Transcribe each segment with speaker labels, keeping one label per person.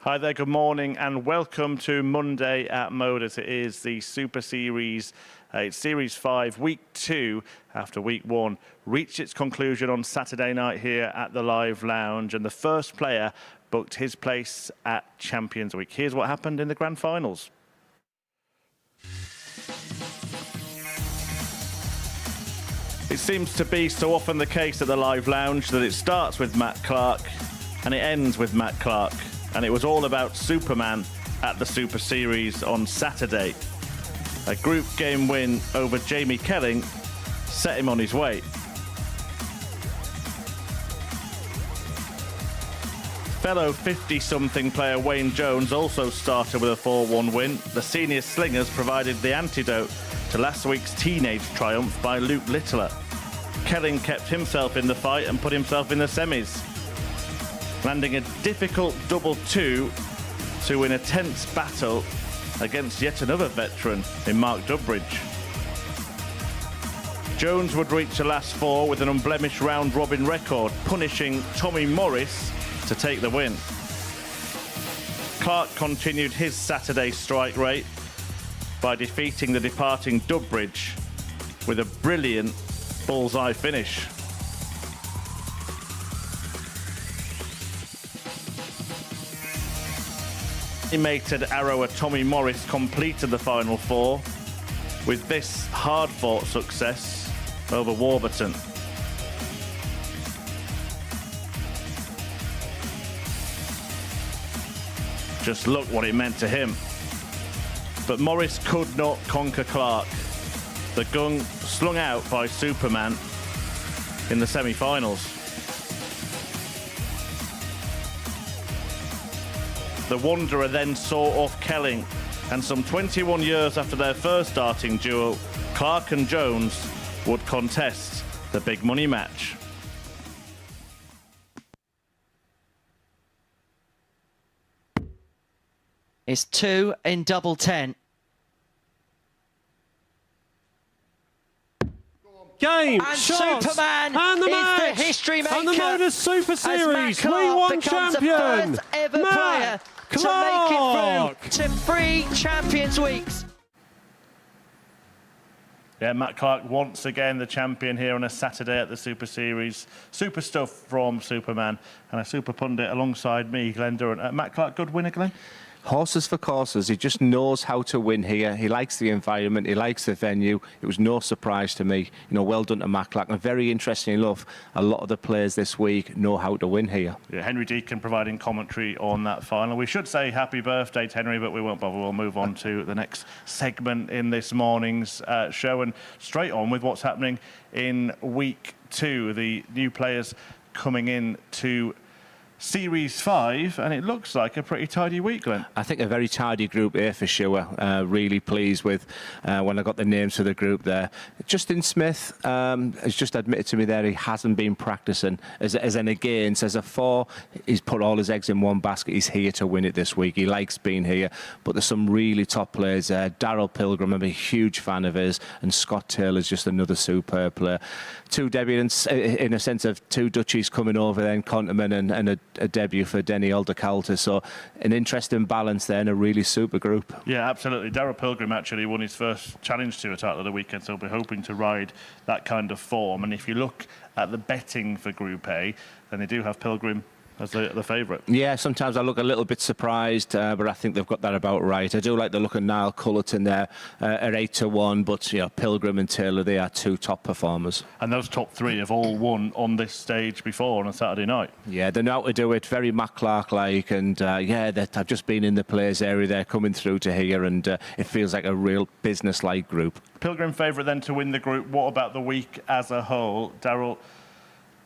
Speaker 1: Hi there, good morning and welcome to Monday at MODUS. It is the Super Series, it's Series 5, Week 2 after Week 1. Reached its conclusion on Saturday night here at the Live Lounge, and the first player booked his place at Champions Week. Here's what happened in the Grand Finals. It seems to be so often the case at the Live Lounge that it starts with Matt Clark and it ends with Matt Clark. And it was all about Superman at the Super Series on Saturday. A group game win over Jamie Kelling set him on his way. Fellow 50-something player Wayne Jones also started with a 4-1 win. The senior slingers provided the antidote to last week's teenage triumph by Luke Littler. Kelling kept himself in the fight and put himself in the semis, landing a difficult double 2 to win a tense battle against yet another veteran in Mark Durbridge. Jones would reach the last 4 with an unblemished round-robin record, punishing Tommy Morris to take the win. Clark continued his Saturday strike rate by defeating the departing Durbridge with a brilliant bullseye finish. Animated arrower Tommy Morris completed the final 4 with this hard-fought success over Warburton. Just look what it meant to him. But Morris could not conquer Clark. The gung slung out by Superman in the semi-finals. The Wanderer then saw off Kelling, and some 21 years after their first starting duel, Clark and Jones would contest the big money match.
Speaker 2: It's 2 in double 10.
Speaker 3: Game,
Speaker 2: and
Speaker 3: shots,
Speaker 2: Superman
Speaker 3: and the
Speaker 2: is
Speaker 3: match,
Speaker 2: the history maker.
Speaker 3: and the MODUS Super Series,
Speaker 2: as Matt Clark
Speaker 3: Week 1
Speaker 2: becomes
Speaker 3: champion,
Speaker 2: the first ever
Speaker 3: Matt
Speaker 2: player
Speaker 3: Clark.
Speaker 2: to make it through to 3 Champions Weeks.
Speaker 1: Yeah, Matt Clark once again the champion here on a Saturday at the Super Series. Super stuff from Superman and a super pundit alongside me, Glenn Durrant. Matt Clark, good winner, Glenn?
Speaker 4: Horses for courses. He just knows how to win here. He likes the environment. He likes the venue. It was no surprise to me. You know, well done to Matt Clark. And very interesting enough, a lot of the players this week know how to win here.
Speaker 1: Yeah, Henry Deacon providing commentary on that final. We should say happy birthday to Henry, but we won't bother. We'll move on to the next segment in this morning's show and straight on with what's happening in Week 2. The new players coming in to Series 5, and it looks like a pretty tidy week, Glenn.
Speaker 4: I think a very tidy group here for sure. Really pleased with when I got the names for the group there. Justin Smith has just admitted to me there he hasn't been practicing. As an against, as a 4, he's put all his eggs in one basket. He's here to win it this week. He likes being here. But there's some really top players there. Daryl Pilgrim, I'm a huge fan of his, and Scott Taylor's just another superb player. 2 debutants, in a sense of 2 Dutchies coming over then, Conterman and a debut for Denny Aldercalter. So an interesting balance there and a really super group.
Speaker 1: Yeah, absolutely. Daryl Pilgrim actually won his first challenge tour title of the weekend, so he'll be hoping to ride that kind of form. And if you look at the betting for Group A, then they do have Pilgrim as the favourite.
Speaker 4: Yeah, sometimes I look a little bit surprised, but I think they've got that about right. I do like the look of Niall Cullerton there at 8-1, but you know, Pilgrim and Taylor, they are 2 top performers.
Speaker 1: And those top 3 have all won on this stage before on a Saturday night.
Speaker 4: Yeah, they know how to do it, very Matt Clark-like, and yeah, I've just been in the players area there, coming through to here, and it feels like a real business-like group.
Speaker 1: Pilgrim favourite then to win the group. What about the week as a whole? Daryl,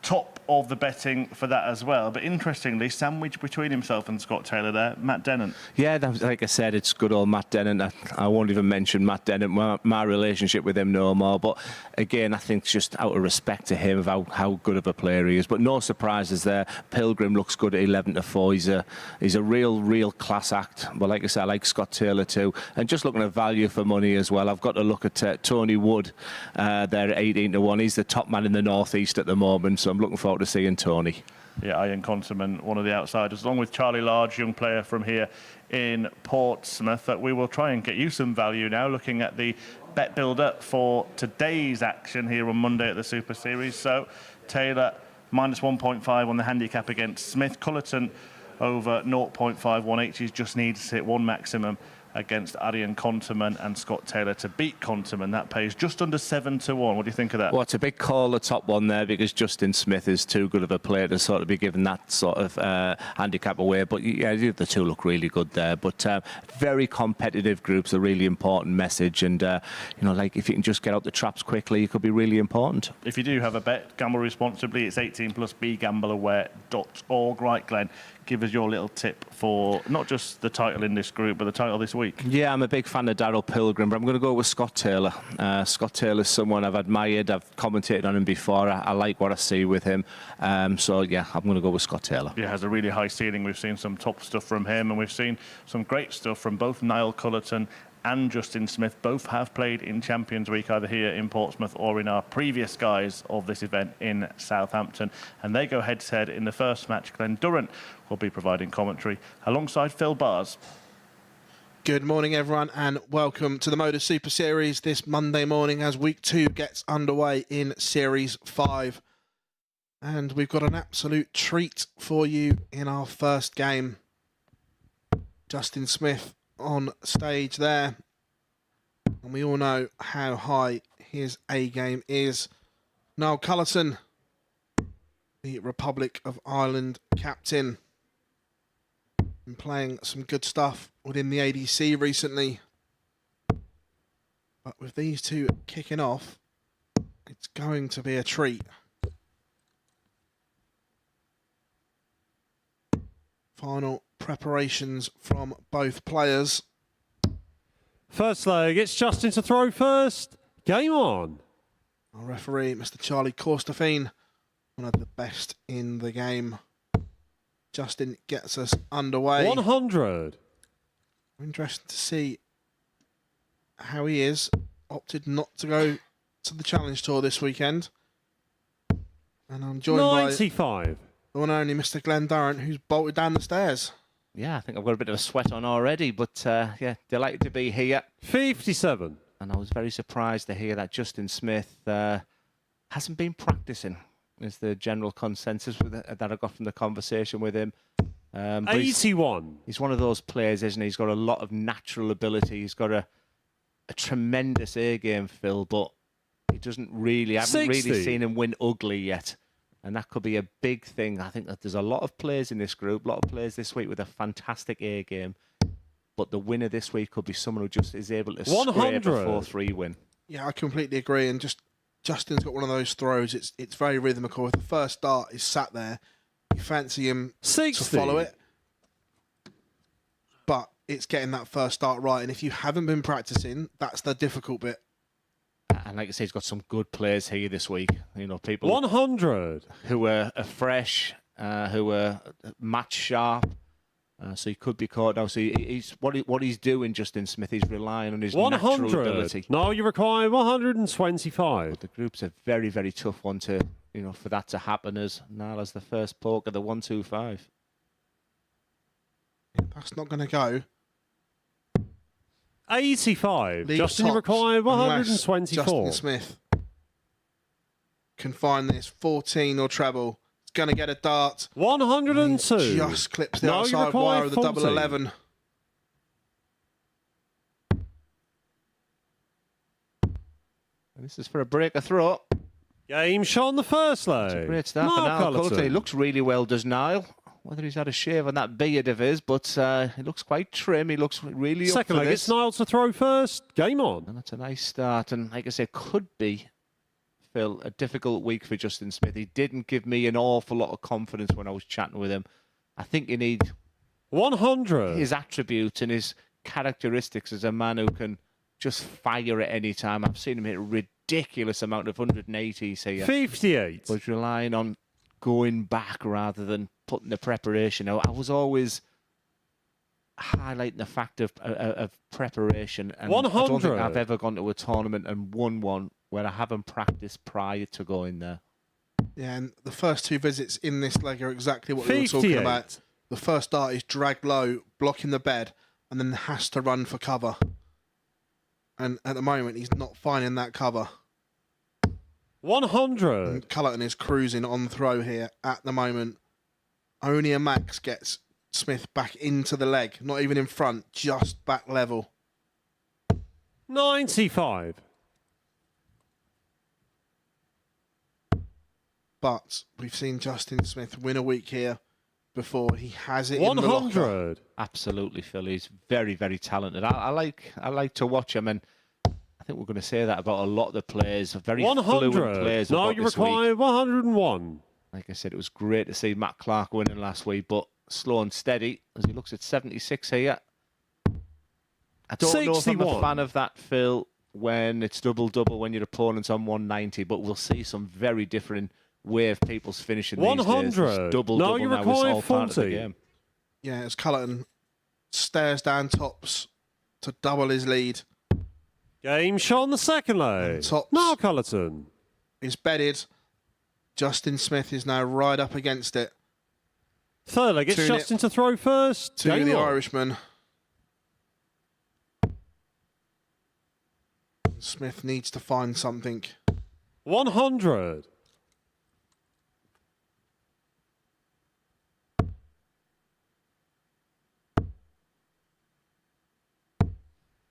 Speaker 1: top of the betting for that as well. But interestingly, sandwiched between himself and Scott Taylor there, Matt Dennant.
Speaker 4: Yeah, like I said, it's good old Matt Dennant. I won't even mention Matt Dennant, my relationship with him no more. But again, I think just out of respect to him, of how good of a player he is. But no surprises there. Pilgrim looks good at 11-4. He's a real class act. But like I said, I like Scott Taylor too. And just looking at value for money as well, I've got to look at Tony Wood there at 18-1. He's the top man in the North East at the moment, so I'm looking forward forward to seeing Tony.
Speaker 1: Yeah, Ian Conterman, one of the outsiders, along with Charlie Large, young player from here in Portsmouth. That we will try and get you some value now, looking at the bet builder for today's action here on Monday at the Super Series. So Taylor minus 1.5 on the handicap against Smith. Cullerton over 0.518. He just needs to hit one maximum against Ian Conterman and Scott Taylor to beat Conterman. That pays just under 7-1. What do you think of that?
Speaker 4: Well, it's a big call, the top one there, because Justin Smith is too good of a player to sort of be given that sort of handicap away. But yeah, the two look really good there. But very competitive groups, a really important message. And, you know, like if you can just get out the traps quickly, it could be really important.
Speaker 1: If you do have a bet, gamble responsibly. It's 18 plus begambleaware.org. Right, Glenn, give us your little tip for not just the title in this group, but the title this week.
Speaker 4: Yeah, I'm a big fan of Darryl Pilgrim, but I'm going to go with Scott Taylor. Scott Taylor's someone I've admired. I've commentated on him before. I like what I see with him. So, yeah, I'm going to go with Scott Taylor.
Speaker 1: He has a really high ceiling. We've seen some top stuff from him, and we've seen some great stuff from both Niall Cullerton and Justin Smith. Both have played in Champions Week, either here in Portsmouth or in our previous guise of this event in Southampton. And they go head-to-head in the first match. Glenn Durrant will be providing commentary alongside Phil Bars.
Speaker 5: Good morning, everyone, and welcome to the MODUS Super Series this Monday morning as Week 2 gets underway in Series 5. And we've got an absolute treat for you in our first game. Justin Smith on stage there. And we all know how high his A game is. Niall Cullerton, the Republic of Ireland captain, been playing some good stuff within the ADC recently. But with these two kicking off, it's going to be a treat. Final preparations from both players.
Speaker 3: First leg, it's Justin to throw first. Game on.
Speaker 5: Our referee, Mr. Charlie Corstafine, one of the best in the game. Justin gets us underway.
Speaker 3: 100.
Speaker 5: Interesting to see how he is. Opted not to go to the Challenge Tour this weekend. And I'm joined
Speaker 3: 95.
Speaker 5: by the one and only Mr. Glenn Durrant, who's bolted down the stairs.
Speaker 4: Yeah, I think I've got a bit of a sweat on already, but yeah, delighted to be here.
Speaker 3: 57.
Speaker 4: And I was very surprised to hear that Justin Smith hasn't been practicing, is the general consensus that I got from the conversation with him.
Speaker 3: 81.
Speaker 4: He's one of those players, isn't he? He's got a lot of natural ability. He's got a tremendous A game, Phil, but he doesn't really, I haven't
Speaker 3: 60.
Speaker 4: really seen him win ugly yet. And that could be a big thing. I think that there's a lot of players in this group, a lot of players this week with a fantastic A game. But the winner this week could be someone who just is able to scrape a 4-3 win.
Speaker 5: Yeah, I completely agree. And just Justin's got one of those throws. It's very rhythmical. If the first dart is sat there, you fancy him
Speaker 3: 60.
Speaker 5: to follow it. But it's getting that first start right. And if you haven't been practicing, that's the difficult bit.
Speaker 4: And like I say, he's got some good players here this week. You know, people
Speaker 3: 100.
Speaker 4: who are fresh, who are match sharp. So he could be caught now. So he's what he's doing, Justin Smith. He's relying on his natural
Speaker 3: 100.
Speaker 4: ability.
Speaker 3: No, you require 125.
Speaker 4: The group's a very, very tough one to, you know, for that to happen. As Niall has the first poke of the 125.
Speaker 5: That's not going to go.
Speaker 3: 85.
Speaker 5: Leave
Speaker 3: Justin, you
Speaker 5: tops
Speaker 3: require
Speaker 5: unless
Speaker 3: 124.
Speaker 5: Justin Smith can find this 14 or treble. It's going to get a dart.
Speaker 3: 102.
Speaker 5: He just clips the
Speaker 3: No, you
Speaker 5: outside
Speaker 3: require
Speaker 5: wire of the
Speaker 3: 40.
Speaker 5: double 11.
Speaker 4: This is for a breaker throw.
Speaker 3: Game shot on the first leg.
Speaker 4: Great stuff.
Speaker 3: Niall
Speaker 4: And Niall
Speaker 3: Cullerton.
Speaker 4: Cullerton, he looks really well, does Niall? Whether he's had a shave on that beard of his, but he looks quite trim. He looks really
Speaker 3: Second
Speaker 4: up for
Speaker 3: leg,
Speaker 4: this.
Speaker 3: it's Niall to throw first. Game on.
Speaker 4: And that's a nice start. And like I say, could be, Phil, a difficult week for Justin Smith. He didn't give me an awful lot of confidence when I was chatting with him. I think you need
Speaker 3: 100.
Speaker 4: his attributes and his characteristics as a man who can just fire at any time. I've seen him hit a ridiculous amount of 180s here.
Speaker 3: 58.
Speaker 4: But relying on going back rather than putting the preparation out. I was always highlighting the fact of preparation. And I don't
Speaker 3: 100.
Speaker 4: think I've ever gone to a tournament and won one where I haven't practiced prior to going there.
Speaker 5: Yeah, and the first two visits in this leg are exactly what we were talking
Speaker 3: 58.
Speaker 5: about. The first dart is dragged low, blocking the bed, and then has to run for cover. And at the moment, he's not finding that cover.
Speaker 3: 100.
Speaker 5: And Cullerton is cruising on throw here at the moment. Only a max gets Smith back into the leg, not even in front, just back level.
Speaker 3: 95.
Speaker 5: But we've seen Justin Smith win a week here before. He has it in the locker.
Speaker 3: 100.
Speaker 4: Absolutely, Phil. He's very, very talented. I like to watch him, and I think we're going to say that about a lot of the players. Very fluent
Speaker 3: 100.
Speaker 4: players.
Speaker 3: Now you require 101.
Speaker 4: Like I said, it was great to see Matt Clark winning last week, but slow and steady as he looks at 76 here. I don't know if I'm a
Speaker 3: 61.
Speaker 4: fan of that, Phil, when it's double-double when your opponent's on 190, but we'll see some very different way of people's finishing these days.
Speaker 3: 100.
Speaker 4: Double-double
Speaker 3: Now you
Speaker 4: now is
Speaker 3: require
Speaker 4: all part of the
Speaker 3: 40.
Speaker 4: game.
Speaker 5: Yeah, as Cullerton stares down tops to double his lead.
Speaker 3: Game shot on the second leg.
Speaker 5: Tops.
Speaker 3: Now Cullerton.
Speaker 5: Is bedded. Justin Smith is now right up against it.
Speaker 3: Third leg, it's
Speaker 5: 2-0
Speaker 3: Justin to throw first.
Speaker 5: to
Speaker 3: Game
Speaker 5: the
Speaker 3: on.
Speaker 5: Irishman. Smith needs to find something.
Speaker 3: 100.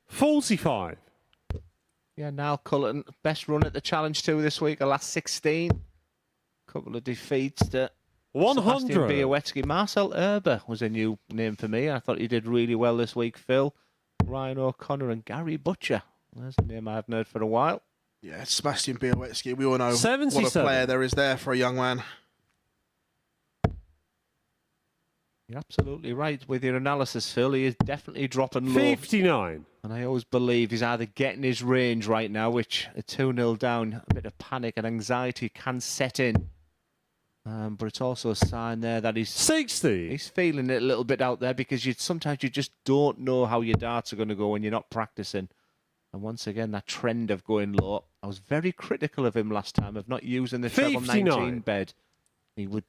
Speaker 3: 45.
Speaker 4: Yeah, now Cullerton, best run at the Challenge 2 this week, the last 16. Couple of defeats to
Speaker 3: 100.
Speaker 4: Sebastian Białecki. Marcel Erber was a new name for me. I thought he did really well this week, Phil. Ryan O'Connor and Gary Butcher. There's a name I haven't heard for a while.
Speaker 5: Yeah, Sebastian Białecki. We all know what a
Speaker 3: 77.
Speaker 5: player there is there for a young man.
Speaker 4: You're absolutely right with your analysis, Phil. He is definitely dropping low.
Speaker 3: 59.
Speaker 4: And I always believe he's either getting his range right now, which a 2-0 down, a bit of panic and anxiety can set in. But it's also a sign there that he's
Speaker 3: 60.
Speaker 4: feeling it a little bit out there, because sometimes you just don't know how your darts are going to go when you're not practicing. And once again, that trend of going low. I was very critical of him last time, of not using the treble 19
Speaker 3: 59.
Speaker 4: bed. He would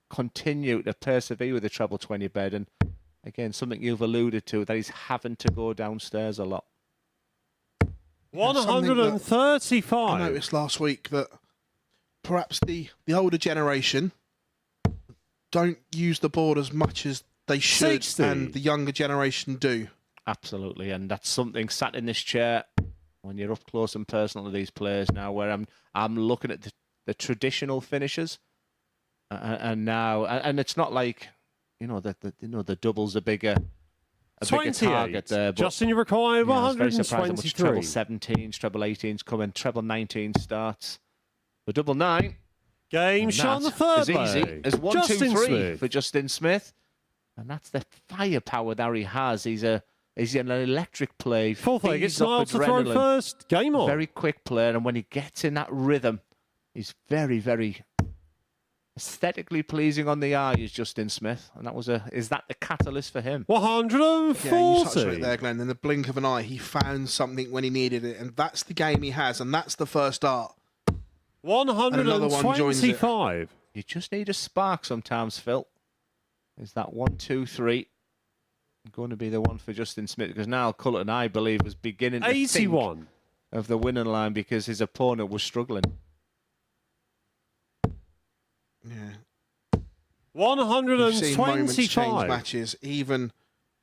Speaker 4: continue to persevere with the treble 20 bed. And again, something you've alluded to, that he's having to go downstairs a lot.
Speaker 5: I
Speaker 3: 135.
Speaker 5: noticed last week that perhaps the older generation don't use the board as much as they should,
Speaker 3: 60.
Speaker 5: and the younger generation do.
Speaker 4: Absolutely, and that's something sat in this chair when you're up close and personal to these players now, where I'm looking at the traditional finishers, and now, and it's not like the doubles are bigger. A bigger
Speaker 3: 28.
Speaker 4: target there. But,
Speaker 3: Justin, you require
Speaker 4: yeah, I was very surprised how much
Speaker 3: 123.
Speaker 4: treble 17s, treble 18s coming, treble 19 starts. The double 9.
Speaker 3: Game
Speaker 4: And
Speaker 3: shot on the
Speaker 4: that
Speaker 3: third
Speaker 4: is easy
Speaker 3: leg.
Speaker 4: as 1,
Speaker 3: Justin
Speaker 4: 2, 3
Speaker 3: Smith.
Speaker 4: for Justin Smith, and that's the firepower that he has. He's an electric play.
Speaker 3: Fourth leg, it's
Speaker 4: feeds off
Speaker 3: Niles to throw
Speaker 4: adrenaline.
Speaker 3: first. Game on.
Speaker 4: Very quick player, and when he gets in that rhythm, he's very, very aesthetically pleasing on the eye. Is Justin Smith, and is that the catalyst for him?
Speaker 3: 140.
Speaker 5: Yeah, you touched on it there, Glenn. In the blink of an eye, he found something when he needed it, and that's the game he has, and that's the first art. another one joins it.
Speaker 3: 125.
Speaker 4: You just need a spark sometimes, Phil. Is that 1, 2, 3 going to be the one for Justin Smith? Because now Cullerton, I believe, was beginning to think
Speaker 3: 81.
Speaker 4: of the winning line because his opponent was struggling.
Speaker 5: Yeah.
Speaker 3: 125.
Speaker 5: We've seen moments change matches. Even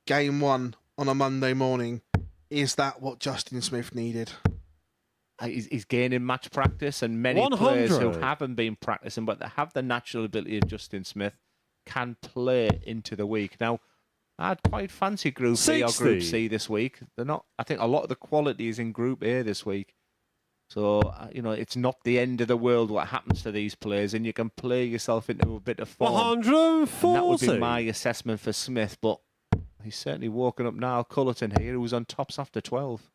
Speaker 5: game one on a Monday morning. Is that what Justin Smith needed?
Speaker 4: He's gaining match practice, and many
Speaker 3: 100.
Speaker 4: players who haven't been practicing but they have the natural ability of Justin Smith can play into the week. Now, I'd quite fancy Group B or
Speaker 3: 60.
Speaker 4: Group C this week. They're not. I think a lot of the quality is in Group A this week. So, it's not the end of the world what happens to these players, and you can play yourself into a bit of form.
Speaker 3: 140.
Speaker 4: And that would be my assessment for Smith, but he's certainly walking up now. Cullerton here, who's on tops after 12.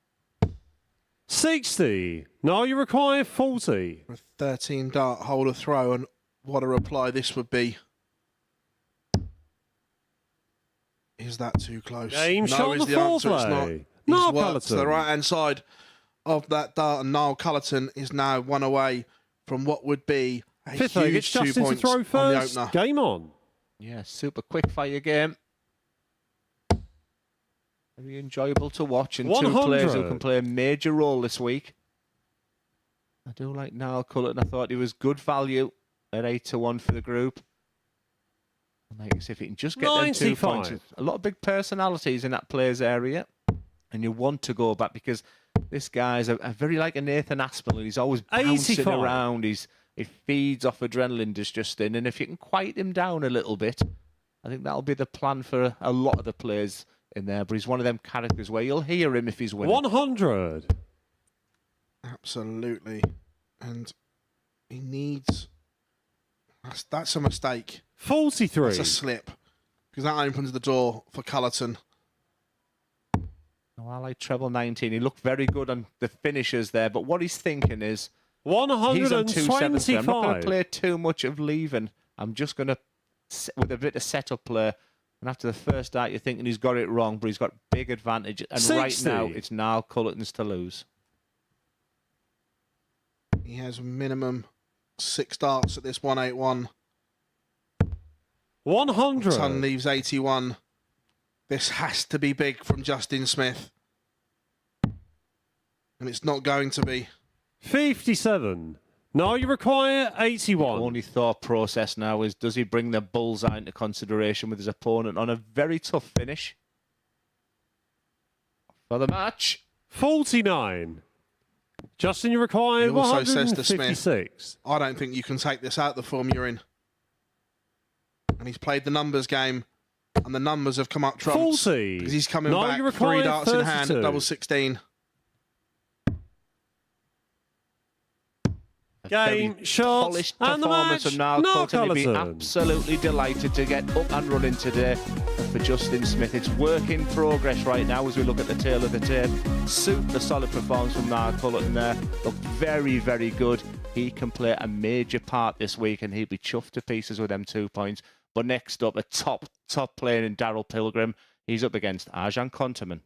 Speaker 3: 60. Now you require 40.
Speaker 5: A 13 dart holder throw, and what a reply this would be. Is that too close?
Speaker 3: Game
Speaker 5: no
Speaker 3: shot on
Speaker 5: is
Speaker 3: the
Speaker 5: the
Speaker 3: fourth
Speaker 5: answer. It's not.
Speaker 3: leg.
Speaker 5: He's
Speaker 3: Niall
Speaker 5: worked to the
Speaker 3: Cullerton.
Speaker 5: right hand side of that dart, and Niall Cullerton is now one away from what would be
Speaker 3: Fifth leg, it's
Speaker 5: huge 2
Speaker 3: Justin to
Speaker 5: points
Speaker 3: throw
Speaker 5: on the
Speaker 3: first.
Speaker 5: opener.
Speaker 3: Game on.
Speaker 4: Yeah, super quick fire game. Very enjoyable to watch, and
Speaker 3: 100.
Speaker 4: two players who can play a major role this week. I do like Niall Cullerton. I thought he was good value at 8-1 for the group. Like I say, if he can just get them 2 points.
Speaker 3: 95.
Speaker 4: A lot of big personalities in that players area, and you want to go back because this guy's a very like a Nathan Aspinall. He's always bouncing
Speaker 3: 85.
Speaker 4: around. He feeds off adrenaline just in, and if you can quiet him down a little bit, I think that'll be the plan for a lot of the players in there. But he's one of them characters where you'll hear him if he's winning.
Speaker 3: 100.
Speaker 5: Absolutely. And he needs... That's a mistake.
Speaker 3: 43.
Speaker 5: That's a slip. Because that opens the door for Cullerton.
Speaker 4: Oh, I like treble 19. He looked very good on the finishers there. But what he's thinking is, he's on 270. I'm not going to
Speaker 3: 125.
Speaker 4: play too much of leaving. I'm just going to, with a bit of setup play. And after the first start, you're thinking he's got it wrong, but he's got big advantage. And
Speaker 3: 60.
Speaker 4: right now, it's Niall Cullerton's to lose.
Speaker 5: He has minimum 6 starts at this 181.
Speaker 3: 100.
Speaker 5: Ton leaves 81. This has to be big from Justin Smith. And it's not going to be.
Speaker 3: 57. Now you require 81.
Speaker 4: Only thought process now is, does he bring the bullseye into consideration with his opponent on a very tough finish for the match?
Speaker 3: 49. Justin, you require
Speaker 5: He also says to Smith,
Speaker 3: 156.
Speaker 5: I don't think you can take this out the form you're in. And he's played the numbers game, and the numbers have come up trumps.
Speaker 3: 40.
Speaker 5: Because he's coming
Speaker 3: No,
Speaker 5: back
Speaker 3: you
Speaker 5: 3
Speaker 3: require
Speaker 5: darts in hand
Speaker 3: 32.
Speaker 5: at double 16.
Speaker 3: Game, shots,
Speaker 4: Polished
Speaker 3: and the
Speaker 4: performance
Speaker 3: match.
Speaker 4: of Niall Cullerton. He'd be
Speaker 3: Cullerton.
Speaker 4: absolutely delighted to get up and running today. And for Justin Smith, it's work in progress right now as we look at the tail of the tape. Super solid performance from Niall Cullerton there. Looked very, very good. He can play a major part this week, and he'll be chuffed to pieces with them 2 points. But next up, a top player in Daryl Pilgrim. He's up against Arjan Konterman.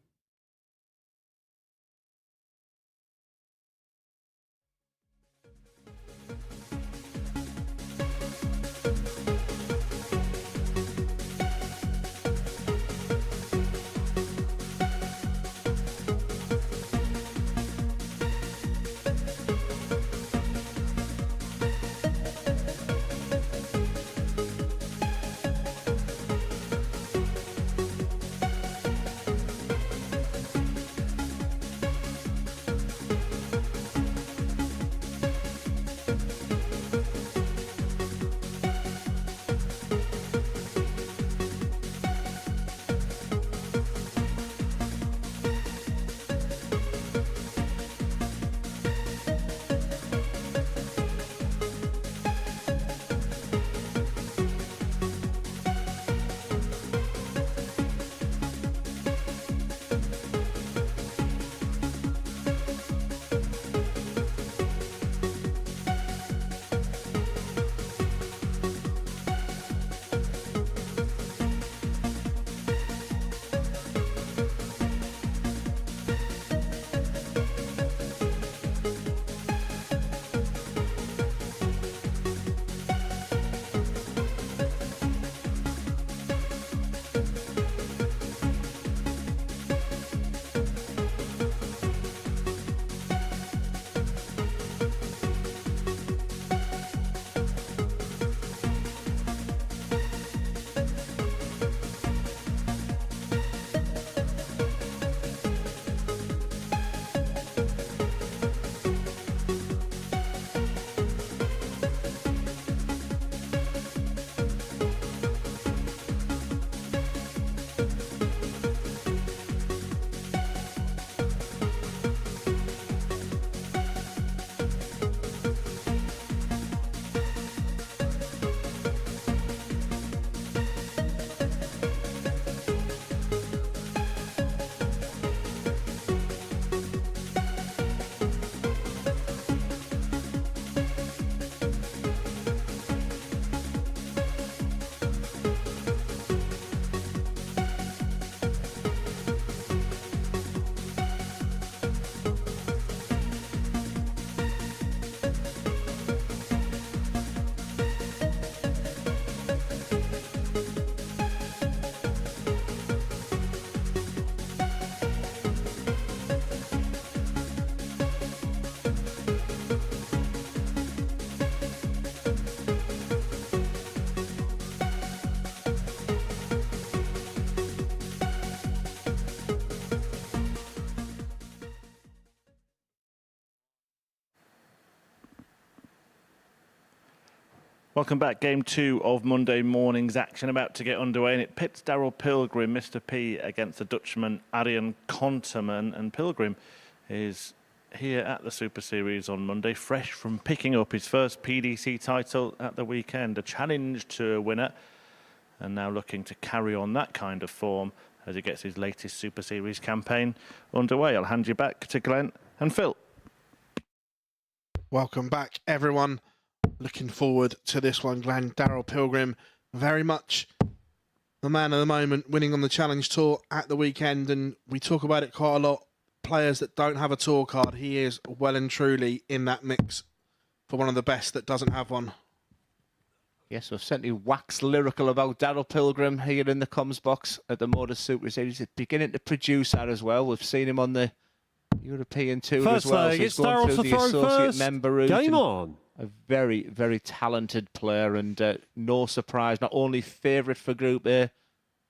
Speaker 1: Welcome back. Game 2 of Monday morning's action about to get underway, and it pits Daryl Pilgrim, Mr. P, against the Dutchman Arjen Konterman. And Pilgrim is here at the Super Series on Monday, fresh from picking up his first PDC title at the weekend, a Challenge Tour winner, and now looking to carry on that kind of form as he gets his latest Super Series campaign underway. I'll hand you back to Glenn and Phil.
Speaker 5: Welcome back, everyone. Looking forward to this one, Glenn. Daryl Pilgrim, very much the man of the moment, winning on the Challenge Tour at the weekend, and we talk about it quite a lot. Players that don't have a tour card, he is well and truly in that mix for one of the best that doesn't have one.
Speaker 4: Yes, we've certainly waxed lyrical about Daryl Pilgrim here in the comms box at the MODUS Super Series. He's beginning to produce that as well. We've seen him on the European Tour
Speaker 3: First
Speaker 4: as well.
Speaker 3: leg,
Speaker 4: So
Speaker 3: it's
Speaker 4: he's going
Speaker 3: Daryl
Speaker 4: through
Speaker 3: to
Speaker 4: the
Speaker 3: throw
Speaker 4: associate
Speaker 3: first.
Speaker 4: member route.
Speaker 3: Game on.
Speaker 4: A very, very talented player, and no surprise, not only favourite for Group A,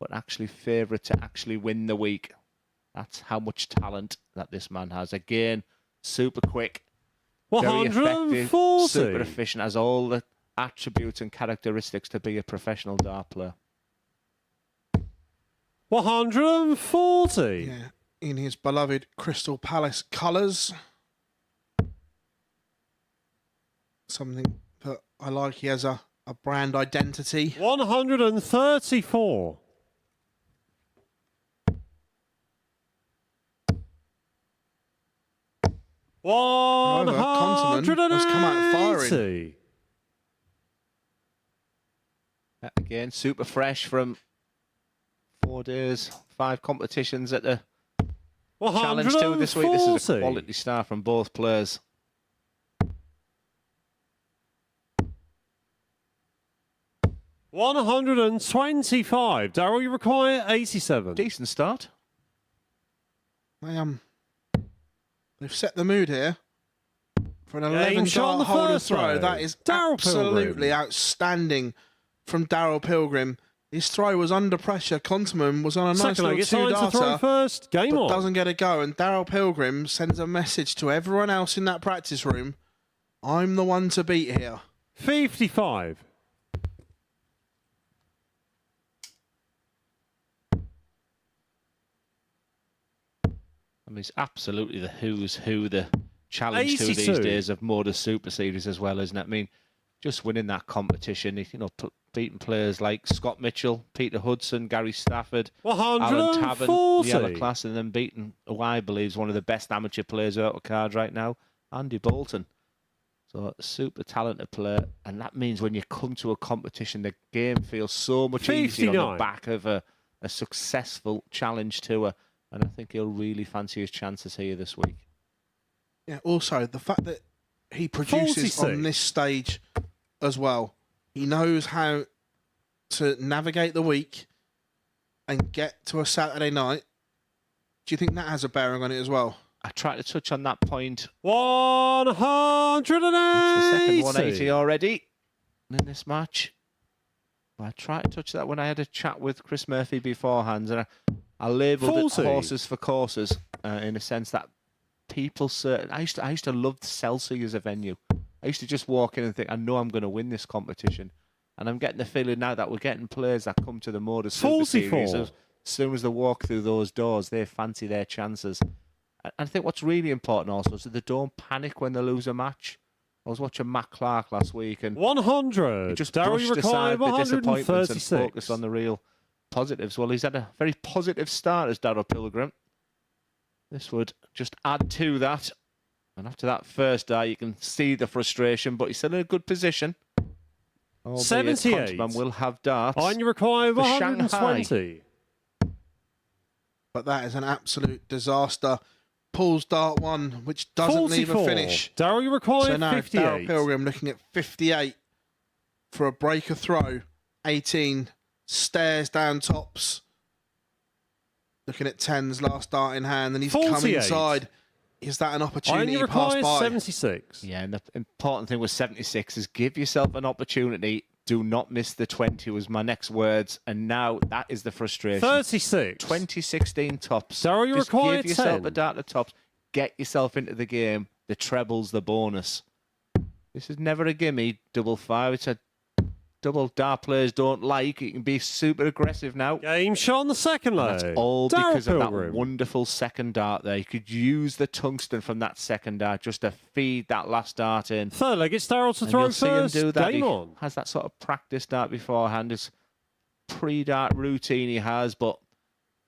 Speaker 4: but actually favourite to actually win the week. That's how much talent that this man has. Again, super quick, very effective,
Speaker 3: 140.
Speaker 4: super efficient, has all the attributes and characteristics to be a professional dart player.
Speaker 3: 140.
Speaker 5: Yeah, in his beloved Crystal Palace colours. Something that I like. He has a brand identity.
Speaker 3: 134.
Speaker 5: However, Konterman has come out firing.
Speaker 3: 180.
Speaker 4: Again, super fresh from 4 days, 5 competitions at the Challenge Tour this week. This is a quality start from both players.
Speaker 3: $125. Daryl, you require 87.
Speaker 4: Decent start.
Speaker 5: They've set the mood here for an
Speaker 3: Game
Speaker 5: 11
Speaker 3: shot on
Speaker 5: dart
Speaker 3: the
Speaker 5: holder
Speaker 3: first
Speaker 5: throw.
Speaker 3: row.
Speaker 5: That is
Speaker 3: Daryl
Speaker 5: absolutely
Speaker 3: Pilgrim.
Speaker 5: outstanding from Daryl Pilgrim. His throw was under pressure. Konterman was on a nice
Speaker 3: Second leg,
Speaker 5: little
Speaker 3: it's time to throw
Speaker 5: two-darter,
Speaker 3: first. Game
Speaker 5: but
Speaker 3: on.
Speaker 5: doesn't get a go. And Daryl Pilgrim sends a message to everyone else in that practice room. I'm the one to beat here.
Speaker 3: 55.
Speaker 4: I mean, it's absolutely the who's who, the Challenge Tour these
Speaker 3: 82.
Speaker 4: days of MODUS Super Series as well, isn't it? I mean, just winning that competition, beating players like Scott Mitchell, Peter Hudson, Gary Stafford, Alan Taven,
Speaker 3: 140.
Speaker 4: the other class, and then beating who I believe is one of the best amateur players out of cards right now, Andy Bolton. So, a super talented player, and that means when you come to a competition, the game feels so much easier on
Speaker 3: 59.
Speaker 4: the back of a successful Challenge Tour. And I think he'll really fancy his chances here this week.
Speaker 5: Yeah, also, the fact that he produces
Speaker 3: 46.
Speaker 5: on this stage as well. He knows how to navigate the week and get to a Saturday night. Do you think that has a bearing on it as well?
Speaker 4: I tried to touch on that point.
Speaker 3: 180.
Speaker 4: It's the second 180 already in this match. But I tried to touch that when I had a chat with Chris Murphy beforehand, and I labelled it
Speaker 3: 40.
Speaker 4: horses for courses in a sense that people I used to love Chelsea as a venue. I used to just walk in and think, I know I'm going to win this competition. And I'm getting the feeling now that we're getting players that come to the MODUS Super
Speaker 3: 44.
Speaker 4: Series. As soon as they walk through those doors, they fancy their chances. And I think what's really important also is that they don't panic when they lose a match. I was watching Matt Clark last week, and
Speaker 3: 100.
Speaker 4: he just
Speaker 3: Daryl,
Speaker 4: brushed
Speaker 3: you require
Speaker 4: aside the disappointments and
Speaker 3: 136.
Speaker 4: focused on the real positives. Well, he's had a very positive start as Daryl Pilgrim. This would just add to that. And after that first die, you can see the frustration, but he's still in a good position.
Speaker 3: 78.
Speaker 4: Konterman will have darts.
Speaker 3: And you require
Speaker 4: for Shanghai.
Speaker 3: 120.
Speaker 5: But that is an absolute disaster. Pulls dart one, which doesn't leave a
Speaker 3: 44.
Speaker 5: finish.
Speaker 3: Daryl, you require
Speaker 5: So now
Speaker 3: 58.
Speaker 5: Daryl Pilgrim looking at 58 for a breaker throw. 18 stairs down tops. Looking at 10's last dart in hand, and he's come
Speaker 3: 48.
Speaker 5: inside. Is that an opportunity
Speaker 3: And you
Speaker 5: pass
Speaker 3: require
Speaker 5: by?
Speaker 3: 76.
Speaker 4: Yeah, and the important thing with 76 is give yourself an opportunity. Do not miss the 20 was my next words. And now that is the frustration.
Speaker 3: 36.
Speaker 4: 2016 tops.
Speaker 3: Daryl, you
Speaker 4: Just
Speaker 3: require
Speaker 4: give yourself
Speaker 3: 10.
Speaker 4: a dart at tops. Get yourself into the game. The treble's the bonus. This is never a gimme, double five. It's a double dart players don't like. He can be super aggressive now.
Speaker 3: Game shot on the second leg.
Speaker 4: That's all
Speaker 3: Darryl
Speaker 4: because of that
Speaker 3: Pilgrim.
Speaker 4: wonderful second dart there. You could use the tungsten from that second dart just to feed that last dart in.
Speaker 3: Third leg, it's Darryl to
Speaker 4: And
Speaker 3: throw
Speaker 4: you'll see him
Speaker 3: first.
Speaker 4: do that.
Speaker 3: Game
Speaker 4: He
Speaker 3: on.
Speaker 4: has that sort of practice dart beforehand. His pre-dart routine he has, but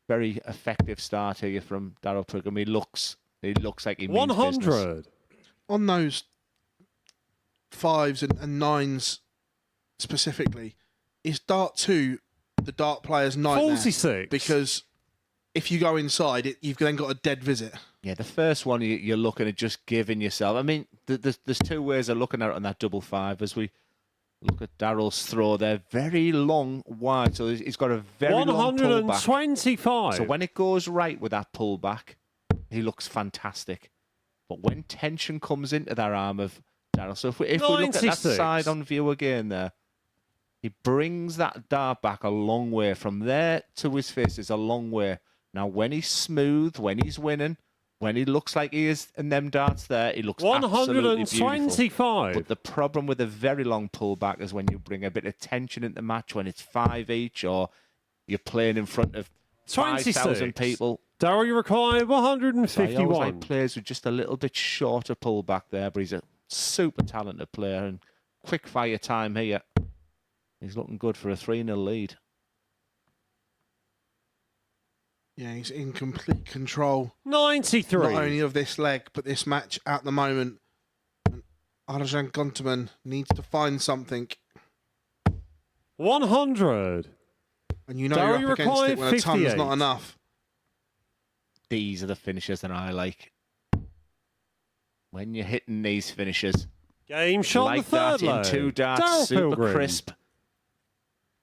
Speaker 4: very effective start here from Darryl Pilgrim. He looks like he means
Speaker 3: 100.
Speaker 4: business.
Speaker 5: On those 5s and 9s specifically, is dart 2 the dart player's nightmare?
Speaker 3: 46.
Speaker 5: Because if you go inside, you've then got a dead visit.
Speaker 4: Yeah, the first one you're looking at just giving yourself. I mean, there's two ways of looking at it on that double 5 as we look at Darryl's throw there. Very long wide, so he's got a very long pullback.
Speaker 3: 125.
Speaker 4: So when it goes right with that pullback, he looks fantastic. But when tension comes into that arm of Darryl, so if we look at that
Speaker 3: 96.
Speaker 4: side on view again there, he brings that dart back a long way. From there to his face is a long way. Now, when he's smooth, when he's winning, when he looks like he is in them darts there, he looks absolutely beautiful.
Speaker 3: 125.
Speaker 4: But the problem with a very long pullback is when you bring a bit of tension into the match, when it's 5 each, or you're playing in front of 5,000 people.
Speaker 3: Darryl, you require
Speaker 4: So I always
Speaker 3: 151.
Speaker 4: like players with just a little bit shorter pullback there, but he's a super talented player and quick fire time here. He's looking good for a 3-0 lead.
Speaker 5: Yeah, he's in complete control.
Speaker 3: 93.
Speaker 5: Not only of this leg, but this match at the moment. And Arjan Gunterman needs to find something.
Speaker 3: 100.
Speaker 5: And you know
Speaker 3: Darryl,
Speaker 5: you're up against it when a ton's
Speaker 3: 58.
Speaker 5: not enough.
Speaker 4: These are the finishers that I like. When you're hitting these finishers,
Speaker 3: Game shot on the
Speaker 4: like
Speaker 3: third
Speaker 4: that in
Speaker 3: leg.
Speaker 4: 2 darts,
Speaker 3: Darryl
Speaker 4: super
Speaker 3: Pilgrim.
Speaker 4: crisp.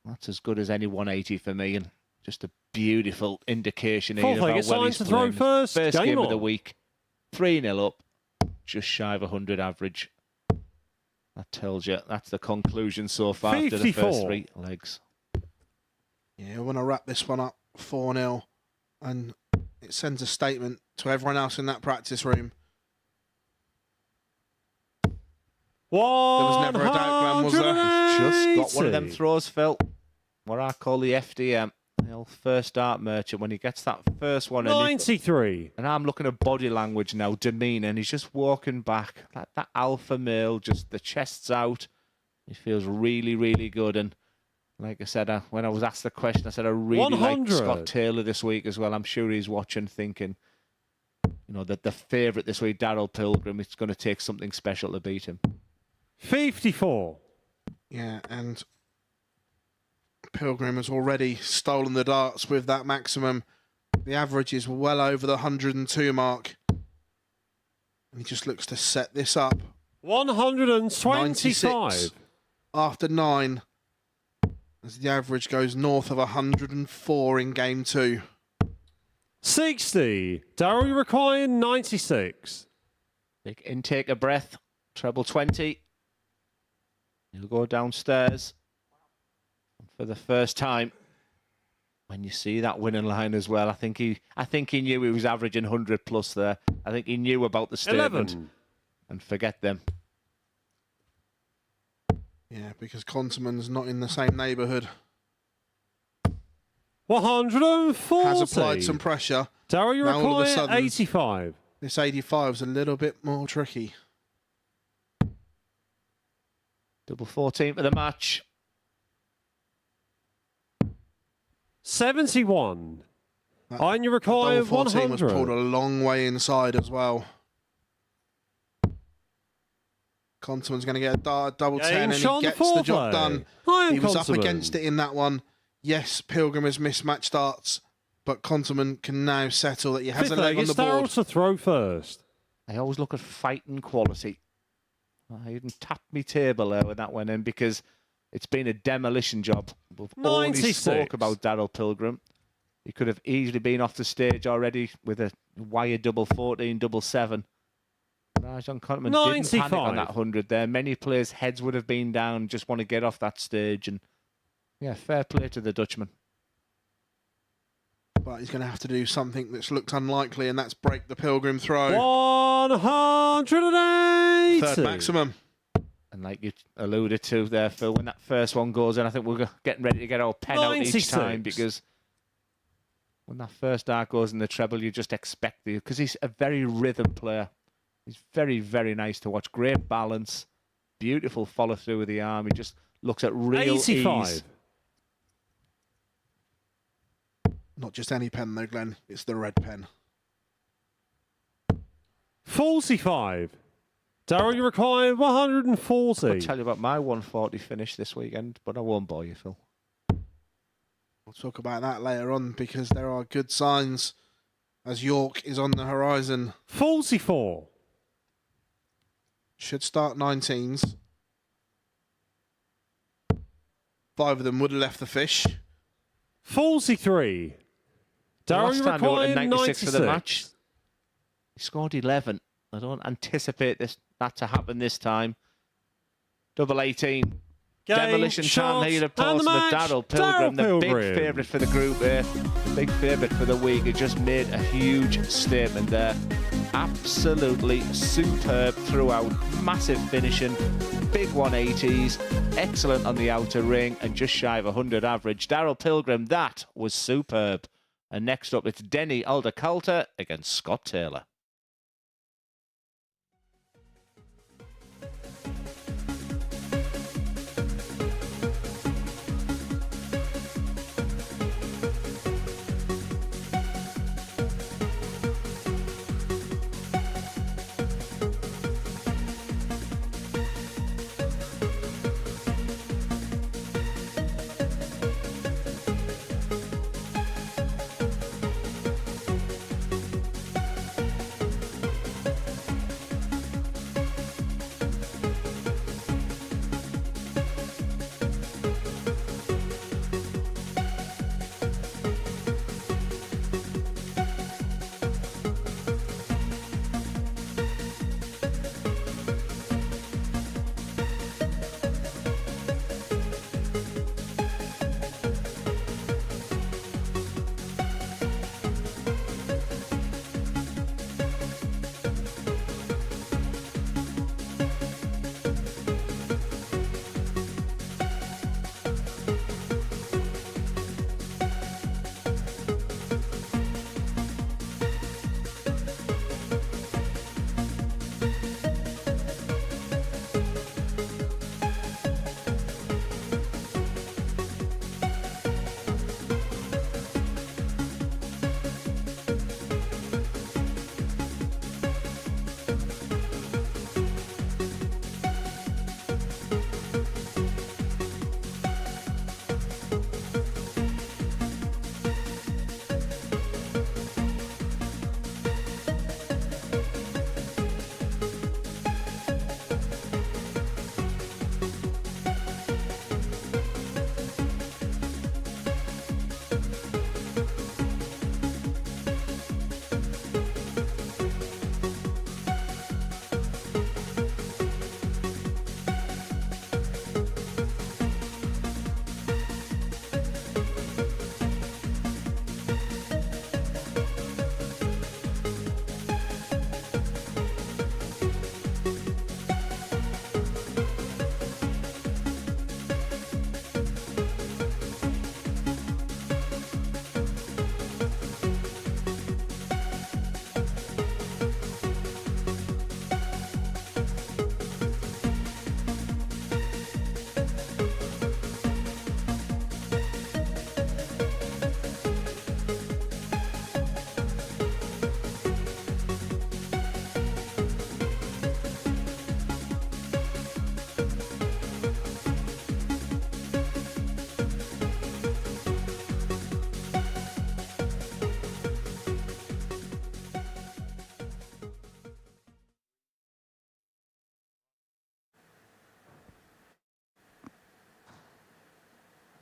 Speaker 4: That's as good as any 180 for me, and just a beautiful indication here
Speaker 3: Fourth leg,
Speaker 4: about
Speaker 3: it's
Speaker 4: well
Speaker 3: time
Speaker 4: he's
Speaker 3: to throw
Speaker 4: playing.
Speaker 3: first.
Speaker 4: First
Speaker 3: Game
Speaker 4: game of the
Speaker 3: on.
Speaker 4: week, 3-0 up, just shy of 100 average. That tells you that's the conclusion so far after the
Speaker 3: 54.
Speaker 4: first 3 legs.
Speaker 5: Yeah, I want to wrap this one up 4-0. And it sends a statement to everyone else in that practice room.
Speaker 3: Was
Speaker 5: never a doubt, Glenn, was there?
Speaker 4: Just got one of them throws, Phil. What I call the FDM, the old first dart merchant. When he gets that first one in,
Speaker 3: 93.
Speaker 4: and I'm looking at body language now, demeanour, and he's just walking back. That alpha male, just the chest's out. He feels really, really good. And like I said, when I was asked the question, I said I really like
Speaker 3: 100.
Speaker 4: Scott Taylor this week as well. I'm sure he's watching, thinking, you know, that the favourite this week, Darryl Pilgrim, it's going to take something special to beat him.
Speaker 3: 54.
Speaker 5: Yeah, and Pilgrim has already stolen the darts with that maximum. The average is well over the 102 mark. And he just looks to set this up.
Speaker 3: 125.
Speaker 5: 96 after 9. As the average goes north of 104 in game 2.
Speaker 3: 60. Darryl, you require 96.
Speaker 4: Big intake of breath, treble 20. He'll go downstairs for the first time. When you see that winning line as well, I think he knew he was averaging 100 plus there. I think he knew about the statement.
Speaker 3: 11.
Speaker 4: And forget them.
Speaker 5: Yeah, because Conterman's not in the same neighbourhood.
Speaker 3: 140.
Speaker 5: Has applied some pressure.
Speaker 3: Darryl, you
Speaker 5: Now all of a
Speaker 3: require
Speaker 5: sudden-
Speaker 3: 85.
Speaker 5: This 85 is a little bit more tricky.
Speaker 4: Double 14 for the match.
Speaker 3: 71.
Speaker 5: That-
Speaker 3: And you
Speaker 5: that
Speaker 3: require
Speaker 5: double 14 was pulled
Speaker 3: 100.
Speaker 5: a long way inside as well. Conterman's going to get a double 10
Speaker 3: Game
Speaker 5: and
Speaker 3: shot on
Speaker 5: he
Speaker 3: the
Speaker 5: gets the
Speaker 3: fourth
Speaker 5: job
Speaker 3: leg.
Speaker 5: done.
Speaker 3: Iron
Speaker 5: He was up
Speaker 3: Conterman.
Speaker 5: against it in that one. Yes, Pilgrim has mismatched darts, but Conterman can now settle that he has
Speaker 3: Fifth
Speaker 5: a leg
Speaker 3: leg,
Speaker 5: on the
Speaker 3: it's Darryl
Speaker 5: board.
Speaker 3: to throw first.
Speaker 4: I always look at fighting quality. I even tapped me table there when that went in because it's been a demolition job. We've only
Speaker 3: 96.
Speaker 4: spoke about Darryl Pilgrim. He could have easily been off the stage already with a wire double 14, double 7. Rajan Conterman didn't panic on
Speaker 3: 95.
Speaker 4: that 100 there. Many players' heads would have been down, just want to get off that stage. And yeah, fair play to the Dutchman.
Speaker 5: But he's going to have to do something that's looked unlikely, and that's break the Pilgrim throw.
Speaker 3: 180.
Speaker 5: Third maximum.
Speaker 4: And And like you alluded to there, Phil, when that first one goes in, I think we're getting ready to get our pen out each
Speaker 3: 96.
Speaker 4: time, because when that first dart goes in the treble, you just expect the, because he's a very rhythm player. He's very, very nice to watch. Great balance, beautiful follow through with the arm. He just looks at real
Speaker 3: 85.
Speaker 4: ease.
Speaker 5: Not just any pen though, Glenn. It's the red pen.
Speaker 3: 45. Darryl, you require 140.
Speaker 4: I'll tell you about my 140 finish this weekend, but I won't bore you, Phil.
Speaker 5: We'll talk about that later on, because there are good signs as York is on the horizon.
Speaker 3: 44.
Speaker 5: Should start 19s. 5 of them would have left the fish.
Speaker 3: 43. Darryl,
Speaker 4: Last
Speaker 3: you
Speaker 4: time he
Speaker 3: require
Speaker 4: wanted 96
Speaker 3: 96
Speaker 4: for the match. He scored 11. I don't anticipate that to happen this time. Double 18.
Speaker 3: Game,
Speaker 4: Demolition
Speaker 3: shot,
Speaker 4: time here at
Speaker 3: and the
Speaker 4: Portsmouth.
Speaker 3: match,
Speaker 4: Darryl Pilgrim, the
Speaker 3: Darryl
Speaker 4: big
Speaker 3: Pilgrim.
Speaker 4: favourite for the group here. The big favourite for the week. He just made a huge statement there. Absolutely superb throughout. Massive finishing. Big 180s. Excellent on the outer ring. And just shy of 100 average. Darryl Pilgrim, that was superb. And next up, it's Denny Aldercoulter against Scott Taylor.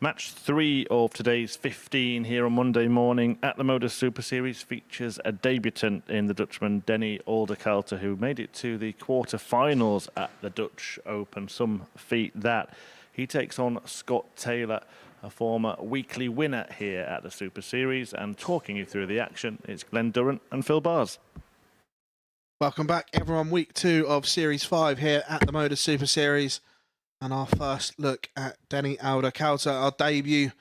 Speaker 1: Match 3 of today's 15 here on Monday morning at the MODUS Super Series features a debutant in the Dutchman, Denny Aldercoulter, who made it to the quarter-finals at the Dutch Open. Some feat that. He takes on Scott Taylor, a former weekly winner here at the Super Series. And talking you through the action, it's Glenn Durrant and Phil Bars.
Speaker 5: Welcome back, everyone. Week 2 of Series 5 here at the MODUS Super Series. And our first look at Denny Alder-Kauter, our debut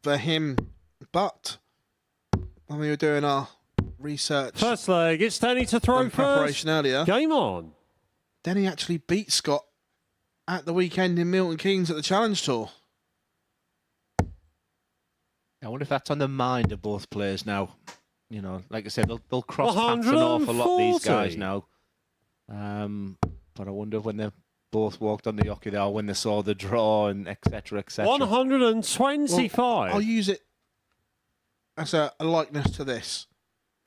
Speaker 5: for him. But when we were doing our research,
Speaker 3: First leg, it's Denny to throw
Speaker 5: and preparation
Speaker 3: first.
Speaker 5: earlier,
Speaker 3: Game on.
Speaker 5: Denny actually beat Scott at the weekend in Milton Keynes at the Challenge Tour.
Speaker 4: I wonder if that's on the mind of both players now. You know, like I said, they'll cross paths an awful lot, these guys now. But I wonder when they both walked on the hockey there, when they saw the draw and etc. etc.
Speaker 3: 125.
Speaker 5: Well, I'll use it as a likeness to this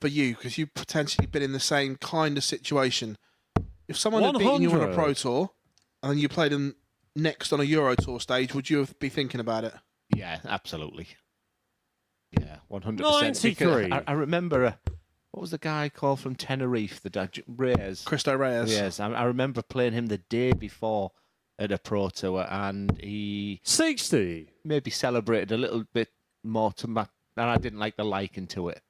Speaker 5: for you, because you've potentially been in the same kind of situation. If someone had beaten you on a Pro Tour and then you played them next on a Euro Tour stage, would you be thinking about it?
Speaker 4: Yeah, absolutely. Yeah, 100%.
Speaker 3: 93.
Speaker 4: I remember, what was the guy called from Tenerife? Reyes.
Speaker 5: Cristo Reyes.
Speaker 4: Yes, I remember playing him the day before at a Pro Tour, and he
Speaker 3: 60.
Speaker 4: maybe celebrated a little bit more to my, and I didn't like the liking to it.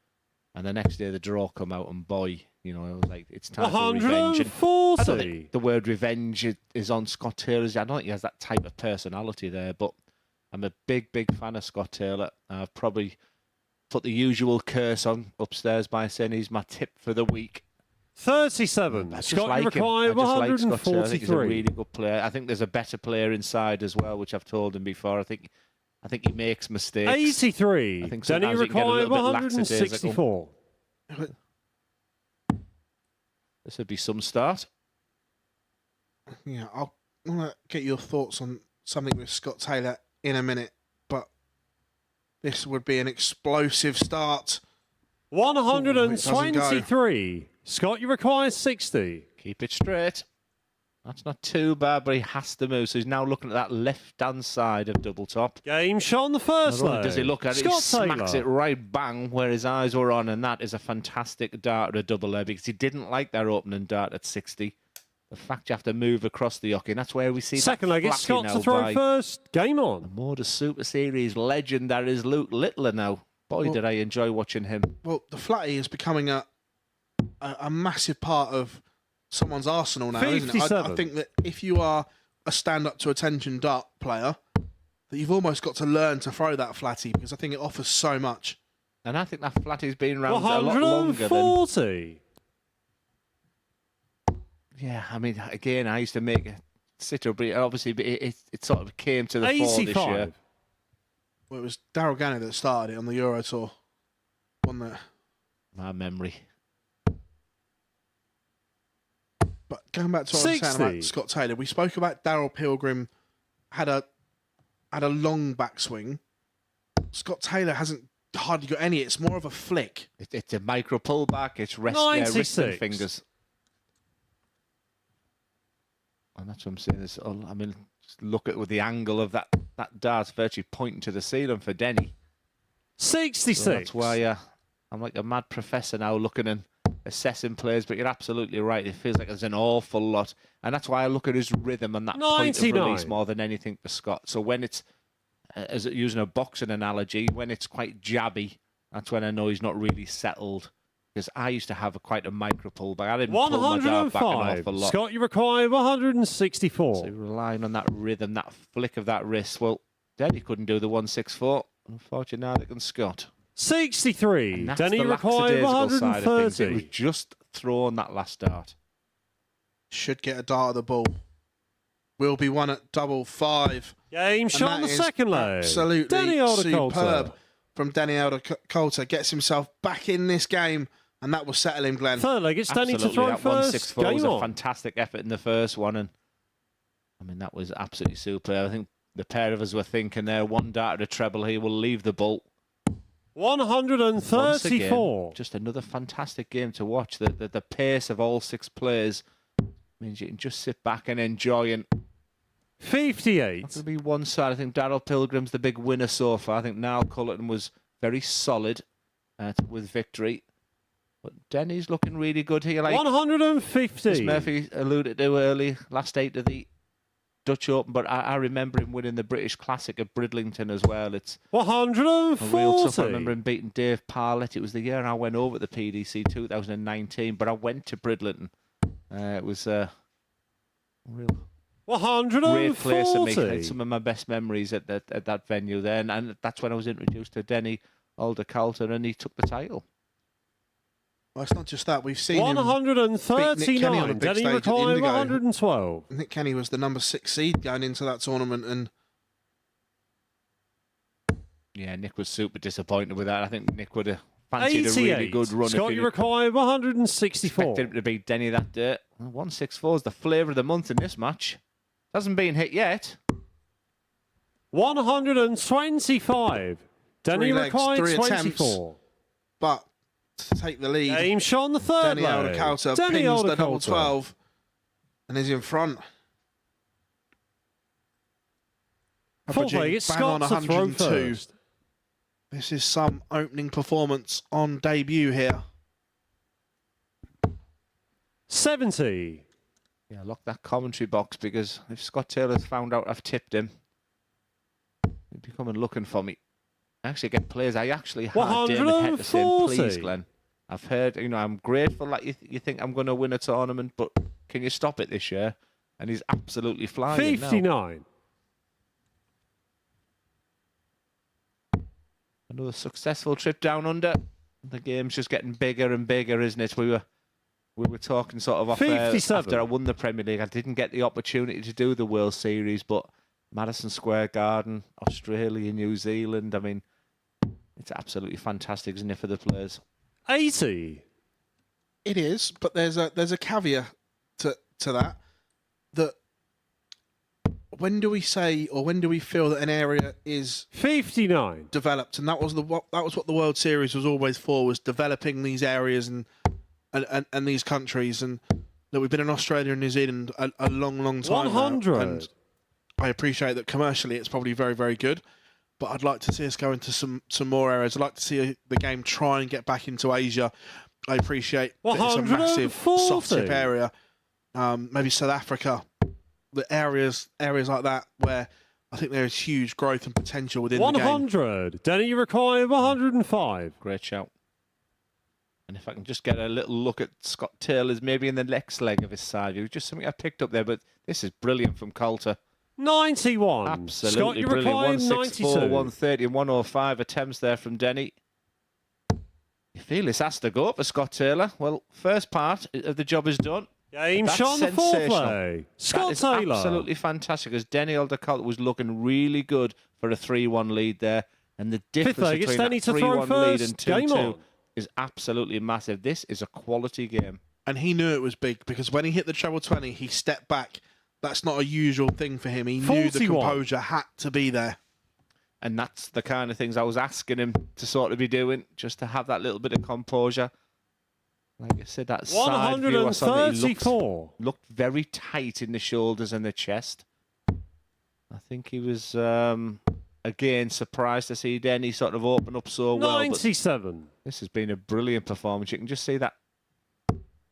Speaker 4: And the next day the draw come out, and boy, you know, I was like, it's time for revenge. And I don't think the word revenge is on Scott Taylor's. I don't think he has that type of personality there, but I'm a big fan of Scott Taylor. I've probably put the usual curse on upstairs by saying he's my tip for the week.
Speaker 3: 37.
Speaker 4: I just
Speaker 3: Scott,
Speaker 4: like him.
Speaker 3: require
Speaker 4: I just like Scott Taylor. I think he's a
Speaker 3: 143.
Speaker 4: really good player. I think there's a better player inside as well, which I've told him before. I think he makes mistakes.
Speaker 3: 83.
Speaker 4: I think
Speaker 3: Denny
Speaker 4: sometimes he can get a
Speaker 3: require
Speaker 4: little bit lackadaisical.
Speaker 3: 164.
Speaker 4: This would be some start.
Speaker 5: Yeah, I want to get your thoughts on something with Scott Taylor in a minute, but this would be an explosive start.
Speaker 3: 123. Scott, you require 60.
Speaker 4: Keep it straight. That's not too bad, but he has to move. So he's now looking at that left-hand side of double top.
Speaker 3: Game shot on the first
Speaker 4: Not only
Speaker 3: leg.
Speaker 4: does he look at it, he
Speaker 3: Scott
Speaker 4: smacks
Speaker 3: Taylor.
Speaker 4: it right bang where his eyes were on, and that is a fantastic dart at a double leg, because he didn't like that opening dart at 60. The fact you have to move across the hockey, and that's where we see
Speaker 3: Second
Speaker 4: that
Speaker 3: leg, it's
Speaker 4: flatty
Speaker 3: Scott
Speaker 4: now
Speaker 3: to throw
Speaker 4: by
Speaker 3: first. Game
Speaker 4: the
Speaker 3: on.
Speaker 4: MODUS Super Series legend that is Luke Littler now. Boy,
Speaker 5: Well,
Speaker 4: did I enjoy watching him.
Speaker 5: Well, the flatty is becoming a massive part of someone's arsenal now, isn't it? I
Speaker 3: 57.
Speaker 5: think that if you are a stand-up-to-attention dart player, that you've almost got to learn to throw that flatty, because I think it offers so much.
Speaker 4: And I think that flatty's been around a lot longer than...
Speaker 3: 140.
Speaker 4: Yeah, I mean, again, I used to make a sitter, but obviously it sort of came to the fore this year.
Speaker 3: 85.
Speaker 5: Well, it was Daryl Ganny that started it on the Euro Tour, wasn't it?
Speaker 4: My memory.
Speaker 5: But going back to what I was saying
Speaker 3: 60.
Speaker 5: about Scott Taylor, we spoke about Daryl Pilgrim had a long backswing. Scott Taylor hasn't hardly got any. It's more of a flick.
Speaker 4: It's a micro pullback. It's wrist and
Speaker 3: 96.
Speaker 4: fingers. And that's what I'm saying. I mean, just look at with the angle of that dart virtually pointing to the ceiling for Denny.
Speaker 3: 66.
Speaker 4: So that's why I'm like a mad professor now looking and assessing players, but you're absolutely right. It feels like there's an awful lot. And that's why I look at his rhythm and that point of
Speaker 3: 99.
Speaker 4: release more than anything for Scott. So when it's, as using a boxing analogy, when it's quite jabby, that's when I know he's not really settled. Because I used to have quite a micro pull back. I didn't pull my dart back an
Speaker 3: 105.
Speaker 4: awful lot.
Speaker 3: Scott, you require 164.
Speaker 4: So relying on that rhythm, that flick of that wrist. Well, Denny couldn't do the 164. Unfortunately, neither can Scott.
Speaker 3: 63.
Speaker 4: And that's
Speaker 3: Denny
Speaker 4: the
Speaker 3: require
Speaker 4: lackadaisical side of things. It was
Speaker 3: 130.
Speaker 4: just thrown that last dart.
Speaker 5: Should get a dart at the ball. Will be one at double five.
Speaker 3: Game shot on the
Speaker 5: that is
Speaker 3: second leg.
Speaker 5: Absolutely
Speaker 3: Denny Alder-Kauter.
Speaker 5: superb from Denny Alder-Kauter. Gets himself back in this game, and that will settle him, Glenn.
Speaker 3: Third leg, it's Denny to
Speaker 4: Absolutely,
Speaker 3: throw
Speaker 4: that
Speaker 3: first.
Speaker 4: 164 was
Speaker 3: Game
Speaker 4: a
Speaker 3: on.
Speaker 4: fantastic effort in the first one, and I mean that was absolutely superb. I think the pair of us were thinking there, one dart at a treble, he will leave the ball.
Speaker 3: 134.
Speaker 4: Once again, just another fantastic game to watch. The pace of all six players means you can just sit back and enjoy. And
Speaker 3: 58.
Speaker 4: to be one side, I think Daryl Pilgrim's the big winner so far. I think Niall Cullerton was very solid with victory. But Denny's looking really good here. Like
Speaker 3: 150.
Speaker 4: as Murphy alluded to early, last 8 of the Dutch Open, but I remember him winning the British Classic at Bridlington as well. It's a real tough. I
Speaker 3: 140.
Speaker 4: remember him beating Dave Parlett. It was the year I went over to the PDC 2019, but I went to Bridlington. It was real.
Speaker 3: 140.
Speaker 4: Great place to make I had some of my best memories at that venue there, and that's when I was introduced to Denny Aldercoulter, and he took the title.
Speaker 5: Well, it's not just that. We've seen him beat Nick Kenny on a
Speaker 3: 139.
Speaker 5: big
Speaker 3: Denny
Speaker 5: stage at the
Speaker 3: Riccone,
Speaker 5: Indigo.
Speaker 3: 112.
Speaker 5: Nick Kenny was the number 6 seed going into that tournament, and
Speaker 4: Yeah, Nick was super disappointed with that. I think Nick would have fancied a
Speaker 3: 88.
Speaker 4: really good run.
Speaker 3: Scott
Speaker 4: if he'd
Speaker 3: Riccone, 164.
Speaker 4: expected him to beat Denny that day. 164 is the flavour of the month in this match. Hasn't been hit yet.
Speaker 3: 125. Denny
Speaker 5: 3 legs,
Speaker 3: Riccone,
Speaker 5: 3 attempts.
Speaker 3: 24.
Speaker 5: but to take the lead,
Speaker 3: Game shot on the third
Speaker 5: Denny
Speaker 3: leg.
Speaker 5: Aldercoulter
Speaker 3: Denny
Speaker 5: pins the double
Speaker 3: Aldercoulter.
Speaker 5: 12 and is in front.
Speaker 3: Fourth leg, it's
Speaker 5: Bang on
Speaker 3: Scott to throw
Speaker 5: 102.
Speaker 3: first.
Speaker 5: This is some opening performance on debut here.
Speaker 3: 70.
Speaker 4: Yeah, lock that commentary box, because if Scott Taylor's found out I've tipped him, he'll be coming looking for me. I actually get players. I actually had David Head to say,
Speaker 3: 140.
Speaker 4: please, Glenn. I've heard, I'm grateful that you think I'm going to win a tournament, but can you stop it this year? And he's absolutely flying
Speaker 3: 59.
Speaker 4: now. Another successful trip down under. The game's just getting bigger and bigger, isn't it? We were talking sort of off air
Speaker 3: 57.
Speaker 4: after I won the Premier League. I didn't get the opportunity to do the World Series, but Madison Square Garden, Australia, New Zealand, I mean, it's absolutely fantastic, isn't it, for the players?
Speaker 3: 80.
Speaker 5: It is, but there's a caveat to that. That when do we say, or when do we feel that an area is
Speaker 3: 59.
Speaker 5: developed? And that was what the World Series was always for, was developing these areas and these countries. And that we've been in Australia and New Zealand a long time
Speaker 3: 100.
Speaker 5: now, and I appreciate that commercially it's probably very, very good, but I'd like to see us go into some more areas. I'd like to see the game try and get back into Asia. I appreciate that it's a massive
Speaker 3: 140.
Speaker 5: soft tip area. Maybe South Africa, the areas like that where I think there is huge growth and potential within the game.
Speaker 3: 100. Denny Riccone, 105.
Speaker 4: Great shout. And if I can just get a little look at Scott Taylor's maybe in the next leg of his side view, just something I picked up there, but this is brilliant from Coulter.
Speaker 3: 91.
Speaker 4: Absolutely
Speaker 3: Scott
Speaker 4: brilliant.
Speaker 3: Riccone,
Speaker 4: 164,
Speaker 3: 92.
Speaker 4: 130 and 105 attempts there from Denny. You feel this has to go for Scott Taylor. Well, first part of the job is done.
Speaker 3: Game
Speaker 4: That's
Speaker 3: shot on the fourth
Speaker 4: sensational.
Speaker 3: leg.
Speaker 4: That
Speaker 3: Scott
Speaker 4: is
Speaker 3: Taylor.
Speaker 4: absolutely fantastic, as Denny Aldercoulter was looking really good for a 3-1 lead there. And the difference
Speaker 3: leg, it's
Speaker 4: between
Speaker 3: Denny
Speaker 4: that
Speaker 3: to throw
Speaker 4: 3-1 lead
Speaker 3: first.
Speaker 4: and
Speaker 3: Game
Speaker 4: 2-2
Speaker 3: on.
Speaker 4: is absolutely massive. This is a quality game.
Speaker 5: And he knew it was big, because when he hit the treble 20, he stepped back. That's not a usual thing for him. He knew the
Speaker 3: 41.
Speaker 5: composure had to be there.
Speaker 4: And that's the kind of things I was asking him to sort of be doing, just to have that little bit of composure. Like I said, that side view, I saw that he
Speaker 3: 134.
Speaker 4: looked very tight in the shoulders and the chest. I think he was, again, surprised to see Denny sort of open up so well. But
Speaker 3: 97.
Speaker 4: this has been a brilliant performance. You can just see that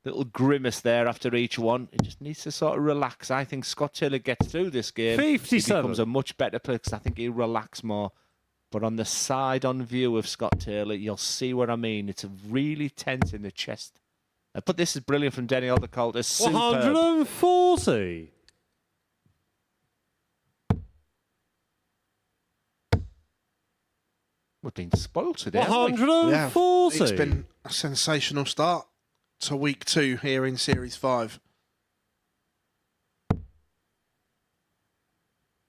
Speaker 4: little grimace there after each one. He just needs to sort of relax. I think Scott Taylor gets through this game.
Speaker 3: 57.
Speaker 4: He becomes a much better player, because I think he'll relax more. But on the side-on view of Scott Taylor, you'll see what I mean. It's really tense in the chest. But this is brilliant from Denny Aldercoulter. Superb.
Speaker 3: 140.
Speaker 4: We've been spoiled today. haven't we?
Speaker 3: 140.
Speaker 5: It's been a sensational start to week 2 here in Series 5.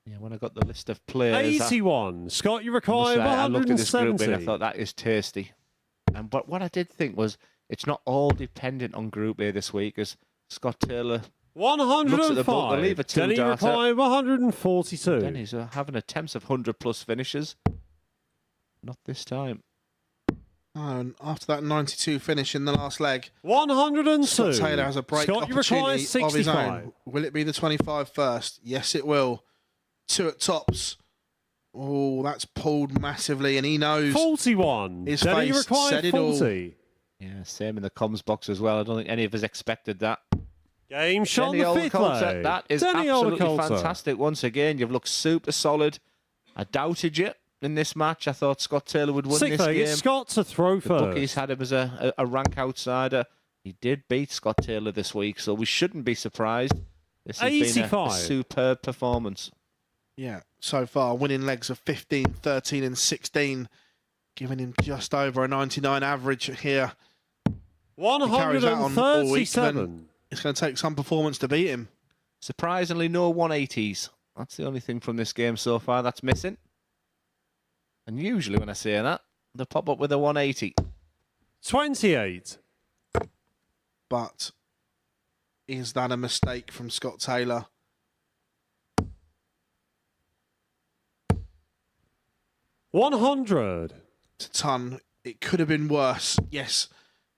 Speaker 4: Yeah, when I got the list of players,
Speaker 3: 81. Scott
Speaker 4: I must
Speaker 3: Riccone,
Speaker 4: say, I looked at this group and I
Speaker 3: 170.
Speaker 4: thought that is tasty. But what I did think was, it's not all dependent on Group A this week, as Scott Taylor looks at the book. They'll leave a
Speaker 3: 105. Denny
Speaker 4: two-darter.
Speaker 3: Riccone, 142.
Speaker 4: Denny's having attempts of 100-plus finishes. Not this time.
Speaker 5: Oh, and after that 92 finish in the last leg,
Speaker 3: 102.
Speaker 5: Scott Taylor has a break
Speaker 3: Scott
Speaker 5: opportunity
Speaker 3: Riccone,
Speaker 5: of his
Speaker 3: 65.
Speaker 5: own. Will it be the 25 first? Yes, it will. 2 at tops. Oh, that's pulled massively, and he knows
Speaker 3: 41.
Speaker 5: his
Speaker 3: Denny
Speaker 5: face
Speaker 3: Riccone,
Speaker 5: said it all.
Speaker 3: 40.
Speaker 4: Yeah, same in the comms box as well. I don't think any of us expected that.
Speaker 3: Game shot on
Speaker 4: Denny
Speaker 3: the fifth
Speaker 4: Aldercoulter,
Speaker 3: leg.
Speaker 4: that is
Speaker 3: Denny
Speaker 4: absolutely
Speaker 3: Aldercoulter.
Speaker 4: fantastic. Once again, you've looked super solid. I doubted you in this match. I thought Scott Taylor would win
Speaker 3: Sixth
Speaker 4: this
Speaker 3: leg,
Speaker 4: game.
Speaker 3: it's Scott to throw
Speaker 4: The bookies
Speaker 3: first.
Speaker 4: had him as a rank outsider. He did beat Scott Taylor this week, so we shouldn't be surprised. This has been a
Speaker 3: 85.
Speaker 4: superb performance.
Speaker 5: Yeah, so far winning legs of 15, 13 and 16, giving him just over a 99 average here. Carries that on all week, then
Speaker 3: 137.
Speaker 5: it's going to take some performance to beat him.
Speaker 4: Surprisingly, no 180s. That's the only thing from this game so far that's missing. And usually when I say that, they pop up with a 180.
Speaker 3: 28.
Speaker 5: But is that a mistake from Scott Taylor?
Speaker 3: $100.
Speaker 5: It's a ton. It could have been worse. Yes,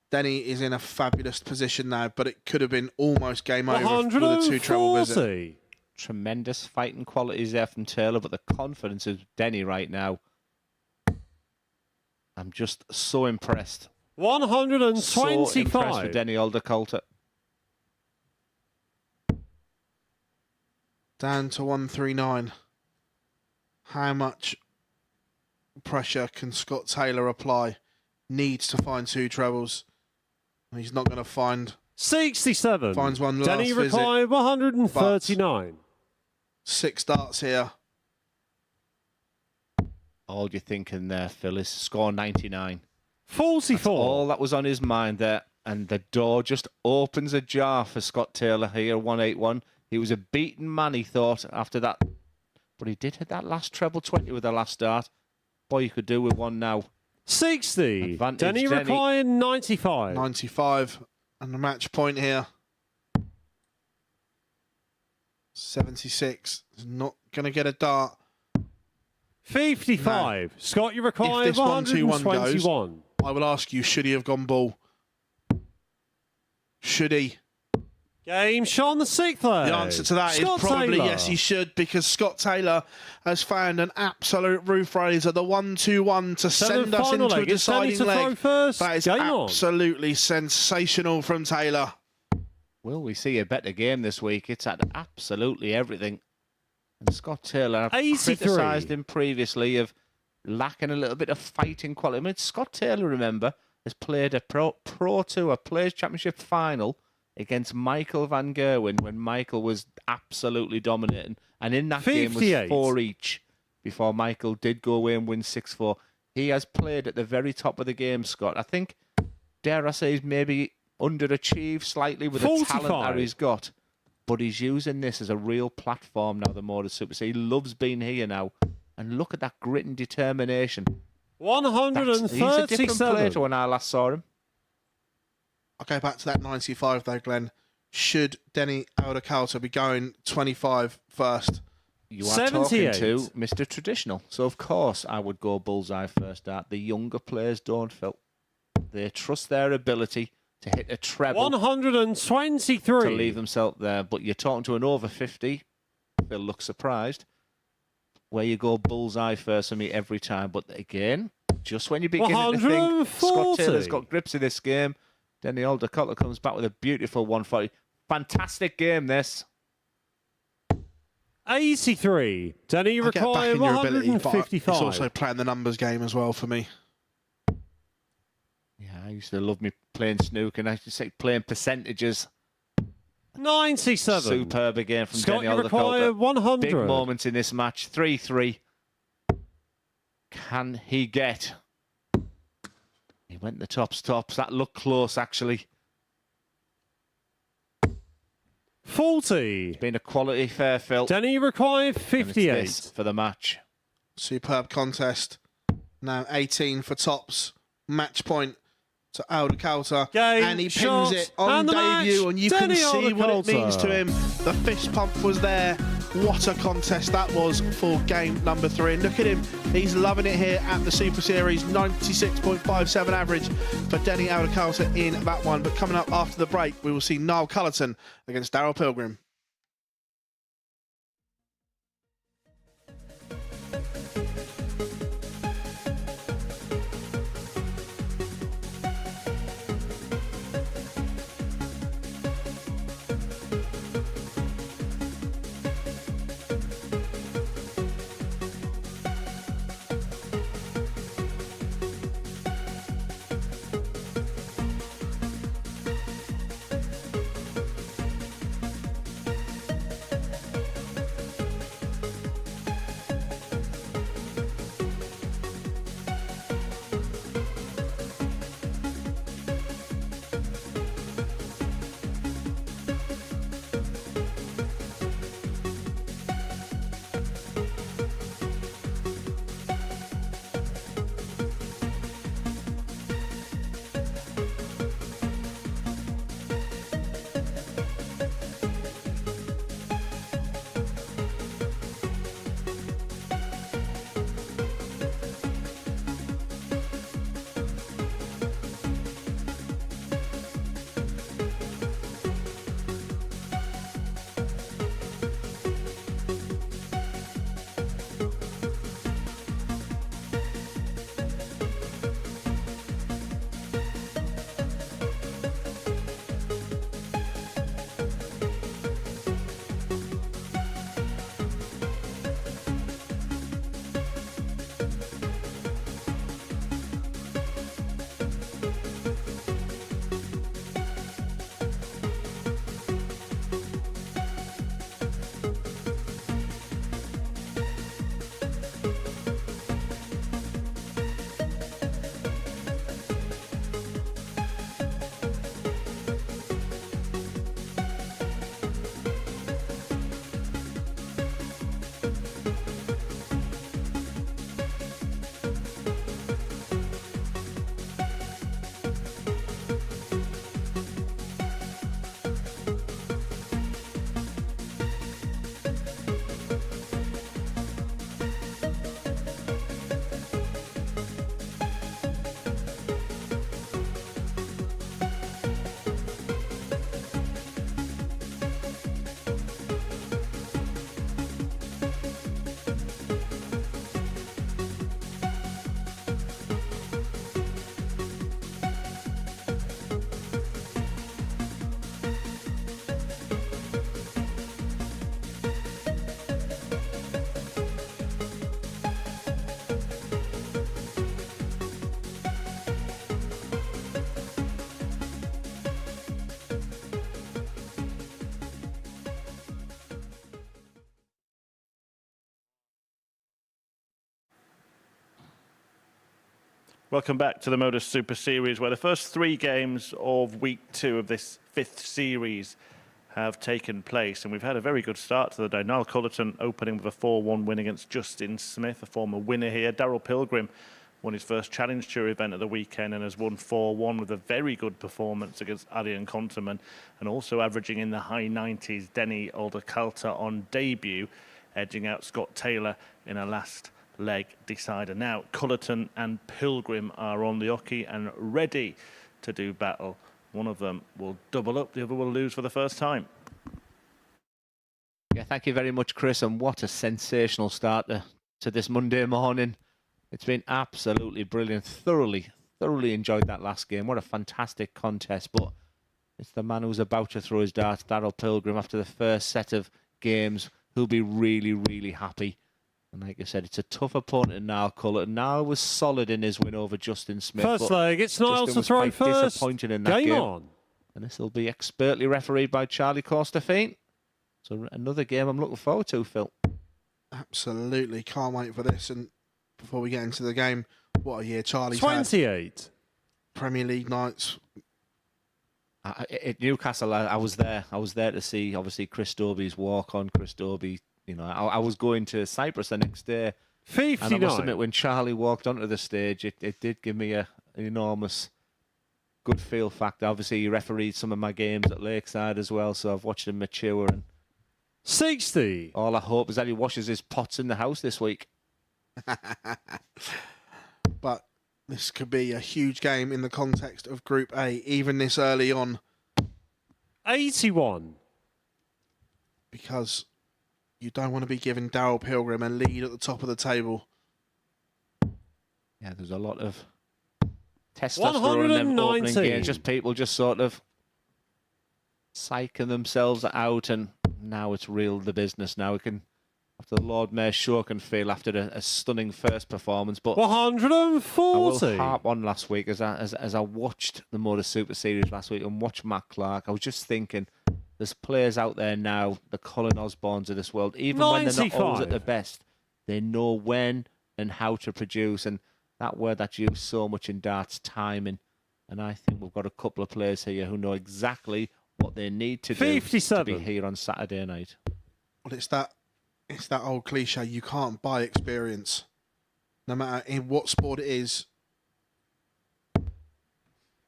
Speaker 5: Denny is in a fabulous position now, but it could have been almost game over with a two-treble visit.
Speaker 3: 140.
Speaker 4: Tremendous fighting qualities there from Taylor, but the confidence of Denny right now, I'm just so impressed. So impressed
Speaker 3: 125.
Speaker 4: with Denny Aldercoulter.
Speaker 5: Down to 139. How much pressure can Scott Taylor apply? Needs to find two trebles. He's not going to find.
Speaker 3: 67.
Speaker 5: Finds one last
Speaker 3: Denny
Speaker 5: visit,
Speaker 3: required 139.
Speaker 5: 6 darts here.
Speaker 4: All you're thinking there, Phil, is score 99.
Speaker 3: 44.
Speaker 4: All that was on his mind there. And the door just opens ajar for Scott Taylor here, 181. He was a beaten man, he thought, after that. But he did hit that last treble 20 with the last dart. Boy, you could do with one now.
Speaker 3: 60.
Speaker 4: Advantage,
Speaker 3: Denny
Speaker 4: Denny.
Speaker 3: required 95.
Speaker 5: 95 and the match point here. 76. Is not going to get a dart.
Speaker 3: 55. Scott, you required
Speaker 5: If this 1-2-1 goes,
Speaker 3: 121.
Speaker 5: I will ask you, should he have gone ball? Should he?
Speaker 3: Game shot on the 6th leg.
Speaker 5: The answer to that
Speaker 3: Scott
Speaker 5: is probably
Speaker 3: Taylor.
Speaker 5: yes, he should, because Scott Taylor has found an absolute roof raiser, the 1-2-1 to send us
Speaker 3: Final
Speaker 5: into a
Speaker 3: leg. It's Denny
Speaker 5: deciding
Speaker 3: to throw
Speaker 5: leg.
Speaker 3: first.
Speaker 5: That is
Speaker 3: Game on.
Speaker 5: absolutely sensational from Taylor.
Speaker 4: Will we see a better game this week? It's at absolutely everything. And Scott Taylor, I've
Speaker 3: 83.
Speaker 4: criticised him previously of lacking a little bit of fighting quality. I mean, Scott Taylor, remember, has played a Pro Tour Players Championship final against Michael van Gerwen when Michael was absolutely dominating. And in that game was
Speaker 3: 58.
Speaker 4: 4 each before Michael did go away and win 6-4. He has played at the very top of the game, Scott. I think, dare I say, he's maybe underachieved slightly with the talent
Speaker 3: 45.
Speaker 4: that he's got. But he's using this as a real platform now, the MODUS Super Series. He loves being here now. And look at that grit and determination. He's a different player to
Speaker 3: 137.
Speaker 4: when I last saw him.
Speaker 5: I'll go back to that 95 though, Glenn. Should Denny Aldercoulter be going 25 first?
Speaker 4: You are
Speaker 3: 78.
Speaker 4: talking to Mr. Traditional. So, of course, I would go bullseye first dart. The younger players don't, Phil. They trust their ability to hit a treble
Speaker 3: 123.
Speaker 4: to leave themselves there. But you're talking to an over 50. They'll look surprised. Where you go bullseye first for me every time. But again, just when you begin to think Scott Taylor's got grips in this game, Denny Aldercoulter comes back with a beautiful 140. Fantastic game, this.
Speaker 3: 83. Denny
Speaker 5: I get back
Speaker 3: required
Speaker 5: in your ability, but
Speaker 3: 155.
Speaker 5: it's also playing the numbers game as well for me.
Speaker 4: Yeah, I used to love me playing snooker, and I used to say playing percentages.
Speaker 3: 97.
Speaker 4: Superb again from
Speaker 3: Scott,
Speaker 4: Denny
Speaker 3: you require
Speaker 4: Aldercoulter.
Speaker 3: 100.
Speaker 4: Big moments in this match. 3-3. Can he get? He went the tops. That looked close, actually.
Speaker 3: 40.
Speaker 4: It's been a quality fair, Phil.
Speaker 3: Denny required
Speaker 4: And it's
Speaker 3: 58.
Speaker 4: this for the match.
Speaker 5: Superb contest. Now 18 for tops. Match point to Aldercoulter.
Speaker 3: Game,
Speaker 5: And he pins
Speaker 3: shot,
Speaker 5: it on
Speaker 3: and the
Speaker 5: debut.
Speaker 3: match.
Speaker 5: And you
Speaker 3: Denny
Speaker 5: can see what it
Speaker 3: Aldercoulter.
Speaker 5: means to him. The fist pump was there. What a contest that was for game number 3. And look at him. He's loving it here at the Super Series. 96.57 average for Denny Aldercoulter in that one. But coming up after the break, we will see Niall Cullerton against Darryl Pilgrim.
Speaker 1: Welcome back to the MODUS Super Series, where the first 3 games of week 2 of this 5th series have taken place. And we've had a very good start to the day. Niall Cullerton opening with a 4-1 win against Justin Smith, a former winner here. Daryl Pilgrim won his first Challenge Tour event at the weekend and has won 4-1 with a very good performance against Adrian Konterman, and also averaging in the high 90s. Denny Alderkalter on debut, edging out Scott Taylor in a last leg decider. Now Cullerton and Pilgrim are on the hockey and ready to do battle. One of them will double up, the other will lose for the first time.
Speaker 4: Yeah, thank you very much, Chris, and what a sensational start to this Monday morning. It's been absolutely brilliant. Thoroughly enjoyed that last game. What a fantastic contest. But it's the man who's about to throw his darts, Daryl Pilgrim, after the first set of games, who'll be really happy. And like I said, it's a tough opponent in Niall Cullerton. Niall was solid in his win over Justin Smith.
Speaker 3: First leg, it's Niall to throw first.
Speaker 4: Disappointed in that game. On. And this will be expertly refereed by Charlie Costerfein. So another game I'm looking forward to, Phil.
Speaker 5: Absolutely. Can't wait for this. And before we get into the game, what a year Charlie's
Speaker 3: 28.
Speaker 5: had. Premier League nights.
Speaker 4: At Newcastle, I was there. I was there to see, obviously, Chris Dobie's walk on. Chris Dobie, you know, I was going to Cyprus the next day.
Speaker 3: 59.
Speaker 4: And I must admit, when Charlie walked onto the stage, it did give me an enormous good feel factor. Obviously, he refereed some of my games at Lakeside as well, so I've watched him mature. And
Speaker 3: 60.
Speaker 4: All I hope is that he washes his pots in the house this week.
Speaker 5: But this could be a huge game in the context of Group A, even this early on.
Speaker 3: 81.
Speaker 5: Because you don't want to be giving Daryl Pilgrim a lead at the top of the table.
Speaker 4: Yeah, there's a lot of testosterone in them opening games. Just people just sort of psyching themselves out, and now it's real the business. Now we can, after the Lord Mayor sure can feel after a stunning first performance. But
Speaker 3: 140.
Speaker 4: I will harp on last week as I watched the MODUS Super Series last week and watched Matt Clark. I was just thinking, there's players out there now, the Colin Osborns of this world, even 95. When they're not always at their best, they know when and how to produce. And that word that's used so much in darts, timing. And I think we've got a couple of players here who know exactly what they need to do
Speaker 3: 57.
Speaker 4: to be here on Saturday night.
Speaker 5: Well, it's that old cliche, you can't buy experience. No matter in what sport it is.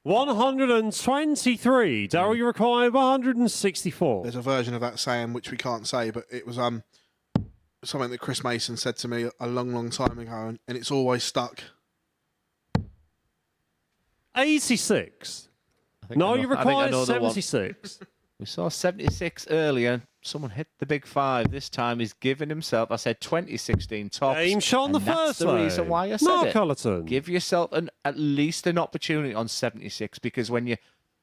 Speaker 3: 123. Daryl, you require 164.
Speaker 5: There's a version of that saying which we can't say, but it was something that Chris Mason said to me a long time ago, and it's always stuck.
Speaker 3: 86. No, you require 76.
Speaker 4: We saw 76 earlier. Someone hit the big 5. This time he's given himself, I said 2016 tops.
Speaker 3: Game shot on the first
Speaker 4: leg. That's the reason why I said
Speaker 3: Mark
Speaker 4: it.
Speaker 3: Cullerton.
Speaker 4: Give yourself at least an opportunity on 76, because when you're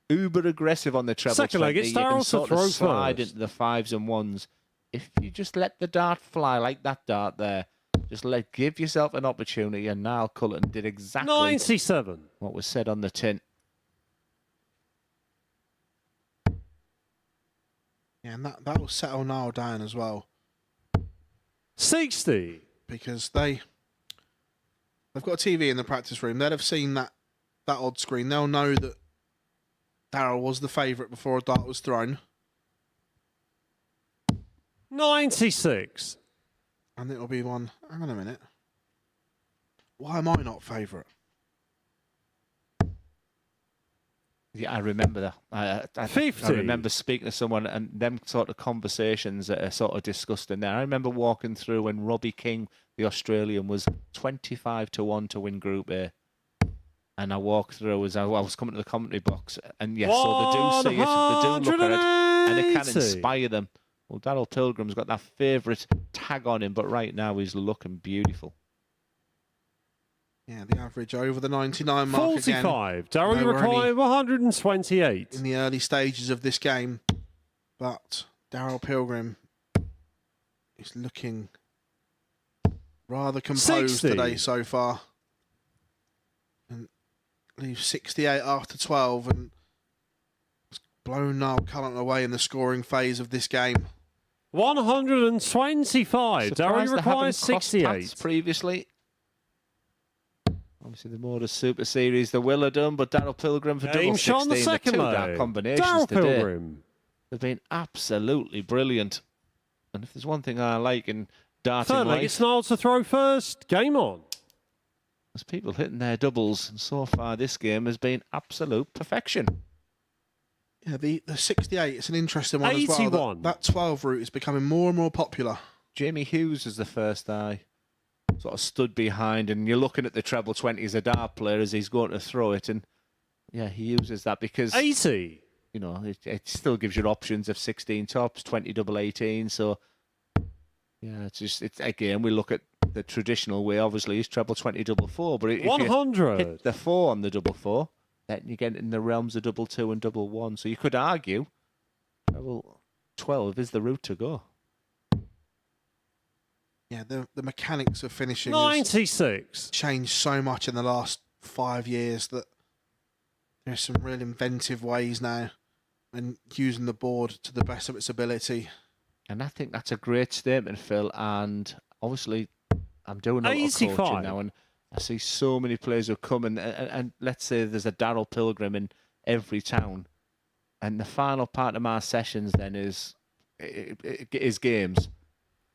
Speaker 4: uber aggressive on the treble
Speaker 3: Second
Speaker 4: 20,
Speaker 3: leg, it's
Speaker 4: you can
Speaker 3: Daryl
Speaker 4: sort
Speaker 3: to
Speaker 4: of
Speaker 3: throw
Speaker 4: slide
Speaker 3: first.
Speaker 4: into the 5s and 1s. If you just let the dart fly like that dart there, just give yourself an opportunity, and Niall Cullerton did exactly
Speaker 3: 97.
Speaker 4: What was said on the tin.
Speaker 5: Yeah, and that will settle Niall down as well.
Speaker 3: 60.
Speaker 5: Because they've got a TV in the practice room. They'll have seen that odd screen. They'll know that Daryl was the favourite before a dart was thrown.
Speaker 3: 96.
Speaker 5: And it'll be one, hang on a minute. Why am I not favourite?
Speaker 4: Yeah, I remember that. I
Speaker 3: 50.
Speaker 4: I remember speaking to someone, and them sort of conversations that are sort of discussed in there. I remember walking through when Robbie King, the Australian, was 25-1 to win Group A. And I walked through as I was coming to the commentary box. And yes, so they do see it, they do look at it, and it can inspire them. Well, Daryl Pilgrim's got that favourite tag on him, but right now he's looking beautiful.
Speaker 5: Yeah, the average over the 99 mark
Speaker 3: 45. Daryl, you require 128.
Speaker 5: In the early stages of this game. But Daryl Pilgrim is looking rather composed
Speaker 3: 60.
Speaker 5: today so far. And leaves 68 after 12 and has blown Niall Cullerton away in the scoring phase of this game.
Speaker 3: 125. Daryl, you require 68.
Speaker 4: Previously. Obviously, the MODUS Super Series, the Willer done, but Darryl Pilgrim for double
Speaker 3: Game
Speaker 4: 16.
Speaker 3: shot on the second
Speaker 4: two
Speaker 3: leg.
Speaker 4: dark combinations
Speaker 3: Darryl
Speaker 4: today.
Speaker 3: Pilgrim.
Speaker 4: They've been absolutely brilliant. And if there's one thing I like in darting
Speaker 3: Third leg,
Speaker 4: life,
Speaker 3: it's Niles to throw first. Game on.
Speaker 4: there's people hitting their doubles. And so far, this game has been absolute perfection.
Speaker 5: Yeah, the 68, it's an interesting one as well.
Speaker 3: 81.
Speaker 5: That 12 route is becoming more and more popular.
Speaker 4: Jamie Hughes is the first I sort of stood behind, and you're looking at the treble 20 as a dart player as he's going to throw it, and yeah, he uses that because
Speaker 3: 80.
Speaker 4: you know it still gives you options of 16 tops, 20 double 18. So yeah, it's again we look at the traditional way. Obviously, is treble 20 double 4, but if
Speaker 3: 100.
Speaker 4: you hit the 4 on the double 4, then you get in the realms of double 2 and double 1. So you could argue treble 12 is the route to go.
Speaker 5: Yeah, the mechanics of finishing has
Speaker 3: 96.
Speaker 5: changed so much in the last 5 years that there's some real inventive ways now and using the board to the best of its ability.
Speaker 4: And I think that's a great statement, Phil. And obviously, I'm doing a lot of
Speaker 3: 85.
Speaker 4: coaching now, and I see so many players who come and let's say there's a Darryl Pilgrim in every town, and the final part of my sessions then is games.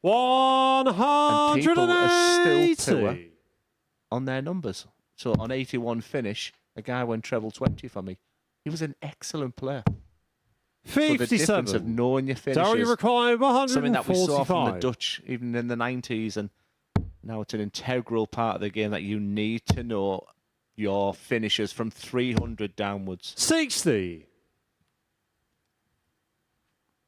Speaker 3: 180.
Speaker 4: People are still poor on their numbers. So on 81 finish, a guy went treble 20 for me. He was an excellent player. So the difference of
Speaker 3: 57.
Speaker 4: knowing your finishes,
Speaker 3: Darryl, you require
Speaker 4: something that we saw from the
Speaker 3: 145.
Speaker 4: Dutch even in the 90s, and now it's an integral part of the game that you need to know your finishes from 300 downwards.
Speaker 3: 60.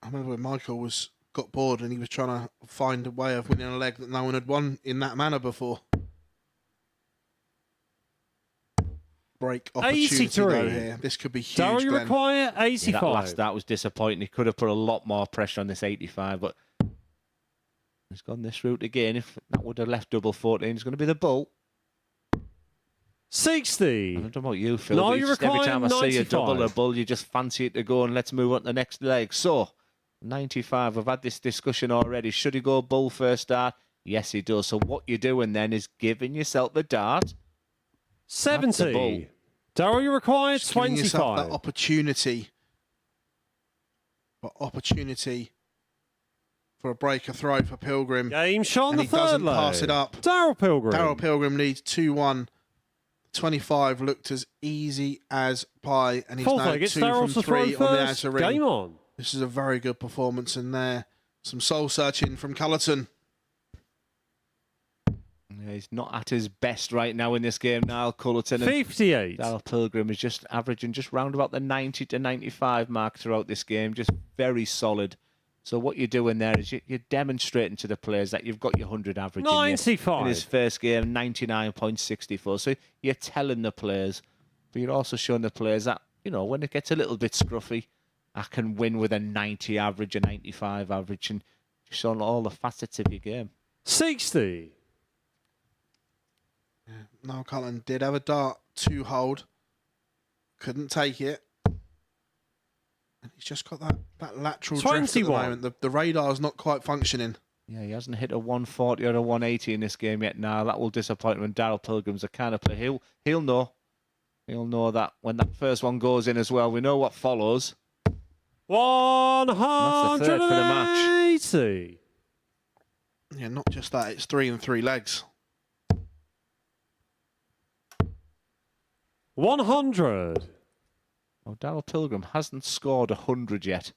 Speaker 5: I remember when Michael got bored and he was trying to find a way of winning a leg that no one had won in that manner before. Break opportunity
Speaker 3: 83.
Speaker 5: though here. This could be huge,
Speaker 3: Darryl, you
Speaker 5: Glenn.
Speaker 3: require
Speaker 4: Yeah,
Speaker 3: 85.
Speaker 4: that last start was disappointing. He could have put a lot more pressure on this 85, but he's gone this route again. If that would have left double 14, it's going to be the bull.
Speaker 3: 60.
Speaker 4: I don't know about you, Phil.
Speaker 3: No,
Speaker 4: but
Speaker 3: you
Speaker 4: just every
Speaker 3: require
Speaker 4: time I see a double or a
Speaker 3: 95.
Speaker 4: bull, you just fancy it to go and let's move on to the next leg. So, 95, we've had this discussion already. Should he go bull first dart? Yes, he does. So what you're doing then is giving yourself the dart.
Speaker 3: 70. Darryl, you require
Speaker 5: Just giving yourself that
Speaker 3: 25.
Speaker 5: opportunity for a breaker throw for Pilgrim.
Speaker 3: Game shot on
Speaker 5: And
Speaker 3: the
Speaker 5: he
Speaker 3: third
Speaker 5: doesn't
Speaker 3: leg.
Speaker 5: pass it up.
Speaker 3: Darryl Pilgrim.
Speaker 5: Darryl Pilgrim leads 2-1. 25 looked as easy as pie, and he's
Speaker 3: Fourth
Speaker 5: now
Speaker 3: leg, it's
Speaker 5: 2
Speaker 3: Darryl
Speaker 5: from
Speaker 3: to throw
Speaker 5: 3 on the
Speaker 3: first.
Speaker 5: outer ring.
Speaker 3: Game on.
Speaker 5: This is a very good performance in there. Some soul searching from Cullerton.
Speaker 4: Yeah, he's not at his best right now in this game now, Cullerton. And
Speaker 3: 58.
Speaker 4: Darryl Pilgrim is just averaging just round about the 90 to 95 mark throughout this game. Just very solid. So what you're doing there is you're demonstrating to the players that you've got your 100 average in,
Speaker 3: 95.
Speaker 4: in his first game, 99.64. So you're telling the players, but you're also showing the players that, you know, when it gets a little bit scruffy, I can win with a 90 average, a 95 average, and just on all the facets of your game.
Speaker 3: 60.
Speaker 5: Noel Cullen did have a dart to hold. Couldn't take it. And he's just got that lateral drift at the
Speaker 3: 21.
Speaker 5: moment. The radar's not quite functioning.
Speaker 4: Yeah, he hasn't hit a 140 or a 180 in this game yet. Now that will disappoint when Darryl Pilgrim's the kind of player. He'll know. He'll know that when that first one goes in as well. We know what follows.
Speaker 3: 180.
Speaker 4: That's the third for the match.
Speaker 5: Yeah, not just that. It's 3 and 3 legs.
Speaker 3: 100.
Speaker 4: Well, Darryl Pilgrim hasn't scored 100 yet.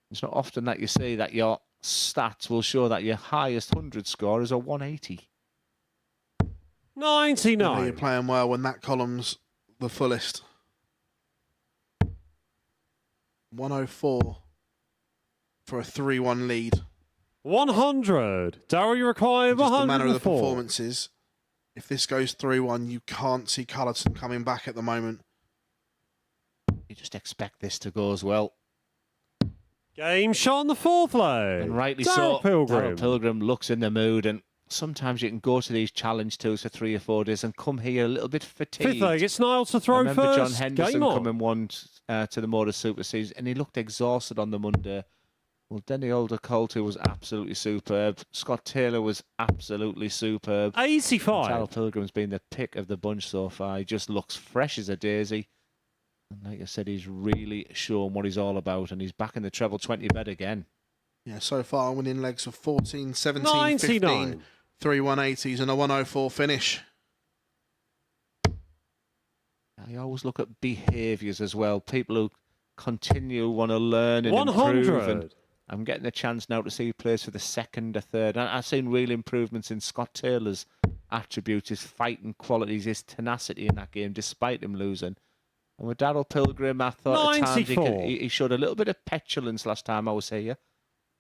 Speaker 4: It's not often that you see that your stats will show that your highest 100 score is a 180.
Speaker 5: You know you're
Speaker 3: 99.
Speaker 5: playing well when that column's the fullest. 104 for a 3-1 lead.
Speaker 3: 100. Darryl, you require
Speaker 5: Just the manner of the
Speaker 3: 104.
Speaker 5: performances. If this goes 3-1, you can't see Cullerton coming back at the moment.
Speaker 4: You just expect this to go as well.
Speaker 3: Game shot on the fourth leg.
Speaker 4: And rightly
Speaker 3: Darryl
Speaker 4: so.
Speaker 3: Pilgrim.
Speaker 4: Darryl Pilgrim looks in the mood, and sometimes you can go to these challenge tours for 3 or 4 days and come here a little bit fatigued.
Speaker 3: Fifth leg, it's Niles to
Speaker 4: I
Speaker 3: throw
Speaker 4: remember
Speaker 3: first.
Speaker 4: John Henderson
Speaker 3: Game on.
Speaker 4: coming one to the MODUS Super Series, and he looked exhausted on the Monday. Well, Denny Alder-Coulter was absolutely superb. Scott Taylor was absolutely superb.
Speaker 3: 85.
Speaker 4: Darrell Pilgrim's been the pick of the bunch so far. He just looks fresh as a daisy. And like I said, he's really shown what he's all about, and he's back in the treble 20 bed again.
Speaker 5: Yeah, so far winning legs of 14, 17, 15,
Speaker 3: 99.
Speaker 5: 3 180s and a 104 finish.
Speaker 4: I always look at behaviours as well. People who continue want to learn and
Speaker 3: 100.
Speaker 4: improve. And I'm getting a chance now to see plays for the second or third. And I've seen real improvements in Scott Taylor's attributes, his fighting qualities, his tenacity in that game, despite him losing. And with Darrell Pilgrim, I thought at times
Speaker 3: 94.
Speaker 4: he showed a little bit of petulance last time I was here.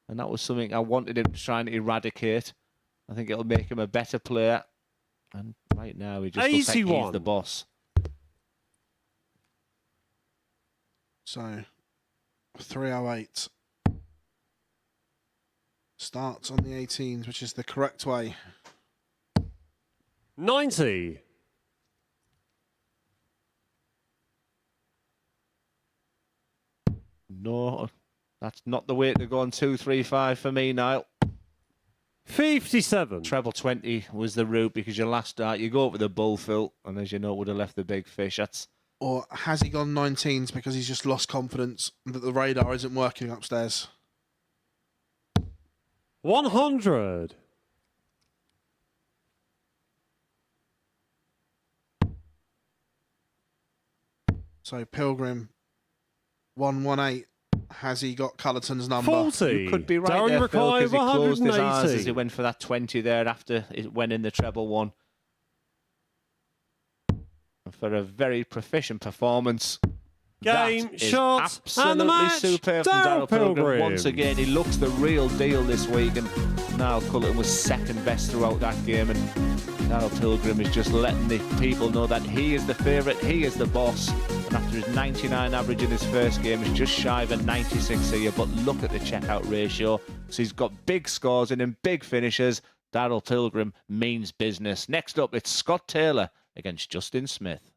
Speaker 4: And that was something I wanted him to try and eradicate. I think it'll make him a better player. And right now, he just looks like
Speaker 3: 81.
Speaker 4: he's the boss.
Speaker 5: So 308 starts on the 18s, which is the correct way.
Speaker 3: 90.
Speaker 4: No, that's not the way to go on 2-3-5 for me, Niall.
Speaker 3: 57.
Speaker 4: Treble 20 was the route because your last start, you go up with the bull, Phil, and as you know, it would have left the big fish. That's
Speaker 5: Or has he gone 19s because he's just lost confidence that the radar isn't working upstairs?
Speaker 3: 100.
Speaker 5: So Pilgrim 118. Has he got Cullerton's number?
Speaker 3: 40.
Speaker 4: you could be right
Speaker 3: Darren
Speaker 4: there, Phil,
Speaker 3: Mackay,
Speaker 4: because he closed his eyes
Speaker 3: 180.
Speaker 4: as he went for that 20 there after it went in the treble one. And for a very proficient performance.
Speaker 3: Game,
Speaker 4: that is
Speaker 3: shots, and the
Speaker 4: absolutely
Speaker 3: match.
Speaker 4: superb from
Speaker 3: Darrell
Speaker 4: Darrell Pilgrim.
Speaker 3: Pilgrim.
Speaker 4: Once again, he looks the real deal this week, and Niall Cullerton was second best throughout that game, and Darrell Pilgrim is just letting the people know that he is the favourite, he is the boss. And after his 99 average in his first game, he's just shy of a 96 here, but look at the checkout ratio. So he's got big scores in him, big finishes. Darrell Pilgrim means business. Next up, it's Scott Taylor against Justin Smith.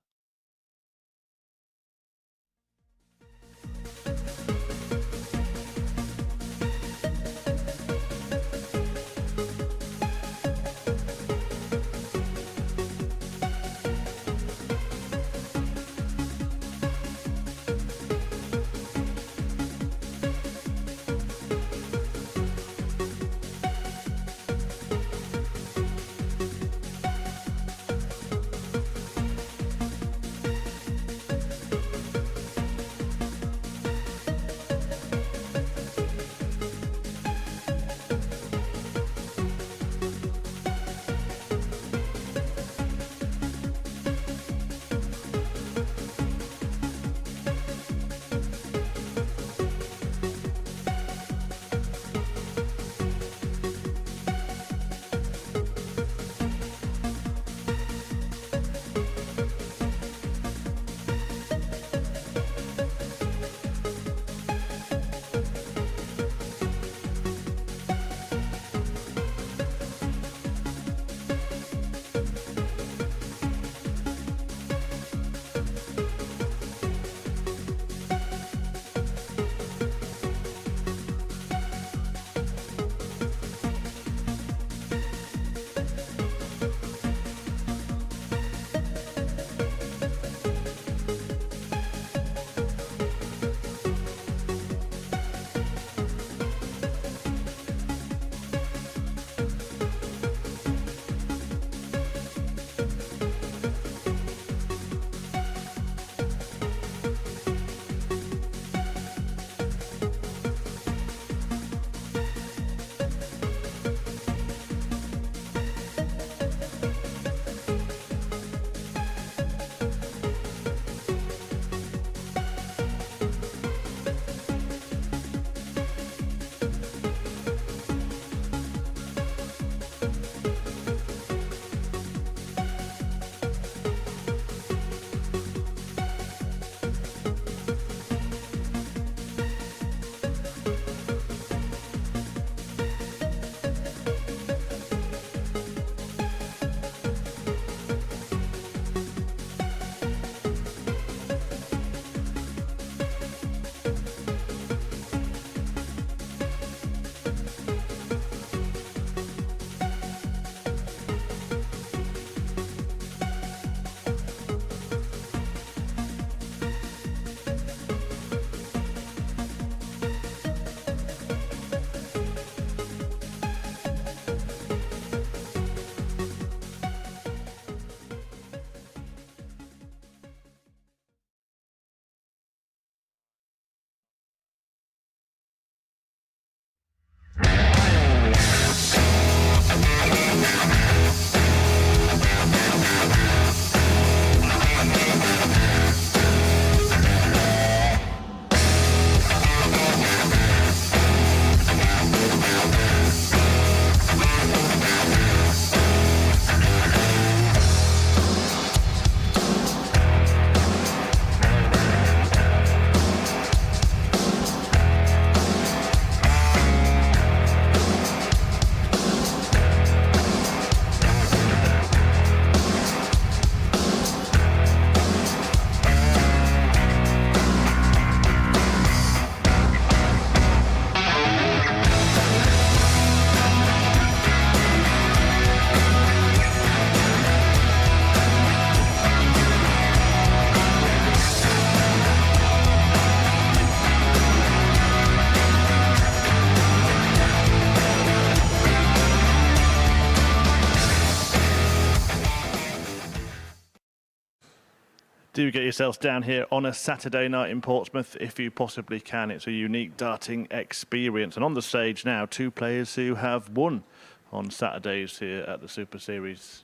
Speaker 1: Do get yourselves down here on a Saturday night in Portsmouth if you possibly can. It's a unique darting experience. And on the stage now, two players who have won on Saturdays here at the Super Series.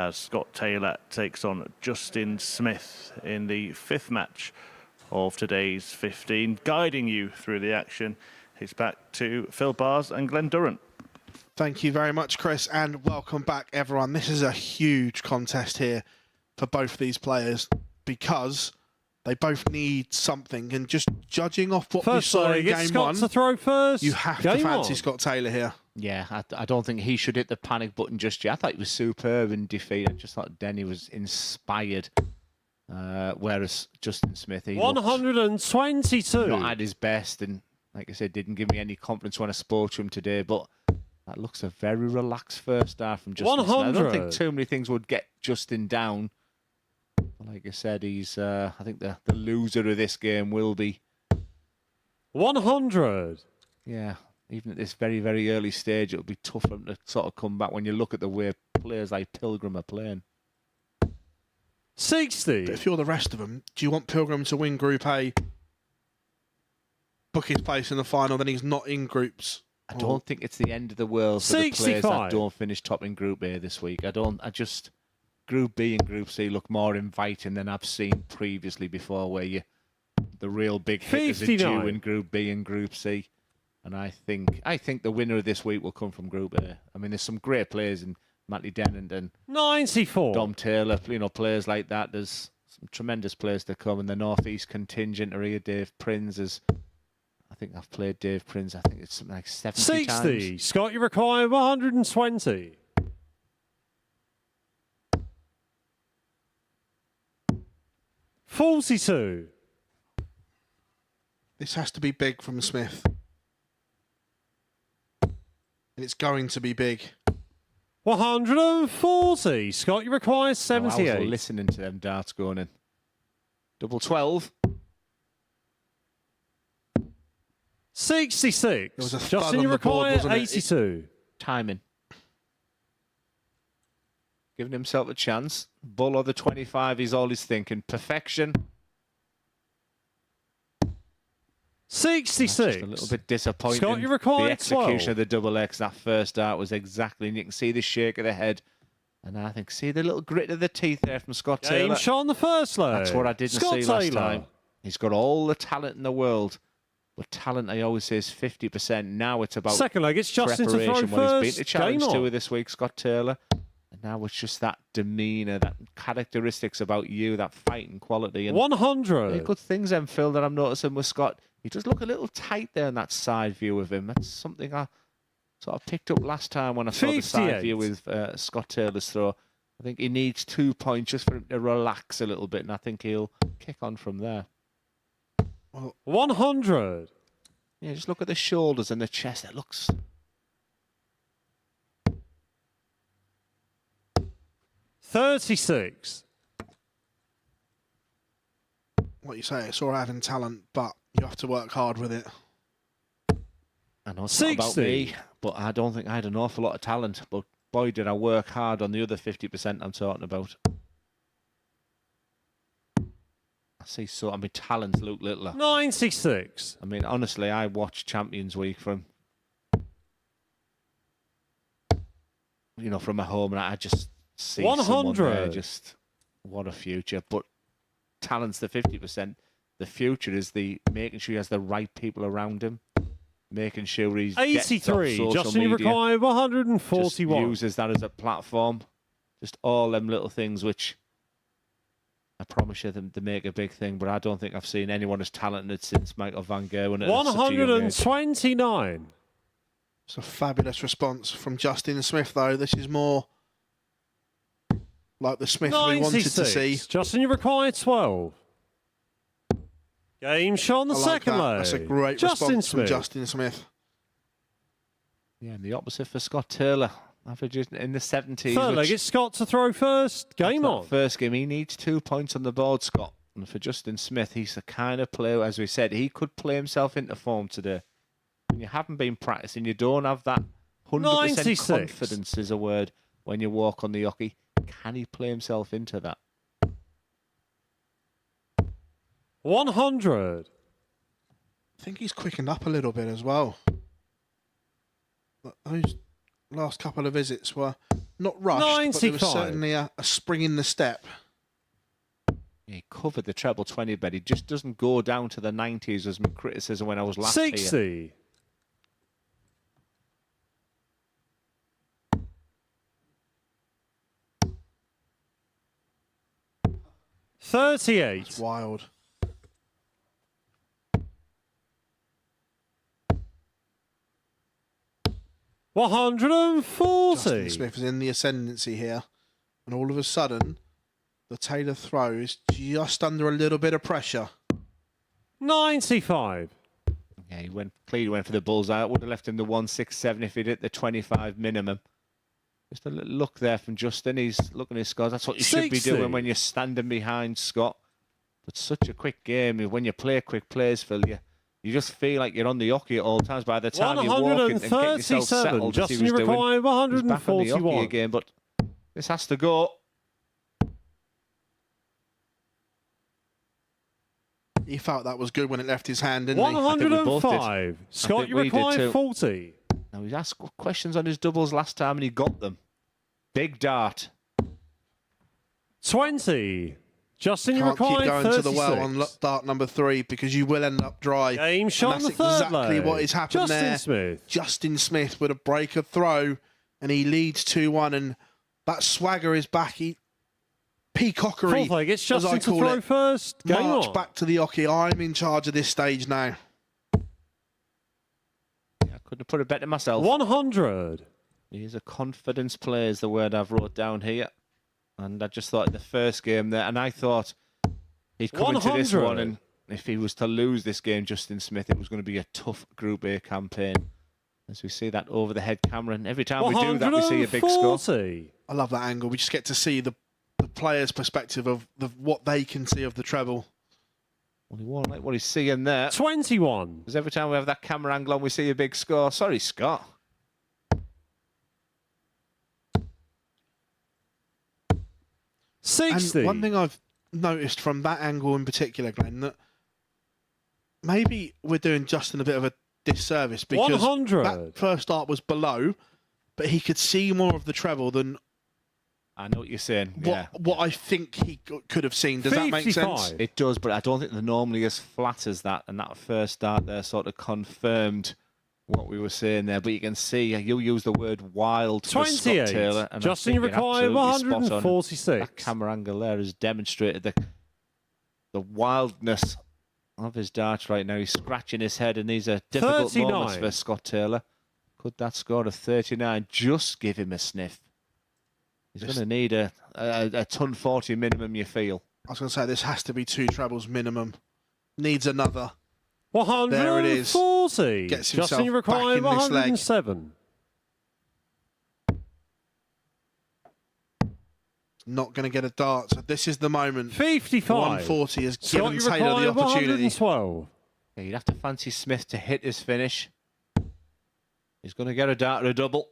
Speaker 1: Scott Taylor takes on Justin Smith in the fifth match of today's 15. Guiding you through the action, he's back to Phil Bars and Glenn Durrant.
Speaker 5: Thank you very much, Chris, and welcome back, everyone. This is a huge contest here for both of these players because they both need something. And just judging off what we saw in game
Speaker 3: Scott
Speaker 5: one,
Speaker 3: to throw first.
Speaker 5: you have to fancy Scott Taylor here.
Speaker 4: Yeah, I don't think he should hit the panic button just yet. I thought he was superb in defeat. I just thought Denny was inspired. Whereas Justin Smith, he
Speaker 3: 122.
Speaker 4: not at his best, and like I said, didn't give me any confidence when I spoke to him today. But that looks a very relaxed first half from Justin Smith. I don't think too many things would get Justin down. But like I said, he's. I think the loser of this game will be
Speaker 3: 100.
Speaker 4: Yeah. Even at this very, very early stage, it'll be tough for him to sort of come back when you look at the way players like Pilgrim are playing.
Speaker 3: 60.
Speaker 5: But if you're the rest of them, do you want Pilgrim to win Group A, book his place in the final, then he's not in groups?
Speaker 4: I don't think it's the end of the world for the players that don't finish top in Group A this week. Group B and Group C look more inviting than I've seen previously before, where the real big hitters are due in Group B and Group C. And I think the winner of this week will come from Group A. I mean, there's some great players in Matty Dennett and
Speaker 3: 94.
Speaker 4: Dom Taylor, players like that. There's some tremendous players to come. And the North East contingent are here. Dave Prinz is, I think I've played Dave Prinz, I think it's something like 70 times.
Speaker 3: 60. Scott, you require 120. $42.
Speaker 5: This has to be big from Smith. And it's going to be big.
Speaker 3: 140. Scott, you require 78.
Speaker 4: I was listening to them darts going in. Double 12.
Speaker 3: 66.
Speaker 5: Justin,
Speaker 3: Justin, you require 82.
Speaker 4: It? Timing. Giving himself a chance. Bull or the 25 is all he's thinking. Perfection.
Speaker 3: 66.
Speaker 4: Just a little bit disappointing.
Speaker 3: Scott, you require
Speaker 4: the execution
Speaker 3: 12.
Speaker 4: of the double X, that first dart was exactly, and you can see the shake of the head. And I think, see the little grit of the teeth there from Scott Taylor.
Speaker 3: Shot on the first leg.
Speaker 4: That's what I didn't see last time. He's got all the talent in the world. But talent, I always say, is 50%. Now it's about
Speaker 3: second leg. It's Justin to throw
Speaker 4: preparation. Well,
Speaker 3: first.
Speaker 4: he's beaten the challenge to this week, Scott Taylor. And now it's just that demeanour, that characteristics about you, that fighting quality. And
Speaker 3: 100.
Speaker 4: good things, then, Phil, that I'm noticing with Scott. He does look a little tight there in that side view of him. That's something I sort of picked up last time when I saw the side view with Scott Taylor's throw. I think he needs 2 points just for him to relax a little bit, and I think he'll kick on from there.
Speaker 5: Well,
Speaker 3: 100.
Speaker 4: Yeah, just look at the shoulders and the chest. It looks...
Speaker 3: 36.
Speaker 5: what you say, it's all having talent, but you have to work hard with it.
Speaker 4: I know it's not about me, but I don't think I had an awful lot of talent. But boy, did I work hard on the other 50% I'm talking about. I mean, talent's Luke Littler.
Speaker 3: 96.
Speaker 4: I mean, honestly, I watched Champions Week from my home, and I just see 100 there, just what a future. But talent's the 50%. The future is the making sure he has the right people around him, making sure he's
Speaker 3: 83. Justin, you require 141.
Speaker 4: Just uses that as a platform. Just all them little things which I promise you them to make a big thing, but I don't think I've seen anyone as talented since Michael Van Gerwen at
Speaker 3: 129.
Speaker 5: It's a fabulous response from Justin Smith, though. This is more like the Smith
Speaker 3: 96.
Speaker 5: we wanted to see.
Speaker 3: Justin, you require 12. Game shot on the second leg.
Speaker 5: That's a great response from Justin Smith.
Speaker 4: Yeah, and the opposite for Scott Taylor. Averages in the 70s.
Speaker 3: Third leg, it's Scott to throw first. Game on.
Speaker 4: First game, he needs 2 points on the board, Scott. And for Justin Smith, he's the kind of player, as we said, he could play himself into form today. When you haven't been practicing, you don't have that 100%
Speaker 3: 96.
Speaker 4: confidence is a word when you walk on the hockey. Can he play himself into that?
Speaker 3: 100.
Speaker 5: I think he's quickened up a little bit as well. But those last couple of visits were not rushed, but there was
Speaker 3: 95.
Speaker 5: certainly a spring in the step.
Speaker 4: He covered the treble 20, but he just doesn't go down to the 90s as my criticism when I was last
Speaker 3: 60.
Speaker 4: here.
Speaker 3: 38.
Speaker 5: It's wild. Justin
Speaker 3: 140.
Speaker 5: Smith is in the ascendancy here, and all of a sudden, the Taylor throw is just under a little bit of pressure.
Speaker 3: 95.
Speaker 4: Yeah, he clearly went for the bullseye. I would have left him the 167 if he'd hit the 25 minimum. Just a little look there from Justin. He's looking at his scores. That's what you should be
Speaker 3: 60.
Speaker 4: doing when you're standing behind Scott. But such a quick game. When you play quick plays, Phil, you just feel like you're on the hockey at all times. By the time you walk in and get yourself
Speaker 3: 137.
Speaker 4: settled, as he
Speaker 3: Justin,
Speaker 4: was
Speaker 3: you
Speaker 4: doing,
Speaker 3: require
Speaker 4: he's back on the hockey
Speaker 3: 141.
Speaker 4: again. But this has to go.
Speaker 5: He felt that was good when it left his hand, didn't he?
Speaker 3: 105. Scott,
Speaker 4: think
Speaker 3: you
Speaker 4: we did
Speaker 3: require
Speaker 4: too.
Speaker 3: 40.
Speaker 4: Now, he's asked questions on his doubles last time and he got them. Big dart.
Speaker 3: 20. Justin, you
Speaker 5: Can't keep
Speaker 3: require
Speaker 5: going
Speaker 3: 36.
Speaker 5: to the well on dart number 3 because you will end up dry.
Speaker 3: Game
Speaker 5: And
Speaker 3: shot on
Speaker 5: that's
Speaker 3: the third
Speaker 5: exactly
Speaker 3: leg.
Speaker 5: what has happened
Speaker 3: Justin
Speaker 5: there.
Speaker 3: Smith.
Speaker 5: Justin Smith with a breaker throw, and he leads 2-1, and that swagger is back. Peacockery,
Speaker 3: Fourth leg, it's
Speaker 5: as I
Speaker 3: Justin to
Speaker 5: call
Speaker 3: throw
Speaker 5: it.
Speaker 3: first. Game
Speaker 5: March
Speaker 3: on.
Speaker 5: back to the hockey. I'm in charge of this stage now.
Speaker 4: Yeah, I couldn't have put it better myself.
Speaker 3: 100.
Speaker 4: He's a confidence player is the word I've wrote down here. And I just thought in the first game there, and I thought he'd come into this
Speaker 3: 100.
Speaker 4: one, and if he was to lose this game, Justin Smith, it was going to be a tough Group A campaign. As we see that over the head camera, and every time we do that, we see a big score.
Speaker 3: 140.
Speaker 5: I love that angle. We just get to see the player's perspective of what they can see of the treble.
Speaker 4: Well, he won't like what he's seeing there.
Speaker 3: 21.
Speaker 4: Because every time we have that camera angle on, we see a big score. Sorry, Scott.
Speaker 3: 60.
Speaker 5: And one thing I've noticed from that angle in particular, Glenn, that maybe we're doing Justin a bit of a disservice because
Speaker 3: 100.
Speaker 5: that first dart was below, but he could see more of the treble than
Speaker 4: I know what you're saying.
Speaker 5: what I think he could have seen. Does that make sense?
Speaker 3: 55.
Speaker 4: It does, but I don't think they're normally as flat as that. And that first dart there sort of confirmed what we were saying there. But you can see, you use the word wild for Scott
Speaker 3: 28.
Speaker 4: Taylor. And
Speaker 3: Justin,
Speaker 4: I
Speaker 3: you
Speaker 4: think you're
Speaker 3: require
Speaker 4: absolutely spot on.
Speaker 3: 146.
Speaker 4: That camera angle there has demonstrated the wildness of his darts right now. He's scratching his head, and these are difficult
Speaker 3: 39.
Speaker 4: moments for Scott Taylor. Could that score of 39 just give him a sniff? He's going to need a ton 40 minimum, you feel.
Speaker 5: I was going to say, this has to be 2 trebles minimum. Needs another.
Speaker 3: 140.
Speaker 5: There it is. Gets himself
Speaker 3: Justin, you require
Speaker 5: back in this leg.
Speaker 3: 107.
Speaker 5: Not going to get a dart. So this is the moment.
Speaker 3: 55.
Speaker 5: 140 has
Speaker 3: Scott,
Speaker 5: given
Speaker 3: you
Speaker 5: Taylor the
Speaker 3: require
Speaker 5: opportunity.
Speaker 3: 112.
Speaker 4: Yeah, you'd have to fancy Smith to hit his finish. He's going to get a dart or a double.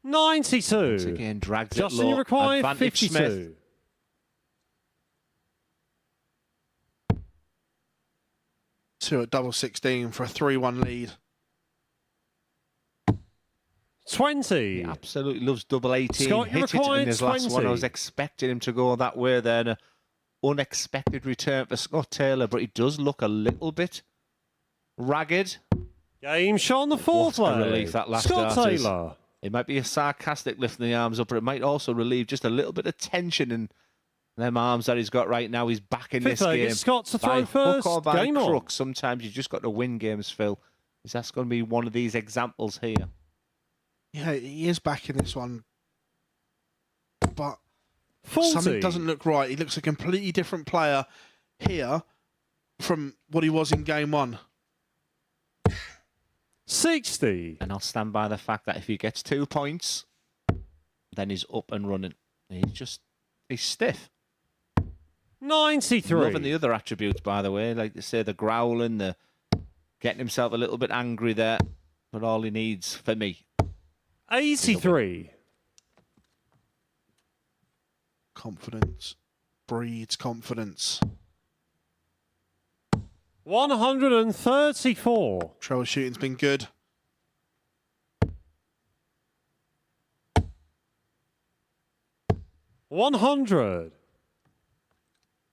Speaker 3: 92.
Speaker 4: Once again, drags
Speaker 3: Justin,
Speaker 4: it low.
Speaker 3: you require
Speaker 4: Advantage
Speaker 3: 52.
Speaker 4: Smith.
Speaker 5: Two at double 16 for a 3-1 lead.
Speaker 3: 20.
Speaker 4: He absolutely loves double 18.
Speaker 3: Scott, you
Speaker 4: Hit it
Speaker 3: required
Speaker 4: in his last one. I
Speaker 3: 20.
Speaker 4: was expecting him to go that way there. An unexpected return for Scott Taylor, but he does look a little bit ragged.
Speaker 3: Game shot on the fourth
Speaker 4: What a
Speaker 3: leg.
Speaker 4: relief that last
Speaker 3: Scott
Speaker 4: start is.
Speaker 3: Taylor.
Speaker 4: It might be a sarcastic lifting the arms up, but it might also relieve just a little bit of tension in them arms that he's got right now. He's back in
Speaker 3: Fifth
Speaker 4: this
Speaker 3: leg,
Speaker 4: game.
Speaker 3: it's Scott to
Speaker 4: By
Speaker 3: throw first.
Speaker 4: hook or by
Speaker 3: Game on.
Speaker 4: crook, sometimes you just got to win games, Phil. Is that's going to be one of these examples here?
Speaker 5: Yeah, he is back in this one. But
Speaker 3: 40.
Speaker 5: something doesn't look right. He looks a completely different player here from what he was in game 1.
Speaker 3: 60.
Speaker 4: And I'll stand by the fact that if he gets 2 points, then he's up and running. He's stiff.
Speaker 3: 93.
Speaker 4: Loving the other attributes, by the way, like they say, the growling, the getting himself a little bit angry there. But all he needs, for me,
Speaker 3: 83.
Speaker 5: Confidence breeds confidence.
Speaker 3: 134.
Speaker 5: Troubleshooting's been good.
Speaker 3: $100.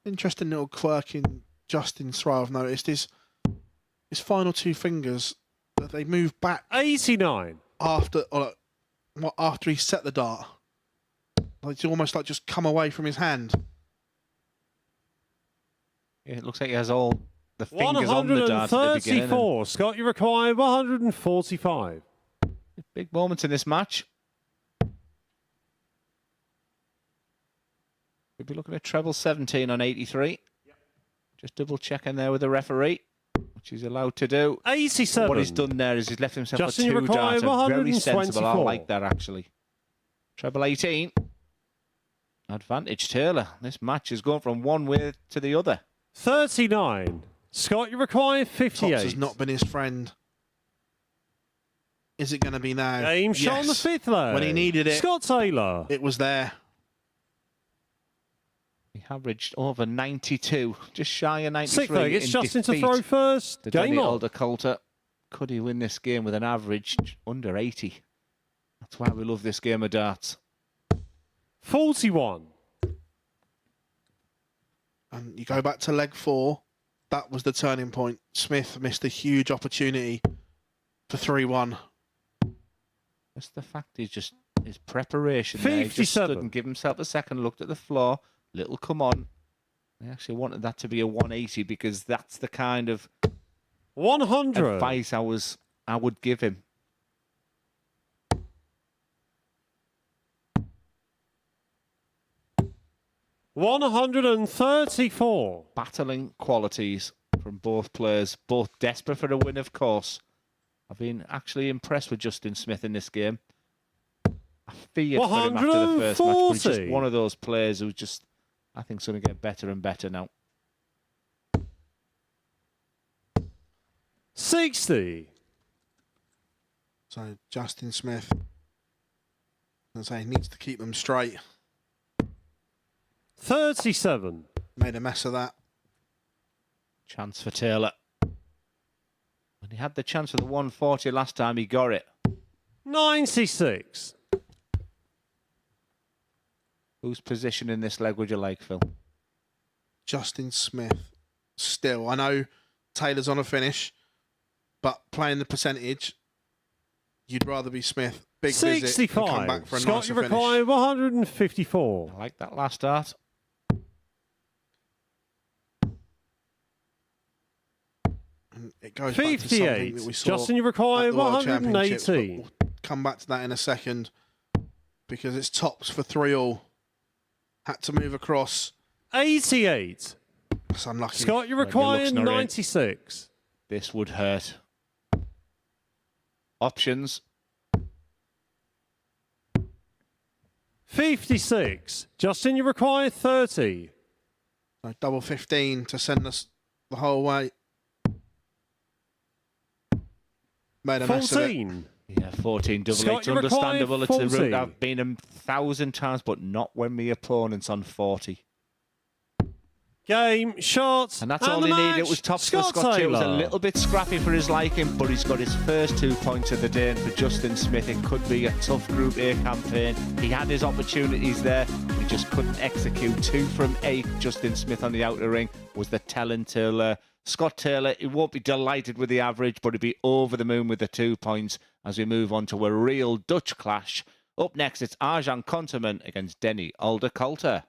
Speaker 5: Interesting little quirk in Justin's throw I've noticed is his final two fingers, that they move back
Speaker 3: 89.
Speaker 5: after he set the dart. Like it's almost like just come away from his hand.
Speaker 4: Yeah, it looks like he has all the fingers on the dart at the beginning.
Speaker 3: 134. Scott, you require 145.
Speaker 4: Big moments in this match. We'll be looking at treble 17 on 83. Yep. Just double checking there with the referee, which he's allowed to do.
Speaker 3: 87.
Speaker 4: What he's done there is he's left himself
Speaker 3: Justin,
Speaker 4: a
Speaker 3: you
Speaker 4: two
Speaker 3: require
Speaker 4: darter. Very sensible. I
Speaker 3: 124.
Speaker 4: like that actually. Treble 18. Advantage Taylor. This match is going from one way to the other.
Speaker 3: 39. Scott, you require 58.
Speaker 5: Tops has not been his friend. Is it going to be now?
Speaker 3: Game shot on the fifth leg.
Speaker 5: When he needed it,
Speaker 3: Scott Taylor.
Speaker 5: it was there.
Speaker 4: He averaged over 92, just shy of 93.
Speaker 3: Sixth leg, it's
Speaker 4: in
Speaker 3: Justin to
Speaker 4: defeat
Speaker 3: throw first.
Speaker 4: to
Speaker 3: Game
Speaker 4: Danny
Speaker 3: on.
Speaker 4: Alder-Coulter. Could he win this game with an average under 80? That's why we love this game of darts.
Speaker 3: 41.
Speaker 5: And you go back to leg 4. That was the turning point. Smith missed a huge opportunity for 3-1.
Speaker 4: Just the fact he's just his preparation there. He just stood
Speaker 3: 57.
Speaker 4: and give himself a second, looked at the floor, little come on. I actually wanted that to be a 180 because that's the kind of
Speaker 3: 100.
Speaker 4: advice I would give him.
Speaker 3: $134.
Speaker 4: Battling qualities from both players, both desperate for a win, of course. I've been actually impressed with Justin Smith in this game. I feared for him after the first match, but he's just
Speaker 3: 140.
Speaker 4: one of those players who just, I think, is going to get better and better now.
Speaker 3: 60.
Speaker 5: So Justin Smith, I say, needs to keep them straight.
Speaker 3: 37.
Speaker 5: Made a mess of that.
Speaker 4: Chance for Taylor. When he had the chance for the 140 last time, he got it.
Speaker 3: 96.
Speaker 4: Whose position in this leg would you like, Phil?
Speaker 5: Justin Smith still. I know Taylor's on a finish, but playing the percentage, you'd rather be Smith. Big visit and come back
Speaker 3: 65.
Speaker 5: for a
Speaker 3: Scott,
Speaker 5: nicer
Speaker 3: you require
Speaker 5: finish.
Speaker 3: 154.
Speaker 4: I like that last start.
Speaker 5: And it goes back to something
Speaker 3: 58.
Speaker 5: that we saw
Speaker 3: Justin, you require
Speaker 5: at the World Championships, but
Speaker 3: 118.
Speaker 5: we'll come back to that in a second because it's tops for 3-all. Had to move across.
Speaker 3: 88.
Speaker 5: That's unlucky.
Speaker 3: Scott, you
Speaker 4: Well,
Speaker 3: require
Speaker 4: good looks, Noreen.
Speaker 3: 96.
Speaker 4: This would hurt. Options.
Speaker 3: 56. Justin, you require 30.
Speaker 5: So double 15 to send us the whole way. Made a mess of it.
Speaker 3: 14.
Speaker 4: Yeah, 14 double
Speaker 3: Scott,
Speaker 4: It's
Speaker 3: you require
Speaker 4: understandable. It's the
Speaker 3: 40.
Speaker 4: route I've been 1,000 times, but not when my opponent's on 40.
Speaker 3: Game, shot,
Speaker 4: And that's all
Speaker 3: the
Speaker 4: he
Speaker 3: match.
Speaker 4: needed. It was tops for
Speaker 3: Scott
Speaker 4: Scott Taylor. It was a
Speaker 3: Taylor.
Speaker 4: little bit scrappy for his liking, but he's got his first 2 points of the day. And for Justin Smith, it could be a tough Group A campaign. He had his opportunities there. He just couldn't execute. 2 from 8. Justin Smith on the outer ring was the telling till Scott Taylor. He won't be delighted with the average, but he'll be over the moon with the 2 points as we move on to a real Dutch clash. Up next, it's Arjan Konterman against Danny Alder-Coulter.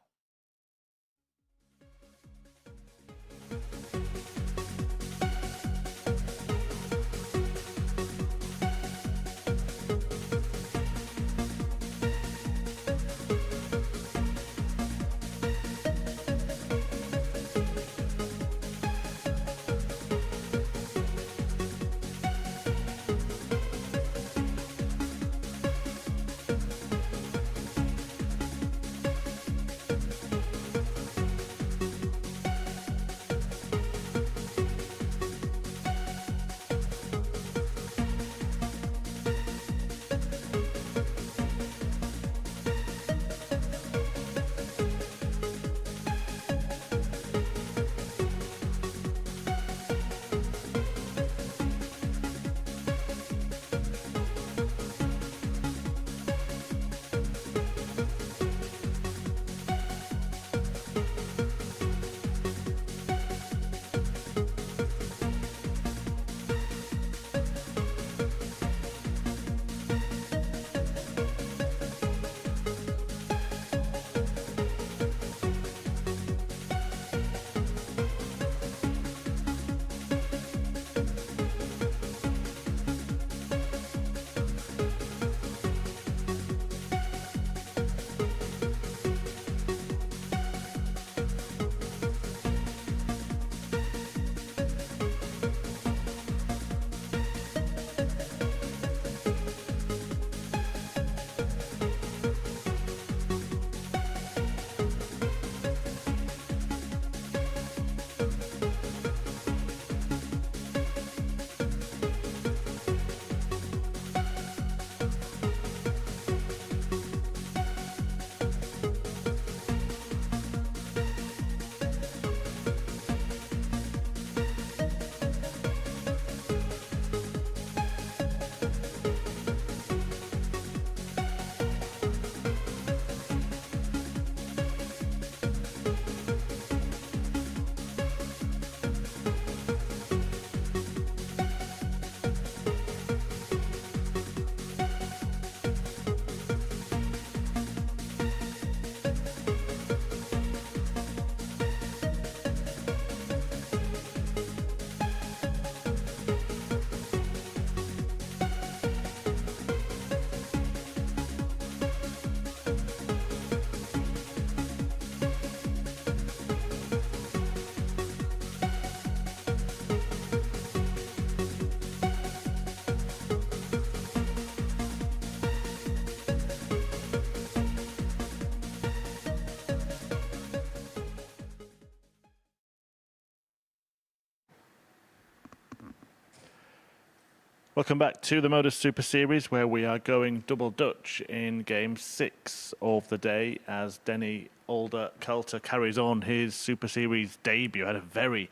Speaker 1: Welcome back to the MODUS Super Series, where we are going double Dutch in Game 6 of the day as Denny Coulter carries on his Super Series debut. Had a very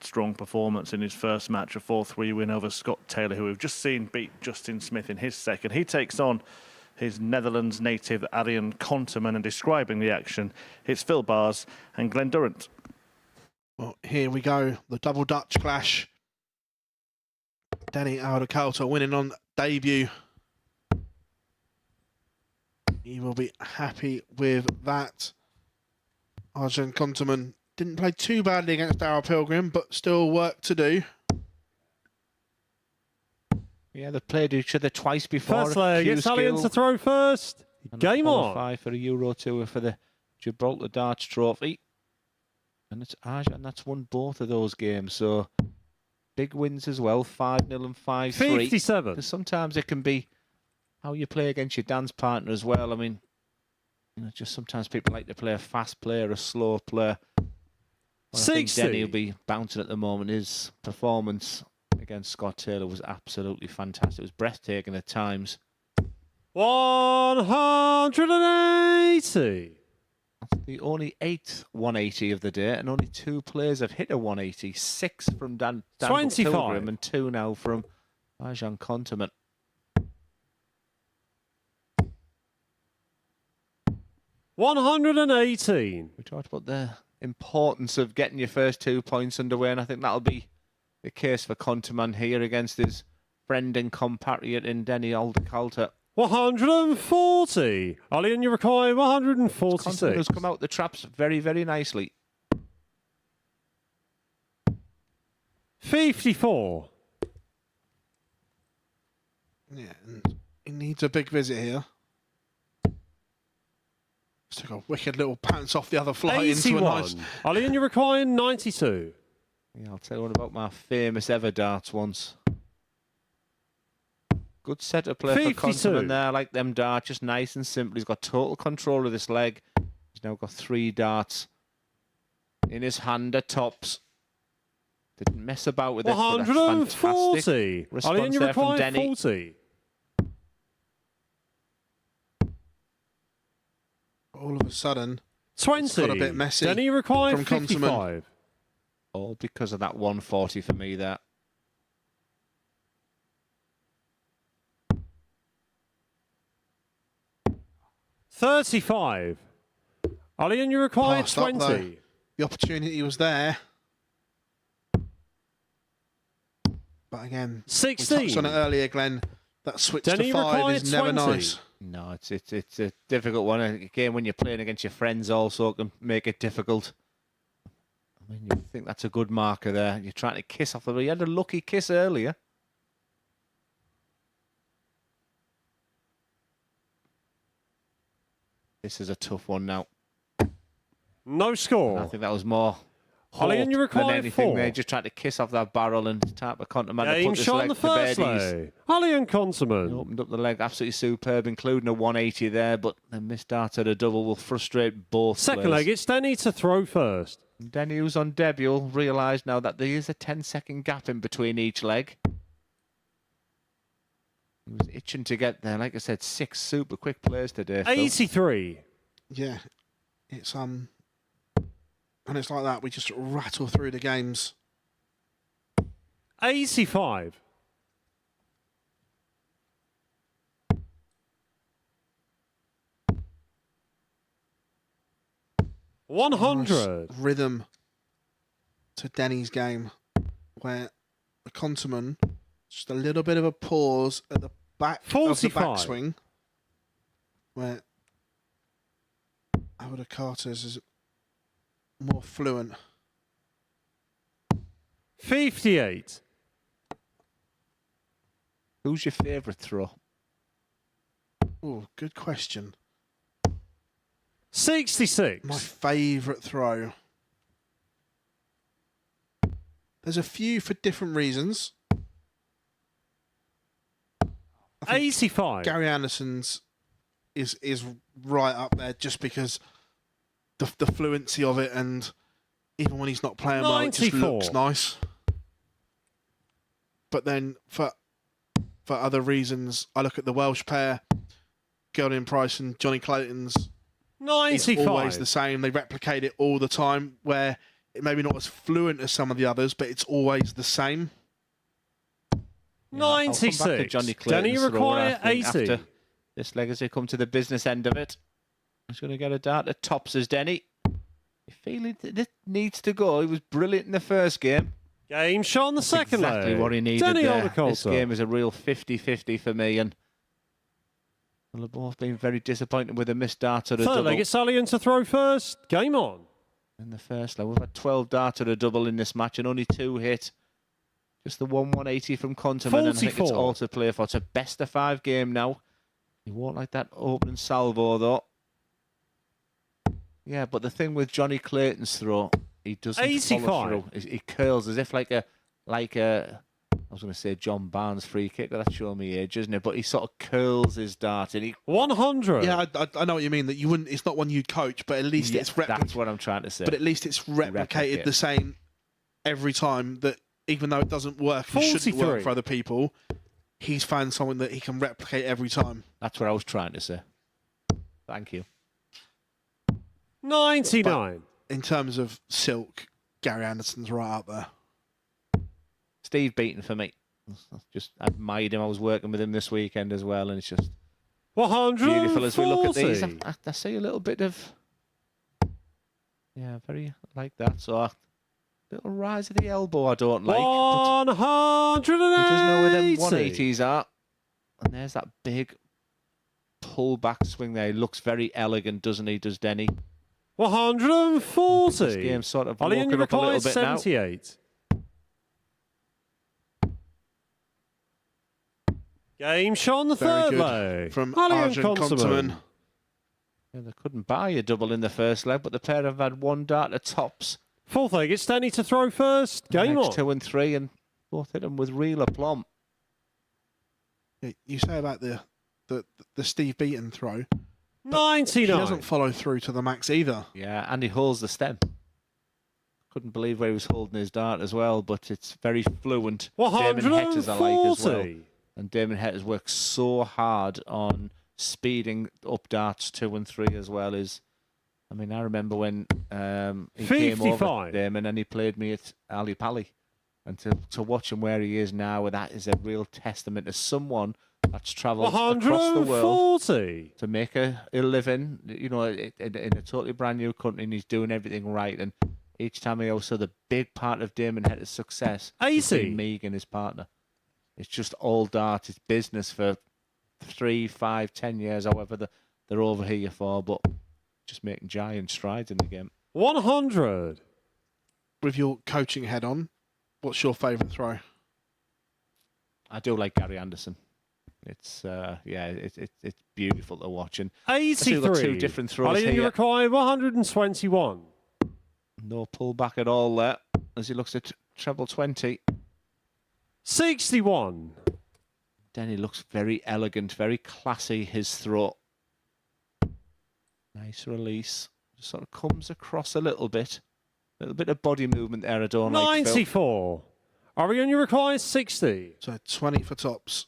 Speaker 1: strong performance in his first match, a 4-3 win over Scott Taylor, who we've just seen beat Justin Smith in his second. He takes on his Netherlands native Arjen Konterman, and describing the action, it's Phil Bars and Glenn Durrant.
Speaker 5: Well, here we go, the double Dutch clash. Denny Coulter winning on debut. He will be happy with that. Arjen Konterman didn't play too badly against Darryl Pilgrim, but still work to do.
Speaker 4: Yeah, they've played each other twice before.
Speaker 3: First leg, it's Allian to throw first. Game on. 5
Speaker 4: for a Euro Tour for the Gibraltar Darts Trophy. And it's Arjen that's won both of those games, so big wins as well, 5-0 and 5-3.
Speaker 3: 57.
Speaker 4: Because sometimes it can be how you play against your dance partner as well. I mean, you know, just sometimes people like to play a fast player, a slow player. Well, I think
Speaker 3: 60.
Speaker 4: Denny will be bouncing at the moment. His performance against Scott Taylor was absolutely fantastic. It was breathtaking at times.
Speaker 3: 180.
Speaker 4: That's the only 8 180 of the day, and only 2 players have hit a 180. 6 from Dan
Speaker 3: 25.
Speaker 4: Pilgrim and 2 now from Arjen Konterman.
Speaker 3: 118.
Speaker 4: We talked about the importance of getting your first 2 points underway, and I think that'll be the case for Konterman here against his friend and compatriot in Denny Coulter.
Speaker 3: 140. Allian, you require 146.
Speaker 4: Konterman has come out the traps very, very nicely.
Speaker 3: 54.
Speaker 5: Yeah, and he needs a big visit here. Just took a wicked little bounce off the other flight into a
Speaker 3: 81.
Speaker 5: nice...
Speaker 3: Allian, you require 92.
Speaker 4: Yeah, I'll tell you one about my famous ever darts once. Good setup play
Speaker 3: 52.
Speaker 4: for Konterman there. I like them darts, just nice and simple. He's got total control of this leg. He's now got 3 darts in his hand at tops. Didn't mess about with it.
Speaker 3: 140.
Speaker 4: Response
Speaker 3: Allian, you
Speaker 4: there from
Speaker 3: require
Speaker 4: Denny.
Speaker 3: 40.
Speaker 5: All of a sudden,
Speaker 3: 20.
Speaker 5: it's got a bit messy
Speaker 3: Denny, you require
Speaker 5: from Konterman.
Speaker 3: 55.
Speaker 4: All because of that 140 for me there.
Speaker 3: $35. Allian, you require
Speaker 5: Passed up,
Speaker 3: 20.
Speaker 5: though. The opportunity was there. But again,
Speaker 3: 16.
Speaker 5: we touched on it earlier, Glenn. That switch
Speaker 3: Denny
Speaker 5: to 5
Speaker 3: required
Speaker 5: is never
Speaker 3: 20.
Speaker 5: nice.
Speaker 4: No, it's a difficult one. Again, when you're playing against your friends also, it can make it difficult. I mean, you think that's a good marker there. You're trying to kiss off the... You had a lucky kiss earlier. This is a tough one now.
Speaker 3: No score.
Speaker 4: I think that was more
Speaker 3: Allian, you
Speaker 4: hope than
Speaker 3: require
Speaker 4: anything
Speaker 3: 4.
Speaker 4: there. Just trying to kiss off that barrel and tap a Konterman to
Speaker 3: Game
Speaker 4: put this
Speaker 3: shot
Speaker 4: leg
Speaker 3: on the
Speaker 4: to
Speaker 3: first
Speaker 4: bed.
Speaker 3: leg. Allian
Speaker 4: He
Speaker 3: Konterman.
Speaker 4: opened up the leg absolutely superb, including a 180 there, but the missed dart at a double will frustrate both
Speaker 3: Second
Speaker 4: players.
Speaker 3: leg, it's Denny to throw first.
Speaker 4: Denny, who's on debut, will realise now that there is a 10-second gap in between each leg. He was itching to get there. Like I said, 6 super quick players today. Phil.
Speaker 3: 83.
Speaker 5: Yeah, it's and it's like that. We just rattle through the games.
Speaker 3: 85. $100.
Speaker 5: Nice rhythm to Denny's game, where the Konterman just a little bit of a pause at the back of the
Speaker 3: 45.
Speaker 5: backswing, where Alda Carter's is more fluent.
Speaker 3: 58.
Speaker 4: Who's your favourite throw?
Speaker 5: Oh, good question.
Speaker 3: 66.
Speaker 5: My favourite throw. There's a few for different reasons. I think
Speaker 3: 85.
Speaker 5: Gary Anderson's is right up there just because the fluency of it, and even when he's not playing well, it just
Speaker 3: 94.
Speaker 5: looks nice. But then for for other reasons. I look at the Welsh pair, Geraldine Price and Johnny Clayton's. It's
Speaker 3: 95.
Speaker 5: always the same. They replicate it all the time, where it may be not as fluent as some of the others, but it's always the same.
Speaker 4: I'll come back to
Speaker 3: 96.
Speaker 4: Johnny
Speaker 3: Denny,
Speaker 4: Clayton's
Speaker 3: you
Speaker 4: thrower, I
Speaker 3: require
Speaker 4: think,
Speaker 3: 80.
Speaker 4: after this leg as they come to the business end of it. He's going to get a dart at tops as Denny. You feeling it needs to go. He was brilliant in the first game.
Speaker 3: Game shot on the second
Speaker 4: Exactly
Speaker 3: leg.
Speaker 4: what he needed
Speaker 3: Denny
Speaker 4: there. This
Speaker 3: Aldercoulter.
Speaker 4: game is a real 50-50 for me, and they've both been very disappointed with a missed dart at a
Speaker 3: Third
Speaker 4: double.
Speaker 3: leg, it's Alien to throw first. Game on.
Speaker 4: In the first leg, we've had 12 darts at a double in this match and only 2 hit. Just the 180 from Conterman, and I think it's
Speaker 3: 44.
Speaker 4: all to play for. It's a best of 5 game now. He won't like that opening salvo though. Yeah, but the thing with Johnny Clayton's throw, he doesn't
Speaker 3: 85.
Speaker 4: follow through. He curls as if like a I was going to say John Barnes free kick. That's showing me age, isn't it? But he sort of curls his dart and he.
Speaker 3: 100.
Speaker 5: Yeah, I know what you mean. That you wouldn't. It's not one you'd coach, but at least it's
Speaker 4: That's what I'm trying to say.
Speaker 5: But at least it's replicated the same every time. That even though it doesn't work, and shouldn't
Speaker 3: 43.
Speaker 5: work for other people, he's found something that he can replicate every time.
Speaker 4: That's what I was trying to say. Thank you.
Speaker 3: 99.
Speaker 5: In terms of silk, Gary Anderson's right up there.
Speaker 4: Steve Beaton for me. Just admired him. I was working with him this weekend as well, and it's just
Speaker 3: 140.
Speaker 4: beautiful as we look at these. I see a little bit of, very like that. So a little rise of the elbow I don't like. But
Speaker 3: 180.
Speaker 4: he does know where them 180s are. And there's that big pull back swing there. He looks very elegant, doesn't he? Does Denny?
Speaker 3: 140.
Speaker 4: This game's sort of
Speaker 3: Ollie,
Speaker 4: looking up a little bit now.
Speaker 3: 78. Game shot on the
Speaker 5: Very
Speaker 3: third
Speaker 5: good
Speaker 3: leg.
Speaker 5: from
Speaker 3: Ollie and
Speaker 5: Arjun Conterman.
Speaker 4: Yeah, they couldn't buy a double in the first leg, but the pair have had 1 dart at tops.
Speaker 3: Fourth leg, it's Denny to throw first. Game
Speaker 4: Next
Speaker 3: on.
Speaker 4: 2 and 3, and both hit them with real aplomb.
Speaker 5: You say about the Steve Beaton throw.
Speaker 3: 99.
Speaker 5: He doesn't follow through to the max either.
Speaker 4: Yeah, and he holds the stem. Couldn't believe where he was holding his dart as well, but it's very fluent. Damon Hetters I like as well.
Speaker 3: 140.
Speaker 4: And Damon Hetters works so hard on speeding up darts 2 and 3 as well. I remember when he came over,
Speaker 3: 55.
Speaker 4: Damon, and he played me at Ali Pali. And to watch him where he is now, that is a real testament to someone that's travelled across the world
Speaker 3: 140.
Speaker 4: to make a living, in a totally brand new country, and he's doing everything right. And each time I also the big part of Damon Hetter's success is
Speaker 3: 80.
Speaker 4: Megan, his partner. It's just all dart. It's business for 3, 5, 10 years, however they're over here for, but just making giant strides in the game.
Speaker 3: 100.
Speaker 5: With your coaching head on, what's your favourite throw?
Speaker 4: I do like Gary Anderson. It's it's beautiful to watch. And
Speaker 3: 83.
Speaker 4: got 2 different throws
Speaker 3: Ollie, you
Speaker 4: here.
Speaker 3: require 121.
Speaker 4: No pullback at all there as he looks at treble 20.
Speaker 3: 61.
Speaker 4: Denny looks very elegant, very classy, his throw. Nice release. Just sort of comes across a little bit. A little bit of body movement there I don't like, Phil.
Speaker 3: 94. Arian, you require 60.
Speaker 5: So 20 for tops.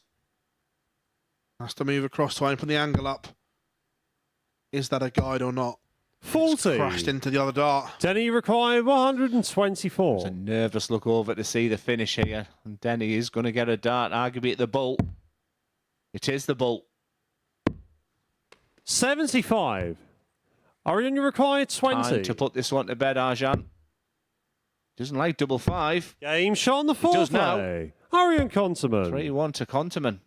Speaker 5: Has to move across to open the angle up. Is that a guide or not?
Speaker 3: 40.
Speaker 5: It's crashed into the other dart.
Speaker 3: Denny, you require 124.
Speaker 4: It's a nervous look over to see the finish here. And Denny is going to get a dart, arguably at the bull. It is the bull.
Speaker 3: 75. Arian, you require 20.
Speaker 4: Time to put this one to bed, Arjan. Doesn't like double 5.
Speaker 3: Game shot on the fourth
Speaker 4: does now.
Speaker 3: leg. Arian Conterman.
Speaker 4: 3-1 to Conterman.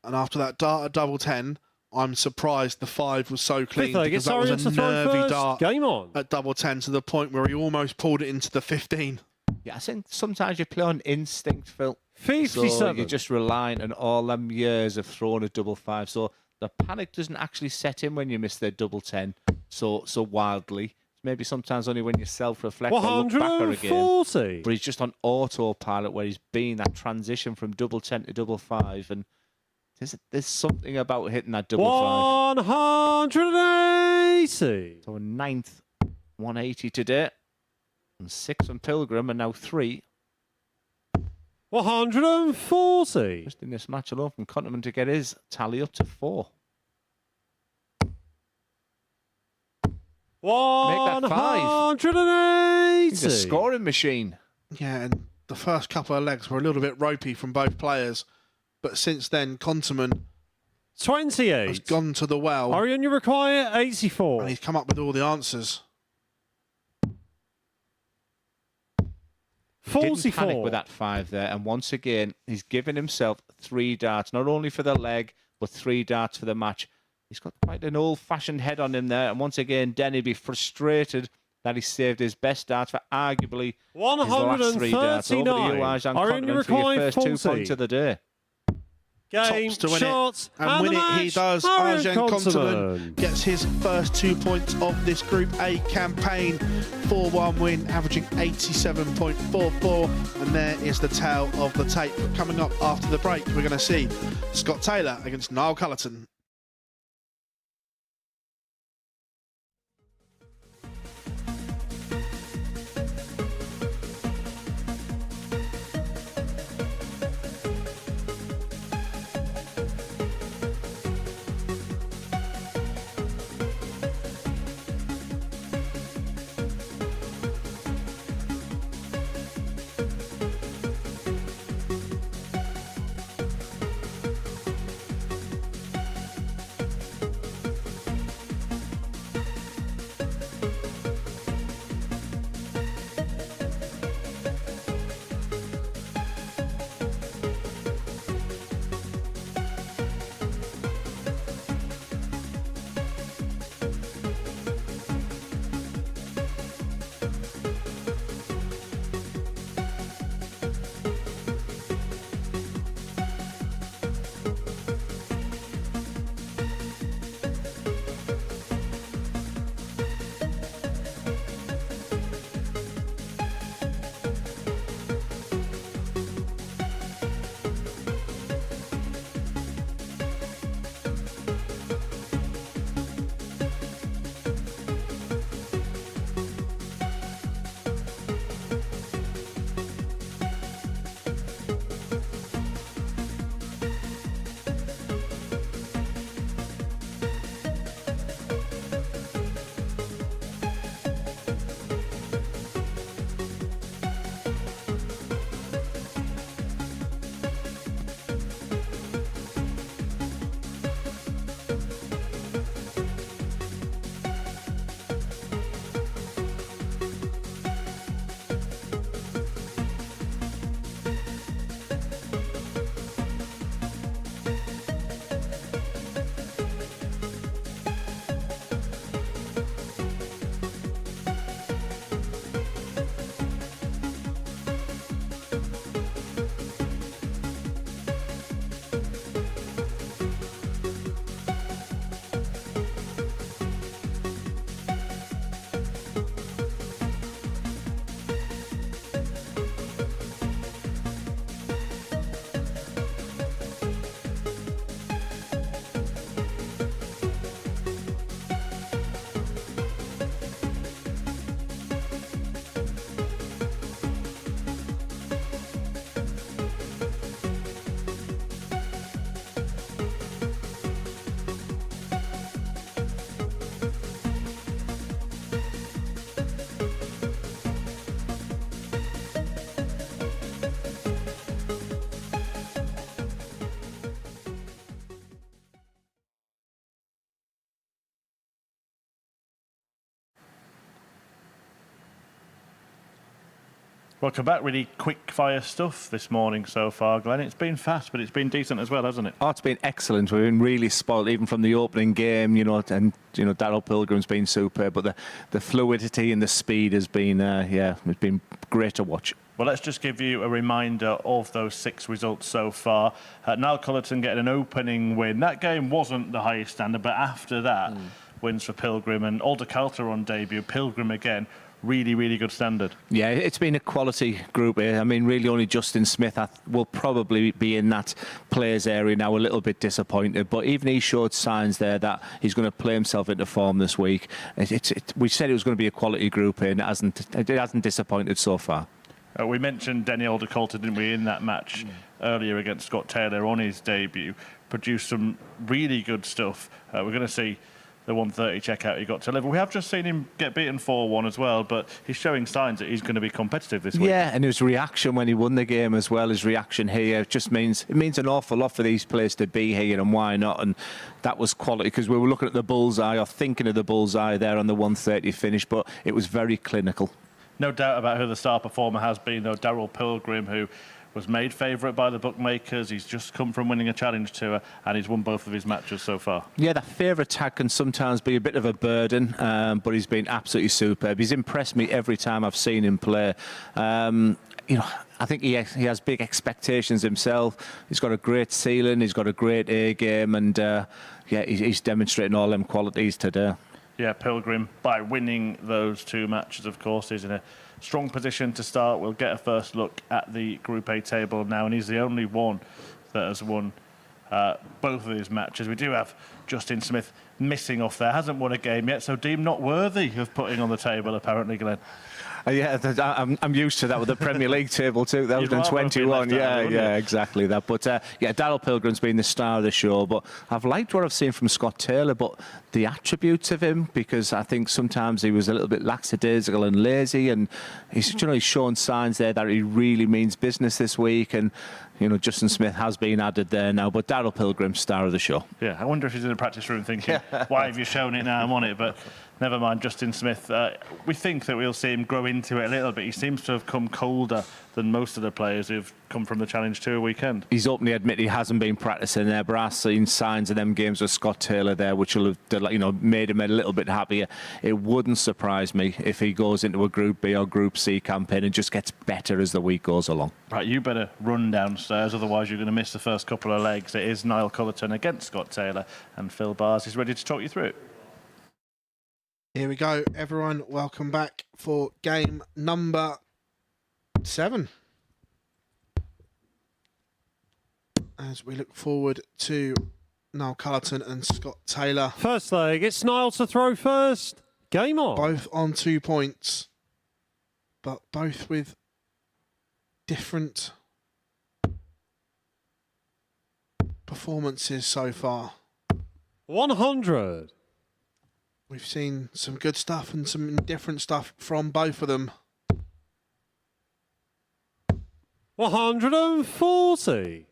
Speaker 5: And after that dart at double 10, I'm surprised the 5 was so clean,
Speaker 3: Fifth leg,
Speaker 5: because
Speaker 3: it's
Speaker 5: that was
Speaker 3: Arian to
Speaker 5: a
Speaker 3: throw
Speaker 5: nervy
Speaker 3: first.
Speaker 5: dart
Speaker 3: Game on.
Speaker 5: at double 10 to the point where he almost pulled it into the 15.
Speaker 4: Yeah, I think sometimes you play on instinct, Phil.
Speaker 3: 57.
Speaker 4: So you're just relying on all them years of throwing a double 5. So the panic doesn't actually set in when you miss their double 10 so wildly. Maybe sometimes only when you self-reflect or look back at a game.
Speaker 3: 140.
Speaker 4: But he's just on autopilot where he's been that transition from double 10 to double 5. And there's something about hitting that double 5.
Speaker 3: 180.
Speaker 4: So a 9th 180 today. And 6 on Pilgrim and now 3.
Speaker 3: 140.
Speaker 4: Just in this match alone from Continent to get his tally up to 4. Make that 5.
Speaker 3: 180.
Speaker 4: He's a scoring machine.
Speaker 5: Yeah, and the first couple of legs were a little bit ropey from both players. But since then, Conterman
Speaker 3: 28.
Speaker 5: has gone to the well.
Speaker 3: Arian, you require 84.
Speaker 5: And he's come up with all the answers.
Speaker 3: 44.
Speaker 4: Didn't panic with that 5 there. And once again, he's given himself 3 darts, not only for the leg, but 3 darts for the match. He's got quite an old-fashioned head on him there. And once again, Denny be frustrated that he saved his best darts for arguably his last 3 darts. Over to you, Arjan Continent, for your first 2 points of the day.
Speaker 3: Game,
Speaker 5: Tops to win
Speaker 3: shots,
Speaker 5: it. And win
Speaker 3: the
Speaker 5: it
Speaker 3: match,
Speaker 5: he does.
Speaker 3: Arian
Speaker 5: Arjan
Speaker 3: Continent
Speaker 5: Continent gets his first 2 points of this Group A campaign. 4-1 win, averaging 87.44. And there is the tail of the tape. But coming up after the break, we're going to see Scott Taylor against Niall Cullerton.
Speaker 1: Welcome back. Really quick fire stuff this morning so far, Glenn. It's been fast, but it's been decent as well, hasn't it?
Speaker 4: Oh, it's been excellent. We've been really spoiled, even from the opening game, and Daryl Pilgrim's been superb, but the fluidity and the speed has been, it's been great to watch.
Speaker 1: Well, let's just give you a reminder of those 6 results so far. Niall Cullerton getting an opening win. That game wasn't the highest standard, but after that, wins for Pilgrim, and Alder Carter on debut, Pilgrim again. Really, really good standard. Yeah,
Speaker 4: it's been a quality group here. I mean, really only Justin Smith will probably be in that players area now, a little bit disappointed. But even he showed signs there that he's going to play himself into form this week. We said it was going to be a quality group here, and it hasn't disappointed so far.
Speaker 1: We mentioned Denny Alder-Coulter, didn't we, in that match earlier against Scott Taylor on his debut. Produced some really good stuff. We're going to see the 130 checkout he got to level. We have just seen him get beaten 4-1 as well, but he's showing signs that he's going to be competitive this week.
Speaker 4: Yeah, and his reaction when he won the game as well, his reaction here, just means an awful lot for these players to be here, and why not? And that was quality, because we were looking at the bullseye, or thinking of the bullseye there on the 130 finish, but it was very clinical.
Speaker 1: No doubt about who the star performer has been, though. Daryl Pilgrim, who was made favourite by the bookmakers. He's just come from winning a challenge tour, and he's won both of his matches so far. Yeah, that favourite tag can sometimes be a bit of a burden, but he's been absolutely superb. He's impressed me every time I've seen him play. I think he has big expectations himself. He's got a great ceiling, he's got a great A game, and he's demonstrating all them qualities today. Yeah, Pilgrim, by winning those 2 matches, of course, is in a strong position to start. We'll get a first look at the Group A table now, and he's the only one that has won both of his matches. We do have Justin Smith missing off there, hasn't won a game yet, so deemed not worthy of putting on the table, apparently, Glenn.
Speaker 4: Yeah, I'm used to that with the Premier League table too. 2021, yeah, exactly that. But Daryl Pilgrim's been the star of the show. But I've liked what I've seen from Scott Taylor. But the attributes of him, because I think sometimes he was a little bit lackadaisical and lazy, and he's shown signs there that he really means business this week. And Justin Smith has been added there now, but Daryl Pilgrim's star of the show. Yeah, I wonder if he's in the practice room thinking, why have you shown it now? I'm on it, but. Never mind, Justin Smith. We think that we'll see him grow into it a little bit. He seems to have come colder than most of the players who've come from the Challenge Tour weekend. He's openly admitted he hasn't been practicing there, but I've seen signs of them games with Scott Taylor there, which will have made him a little bit happier. It wouldn't surprise me if he goes into a Group B or Group C campaign and just gets better as the week goes along. Right, you better run downstairs, otherwise you're going to miss the first couple of legs. It is Niall Cullerton against Scott Taylor, and Phil Bars is ready to talk you through it.
Speaker 5: Here we go, everyone. Welcome back for game number 7. As we look forward to Niall Cullerton and Scott Taylor.
Speaker 3: First leg, it's Niall to throw first. Game on.
Speaker 5: Both on 2 points, but both with different performances so far.
Speaker 3: 100.
Speaker 5: We've seen some good stuff and some different stuff from both of them.
Speaker 3: 140.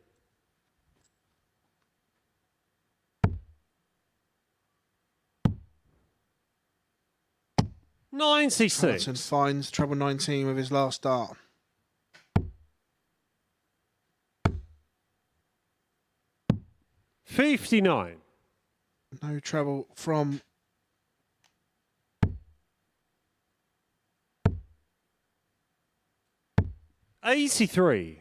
Speaker 3: 96.
Speaker 5: Cullerton finds treble 19 with his last start.
Speaker 3: $59.
Speaker 5: No treble from
Speaker 3: $83.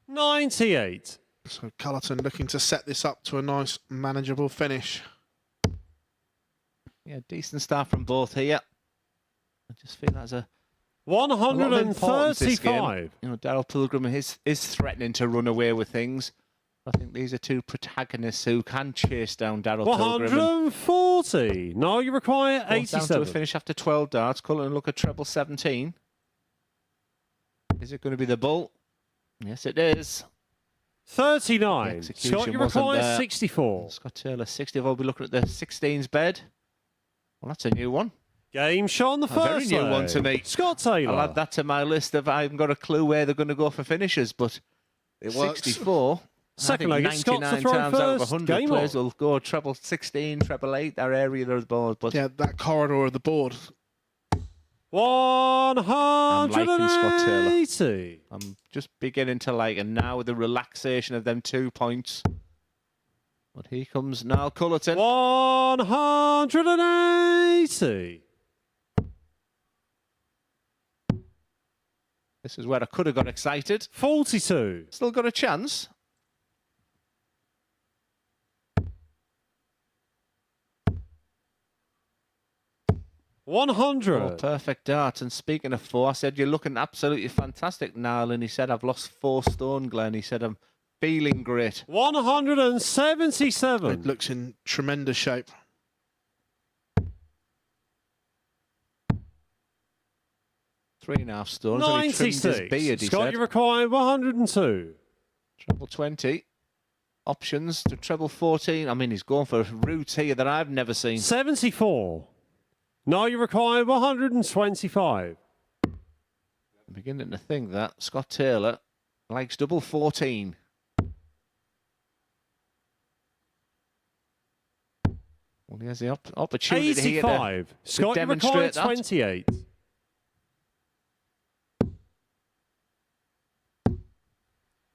Speaker 3: 98.
Speaker 5: So Cullerton looking to set this up to a nice, manageable finish.
Speaker 4: Yeah, decent start from both here. I just feel that's a
Speaker 3: 135.
Speaker 4: Daryl Pilgrim is threatening to run away with things. I think these are 2 protagonists who can chase down Daryl Pilgrim.
Speaker 3: 140. No, you require 87.
Speaker 4: Down to a finish after 12 darts. Cullen look at treble 17. Is it going to be the bull? Yes, it is.
Speaker 3: 39. Scott, you require 64.
Speaker 4: Scott Taylor 60. We'll be looking at the 16s bed. Well, that's a new one.
Speaker 3: Game shot on the first
Speaker 4: very new
Speaker 3: leg.
Speaker 4: one to me.
Speaker 3: Scott Taylor.
Speaker 4: I'll add that to my list of I haven't got a clue where they're going to go for finishes, but
Speaker 5: it works.
Speaker 4: 64.
Speaker 3: Second leg, it's Scott to
Speaker 4: 99
Speaker 3: throw
Speaker 4: times
Speaker 3: first.
Speaker 4: out of 100
Speaker 3: Game
Speaker 4: players
Speaker 3: on.
Speaker 4: will go treble 16, treble 8, their area of the board. But
Speaker 5: yeah, that corridor of the board.
Speaker 3: 180.
Speaker 4: I'm just beginning to like it now with the relaxation of them 2 points. But here comes Niall Cullerton.
Speaker 3: 180.
Speaker 4: This is where I could have got excited.
Speaker 3: 42.
Speaker 4: Still got a chance.
Speaker 3: 100.
Speaker 4: Oh, perfect dart. And speaking of 4, I said, you're looking absolutely fantastic, Niall. And he said, I've lost 4 stone, Glenn. He said, I'm feeling great.
Speaker 3: 177.
Speaker 5: It looks in tremendous shape.
Speaker 4: Three and a half stones. Only trimmed his
Speaker 3: 96.
Speaker 4: beard, he
Speaker 3: Scott,
Speaker 4: said.
Speaker 3: you require 102.
Speaker 4: Treble 20. Options to treble 14. I mean, he's going for routes here that I've never seen.
Speaker 3: 74. Now you require 125.
Speaker 4: I'm beginning to think that Scott Taylor likes double 14. Well, he has the opportunity here
Speaker 3: 85. Scott, you require
Speaker 4: demonstrate that.
Speaker 3: 28.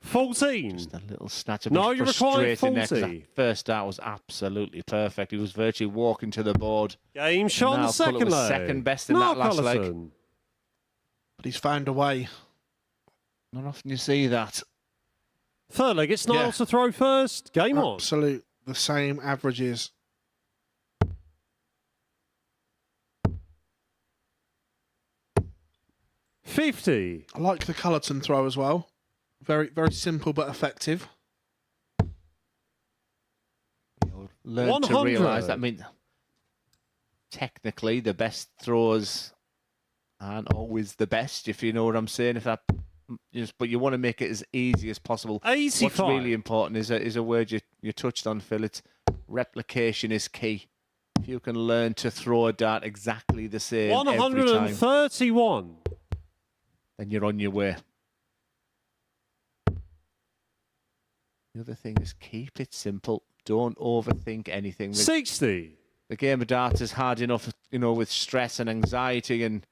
Speaker 3: 14.
Speaker 4: Just a little snatch of
Speaker 3: No, you require
Speaker 4: frustrating there, 'cause
Speaker 3: 40.
Speaker 4: that first start was absolutely perfect. He was virtually walking to the board.
Speaker 3: Game shot
Speaker 4: Now
Speaker 3: the second
Speaker 4: Cullen was
Speaker 3: leg.
Speaker 4: second best in that last leg.
Speaker 3: Collison.
Speaker 5: But he's found a way.
Speaker 4: Not often you see that.
Speaker 3: Third leg, it's Niles to throw first. Game on.
Speaker 5: Absolute, the same averages.
Speaker 3: $50.
Speaker 5: I like the Cullerton throw as well. Very, very simple but effective.
Speaker 4: Learn
Speaker 3: 100.
Speaker 4: to realise that. I mean, technically, the best throwers aren't always the best, if you know what I'm saying. If that, but you want to make it as easy as possible.
Speaker 3: 85.
Speaker 4: What's really important is a word you touched on, Phil. It's replication is key. If you can learn to throw a dart exactly the same every time,
Speaker 3: 131.
Speaker 4: then you're on your way. The other thing is keep it simple. Don't overthink anything.
Speaker 3: 60.
Speaker 4: The game of darts is hard enough, you know, with stress and anxiety and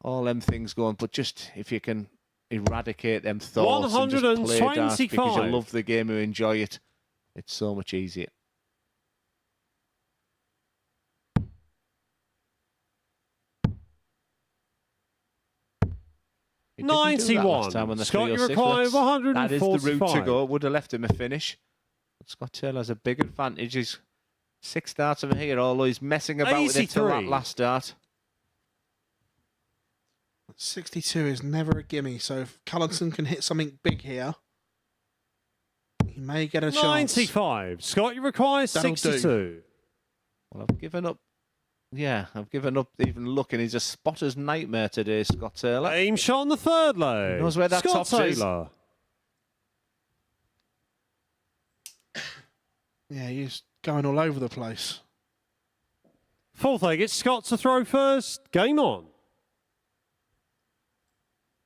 Speaker 4: all them things going. But just if you can eradicate them thoughts and just play darts because you
Speaker 3: 125.
Speaker 4: love the game and enjoy it, it's so much easier. He didn't do that last time on the
Speaker 3: 91. Scott, you
Speaker 4: 306.
Speaker 3: require
Speaker 4: That is the route to
Speaker 3: 145.
Speaker 4: go. Would have left him a finish. But Scott Taylor has a big advantage. He's 6 darts over here, although he's messing about with it till that
Speaker 3: 83.
Speaker 4: last dart.
Speaker 5: 62 is never a gimme, so if Cullerton can hit something big here, he may get a chance.
Speaker 3: 95. Scott, you require
Speaker 5: That'll do.
Speaker 3: 62.
Speaker 4: Well, I've given up. Yeah, I've given up even looking. He's a spotter's nightmare today, Scott Taylor.
Speaker 3: Aim shot on the third leg.
Speaker 4: He knows where that
Speaker 3: Scott
Speaker 4: tops is.
Speaker 3: Taylor.
Speaker 5: Yeah, he's going all over the place.
Speaker 3: Fourth leg, it's Scott to throw first. Game on.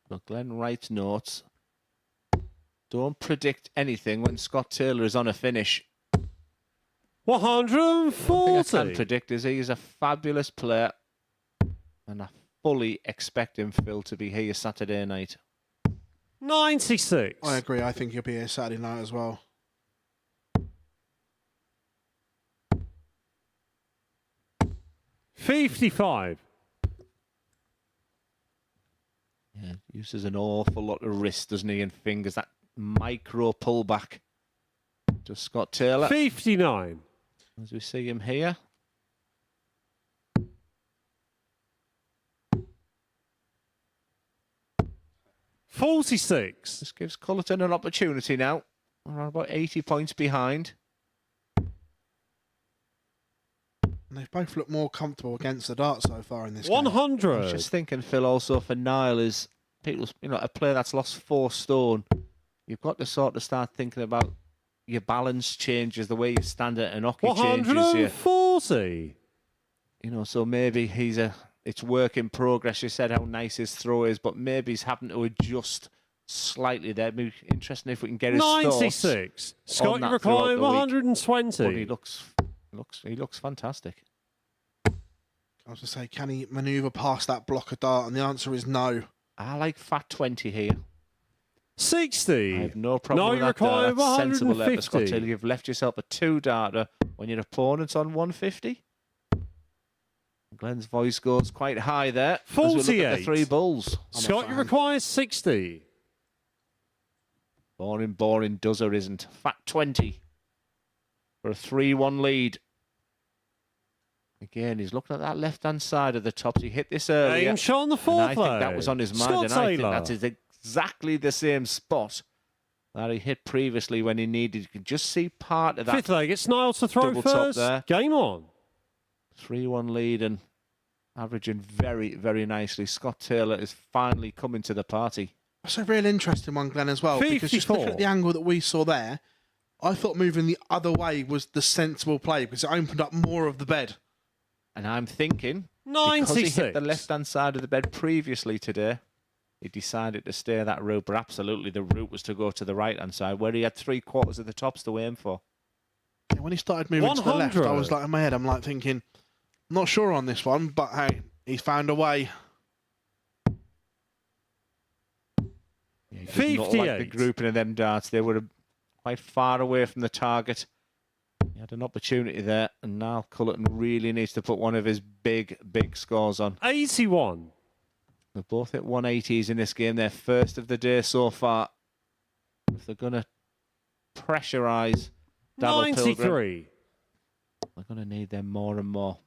Speaker 4: But Glenn writes notes. Don't predict anything when Scott Taylor is on a finish.
Speaker 3: 140.
Speaker 4: I think I can predict is he is a fabulous player, and I fully expect him, Phil, to be here Saturday night.
Speaker 3: 96.
Speaker 5: I agree. I think he'll be here Saturday night as well.
Speaker 3: $55.
Speaker 4: Yeah, uses an awful lot of wrist, doesn't he, and fingers. That micro pullback. Just Scott Taylor.
Speaker 3: 59.
Speaker 4: As we see him here.
Speaker 3: $46.
Speaker 4: This gives Cullerton an opportunity now. Around about 80 points behind.
Speaker 5: And they've both looked more comfortable against the dart so far in this game.
Speaker 3: 100.
Speaker 4: I was just thinking, Phil, also for Niall is people's, you know, a player that's lost 4 stone. You've got to sort of start thinking about your balance changes, the way you stand at an hockey changes.
Speaker 3: 140.
Speaker 4: You know, so maybe it's work in progress. You said how nice his throw is, but maybe he's having to adjust slightly there. Maybe interesting if we can get his
Speaker 3: 96.
Speaker 4: thoughts
Speaker 3: Scott,
Speaker 4: on
Speaker 3: you
Speaker 4: that throughout
Speaker 3: require
Speaker 4: the week.
Speaker 3: 120.
Speaker 4: But he looks fantastic.
Speaker 5: I was going to say, can he manoeuvre past that block of dart? And the answer is no.
Speaker 4: I like fat 20 here.
Speaker 3: 60.
Speaker 4: I have no problem
Speaker 3: Now
Speaker 4: with
Speaker 3: you
Speaker 4: that.
Speaker 3: require
Speaker 4: That's sensible there for Scott
Speaker 3: 150.
Speaker 4: Taylor. You've left yourself a 2-darter when your opponent's on 150. Glenn's voice goes quite high there. As we look at
Speaker 3: 48.
Speaker 4: the 3 bulls.
Speaker 3: Scott, you require 60.
Speaker 4: Boring does or isn't. Fat 20 for a 3-1 lead. Again, he's looking at that left-hand side of the tops. He hit this earlier.
Speaker 3: Aim shot on the
Speaker 4: And
Speaker 3: fourth
Speaker 4: I think that
Speaker 3: leg.
Speaker 4: was on his mind,
Speaker 3: Scott
Speaker 4: and I think
Speaker 3: Taylor.
Speaker 4: that is exactly the same spot that he hit previously when he needed. You could just see part of that.
Speaker 3: Fifth leg, it's Niles to throw
Speaker 4: double top
Speaker 3: first.
Speaker 4: there.
Speaker 3: Game on.
Speaker 4: 3-1 lead and averaging very, very nicely. Scott Taylor is finally coming to the party.
Speaker 5: That's a real interesting one, Glenn, as well. Because just looking at the angle that we saw there, I thought moving the other way was the sensible play because it opened up more of the bed.
Speaker 4: And I'm thinking,
Speaker 3: 96.
Speaker 4: because he hit the left-hand side of the bed previously today, he decided to stay that route. But absolutely, the route was to go to the right-hand side, where he had 3/4 of the tops to aim for.
Speaker 5: Yeah, when he started moving to the left, I was like, in my head, I'm like thinking, not sure on this one, but hey, he's found a way.
Speaker 4: Yeah, he does not like the grouping of them darts. They were quite far away from the target. He had an opportunity there, and now Cullerton really needs to put one of his big, big scores on.
Speaker 3: 81.
Speaker 4: They've both hit 180s in this game. Their first of the day so far. If they're going to pressurise Darrell
Speaker 3: 93.
Speaker 4: Pilgrim, they're going to need them more and more.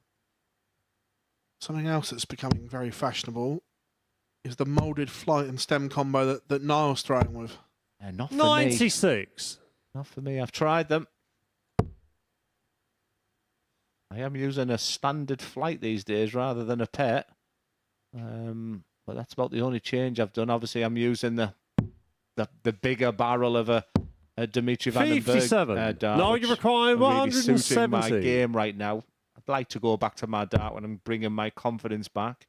Speaker 5: Something else that's becoming very fashionable is the moulded flight and stem combo that Niles throwing with.
Speaker 4: Not for
Speaker 3: 96.
Speaker 4: me. Not for me. I've tried them. I am using a standard flight these days rather than a pet. But that's about the only change I've done. Obviously, I'm using the bigger barrel of a Dimitri Van den Berg
Speaker 3: 57.
Speaker 4: dart.
Speaker 3: No, you require
Speaker 4: really suiting
Speaker 3: 170.
Speaker 4: my game right now. I'd like to go back to my dart when I'm bringing my confidence back.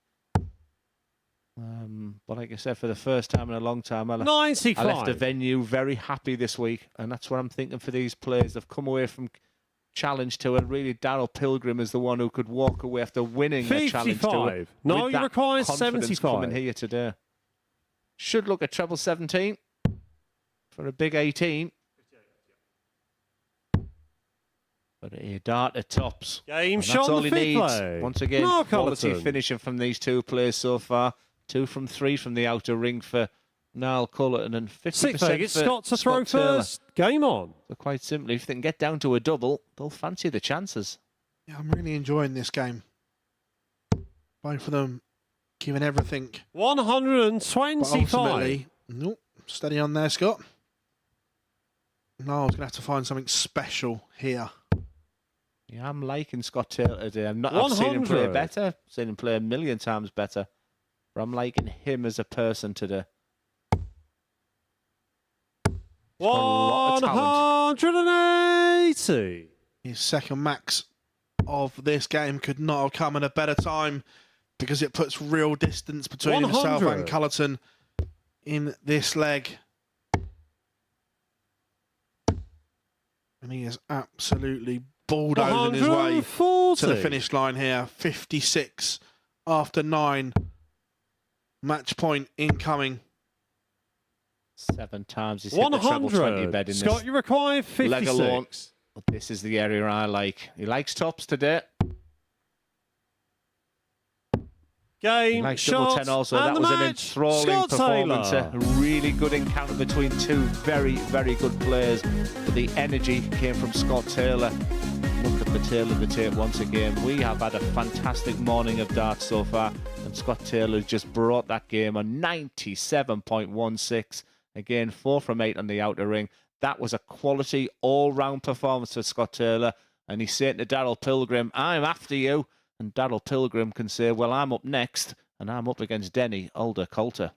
Speaker 4: But like I said, for the first time in a long time, I
Speaker 3: 95.
Speaker 4: left the venue very happy this week. And that's what I'm thinking for these players. They've come away from Challenge Tour, and really Darrell Pilgrim is the one who could walk away after winning a Challenge Tour.
Speaker 3: No,
Speaker 4: with
Speaker 3: you
Speaker 4: that
Speaker 3: require
Speaker 4: confidence
Speaker 3: 75.
Speaker 4: coming here today. Should look at treble 17 for a big 18. But a dart at tops.
Speaker 3: Game
Speaker 4: And
Speaker 3: shot
Speaker 4: that's all
Speaker 3: on
Speaker 4: he
Speaker 3: the fifth
Speaker 4: needs.
Speaker 3: leg.
Speaker 4: Once again,
Speaker 3: No,
Speaker 4: quality
Speaker 3: Cullerton.
Speaker 4: finishing from these two players so far. 2 from 3 from the outer ring for Niall Cullerton, and 50%
Speaker 3: Sixth leg, it's
Speaker 4: for
Speaker 3: Scott to throw
Speaker 4: Scott Taylor.
Speaker 3: first. Game on.
Speaker 4: So quite simply, if they can get down to a double, they'll fancy the chances.
Speaker 5: Yeah, I'm really enjoying this game. Both of them giving everything. But
Speaker 3: 125.
Speaker 5: ultimately, nope, steady on there, Scott. No, I was going to have to find something special here.
Speaker 4: Yeah, I'm liking Scott Taylor today. I've seen him play
Speaker 3: 100.
Speaker 4: better, seen him play a million times better, but I'm liking him as a person today. got a lot of
Speaker 3: 180.
Speaker 5: His second max of this game could not have come at a better time because it puts real distance between
Speaker 3: 100.
Speaker 5: himself and Cullerton in this leg. And he is absolutely bulldozing his way
Speaker 3: 140.
Speaker 5: to the finish line here. 56 after 9. Match point incoming.
Speaker 4: 7 times he's hit the treble 20
Speaker 3: 100.
Speaker 4: bed in
Speaker 3: Scott,
Speaker 4: this
Speaker 3: you require
Speaker 4: leg alone.
Speaker 3: 56.
Speaker 4: But this is the area I like. He likes tops today. He
Speaker 3: Game,
Speaker 4: likes double
Speaker 3: shot,
Speaker 4: 10 also.
Speaker 3: and
Speaker 4: That
Speaker 3: the
Speaker 4: was an
Speaker 3: match.
Speaker 4: enthralling
Speaker 3: Scott
Speaker 4: performance.
Speaker 3: Taylor.
Speaker 4: A really good encounter between two very, very good players. But the energy came from Scott Taylor. Look at the tail of the tape once again. We have had a fantastic morning of darts so far. And Scott Taylor just brought that game on 97.16. Again, 4 from 8 on the outer ring. That was a quality all-round performance for Scott Taylor. And he's saying to Darrell Pilgrim, I'm after you. And Darrell Pilgrim can say, well, I'm up next. And I'm up against Denny Alder-Coulter.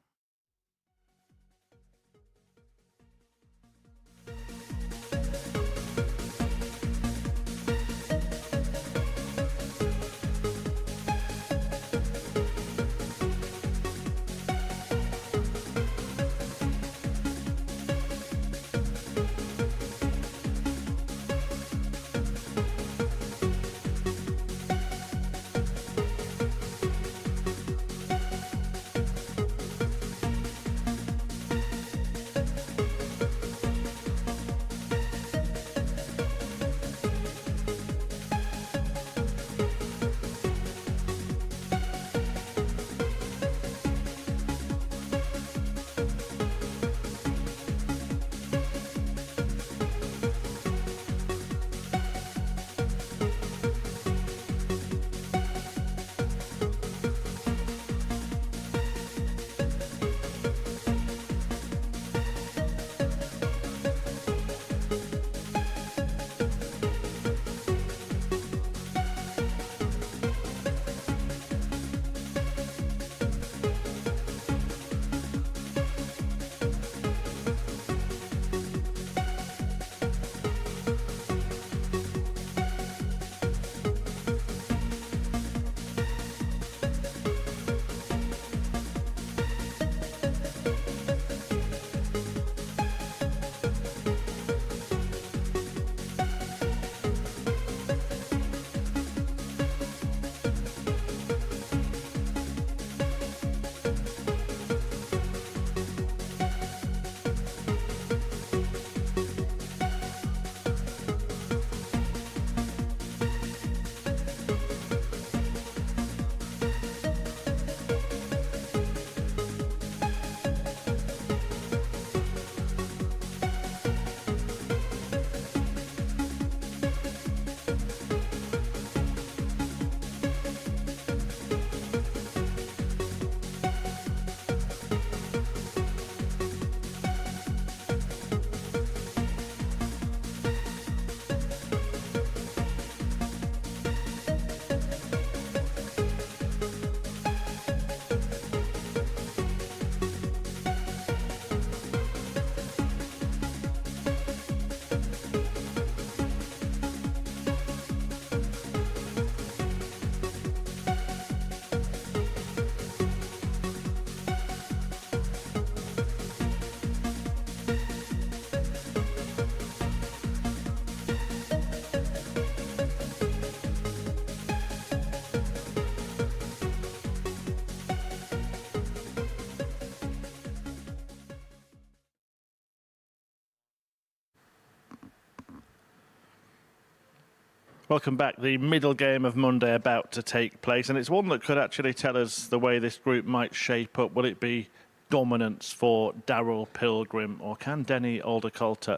Speaker 1: Welcome back. The middle game of Monday about to take place, and it's one that could actually tell us the way this group might shape up. Will it be dominance for Daryl Pilgrim, or can Denny Aldercoulter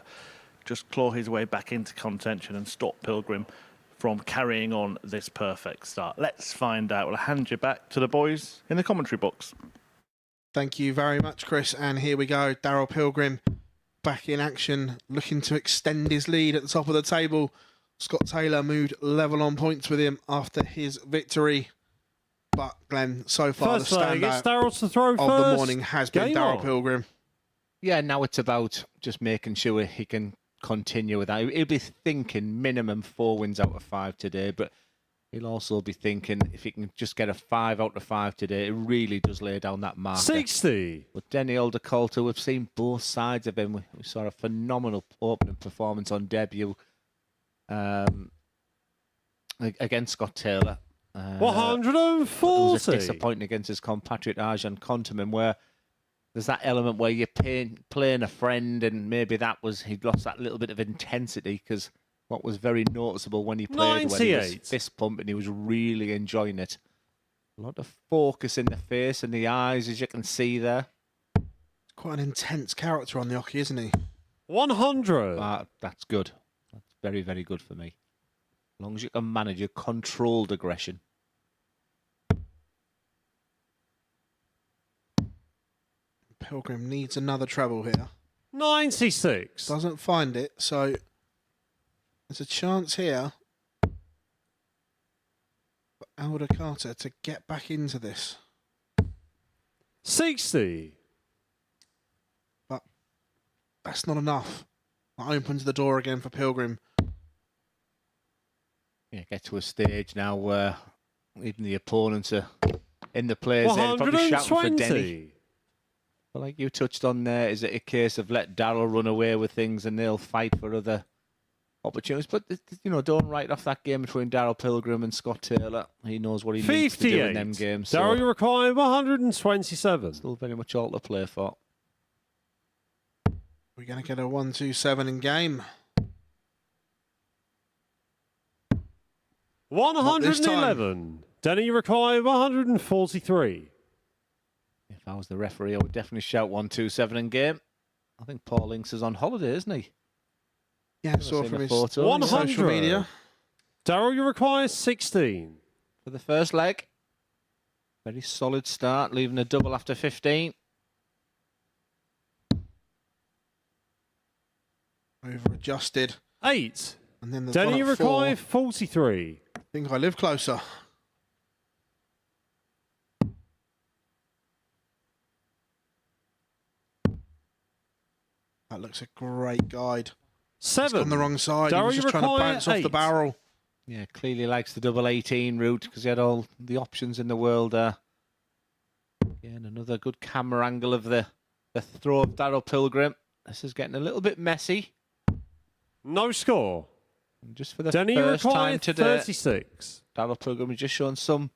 Speaker 1: just claw his way back into contention and stop Pilgrim from carrying on this perfect start? Let's find out. We'll hand you back to the boys in the commentary box.
Speaker 5: Thank you very much, Chris. And here we go. Daryl Pilgrim back in action, looking to extend his lead at the top of the table. Scott Taylor moved level on points with him after his victory. But Glenn, so far
Speaker 3: First
Speaker 5: the
Speaker 3: leg, it's
Speaker 5: standout
Speaker 3: Daryl to throw
Speaker 5: of
Speaker 3: first.
Speaker 5: the morning has been
Speaker 3: Game
Speaker 5: Daryl
Speaker 3: on.
Speaker 5: Pilgrim.
Speaker 4: Yeah, now it's about just making sure he can continue with that. He'll be thinking minimum 4 wins out of 5 today, but he'll also be thinking if he can just get a 5 out of 5 today, it really does lay down that marker.
Speaker 3: 60.
Speaker 4: But Denny Aldercoulter, we've seen both sides of him. We saw a phenomenal opening performance on debut against Scott Taylor. It
Speaker 3: 140.
Speaker 4: was disappointing against his compatriot Arjan Kontamin, where there's that element where you're playing a friend, and maybe he'd lost that little bit of intensity, because what was very noticeable when he played, when he was
Speaker 3: 98.
Speaker 4: fist pumping, he was really enjoying it. A lot of focus in the face and the eyes, as you can see there.
Speaker 5: Quite an intense character on the hockey, isn't he?
Speaker 3: 100.
Speaker 4: That's good. That's very, very good for me. As long as you can manage a controlled aggression.
Speaker 5: Pilgrim needs another treble here.
Speaker 3: 96.
Speaker 5: Doesn't find it, so there's a chance here for Aldercoulter to get back into this.
Speaker 3: 60.
Speaker 5: But that's not enough. That opens the door again for Pilgrim.
Speaker 4: Yeah, get to a stage now where even the opponents are in the players there, probably shouting for Denny.
Speaker 3: 120.
Speaker 4: But like you touched on there, is it a case of let Daryl run away with things and they'll fight for other opportunities? But, don't write off that game between Daryl Pilgrim and Scott Taylor. He knows what he needs to do in them
Speaker 3: 58.
Speaker 4: games.
Speaker 3: Daryl, you
Speaker 4: So
Speaker 3: require 127.
Speaker 4: still very much all to play for.
Speaker 5: We're going to get a 1-2-7 in game.
Speaker 3: 111. Denny, you require 143.
Speaker 4: If I was the referee, I would definitely shout 1-2-7 in game. I think Paul Inks is on holiday, isn't he?
Speaker 5: Yeah, I saw
Speaker 4: seen
Speaker 5: from
Speaker 4: the
Speaker 5: his
Speaker 4: photo.
Speaker 5: social
Speaker 3: 100.
Speaker 5: media.
Speaker 3: Daryl, you require 16.
Speaker 4: For the first leg. Very solid start, leaving a double after 15.
Speaker 5: Over adjusted.
Speaker 3: 8.
Speaker 5: And then there's
Speaker 3: Denny,
Speaker 5: one
Speaker 3: you
Speaker 5: at 4.
Speaker 3: require 43.
Speaker 5: I think I live closer. That looks a great guide. It's
Speaker 3: 7.
Speaker 5: on the wrong side. He
Speaker 3: Daryl,
Speaker 5: was
Speaker 3: you
Speaker 5: just trying to
Speaker 3: require
Speaker 5: bounce off the
Speaker 3: 8.
Speaker 5: barrel.
Speaker 4: Yeah, clearly likes the double 18 route because he had all the options in the world there. Yeah, and another good camera angle of the throw of Daryl Pilgrim. This is getting a little bit messy.
Speaker 3: No score.
Speaker 4: And just for the
Speaker 3: Denny, you
Speaker 4: first
Speaker 3: require
Speaker 4: time today,
Speaker 3: 36.
Speaker 4: Daryl Pilgrim has just shown some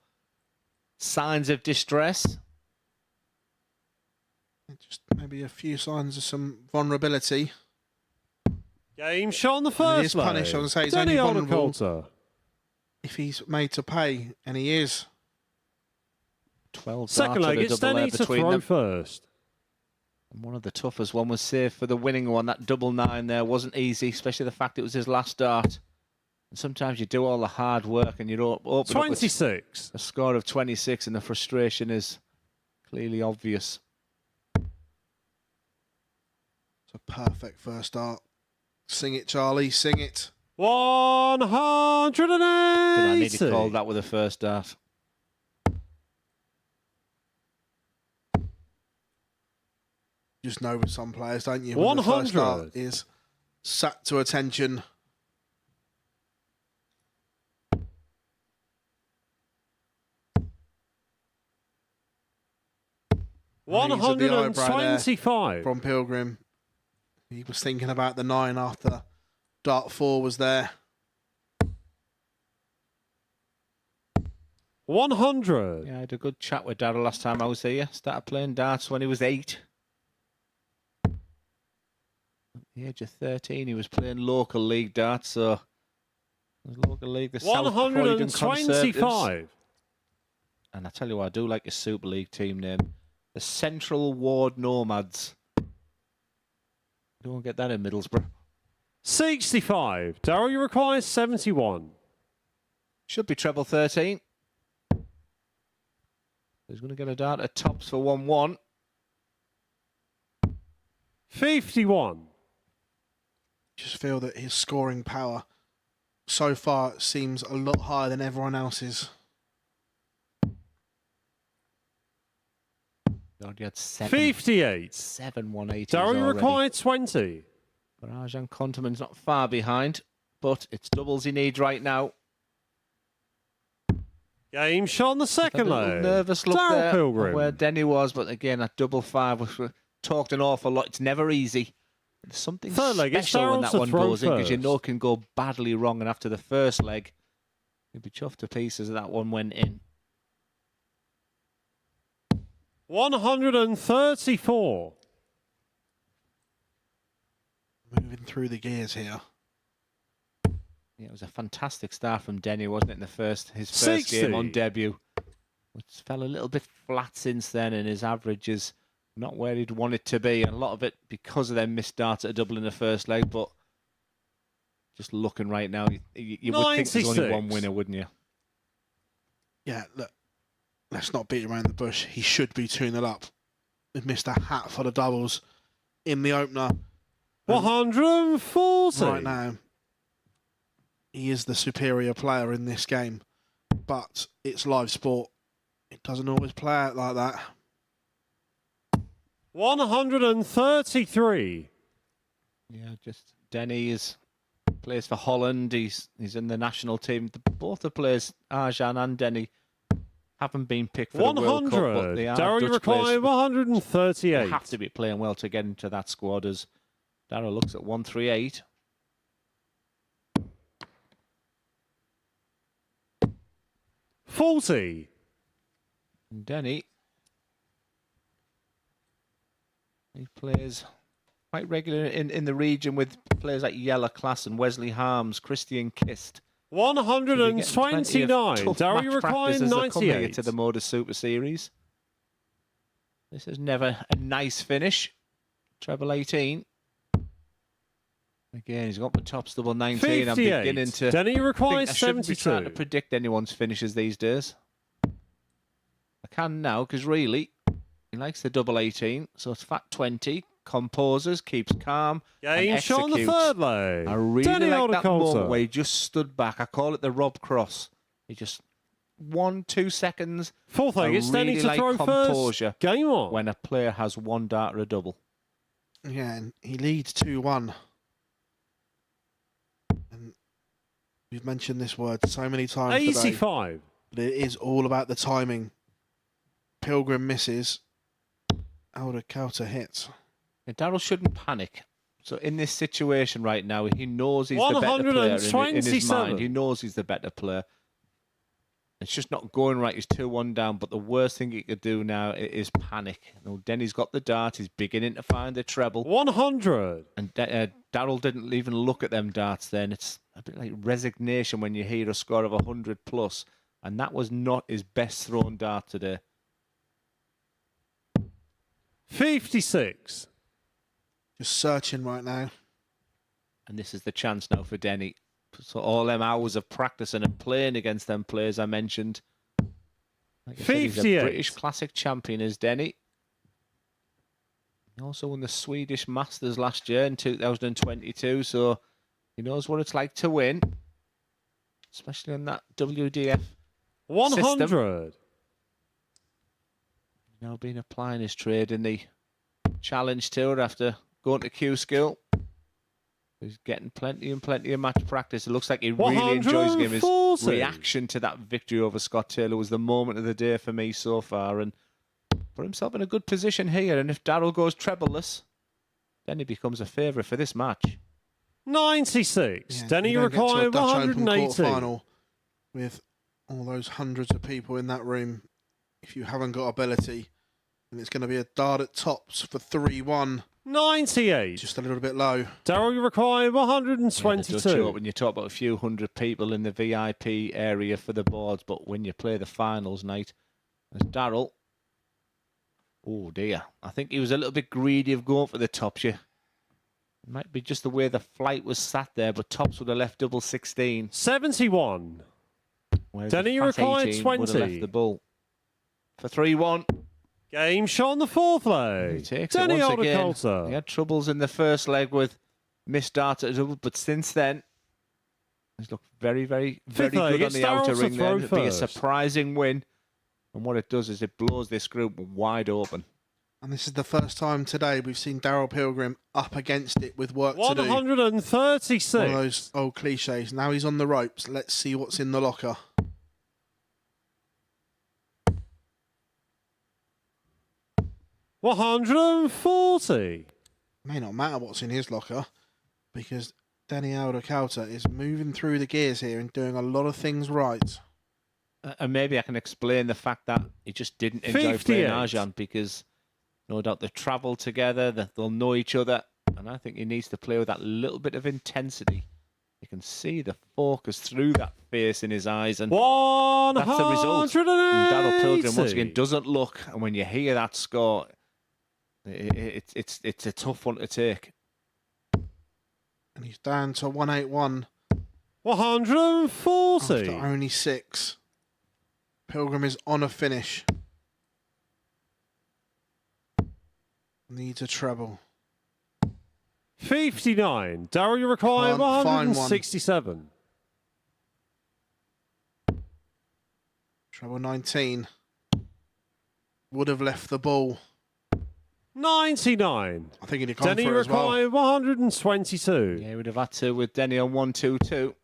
Speaker 4: signs of distress.
Speaker 5: Just maybe a few signs of some vulnerability.
Speaker 3: Game shot on the
Speaker 5: And he
Speaker 3: first
Speaker 5: is
Speaker 3: leg.
Speaker 5: punished. I was going to say, he's
Speaker 3: Denny
Speaker 5: only vulnerable
Speaker 3: Aldercoulter.
Speaker 5: if he's made to pay, and he is.
Speaker 4: 12
Speaker 3: Second
Speaker 4: darts
Speaker 3: leg,
Speaker 4: and a
Speaker 3: it's
Speaker 4: double
Speaker 3: Denny
Speaker 4: there
Speaker 3: to
Speaker 4: between
Speaker 3: throw
Speaker 4: them.
Speaker 3: first.
Speaker 4: And one of the toughest one was saved for the winning one. That double 9 there wasn't easy, especially the fact it was his last dart. And sometimes you do all the hard work and you don't open up with
Speaker 3: 26.
Speaker 4: a score of 26 and the frustration is clearly obvious.
Speaker 5: It's a perfect first start. Sing it, Charlie. Sing it.
Speaker 3: 180.
Speaker 4: Did I need to call that with a first dart?
Speaker 5: Just know with some players, don't you? When the first start
Speaker 3: 100.
Speaker 5: is sat to attention. Raise of the eyebrow there
Speaker 3: 125.
Speaker 5: from Pilgrim. He was thinking about the 9 after dart 4 was there.
Speaker 3: 100.
Speaker 4: Yeah, I had a good chat with Daryl last time I was here. Started playing darts when he was 8. At the age of 13, he was playing local league darts, so The local league, the South Croydon Conservatives.
Speaker 3: 125.
Speaker 4: And I tell you what, I do like your Super League team name. The Central Ward Nomads. You don't get that in Middlesbrough.
Speaker 3: 65. Darryl, you require 71.
Speaker 4: Should be treble 13. He's going to get a dart at tops for 1-1.
Speaker 3: 51.
Speaker 5: Just feel that his scoring power so far seems a lot higher than everyone else's.
Speaker 4: God, you had
Speaker 3: 58.
Speaker 4: 180s
Speaker 3: Darryl, you
Speaker 4: already.
Speaker 3: require 20.
Speaker 4: Barrage and Conterman's not far behind, but it's doubles he needs right now.
Speaker 3: Game shot on the second
Speaker 4: A little
Speaker 3: leg.
Speaker 4: nervous look
Speaker 3: Darryl
Speaker 4: there
Speaker 3: Pilgrim.
Speaker 4: where Denny was, but again, that double five was talked an awful lot. It's never easy. There's something
Speaker 3: Third leg, it's
Speaker 4: special when
Speaker 3: Darryl
Speaker 4: that
Speaker 3: to
Speaker 4: one
Speaker 3: throw
Speaker 4: goes in, because you
Speaker 3: first.
Speaker 4: know it can go badly wrong, and after the first leg, you'd be chuffed to pieces that one went in.
Speaker 3: 134.
Speaker 5: Moving through the gears here.
Speaker 4: Yeah, it was a fantastic start from Denny, wasn't it, in his first
Speaker 3: 60.
Speaker 4: game on debut. Which fell a little bit flat since then, and his average is not where he'd want it to be. And a lot of it because of them missed darts at a double in the first leg. But just looking right now, you would think there's only
Speaker 3: 96.
Speaker 4: one winner, wouldn't you?
Speaker 5: Yeah, look, let's not beat around the bush. He should be 2-0 up. We've missed a hat for the doubles in the opener.
Speaker 3: 140.
Speaker 5: Right now, he is the superior player in this game, but it's live sport. It doesn't always play out like that.
Speaker 3: 133.
Speaker 4: Yeah, just Denny plays for Holland. He's in the national team. Both the players, Arjan and Denny, haven't been picked for the World Cup, but
Speaker 3: 100.
Speaker 4: they are
Speaker 3: Darryl, you
Speaker 4: Dutch
Speaker 3: require
Speaker 4: players.
Speaker 3: 138.
Speaker 4: They have to be playing well to get into that squad. As Darryl looks at 138.
Speaker 3: $40.
Speaker 4: And Denny, he plays quite regularly in the region with players like Yella Class and Wesley Harms, Christian Kist.
Speaker 3: 129. Darryl, you require
Speaker 4: to
Speaker 3: 98.
Speaker 4: the MODUS Super Series. This is never a nice finish. Treble 18. Again, he's got the tops double 19. I'm
Speaker 3: 58.
Speaker 4: beginning to
Speaker 3: Denny, you require
Speaker 4: think I shouldn't be trying to
Speaker 3: 72.
Speaker 4: predict anyone's finishes these days. I can now, because really, he likes the double 18. So it's fat 20. Composes, keeps calm,
Speaker 3: Game
Speaker 4: and
Speaker 3: shot on the
Speaker 4: executes.
Speaker 3: third leg.
Speaker 4: I really
Speaker 3: Denny
Speaker 4: like that
Speaker 3: Aldercoulter.
Speaker 4: moment where he just stood back. I call it the Rob Cross. He just 1-2 seconds.
Speaker 3: Fourth leg,
Speaker 4: I
Speaker 3: it's Denny
Speaker 4: really
Speaker 3: to
Speaker 4: like
Speaker 3: throw
Speaker 4: composure
Speaker 3: first. Game on.
Speaker 4: when a player has one dart or a double.
Speaker 5: Yeah, and he leads 2-1. And we've mentioned this word so many times today,
Speaker 3: 85.
Speaker 5: but it is all about the timing. Pilgrim misses. Aldercoulter hits.
Speaker 4: And Darryl shouldn't panic. So in this situation right now, he knows he's the better player in his
Speaker 3: 127.
Speaker 4: mind. He knows he's the better player. It's just not going right. He's 2-1 down. But the worst thing he could do now is panic. You know, Denny's got the dart. He's beginning to find the treble.
Speaker 3: 100.
Speaker 4: And Darryl didn't even look at them darts then. It's a bit like resignation when you hear a score of 100 plus. And that was not his best thrown dart today.
Speaker 3: 56.
Speaker 5: Just searching right now.
Speaker 4: And this is the chance now for Denny. So all them hours of practicing and playing against them players I mentioned. Like I said, he's a
Speaker 3: 58.
Speaker 4: British Classic champion, is Denny. He also won the Swedish Masters last year in 2022, so he knows what it's like to win. Especially on that WDF
Speaker 3: 100.
Speaker 4: system. Now been applying his trade in the Challenge Tour after going to Q-Skill. He's getting plenty of match practice. It looks like he really enjoys the game. His
Speaker 3: 140.
Speaker 4: reaction to that victory over Scott Taylor was the moment of the day for me so far, and put himself in a good position here. And if Darryl goes trebleless, then he becomes a favourite for this match.
Speaker 3: 96.
Speaker 5: Yeah,
Speaker 3: Denny,
Speaker 5: you
Speaker 3: you
Speaker 5: don't get to a
Speaker 3: require
Speaker 5: Dutch Open
Speaker 3: 180.
Speaker 5: quarterfinal with all those hundreds of people in that room. If you haven't got ability, and it's going to be a dart at tops for 3-1.
Speaker 3: 98.
Speaker 5: Just a little bit low.
Speaker 3: Daryl, you require 122.
Speaker 4: Yeah, the Dutch when you talk about a few hundred people in the VIP area for the boards, but when you play the finals night, there's Daryl. Oh dear, I think he was a little bit greedy of going for the tops. It might be just the way the flight was sat there, but tops would have left double 16.
Speaker 3: 71.
Speaker 4: Whereas
Speaker 3: Danny,
Speaker 4: the
Speaker 3: you
Speaker 4: fat
Speaker 3: required
Speaker 4: 18 would have
Speaker 3: 20.
Speaker 4: left the bull for 3-1.
Speaker 3: Game shot on the fourth
Speaker 4: He
Speaker 3: leg.
Speaker 4: takes
Speaker 3: Danny
Speaker 4: it once again.
Speaker 3: Aldercoulter.
Speaker 4: He had troubles in the first leg with missed darts at a double, but since then, he's looked very, very, very
Speaker 3: Fifth leg,
Speaker 4: good on
Speaker 3: it's
Speaker 4: the outer
Speaker 3: Darryl to
Speaker 4: ring
Speaker 3: throw
Speaker 4: there. It'll be a
Speaker 3: first.
Speaker 4: surprising win. And what it does is it blows this group wide open.
Speaker 5: And this is the first time today we've seen Daryl Pilgrim up against it with work to do.
Speaker 3: 136.
Speaker 5: One of those old cliches. Now he's on the ropes. Let's see what's in the locker.
Speaker 3: $140.
Speaker 5: May not matter what's in his locker because Danny Aldercoulter is moving through the gears here and doing a lot of things right.
Speaker 4: And maybe I can explain the fact that he just didn't enjoy
Speaker 3: 58.
Speaker 4: playing Arjan because no doubt they've travelled together, that they'll know each other. And I think he needs to play with that little bit of intensity. You can see the focus through that face in his eyes. And that's the result. And Daryl Pilgrim, once again, doesn't look. And when you hear that score, it's a tough one to take.
Speaker 5: And he's down to 181
Speaker 3: 140.
Speaker 5: after only 6. Pilgrim is on a finish. Needs a treble.
Speaker 3: 59. Daryl, you require
Speaker 5: Can't find one.
Speaker 3: 167.
Speaker 5: Treble 19. Would have left the ball.
Speaker 3: 99.
Speaker 5: I think he'd have gone
Speaker 3: Denny,
Speaker 5: for
Speaker 3: you
Speaker 5: it as well.
Speaker 3: require 122.
Speaker 4: Yeah, he would have had to with Denny on 1-2-2.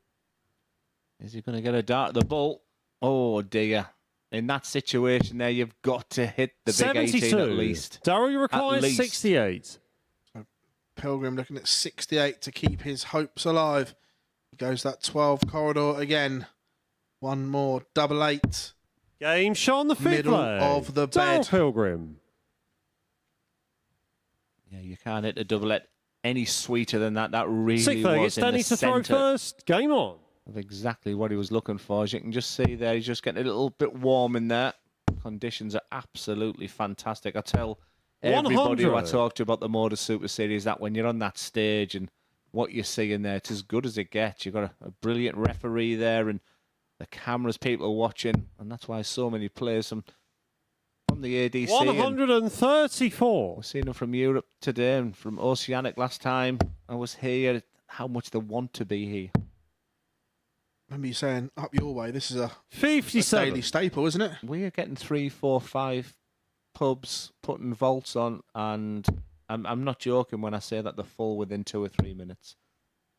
Speaker 4: Is he going to get a dart at the ball? Oh dear. In that situation there, you've got to hit the big 18 at least.
Speaker 3: Daryl, you require
Speaker 4: least.
Speaker 3: 68.
Speaker 5: Pilgrim looking at 68 to keep his hopes alive. He goes that 12 corridor again. One more. Double 8.
Speaker 3: Game shot on the fifth
Speaker 5: Middle
Speaker 3: leg.
Speaker 5: of the
Speaker 3: Daryl
Speaker 5: bed.
Speaker 3: Pilgrim.
Speaker 4: Yeah, you can't hit a doublet any sweeter than that. That really
Speaker 3: Sixth leg,
Speaker 4: was
Speaker 3: it's
Speaker 4: in
Speaker 3: Danny
Speaker 4: the
Speaker 3: to throw
Speaker 4: centre
Speaker 3: first. Game on.
Speaker 4: of exactly what he was looking for. As you can just see there, he's just getting a little bit warm in there. Conditions are absolutely fantastic. I tell everybody who I
Speaker 3: 100.
Speaker 4: talk to about the MODUS Super Series that when you're on that stage and what you're seeing there, it's as good as it gets. You've got a brilliant referee there and the cameras, people are watching, and that's why so many players from the ADC.
Speaker 3: 134.
Speaker 4: We've seen them from Europe today and from Oceanic last time I was here, how much they want to be here.
Speaker 5: Remember you saying up your way, this is a
Speaker 3: 57.
Speaker 5: daily staple, isn't it?
Speaker 4: We are getting 3, 4, 5 pubs putting vaults on, and I'm not joking when I say that they're full within 2 or 3 minutes.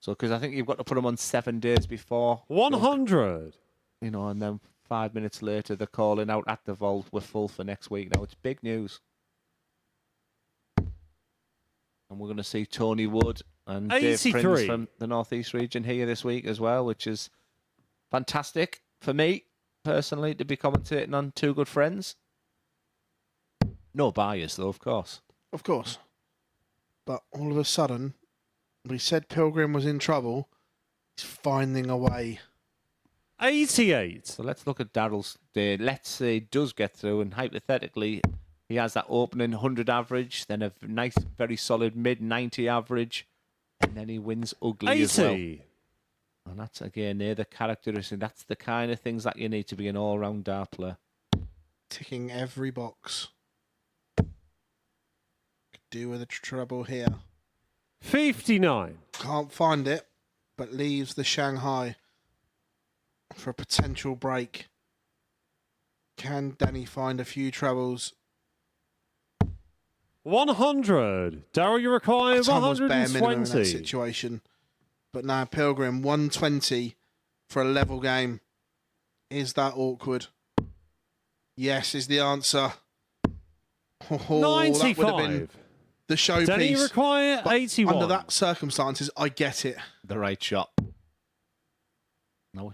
Speaker 4: So, because I think you've got to put them on 7 days before.
Speaker 3: 100.
Speaker 4: You know, and then 5 minutes later they're calling out at the vault, we're full for next week. Now, it's big news. And we're going to see Tony Wood and Dave
Speaker 3: 83.
Speaker 4: Prince from the North East region here this week as well, which is fantastic for me, personally, to be commentating on two good friends. No bias, though, of course.
Speaker 5: Of course. But all of a sudden, we said Pilgrim was in trouble. He's finding a way.
Speaker 3: 88.
Speaker 4: So let's look at Daryl's day. Let's say he does get through, and hypothetically, he has that opening 100 average, then a nice, very solid mid-90 average, and then he wins ugly
Speaker 3: 80.
Speaker 4: as well. And that's, again, near the characteristic. That's the kind of things that you need to be an all-round dart player.
Speaker 5: Ticking every box. Could do with a treble here.
Speaker 3: 59.
Speaker 5: Can't find it, but leaves the Shanghai for a potential break. Can Danny find a few trebles?
Speaker 3: 100. Daryl, you require
Speaker 5: Tom was bare minimum in that
Speaker 3: 120.
Speaker 5: situation. But now Pilgrim, 120 for a level game. Is that awkward? Yes, is the answer. Oh, that would have been
Speaker 3: 95.
Speaker 5: the showpiece.
Speaker 3: Danny, you require
Speaker 5: But
Speaker 3: 81.
Speaker 5: under that circumstances, I get it.
Speaker 4: The right shot. No,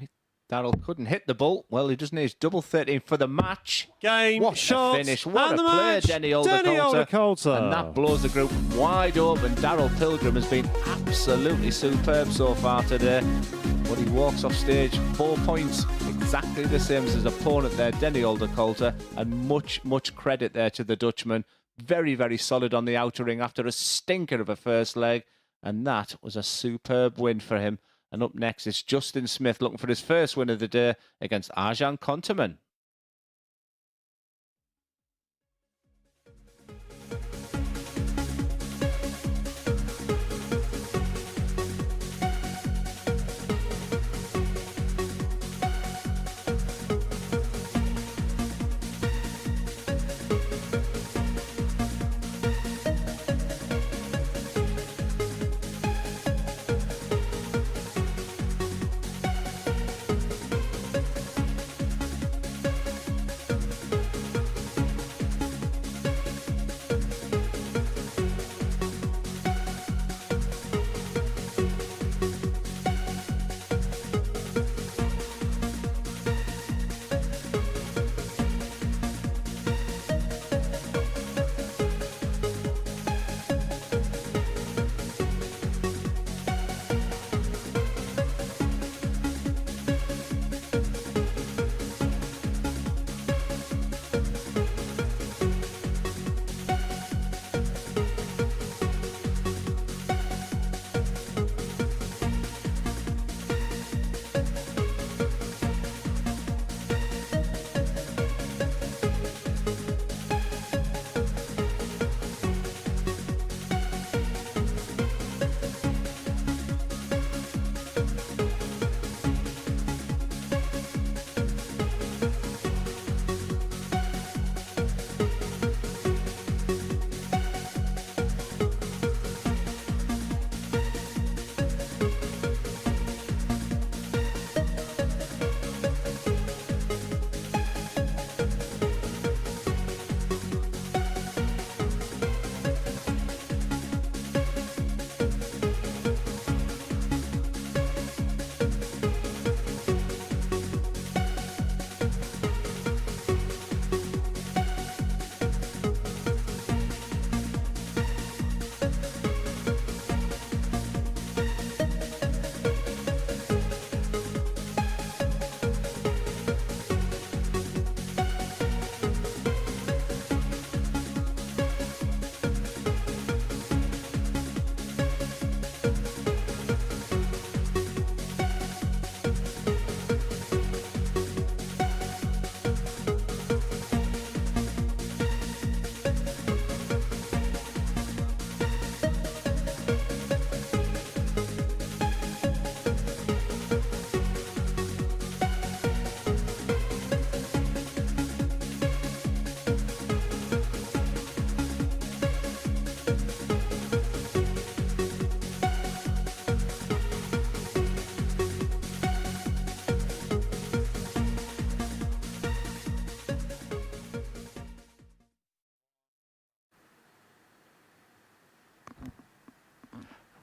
Speaker 4: Darrell couldn't hit the ball. Well, he doesn't need his double 13 for the match.
Speaker 3: Game,
Speaker 4: What
Speaker 3: shot,
Speaker 4: a finish. What
Speaker 3: and
Speaker 4: a
Speaker 3: the
Speaker 4: play,
Speaker 3: match.
Speaker 4: Denny
Speaker 3: Denny
Speaker 4: Aldercoulter.
Speaker 3: Aldercoulter.
Speaker 4: And that blows the group wide open. Darrell Pilgrim has been absolutely superb so far today. But he walks off stage 4 points, exactly the same as his opponent there, Denny Aldercoulter. And much credit there to the Dutchman. Very, very solid on the outer ring after a stinker of a first leg. And that was a superb win for him. And up next is Justin Smith looking for his first win of the day against Arjan Konterman.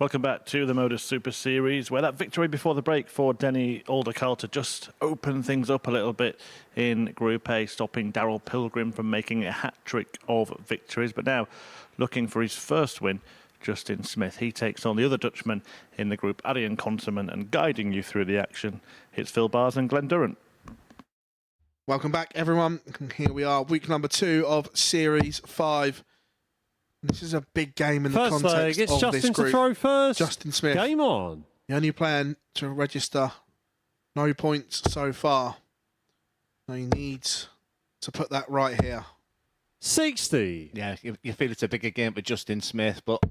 Speaker 1: Welcome back to the MODUS Super Series, where that victory before the break for Denny Aldercoulter just opened things up a little bit in Group A, stopping Darrell Pilgrim from making a hat-trick of victories. But now, looking for his first win, Justin Smith. He takes on the other Dutchman in the group, Arjan Konterman, and guiding you through the action, it's Phil Bars and Glenn Durrant.
Speaker 5: Welcome back, everyone. Here we are, week number 2 of Series 5. This is a big game in the
Speaker 3: First
Speaker 5: context
Speaker 3: leg, it's
Speaker 5: of
Speaker 3: Justin
Speaker 5: this group.
Speaker 3: to throw first.
Speaker 5: Justin Smith,
Speaker 3: Game on.
Speaker 5: the only player to register no points so far. Now he needs to put that right here.
Speaker 3: 60.
Speaker 4: Yeah, you feel it's a bigger game for Justin Smith, but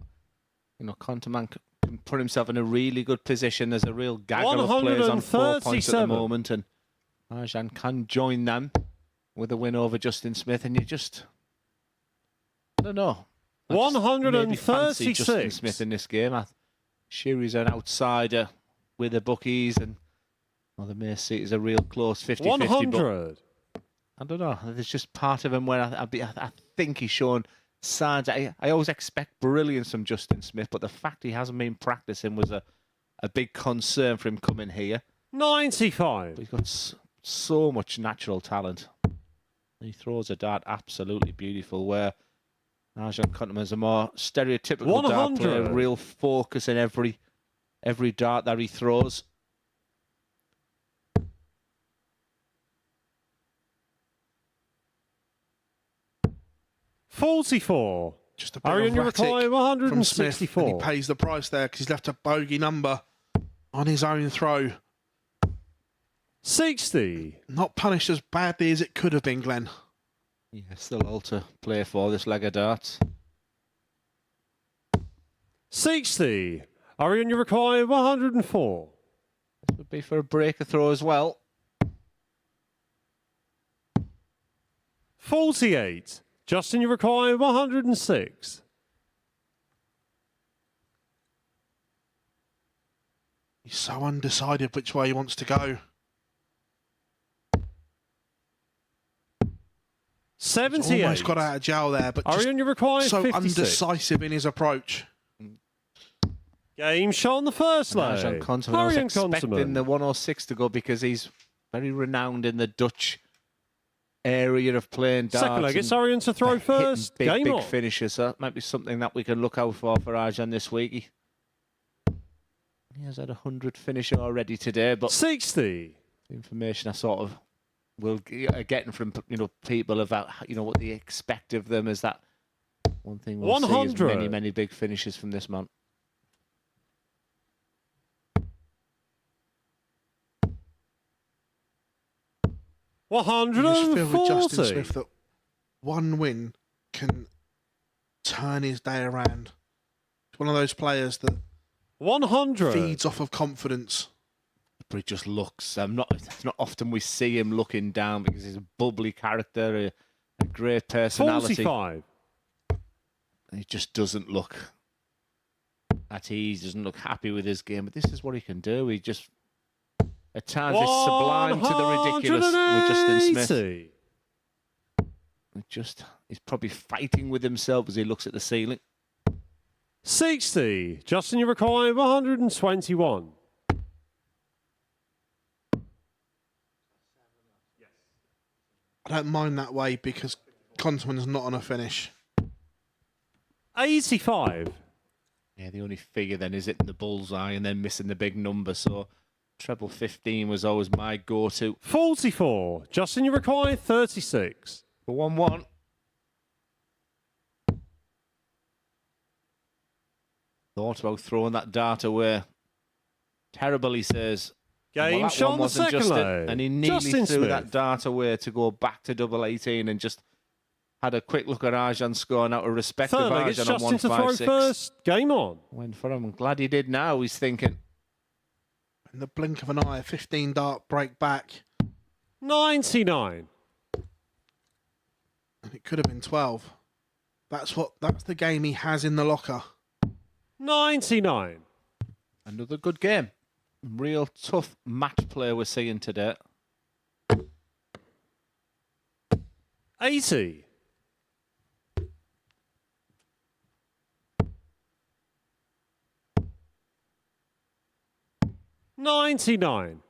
Speaker 4: you know, Konterman can put himself in a really good position. There's a real gaggle of players on 4 points at the moment, and Arjan can join them with a win over Justin Smith, and you just, I don't know. I just maybe fancy Justin
Speaker 3: 136.
Speaker 4: Smith in this game. I'm sure he's an outsider with the bookies, and well, the Mace seat is a real close 50-50.
Speaker 3: 100.
Speaker 4: I don't know. There's just part of him where I think he's shown signs. I always expect brilliance from Justin Smith, but the fact he hasn't been practicing was a big concern for him coming here.
Speaker 3: 95.
Speaker 4: He's got so much natural talent. He throws a dart absolutely beautiful, where Arjan Kunteman is a more stereotypical dart player,
Speaker 3: 100.
Speaker 4: real focus in every dart that he throws.
Speaker 3: $44.
Speaker 5: Just a bit
Speaker 3: Arian
Speaker 5: erratic
Speaker 3: Urukai,
Speaker 5: from Smith, and he
Speaker 3: $164.
Speaker 5: pays the price there because he's left a bogey number on his own throw.
Speaker 3: 60.
Speaker 5: Not punished as badly as it could have been, Glenn.
Speaker 4: Yeah, still all to play for this leg of darts.
Speaker 3: 60. Arian Urukai, 104.
Speaker 4: Would be for a breaker throw as well.
Speaker 3: 48. Justin Urukai, 106.
Speaker 5: He's so undecided which way he wants to go.
Speaker 3: 78.
Speaker 5: He's almost got out of jail there, but just
Speaker 3: Arian Urukai,
Speaker 5: so
Speaker 3: 56.
Speaker 5: undecisive in his approach.
Speaker 3: Game shot on the first
Speaker 4: Arjan
Speaker 3: leg.
Speaker 4: Kunteman, I was
Speaker 3: Arian
Speaker 4: expecting
Speaker 3: Kunteman.
Speaker 4: the 106 to go because he's very renowned in the Dutch area of playing darts.
Speaker 3: Second leg,
Speaker 4: and
Speaker 3: it's Arian to throw
Speaker 4: hitting
Speaker 3: first.
Speaker 4: Big,
Speaker 3: Game
Speaker 4: big
Speaker 3: on.
Speaker 4: finishes. So that might be something that we can look out for Arjan this week. He has had 100 finisher already today, but
Speaker 3: 60.
Speaker 4: the information I sort of will getting from people about what they expect of them is that one thing we'll see is
Speaker 3: 100.
Speaker 4: many big finishes from this man.
Speaker 5: You just feel with Justin
Speaker 3: 140.
Speaker 5: Smith that one win can turn his day around. It's one of those players that
Speaker 3: 100.
Speaker 5: feeds off of confidence.
Speaker 4: But he just looks. It's not often we see him looking down because he's a bubbly character, a great personality.
Speaker 3: 45.
Speaker 4: He just doesn't look at ease. Doesn't look happy with his game. But this is what he can do. He just at times is sublime to the ridiculous with Justin Smith.
Speaker 3: 180.
Speaker 4: He's probably fighting with himself as he looks at the ceiling.
Speaker 3: 60. Justin Urukai, 121.
Speaker 5: I don't mind that way because Kunteman's not on a finish.
Speaker 3: 85.
Speaker 4: Yeah, the only figure then is hitting the bullseye and then missing the big number. So treble 15 was always my go-to.
Speaker 3: 44. Justin Urukai, 36.
Speaker 4: For 1-1. Thought about throwing that dart away. Terrible, he says.
Speaker 3: Game
Speaker 4: Well, that
Speaker 3: shot
Speaker 4: one
Speaker 3: on the
Speaker 4: wasn't
Speaker 3: second
Speaker 4: just it,
Speaker 3: leg.
Speaker 4: and he nearly
Speaker 3: Justin
Speaker 4: threw
Speaker 3: Smith.
Speaker 4: that dart away to go back to double 18 and just had a quick look at Arjan's score and out of respect
Speaker 3: Third
Speaker 4: of
Speaker 3: leg, it's
Speaker 4: Arjan on
Speaker 3: Justin to throw
Speaker 4: 156.
Speaker 3: first. Game on.
Speaker 4: Went for him. I'm glad he did now, he's thinking.
Speaker 5: In the blink of an eye, a 15 dart break back,
Speaker 3: 99.
Speaker 5: and it could have been 12. That's the game he has in the locker.
Speaker 3: 99.
Speaker 4: Another good game. Real tough match play we're seeing today.
Speaker 3: 80. 99.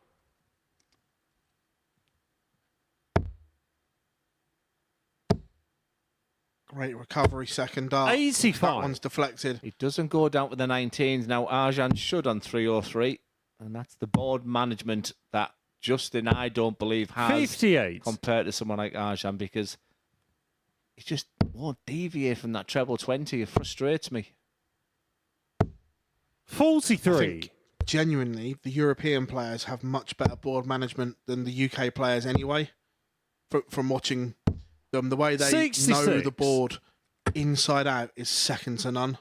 Speaker 5: Great recovery, second dart.
Speaker 3: 85.
Speaker 5: That one's deflected.
Speaker 4: He doesn't go down with the 19s. Now Arjan should on 303. And that's the board management that Justin, I don't believe, has
Speaker 3: 58.
Speaker 4: compared to someone like Arjan, because he just won't deviate from that treble 20. It frustrates me.
Speaker 3: 43.
Speaker 5: I think genuinely the European players have much better board management than the UK players anyway. From watching them, the way they
Speaker 3: 66.
Speaker 5: know the board inside out is second to none.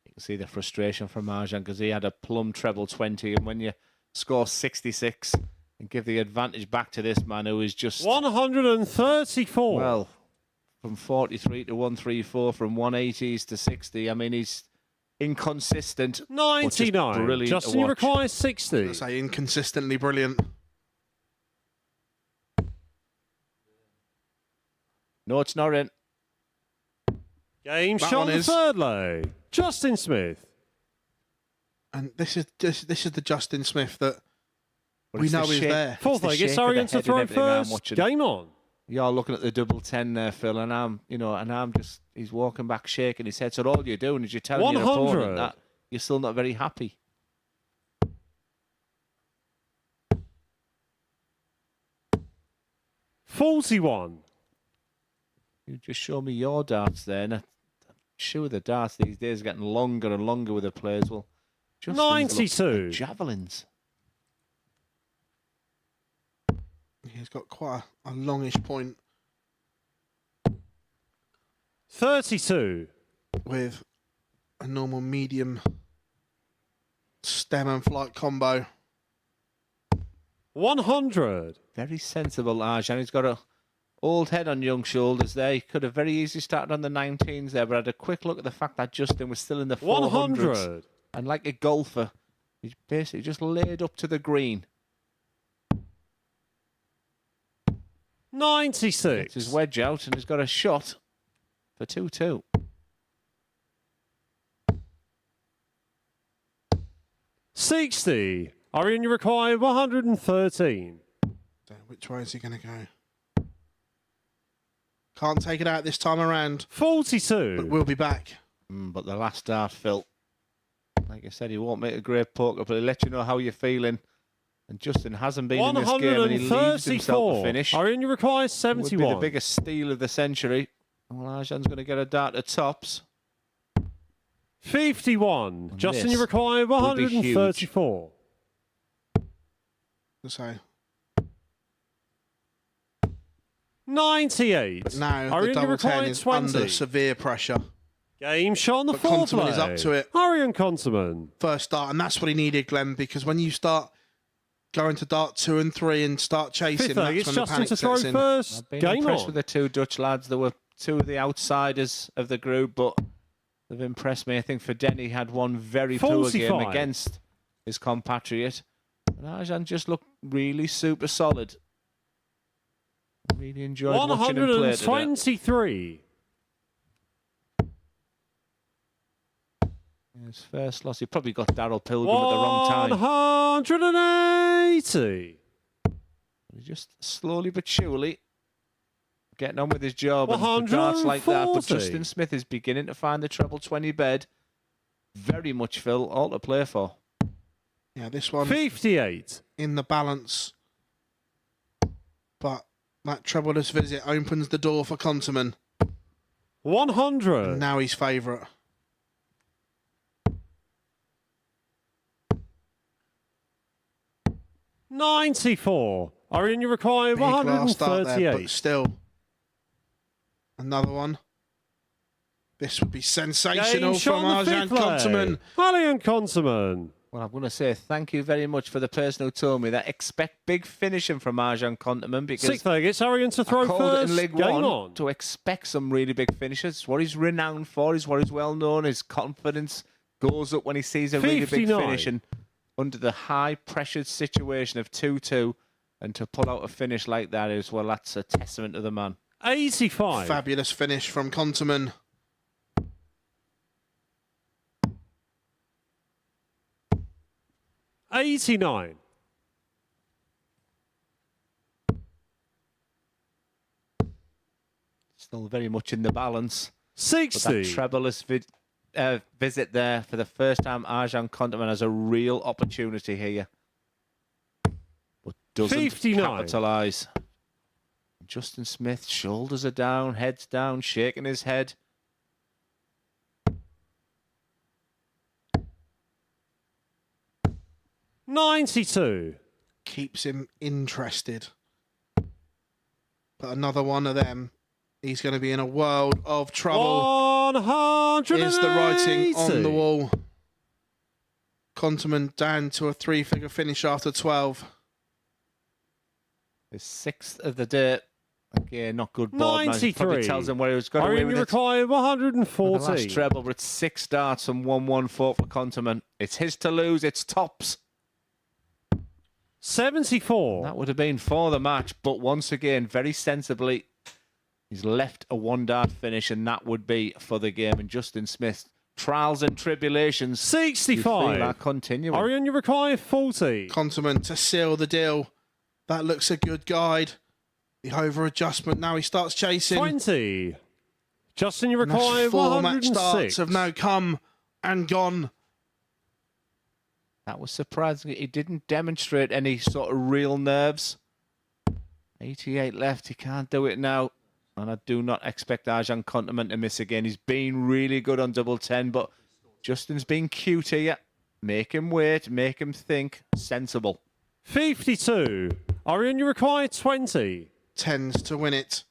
Speaker 4: You can see the frustration from Arjan because he had a plum treble 20, and when you score 66 and give the advantage back to this man who is just
Speaker 3: 134.
Speaker 4: well from 43 to 134, from 180s to 60. I mean, he's inconsistent. but just
Speaker 3: 99.
Speaker 4: brilliant to
Speaker 3: Justin
Speaker 4: watch.
Speaker 3: requires
Speaker 5: I
Speaker 3: 60.
Speaker 5: say inconsistently brilliant.
Speaker 4: No, it's not in.
Speaker 3: Game
Speaker 5: That
Speaker 3: shot
Speaker 5: one
Speaker 3: the
Speaker 5: is.
Speaker 3: third leg. Justin Smith.
Speaker 5: And this is the Justin Smith that
Speaker 4: But
Speaker 5: We
Speaker 4: it's the
Speaker 5: know he's
Speaker 4: shape-
Speaker 5: there.
Speaker 4: it's
Speaker 3: Fourth
Speaker 4: the
Speaker 3: leg,
Speaker 4: shape
Speaker 3: it's
Speaker 4: of the
Speaker 3: Arian to
Speaker 4: head and
Speaker 3: throw
Speaker 4: everything I'm
Speaker 3: first.
Speaker 4: watching.
Speaker 3: Game on.
Speaker 4: You're looking at the double 10 there, Phil, and I'm just, he's walking back shaking his head. So all you're doing is you're telling your
Speaker 3: 100.
Speaker 4: opponent that you're still not very happy.
Speaker 3: $41.
Speaker 4: You just show me your darts there. And I'm sure the darts these days are getting longer and longer with the players. Well, just
Speaker 3: 92.
Speaker 4: javelins.
Speaker 5: He's got quite a longish point
Speaker 3: 32.
Speaker 5: with a normal medium stem and flight combo.
Speaker 3: 100.
Speaker 4: Very sensible, Arjan. He's got a old head on young shoulders there. He could have very easily started on the 19s there, but I had a quick look at the fact that Justin was still in the 400s.
Speaker 3: 100.
Speaker 4: And like a golfer, he's basically just laid up to the green.
Speaker 3: 96.
Speaker 4: Gets his wedge out and he's got a shot for 2-2.
Speaker 3: $60. Arian, you require 113.
Speaker 5: So which way is he going to go? Can't take it out this time around,
Speaker 3: 42.
Speaker 5: but we'll be back.
Speaker 4: But the last dart, Phil, like I said, he won't make a great poker, but he'll let you know how you're feeling. And Justin hasn't been in this game, and he leaves himself to finish.
Speaker 3: Arian, you require
Speaker 4: Would
Speaker 3: 71.
Speaker 4: be the biggest steal of the century. Well, Arjan's going to get a dart at tops.
Speaker 3: 51.
Speaker 4: And
Speaker 3: Justin,
Speaker 4: this
Speaker 3: you require
Speaker 4: would be huge.
Speaker 3: 134.
Speaker 5: So
Speaker 3: 98.
Speaker 5: now the
Speaker 3: Arian, you
Speaker 5: double 10
Speaker 3: require
Speaker 5: is
Speaker 3: 20.
Speaker 5: under severe pressure.
Speaker 3: Game shot on the
Speaker 5: But
Speaker 3: fourth
Speaker 5: Conterman is up
Speaker 3: leg.
Speaker 5: to it.
Speaker 3: Arian Conterman.
Speaker 5: First start, and that's what he needed, Glenn, because when you start going to dart 2 and 3 and start chasing,
Speaker 3: Fifth leg,
Speaker 5: that's
Speaker 3: it's
Speaker 5: when the
Speaker 3: Justin
Speaker 5: panic
Speaker 3: to throw
Speaker 5: sets in.
Speaker 3: first.
Speaker 4: I've been
Speaker 3: Game
Speaker 4: impressed
Speaker 3: on.
Speaker 4: with the two Dutch lads. They were two of the outsiders of the group, but they've impressed me. I think for Denny had one very poor game
Speaker 3: 45.
Speaker 4: against his compatriot. And Arjan just looked really super solid. Really enjoyed watching him play today.
Speaker 3: 123.
Speaker 4: His first loss. He probably got Daryl Pilgrim at the wrong time.
Speaker 3: 180.
Speaker 4: He's just slowly but surely getting on with his job. And for darts like that. But
Speaker 3: 140.
Speaker 4: Justin Smith is beginning to find the treble 20 bed. Very much, Phil, all to play for.
Speaker 5: Yeah, this one
Speaker 3: 58.
Speaker 5: in the balance. But that troublous visit opens the door for Conterman.
Speaker 3: 100.
Speaker 5: And now he's favourite.
Speaker 3: $94. Arian, you require
Speaker 5: Big last start there,
Speaker 3: 138.
Speaker 5: but still. Another one. This would be sensational
Speaker 3: Game shot
Speaker 5: from
Speaker 3: on the
Speaker 5: Arjan
Speaker 3: fifth leg.
Speaker 5: Conterman.
Speaker 3: Arian Conterman.
Speaker 4: Well, I'm going to say thank you very much for the person who told me that expect big finishing from Arjan Conterman, because
Speaker 3: Sixth leg, it's Arian to throw
Speaker 4: I called
Speaker 3: first.
Speaker 4: it in League
Speaker 3: Game
Speaker 4: One
Speaker 3: on.
Speaker 4: to expect some really big finishes. It's what he's renowned for. Is what he's well known. His confidence goes up when he sees a really big
Speaker 3: 59.
Speaker 4: finish, and under the high pressured situation of 2-2, and to pull out a finish like that is, well, that's a testament to the man.
Speaker 3: 85.
Speaker 5: Fabulous finish from Conterman.
Speaker 3: $89.
Speaker 4: Still very much in the balance. But
Speaker 3: 60.
Speaker 4: that trebleless visit there for the first time, Arjan Conterman has a real opportunity here, but doesn't
Speaker 3: 59.
Speaker 4: capitalise. Justin Smith, shoulders are down, head's down, shaking his head.
Speaker 3: $92.
Speaker 5: Keeps him interested. But another one of them, he's going to be in a world of trouble.
Speaker 3: 180.
Speaker 5: Is the writing on the wall. Conterman down to a 3-figure finish after 12.
Speaker 4: The sixth of the day. Again, not good board management.
Speaker 3: 93.
Speaker 4: Probably tells him where he's got away
Speaker 3: Arian,
Speaker 4: with
Speaker 3: you
Speaker 4: it.
Speaker 3: require
Speaker 4: The last
Speaker 3: 140.
Speaker 4: treble, but it's 6 darts and 114 for Conterman. It's his to lose. It's tops.
Speaker 3: 74.
Speaker 4: That would have been for the match, but once again, very sensibly, he's left a 1 dart finish, and that would be for the game. And Justin Smith trials and tribulations
Speaker 3: 65.
Speaker 4: are continuing.
Speaker 3: Ariane, you require 40.
Speaker 5: Conterman to seal the deal. That looks a good guide. The over adjustment. Now he starts chasing.
Speaker 3: 20. Justin, you
Speaker 5: And those
Speaker 3: require
Speaker 5: 4 match starts
Speaker 3: 106.
Speaker 5: have now come and gone.
Speaker 4: That was surprising. He didn't demonstrate any sort of real nerves. 88 left. He can't do it now. And I do not expect Arjan Conterman to miss again. He's been really good on double 10, but Justin's been cute here. Make him wait. Make him think. Sensible.
Speaker 3: 52. Ariane, you require 20.
Speaker 5: 10s to win it.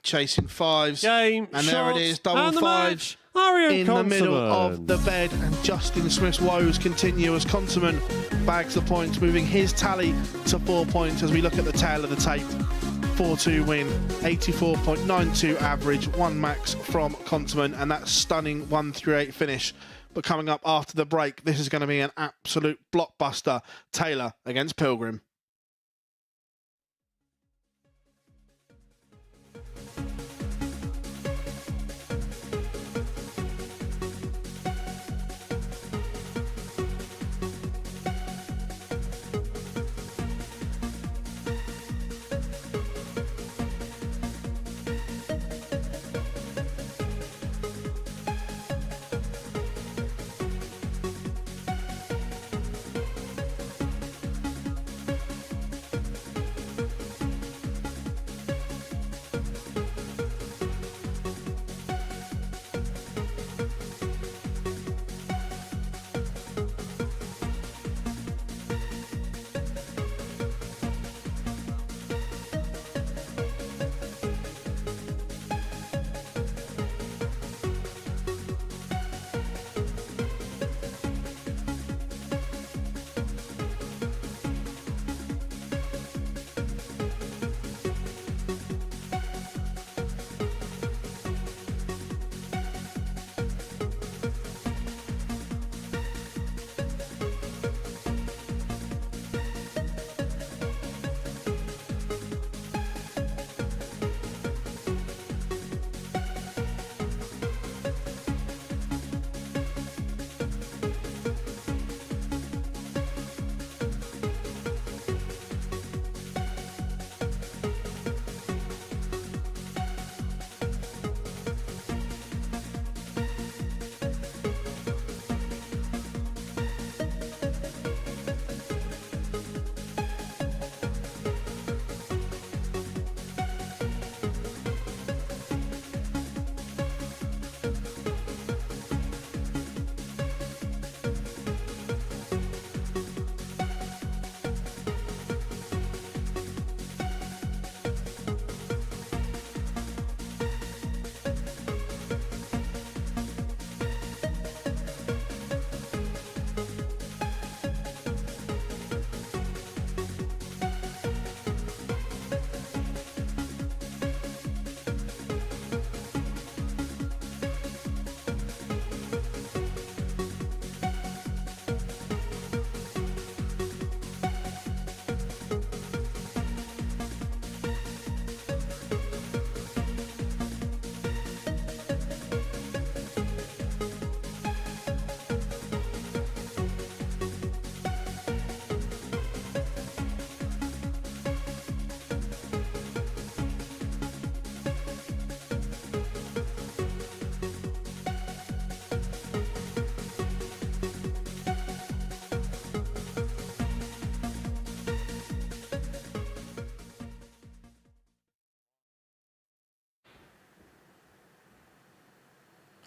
Speaker 5: Chasing 5s.
Speaker 3: Game,
Speaker 5: And there it
Speaker 3: shot,
Speaker 5: is, double
Speaker 3: and the
Speaker 5: 5s.
Speaker 3: match. Ariane
Speaker 5: In the middle
Speaker 3: Conterman.
Speaker 5: of the bed, and Justin Smith's woes continue as Conterman bags the points, moving his tally to 4 points as we look at the tail of the tape. 4-2 win, 84.92 average, 1 max from Conterman, and that stunning 1-8 finish. But coming up after the break, this is going to be an absolute blockbuster. Taylor against Pilgrim.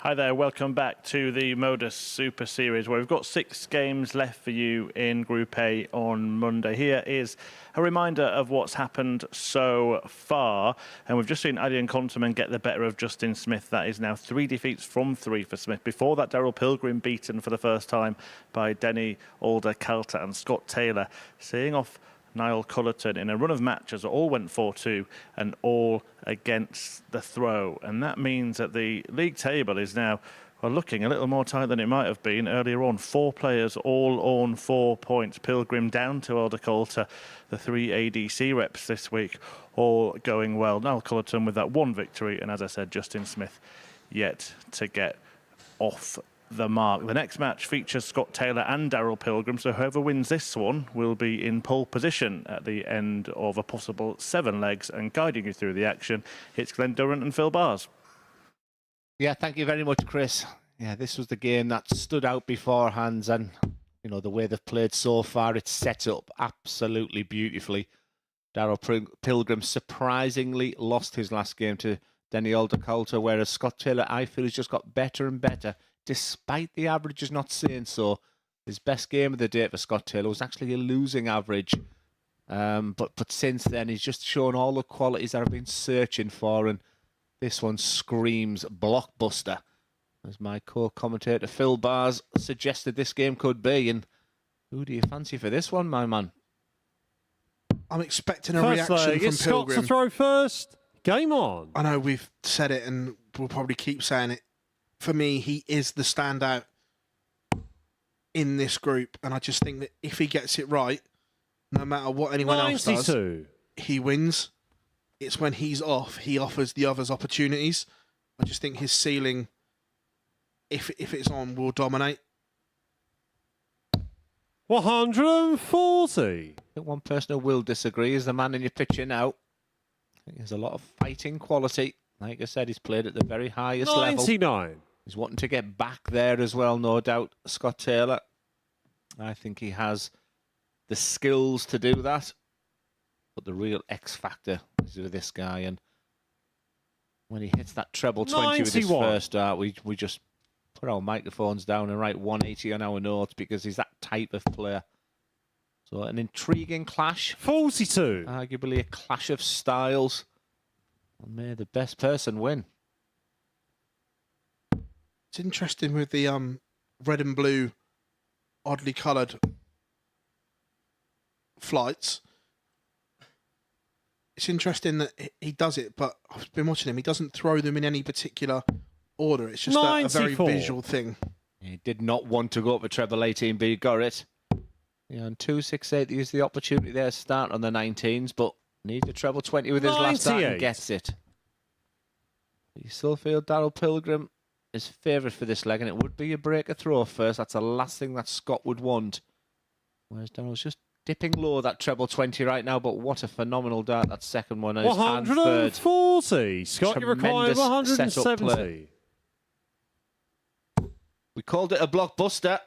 Speaker 1: Hi there, welcome back to the MODUS Super Series, where we've got 6 games left for you in Group A on Monday. Here is a reminder of what's happened so far. And we've just seen Ariane Conterman get the better of Justin Smith. That is now 3 defeats from 3 for Smith. Before that, Daryl Pilgrim beaten for the first time by Denny Alder Calter and Scott Taylor, seeing off Niall Cullerton in a run of matches that all went 4-2 and all against the throw. And that means that the league table is now looking a little more tight than it might have been earlier on. 4 players all on 4 points. Pilgrim down to Alder Coulter. The 3 ADC reps this week all going well. Niall Cullerton with that 1 victory. And as I said, Justin Smith yet to get off the mark. The next match features Scott Taylor and Daryl Pilgrim, so whoever wins this one will be in pole position at the end of a possible 7 legs, and guiding you through the action, it's Glenn Durrant and Phil Bars.
Speaker 4: Yeah, thank you very much, Chris. Yeah, this was the game that stood out beforehand, and you know the way they've played so far, it's set up absolutely beautifully. Daryl Pilgrim surprisingly lost his last game to Denny Aldercoulter, whereas Scott Taylor, I feel, has just got better and better, despite the averages not saying so. His best game of the day for Scott Taylor was actually a losing average. But since then, he's just shown all the qualities that I've been searching for, and this one screams blockbuster, as my co-commentator Phil Bars suggested this game could be. And who do you fancy for this one, my man?
Speaker 5: I'm expecting a
Speaker 3: First
Speaker 5: reaction
Speaker 3: leg,
Speaker 5: from
Speaker 3: it's Scott
Speaker 5: Pilgrim.
Speaker 3: to throw first. Game on.
Speaker 5: I know we've said it and we'll probably keep saying it. For me, he is the standout in this group. And I just think that if he gets it right, no matter what anyone else does, he wins. It's when he's off, he offers the others opportunities. I just think his ceiling, if it's on, will dominate.
Speaker 3: 140.
Speaker 4: I think one person who will disagree is the man in your picture now. I think there's a lot of fighting quality. Like I said, he's played at the very highest
Speaker 3: 99.
Speaker 4: level. He's wanting to get back there as well, no doubt. Scott Taylor, I think he has the skills to do that. But the real X factor is with this guy. And when he hits that treble 20 with his
Speaker 3: 91.
Speaker 4: first start, we just put our microphones down and write 180 on our notes, because he's that type of player. So an intriguing clash.
Speaker 3: 42.
Speaker 4: Arguably a clash of styles. And may the best person win.
Speaker 5: It's interesting with the red and blue, oddly coloured flights. It's interesting that he does it, but I've been watching him. He doesn't throw them in any particular order. It's just a very
Speaker 3: 94.
Speaker 5: visual thing.
Speaker 4: He did not want to go up for treble 18, but he got it. Yeah, on 268, he used the opportunity there to start on the 19s, but needs a treble 20 with his last start and
Speaker 3: 98.
Speaker 4: gets it. You still feel Daryl Pilgrim is favourite for this leg, and it would be a breaker throw first. That's the last thing that Scott would want. Whereas Daryl's just dipping low, that treble 20 right now, but what a phenomenal dart, that second one. And his hand third.
Speaker 3: 140. Scott, you require
Speaker 4: Tremendous setup
Speaker 3: 170.
Speaker 4: play. We called it a blockbuster.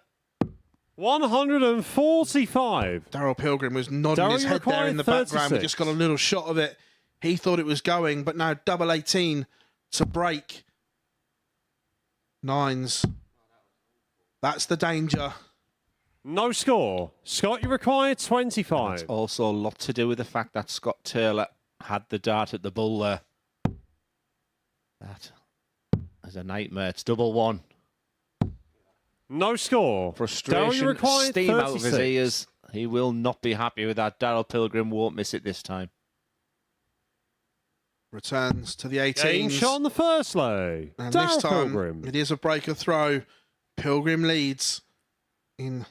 Speaker 3: 145.
Speaker 5: Daryl Pilgrim was nodding
Speaker 3: Daryl,
Speaker 5: his
Speaker 3: you
Speaker 5: head there in the
Speaker 3: require
Speaker 5: background. We
Speaker 3: 36.
Speaker 5: just got a little shot of it. He thought it was going, but now double 18 to break. Nines. That's the danger.
Speaker 3: No score. Scott, you require 25.
Speaker 4: It's also a lot to do with the fact that Scott Taylor had the dart at the bull there. That is a nightmare. It's double one.
Speaker 3: No score. Daryl, you
Speaker 4: Frustration,
Speaker 3: require
Speaker 4: steam out of his
Speaker 3: 36.
Speaker 4: ears. He will not be happy with that. Daryl Pilgrim won't miss it this time.
Speaker 5: Returns to the
Speaker 3: Game
Speaker 5: 18s.
Speaker 3: shot on the first leg.
Speaker 5: And this
Speaker 3: Daryl
Speaker 5: time,
Speaker 3: Pilgrim.
Speaker 5: it is a breaker throw. Pilgrim leads in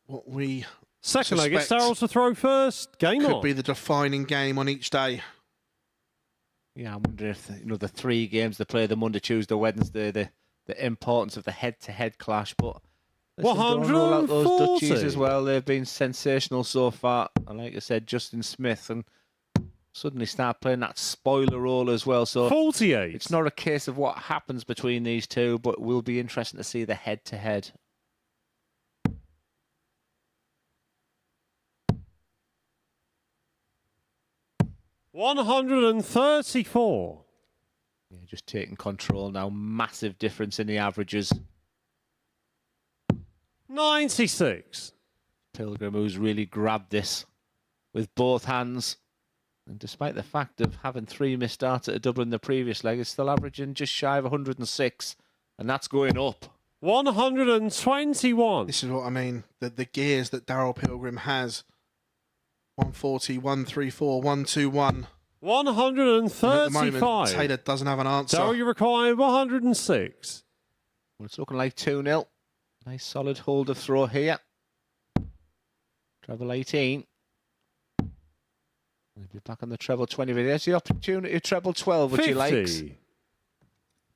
Speaker 5: what we
Speaker 3: Second leg, it's
Speaker 5: suspect
Speaker 3: Daryl to throw first. Game
Speaker 5: could
Speaker 3: on.
Speaker 5: be the defining game on each day.
Speaker 4: Yeah, I wonder if the 3 games they play, the Monday, Tuesday, Wednesday, the importance of the head-to-head clash. But listen, don't roll out those
Speaker 3: 140.
Speaker 4: Dutchies as well. They've been sensational so far. And like I said, Justin Smith, and suddenly start playing that spoiler role as well. So
Speaker 3: 48.
Speaker 4: it's not a case of what happens between these two, but it will be interesting to see the head-to-head.
Speaker 3: $134.
Speaker 4: Yeah, just taking control now. Massive difference in the averages.
Speaker 3: 96.
Speaker 4: Pilgrim, who's really grabbed this with both hands. And despite the fact of having 3 missed starts at a double in the previous leg, is still averaging just shy of 106. And that's going up.
Speaker 3: 121.
Speaker 5: This is what I mean. The gears that Daryl Pilgrim has. 140, 134, 121. And at the moment,
Speaker 3: 135.
Speaker 5: Taylor doesn't have an answer.
Speaker 3: Daryl, you require 106.
Speaker 4: Well, it's looking like 2-0. Nice solid hold of throw here. Treble 18. He'll be back on the treble 20. But there's the opportunity of treble 12, which
Speaker 3: 50.
Speaker 4: he likes.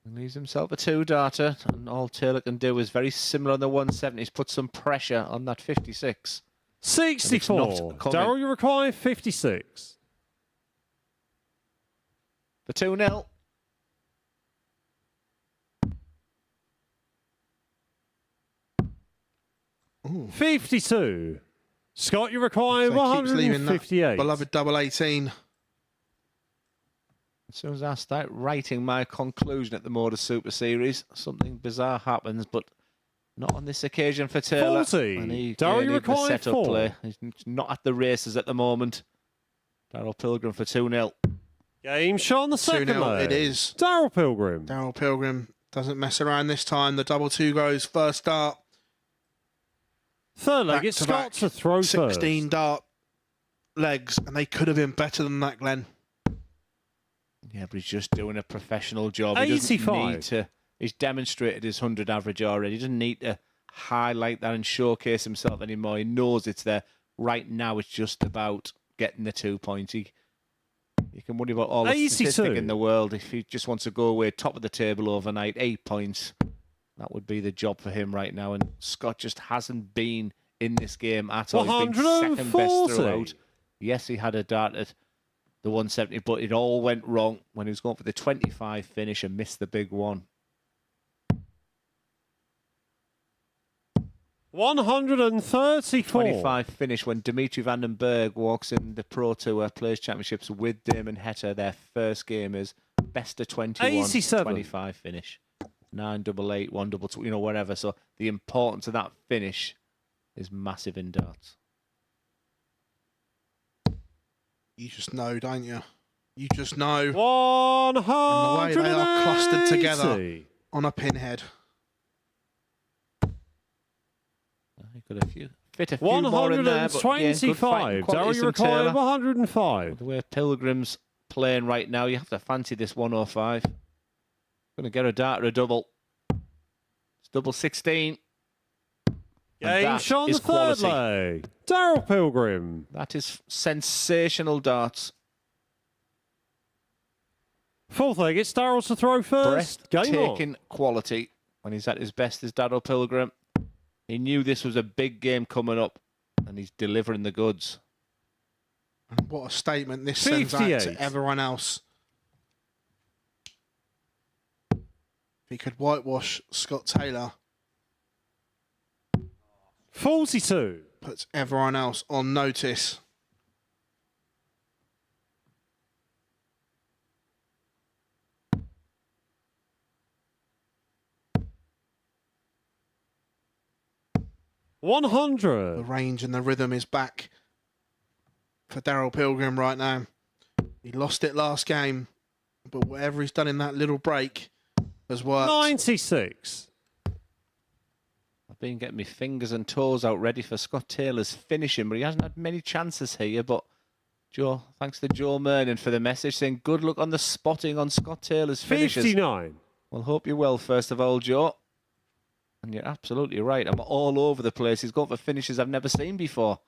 Speaker 4: He leaves himself a 2-darter, and all Taylor can do is very similar on the 170. He's put some pressure on that 56.
Speaker 3: 64. Daryl, you require 56.
Speaker 4: The 2-0.
Speaker 3: 52. Scott, you require
Speaker 5: So he keeps leaving that
Speaker 3: 158.
Speaker 5: beloved double 18.
Speaker 4: As soon as I start writing my conclusion at the MODUS Super Series, something bizarre happens, but not on this occasion for Taylor.
Speaker 3: 40.
Speaker 4: And he
Speaker 3: Daryl, you
Speaker 4: the
Speaker 3: require
Speaker 4: setup
Speaker 3: 4.
Speaker 4: play. He's not at the races at the moment. Daryl Pilgrim for 2-0.
Speaker 3: Game shot on the second
Speaker 5: 2-0
Speaker 3: leg.
Speaker 5: it is.
Speaker 3: Daryl Pilgrim.
Speaker 5: Daryl Pilgrim doesn't mess around this time. The double 2 goes first dart.
Speaker 3: Third leg,
Speaker 5: Back
Speaker 3: it's
Speaker 5: to
Speaker 3: Scott
Speaker 5: back.
Speaker 3: to throw
Speaker 5: 16
Speaker 3: first.
Speaker 5: dart legs, and they could have been better than that, Glenn.
Speaker 4: Yeah, but he's just doing a professional job. He doesn't
Speaker 3: 85.
Speaker 4: need to. He's demonstrated his 100 average already. He doesn't need to highlight that and showcase himself anymore. He knows it's there. Right now, it's just about getting the 2 points. He can worry about all the
Speaker 3: 82.
Speaker 4: statistic in the world. If he just wants to go away top of the table overnight, 8 points, that would be the job for him right now. And Scott just hasn't been in this game at all. He's been second best throughout. Yes, he had a dart at the 170, but it all went wrong when he was going for the 25 finish and missed the big one.
Speaker 3: 134.
Speaker 4: 25 finish when Dimitri van den Berg walks in the Pro Tour Players Championships with Damon Heta. Their first game is best of 21,
Speaker 3: 87.
Speaker 4: 25 finish. 9-8-8, 1-2, you know, whatever. So the importance of that finish is massive in darts.
Speaker 5: You just know, don't you? You just know.
Speaker 3: 180.
Speaker 5: And the way they are clustered together on a pinhead.
Speaker 4: He could fit a few more in there, but again, good fighting
Speaker 3: 125.
Speaker 4: qualities
Speaker 3: Daryl, you
Speaker 4: from
Speaker 3: require
Speaker 4: Taylor.
Speaker 3: 105.
Speaker 4: The way Pilgrim's playing right now, you have to fancy this 105. Going to get a dart or a double. It's double 16.
Speaker 3: Game shot on the third leg. Daryl Pilgrim.
Speaker 4: That is sensational darts.
Speaker 3: Fourth leg, it's Daryl to throw first. Game on.
Speaker 4: Breathtaking quality when he's at his best is Daryl Pilgrim. He knew this was a big game coming up, and he's delivering the goods.
Speaker 5: And what a statement this sends out
Speaker 3: 58.
Speaker 5: to everyone else. If he could whitewash Scott Taylor,
Speaker 3: 42.
Speaker 5: puts everyone else on notice. The
Speaker 3: 100.
Speaker 5: range and the rhythm is back for Daryl Pilgrim right now. He lost it last game, but whatever he's done in that little break has worked.
Speaker 3: 96.
Speaker 4: I've been getting my fingers and toes out ready for Scott Taylor's finishing, but he hasn't had many chances here. But Joe, thanks to Joe Mernon for the message saying good luck on the spotting on Scott Taylor's finishes.
Speaker 3: 59.
Speaker 4: Well, hope you're well, first of all, Joe. And you're absolutely right. I'm all over the place. He's gone for finishes I've never seen before.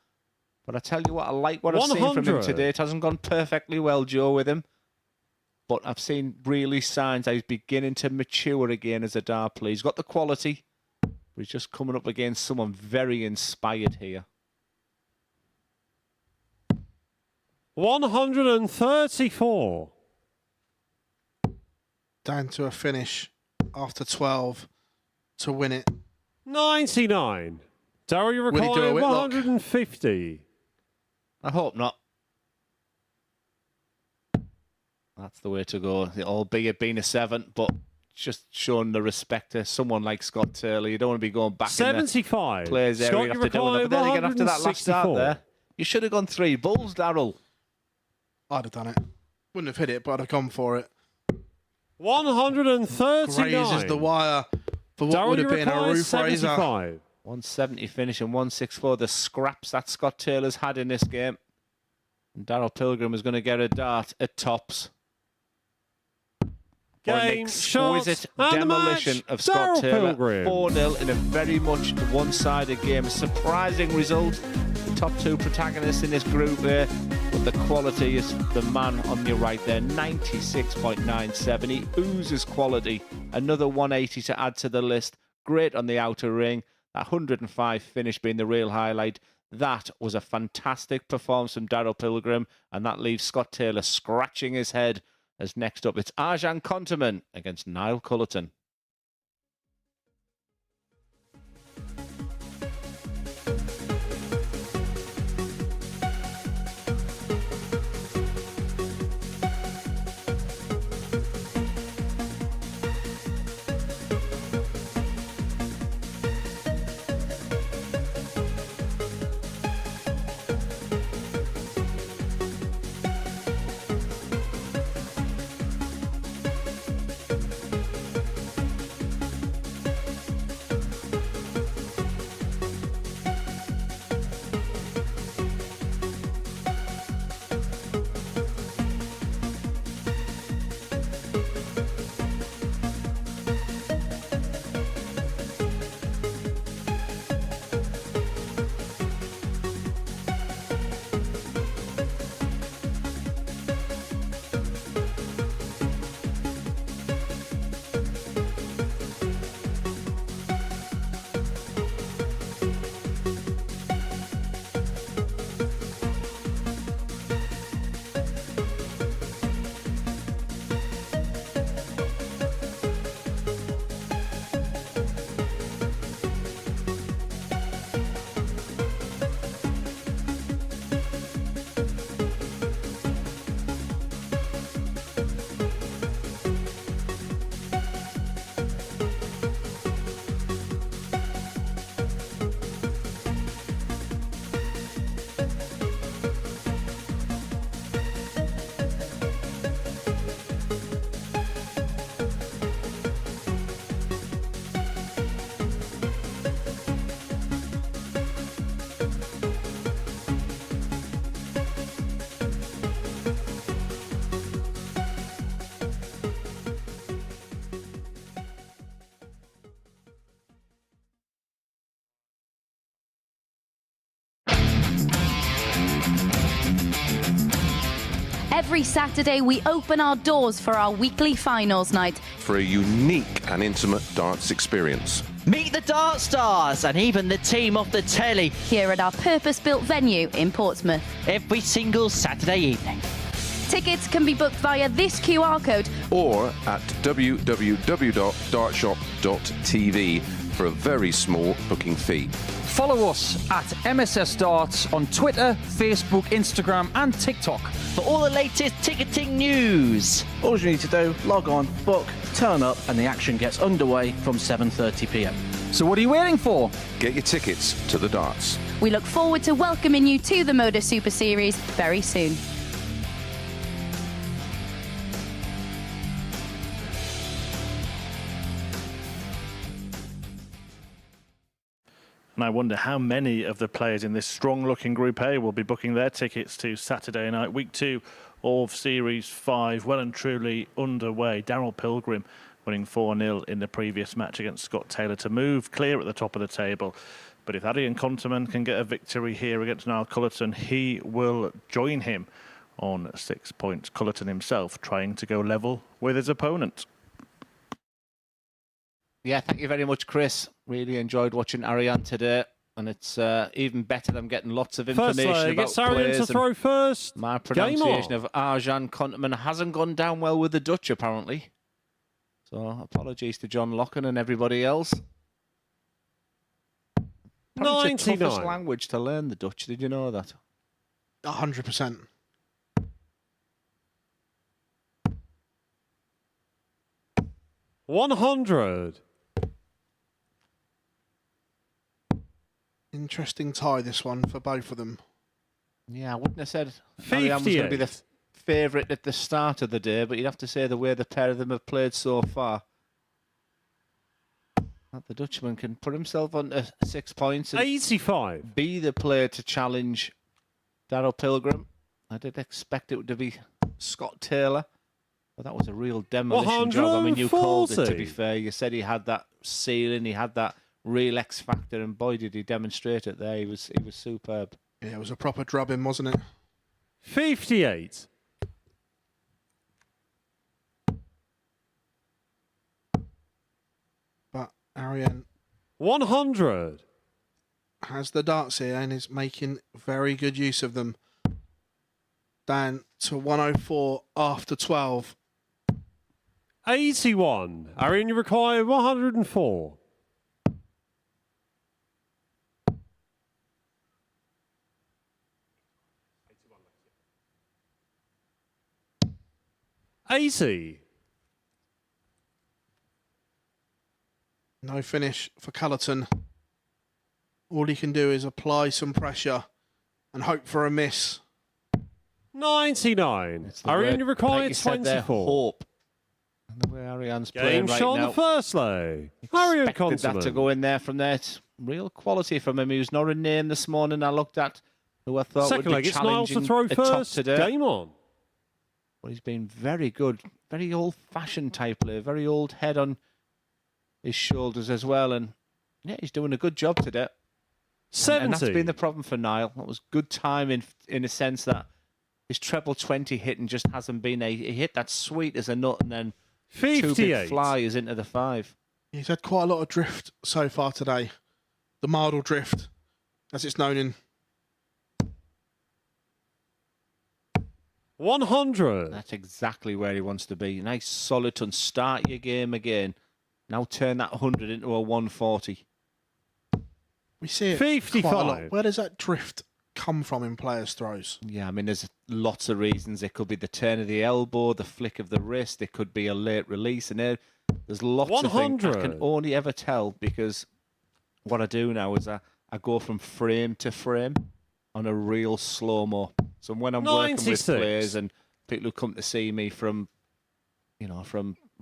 Speaker 4: But I tell you what, I like what I've seen from him
Speaker 3: 100.
Speaker 4: today. It hasn't gone perfectly well, Joe, with him. But I've seen really signs that he's beginning to mature again as a dart player. He's got the quality, but he's just coming up against someone very inspired here.
Speaker 3: 134.
Speaker 5: Down to a finish after 12 to win it.
Speaker 3: 99. Daryl, you
Speaker 5: Will he do a
Speaker 3: require
Speaker 5: Whitlock?
Speaker 3: 150.
Speaker 4: I hope not. That's the way to go. Albeit being a 7, but just showing the respect to someone like Scott Taylor. You don't want to be going back
Speaker 3: 75.
Speaker 4: in the players
Speaker 3: Scott,
Speaker 4: area
Speaker 3: you
Speaker 4: after doing that. But then again, after that last start
Speaker 3: 164.
Speaker 4: there, you should have gone 3 bulls, Daryl.
Speaker 5: I'd have done it. Wouldn't have hit it, but I'd have gone for it.
Speaker 3: 139.
Speaker 5: Grazes the wire for what
Speaker 3: Daryl,
Speaker 5: would
Speaker 3: you
Speaker 5: have been a
Speaker 3: require
Speaker 5: roof raiser.
Speaker 3: 75.
Speaker 4: 170 finish and 164. The scraps that Scott Taylor's had in this game. And Daryl Pilgrim is going to get a dart at tops. for an
Speaker 3: Game,
Speaker 4: exquisite
Speaker 3: shots, and the
Speaker 4: demolition
Speaker 3: match,
Speaker 4: of Scott
Speaker 3: Daryl
Speaker 4: Taylor.
Speaker 3: Pilgrim.
Speaker 4: 4-0 in a very much one-sided game. A surprising result. The top two protagonists in this group there, but the quality is the man on your right there. 96.97. He oozes quality. Another 180 to add to the list. Great on the outer ring. That 105 finish being the real highlight. That was a fantastic performance from Daryl Pilgrim, and that leaves Scott Taylor scratching his head. As next up, it's Arjan Konterman against Niall Cullerton.
Speaker 6: Every Saturday, we open our doors for our weekly finals night.
Speaker 7: For a unique and intimate darts experience.
Speaker 2: Meet the Dart Stars and even the team off the telly
Speaker 6: Here at our purpose-built venue in Portsmouth.
Speaker 2: every single Saturday evening.
Speaker 6: Tickets can be booked via this QR code
Speaker 7: Or at www.dartshop.tv for a very small booking fee.
Speaker 8: Follow us at MSS Darts on Twitter, Facebook, Instagram and TikTok.
Speaker 2: For all the latest ticketing news.
Speaker 9: All you need to do, log on, book, turn up, and the action gets underway from 7:30 p.m.
Speaker 8: So what are you waiting for?
Speaker 7: Get your tickets to the darts.
Speaker 6: We look forward to welcoming you to the MODUS Super Series very soon.
Speaker 1: And I wonder how many of the players in this strong-looking Group A will be booking their tickets to Saturday night, week 2 of Series 5, well and truly underway. Daryl Pilgrim winning 4-0 in the previous match against Scott Taylor to move clear at the top of the table. But if Arjan Konterman can get a victory here against Niall Cullerton, he will join him on 6 points. Cullerton himself trying to go level with his opponent.
Speaker 4: Yeah, thank you very much, Chris. Really enjoyed watching Arjan today. And it's even better than getting lots of
Speaker 3: First
Speaker 4: information
Speaker 3: leg,
Speaker 4: about
Speaker 3: it's Arjan
Speaker 4: players.
Speaker 3: to throw first.
Speaker 4: My
Speaker 3: Game
Speaker 4: pronunciation
Speaker 3: on.
Speaker 4: of Arjan Konterman hasn't gone down well with the Dutch, apparently. So apologies to John Locken and everybody else. Apparently it's the toughest
Speaker 3: 99.
Speaker 4: language to learn, the Dutch. Did you know that?
Speaker 5: 100%.
Speaker 3: $100.
Speaker 5: Interesting tie, this one, for both of them.
Speaker 4: Yeah, I wouldn't have said Arjan was going to be the favourite at the start of the day, but you'd have to say the way the pair of them have played so far. That the Dutchman can put himself on 6 points and
Speaker 3: 85.
Speaker 4: be the player to challenge Daryl Pilgrim. I did expect it to be Scott Taylor. Well, that was a real demolition job. I mean, you called it, to be
Speaker 3: 140.
Speaker 4: fair. You said he had that ceiling, he had that real X factor, and boy, did he demonstrate it there. He was superb.
Speaker 5: Yeah, it was a proper drubbing, wasn't it?
Speaker 3: 58.
Speaker 5: But Ariane
Speaker 3: 100.
Speaker 5: has the darts here and is making very good use of them. Down to 104 after 12.
Speaker 3: 81. Arian, you require 104. $80.
Speaker 5: No finish for Cullerton. All he can do is apply some pressure and hope for a miss.
Speaker 3: 99. Arian, you require
Speaker 4: like you said there,
Speaker 3: 24.
Speaker 4: hope. And the way Ariane's playing
Speaker 3: Game
Speaker 4: right
Speaker 3: shot on
Speaker 4: now.
Speaker 3: the first leg. Arian
Speaker 4: Expected that to
Speaker 3: Consummate.
Speaker 4: go in there from there. It's real quality from him. He was not a name this morning I looked at who I thought
Speaker 3: Second
Speaker 4: would
Speaker 3: leg,
Speaker 4: be
Speaker 3: it's Niles to
Speaker 4: challenging
Speaker 3: throw
Speaker 4: the top
Speaker 3: first.
Speaker 4: today.
Speaker 3: Game on.
Speaker 4: But he's been very good. Very old-fashioned type player. Very old head on his shoulders as well. And yeah, he's doing a good job today.
Speaker 3: 70.
Speaker 4: And that's been the problem for Niall. That was good timing in a sense that his treble 20 hitting just hasn't been he hit that sweet as a nut and then 2 big
Speaker 3: 58.
Speaker 4: flyers into the 5.
Speaker 5: He's had quite a lot of drift so far today. The Mardle drift, as it's known in.
Speaker 3: 100.
Speaker 4: That's exactly where he wants to be. Nice solid ton. Start your game again. Now turn that 100 into a 140.
Speaker 5: We see it
Speaker 3: 55.
Speaker 5: quite a lot. Where does that drift come from in players' throws?
Speaker 4: Yeah, I mean, there's lots of reasons. It could be the turn of the elbow, the flick of the wrist. It could be a late release. And there's lots of things I
Speaker 3: 100.
Speaker 4: can only ever tell because what I do now is I go from frame to frame on a real slow-mo. So when I'm working with
Speaker 3: 96.
Speaker 4: players and people who come to see me from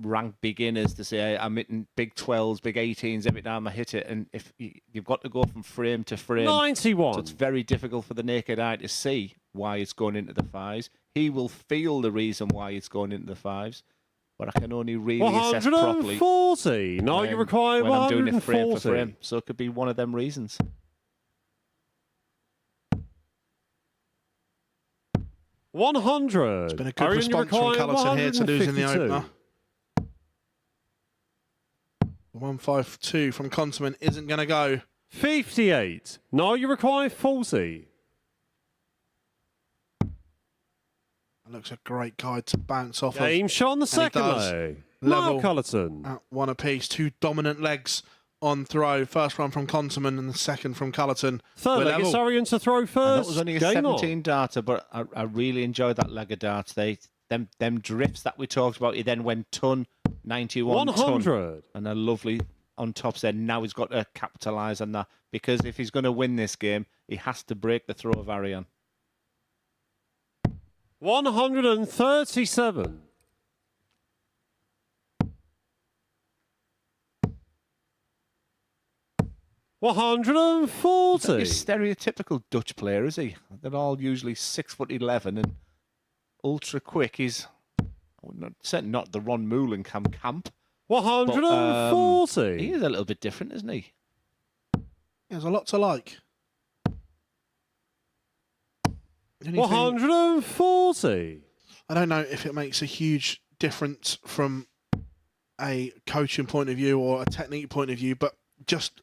Speaker 4: ranked beginners to say I'm hitting big 12s, big 18s every time I hit it, and if you've got to go from frame to frame,
Speaker 3: 91.
Speaker 4: so it's very difficult for the naked eye to see why it's going into the 5s. He will feel the reason why it's going into the 5s, but I can only really assess properly
Speaker 3: 140. Now you require
Speaker 4: when I'm doing it frame for
Speaker 3: 140.
Speaker 4: frame. So it could be one of them reasons.
Speaker 3: 100.
Speaker 5: It's been a good
Speaker 3: Arian, you
Speaker 5: response from
Speaker 3: require
Speaker 5: Cullerton here to losing the
Speaker 3: 152.
Speaker 5: opener. 152 from Consummate isn't going to go.
Speaker 3: 58. Now you require 40.
Speaker 5: That looks a great guide to bounce off
Speaker 3: Game
Speaker 5: of.
Speaker 3: shot on the
Speaker 5: And he
Speaker 3: second
Speaker 5: does.
Speaker 3: leg.
Speaker 5: Level
Speaker 3: Mark Cullerton.
Speaker 5: at one apiece. Two dominant legs on throw. First one from Consummate and the second from Cullerton.
Speaker 3: Third
Speaker 5: We're
Speaker 3: leg, it's
Speaker 5: level.
Speaker 3: Arian to throw
Speaker 4: And
Speaker 3: first.
Speaker 4: that was only a
Speaker 3: Game
Speaker 4: 17 darter, but I really enjoyed that leg of darts. Them drifts that we talked about. He then went ton, 91 ton,
Speaker 3: 100.
Speaker 4: and a lovely on tops there. Now he's got to capitalise on that because if he's going to win this game, he has to break the throw of Ariane.
Speaker 3: 137. 140.
Speaker 4: He's a stereotypical Dutch player, is he? They're all usually 6'11" and ultra quick. He's certainly not the Ron Moulenkamp.
Speaker 3: 140.
Speaker 4: He is a little bit different, isn't he?
Speaker 5: There's a lot to like. Anything-
Speaker 3: 140.
Speaker 5: I don't know if it makes a huge difference from a coaching point of view or a technique point of view, but just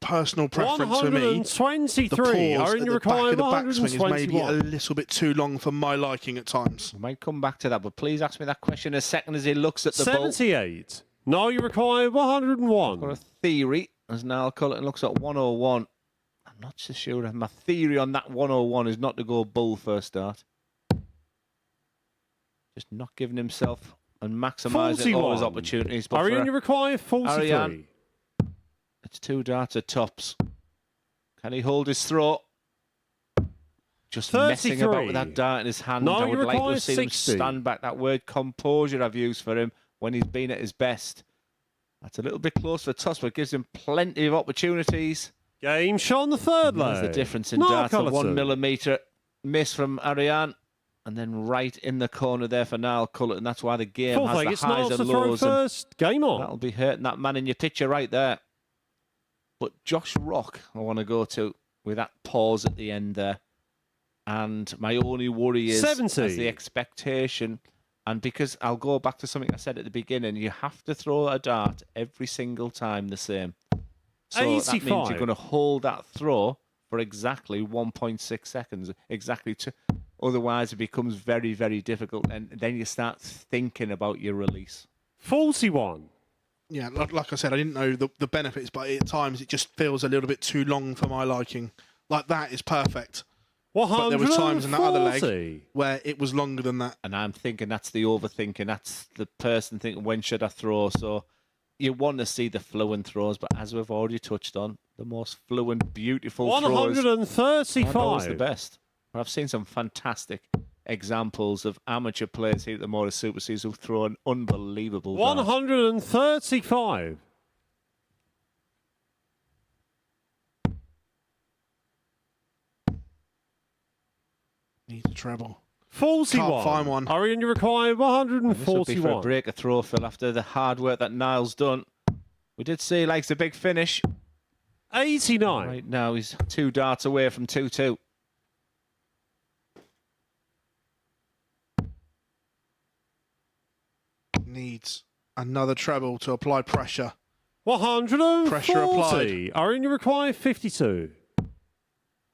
Speaker 5: personal preference for me. The
Speaker 3: 123.
Speaker 5: pause
Speaker 3: Arian,
Speaker 5: at
Speaker 3: you
Speaker 5: the back
Speaker 3: require
Speaker 5: of the backswing is maybe a
Speaker 3: 121.
Speaker 5: little bit too long for my liking at times.
Speaker 4: We might come back to that, but please ask me that question in a second as he looks at the ball.
Speaker 3: 78. Now you require
Speaker 4: Got a
Speaker 3: 101.
Speaker 4: theory as Niall Cullerton looks at 101. I'm not so sure. My theory on that 101 is not to go bull first start. Just not giving himself and maximising all his
Speaker 3: 41.
Speaker 4: opportunities. But
Speaker 3: Arian,
Speaker 4: for
Speaker 3: you require 43.
Speaker 4: Ariane. It's 2 darts at tops. Can he hold his throat? Just messing about with
Speaker 3: 33.
Speaker 4: that dart in his hand.
Speaker 3: No,
Speaker 4: I
Speaker 3: you
Speaker 4: would like to
Speaker 3: require
Speaker 4: have seen him
Speaker 3: 60.
Speaker 4: stand back. That word composure I've used for him when he's been at his best. That's a little bit close for toss, but it gives him plenty of opportunities.
Speaker 3: Game shot on the third
Speaker 4: There's
Speaker 3: leg.
Speaker 4: the difference in
Speaker 3: Mark
Speaker 4: darts. A
Speaker 3: Cullerton.
Speaker 4: 1 millimetre miss from Ariane. And then right in the corner there for Niall Cullerton. That's why the game
Speaker 3: Fourth
Speaker 4: has
Speaker 3: leg,
Speaker 4: the
Speaker 3: it's
Speaker 4: highs
Speaker 3: Niles to
Speaker 4: and
Speaker 3: throw
Speaker 4: lows. And
Speaker 3: first. Game on.
Speaker 4: that'll be hurting that man in your picture right there. But Josh Rock, I want to go to with that pause at the end there. And my only worry is
Speaker 3: 70.
Speaker 4: as the expectation. And because I'll go back to something I said at the beginning, you have to throw a dart every single time the same. So
Speaker 3: 85.
Speaker 4: that means you're going to hold that throw for exactly 1.6 seconds, exactly two. Otherwise, it becomes very, very difficult. And then you start thinking about your release.
Speaker 3: 41.
Speaker 5: Yeah, like I said, I didn't know the benefits, but at times it just feels a little bit too long for my liking. Like that is perfect. But there were times in that other leg where it was longer than that.
Speaker 4: And I'm thinking that's the overthinking. That's the person thinking, when should I throw? So you want to see the fluent throws, but as we've already touched on, the most fluent, beautiful throws
Speaker 3: 135.
Speaker 4: aren't always the best. But I've seen some fantastic examples of amateur players here at the MODUS Super Series who've thrown unbelievable darts.
Speaker 3: 135.
Speaker 5: Needs a treble.
Speaker 3: 41.
Speaker 5: Can't find one.
Speaker 3: Arian, you require
Speaker 4: This would be for a
Speaker 3: 141.
Speaker 4: break, a throw, Phil, after the hard work that Niall's done. We did see he likes a big finish.
Speaker 3: 89.
Speaker 4: Right now, he's 2 darts away from 2-2.
Speaker 5: Needs another treble to apply pressure.
Speaker 3: 140.
Speaker 5: Pressure applied.
Speaker 3: Arian, you require 52.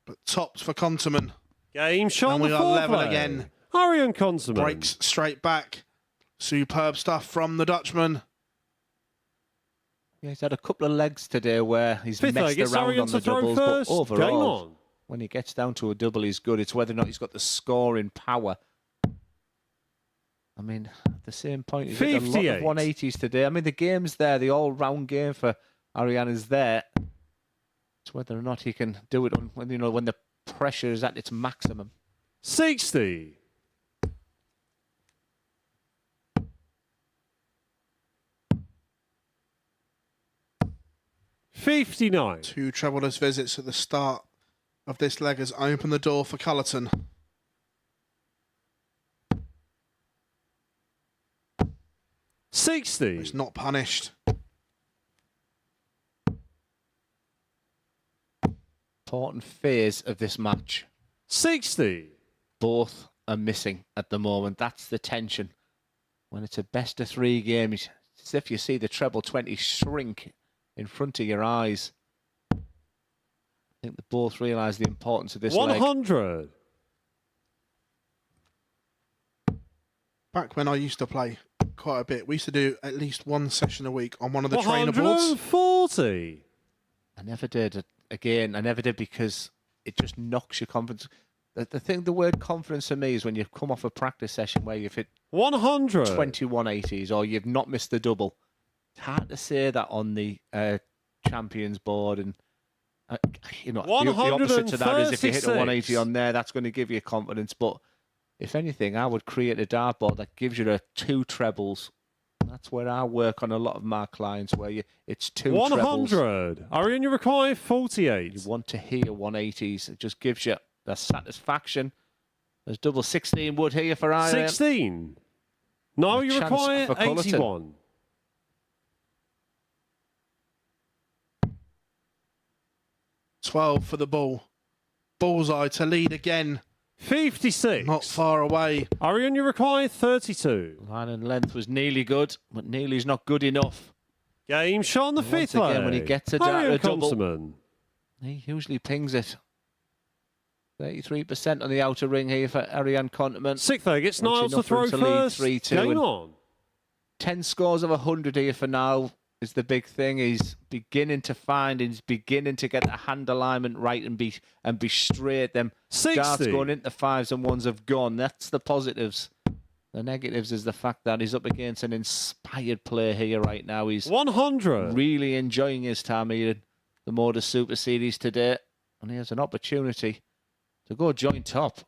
Speaker 5: But tops for Conterman.
Speaker 3: Game shot.
Speaker 5: And we
Speaker 3: the
Speaker 5: are
Speaker 3: fourth
Speaker 5: level
Speaker 3: leg.
Speaker 5: again.
Speaker 3: Arian Conterman.
Speaker 5: Breaks straight back. Superb stuff from the Dutchman.
Speaker 4: Yeah, he's had a couple of legs today where he's
Speaker 3: Fifth leg,
Speaker 4: messed
Speaker 3: it's
Speaker 4: around
Speaker 3: Arian
Speaker 4: on
Speaker 3: to
Speaker 4: the
Speaker 3: throw
Speaker 4: doubles,
Speaker 3: first.
Speaker 4: but overall,
Speaker 3: Game on.
Speaker 4: when he gets down to a double, he's good. It's whether or not he's got the scoring power. I mean, at the same point, he's hit a lot
Speaker 3: 58.
Speaker 4: of 180s today. I mean, the game's there. The all-round game for Arian is there. It's whether or not he can do it when the pressure is at its maximum.
Speaker 3: 60. 59.
Speaker 5: 2 trebleless visits at the start of this leg has opened the door for Cullerton.
Speaker 3: $60.
Speaker 5: It's not punished.
Speaker 4: Important phase of this match.
Speaker 3: 60.
Speaker 4: Both are missing at the moment. That's the tension. When it's a best-of-3 game, it's as if you see the treble 20 shrink in front of your eyes. I think they both realise the importance of this leg.
Speaker 3: 100.
Speaker 5: Back when I used to play quite a bit, we used to do at least one session a week on one of the trainer boards.
Speaker 3: 140.
Speaker 4: I never did. Again, I never did because it just knocks your confidence. The word confidence for me is when you come off a practice session where you've hit
Speaker 3: 100.
Speaker 4: 2180s or you've not missed the double. It's hard to say that on the champions board, and the opposite to that is if you hit a 180 on there, that's going to give you confidence. But if anything, I would create a dartboard that gives you 2 trebles. That's where I work on a lot of my clients, where it's 2 trebles.
Speaker 3: 100. Arian, you require 48.
Speaker 4: You want to hear 180s. It just gives you the satisfaction. There's double 16 wood here for Arian.
Speaker 3: 16. No,
Speaker 4: A
Speaker 3: you
Speaker 4: chance
Speaker 3: require
Speaker 4: for Cullerton.
Speaker 3: 81.
Speaker 5: $12 for the ball. Bullseye to lead again.
Speaker 3: 56.
Speaker 5: Not far away.
Speaker 3: Arian, you require 32.
Speaker 4: Line and length was nearly good, but nearly's not good enough.
Speaker 3: Game shot on the
Speaker 4: Once
Speaker 3: fifth
Speaker 4: again,
Speaker 3: leg.
Speaker 4: when he gets a
Speaker 3: Arian
Speaker 4: double,
Speaker 3: Conterman.
Speaker 4: he usually pings it. 33% on the outer ring here for Arian Conterman.
Speaker 3: Sixth leg, it's
Speaker 4: Once
Speaker 3: Niles to
Speaker 4: enough for
Speaker 3: throw
Speaker 4: him to lead
Speaker 3: first.
Speaker 4: 3-2
Speaker 3: Game
Speaker 4: and
Speaker 3: on.
Speaker 4: 10 scores of 100 here for Niall is the big thing. He's beginning to find, he's beginning to get the hand alignment right and be straight. Them
Speaker 3: 60.
Speaker 4: darts going into 5s and 1s have gone. That's the positives. The negatives is the fact that he's up against an inspired player here right now. He's
Speaker 3: 100.
Speaker 4: really enjoying his time here in the MODUS Super Series today. And he has an opportunity to go joint top.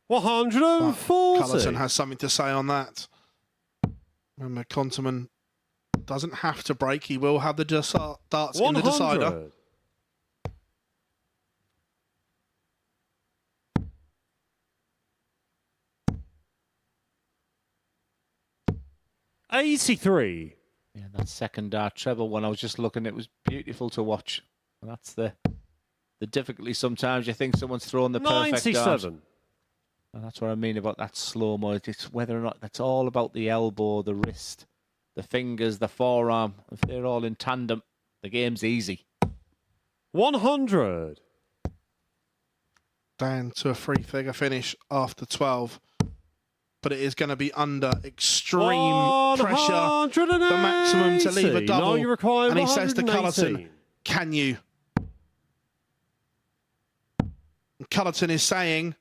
Speaker 3: 140.
Speaker 5: Cullerton has something to say on that. Remember, Conterman doesn't have to break. He will have the darts in the decider.
Speaker 3: 100. 83.
Speaker 4: Yeah, that second treble one, I was just looking, it was beautiful to watch. And that's the difficulty sometimes. You think someone's thrown the perfect dart.
Speaker 3: 97.
Speaker 4: And that's what I mean about that slow-mo. It's whether or not that's all about the elbow, the wrist, the fingers, the forearm. If they're all in tandem, the game's easy.
Speaker 3: 100.
Speaker 5: Down to a three-figure finish after 12. But it is going to be under extreme pressure. The maximum to leave a double.
Speaker 3: No, you require
Speaker 5: and he says to
Speaker 3: 118.
Speaker 5: Cullerton, can you? And Cullerton is saying...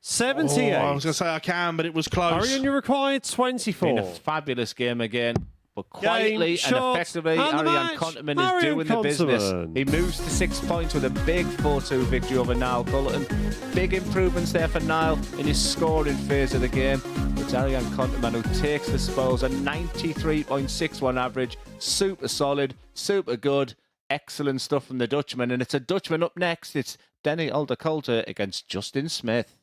Speaker 3: 78.
Speaker 5: I was going to say I can, but it was close.
Speaker 3: Arian, you required 24.
Speaker 4: Been a fabulous game again. But quietly
Speaker 3: Game,
Speaker 4: and effectively, Arian Konteman is doing the business. He moves to 6 points with a big 4-2 victory over Niall Cullerton. Big improvements there for Niall in his scoring phase of the game. It's Arian Konteman who takes the spoils, a 93.61 average. Super solid, super good. Excellent stuff from the Dutchman. And it's a Dutchman up next. It's Denny Aldercoulter against Justin Smith.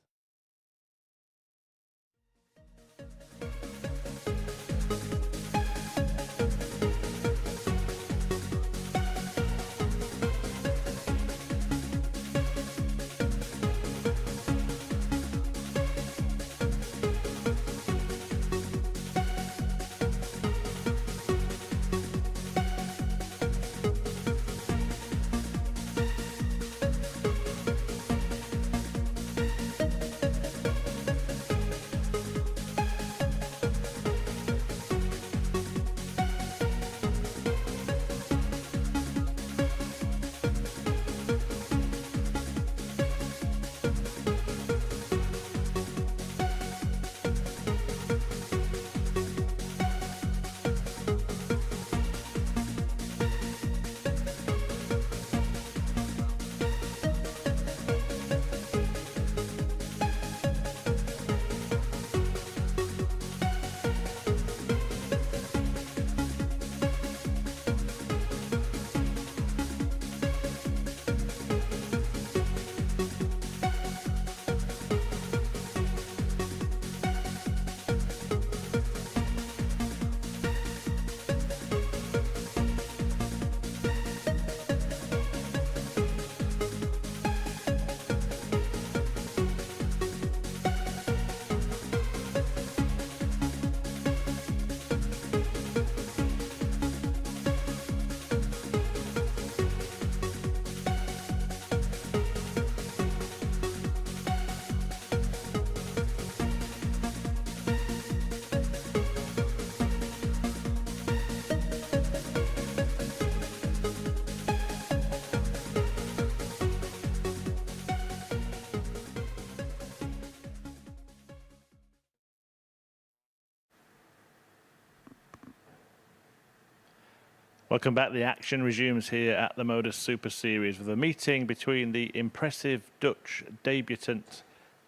Speaker 1: Welcome back. The action resumes here at the MODUS Super Series with a meeting between the impressive Dutch debutant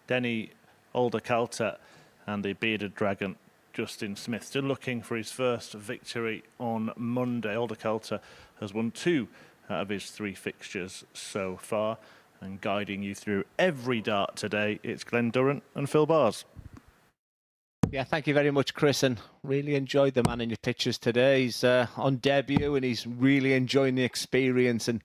Speaker 1: Denny Aldercoulter and the bearded dragon Justin Smith. Still looking for his first victory on Monday. Aldercoulter has won 2 out of his 3 fixtures so far, and guiding you through every dart today, it's Glenn Durrant and Phil Bars.
Speaker 4: Yeah, thank you very much, Chris, and really enjoyed the man in your pictures today. He's on debut and he's really enjoying the experience, and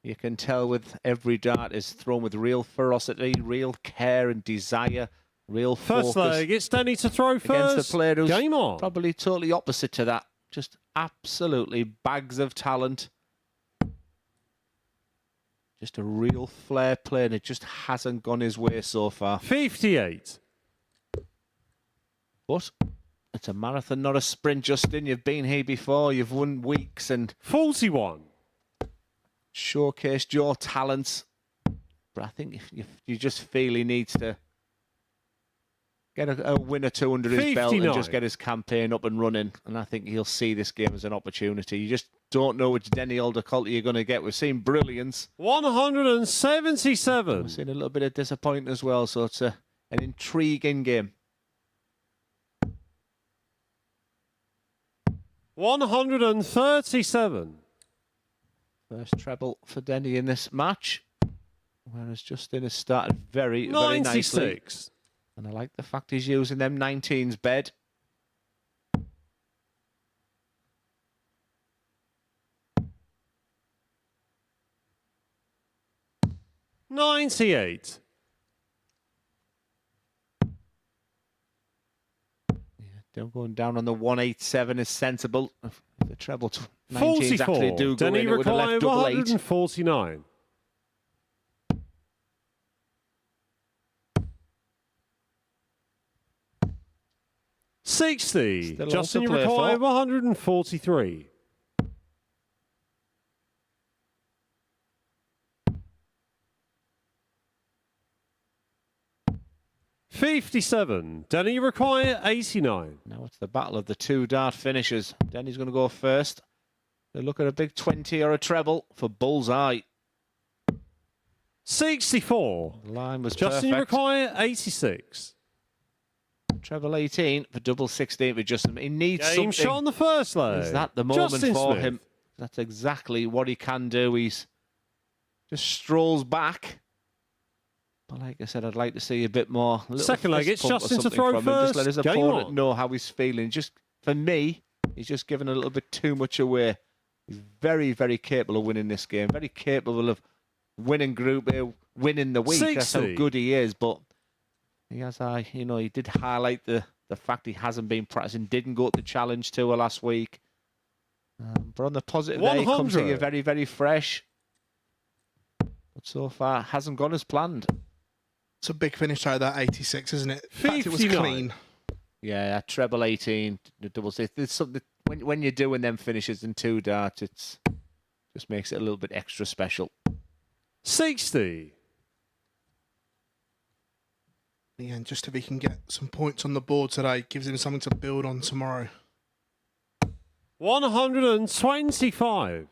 Speaker 4: you can tell with every dart is thrown with real ferocity, real care and desire, real focus.
Speaker 3: First leg, it's Denny to throw first.
Speaker 4: Against the player who's
Speaker 3: Game on.
Speaker 4: probably totally opposite to that. Just absolutely bags of talent. Just a real flair play, and it just hasn't gone his way so far.
Speaker 3: 58.
Speaker 4: But it's a marathon, not a sprint, Justin. You've been here before. You've won weeks and
Speaker 3: 41.
Speaker 4: showcased your talents. But I think you just feel he needs to get a win or 2 under his belt and just get his campaign up and running. And I think he'll see this game as an opportunity. You just don't know which Denny Aldercoulter you're going to get. We've seen brilliance.
Speaker 3: 177.
Speaker 4: We've seen a little bit of disappointment as well. So it's an intriguing game.
Speaker 3: 137.
Speaker 4: First treble for Denny in this match. Whereas Justin has started very nicely.
Speaker 3: 96.
Speaker 4: And I like the fact he's using them 19s bed.
Speaker 3: 98.
Speaker 4: Don't going down on the 187 is sensible. If the treble 19s actually
Speaker 3: 44.
Speaker 4: do go
Speaker 3: Denny
Speaker 4: in, it would have
Speaker 3: require
Speaker 4: left double 8.
Speaker 3: 149. 60.
Speaker 4: Still
Speaker 3: Justin,
Speaker 4: all
Speaker 3: you
Speaker 4: to play
Speaker 3: require
Speaker 4: for.
Speaker 3: 143. $57. Denny, you require 89.
Speaker 4: Now it's the battle of the 2 dart finishers. Denny's going to go first. They look at a big 20 or a treble for bullseye.
Speaker 3: 64.
Speaker 4: The line was
Speaker 3: Justin, you
Speaker 4: perfect.
Speaker 3: require 86.
Speaker 4: Treble 18 for double 16 for Justin. He needs
Speaker 3: Game
Speaker 4: something.
Speaker 3: shot on the first leg.
Speaker 4: Is that the moment
Speaker 3: Justin
Speaker 4: for
Speaker 3: Smith.
Speaker 4: him? That's exactly what he can do. He's just strolls back. But like I said, I'd like to see a bit more. A little
Speaker 3: Second leg,
Speaker 4: fist
Speaker 3: it's
Speaker 4: pump or
Speaker 3: Justin to
Speaker 4: something
Speaker 3: throw
Speaker 4: from him. Just let
Speaker 3: first.
Speaker 4: his
Speaker 3: Game
Speaker 4: opponent
Speaker 3: on.
Speaker 4: know how he's feeling. Just for me, he's just given a little bit too much away. He's very, very capable of winning this game. Very capable of winning Group A, winning the week. That's how
Speaker 3: 60.
Speaker 4: good he is. But he has, he did highlight the fact he hasn't been practicing. Didn't go to the challenge tour last week. But on the positive, there he comes
Speaker 3: 100.
Speaker 4: here very, very fresh. But so far, hasn't gone as planned.
Speaker 5: It's a big finish out of that 86, isn't it? In fact, it was
Speaker 3: 59.
Speaker 5: clean.
Speaker 4: Yeah, treble 18, the double 6. There's something when you're doing them finishes in 2 darts, it's just makes it a little bit extra special.
Speaker 3: 60.
Speaker 5: And just if he can get some points on the board today, gives him something to build on tomorrow.
Speaker 3: 125.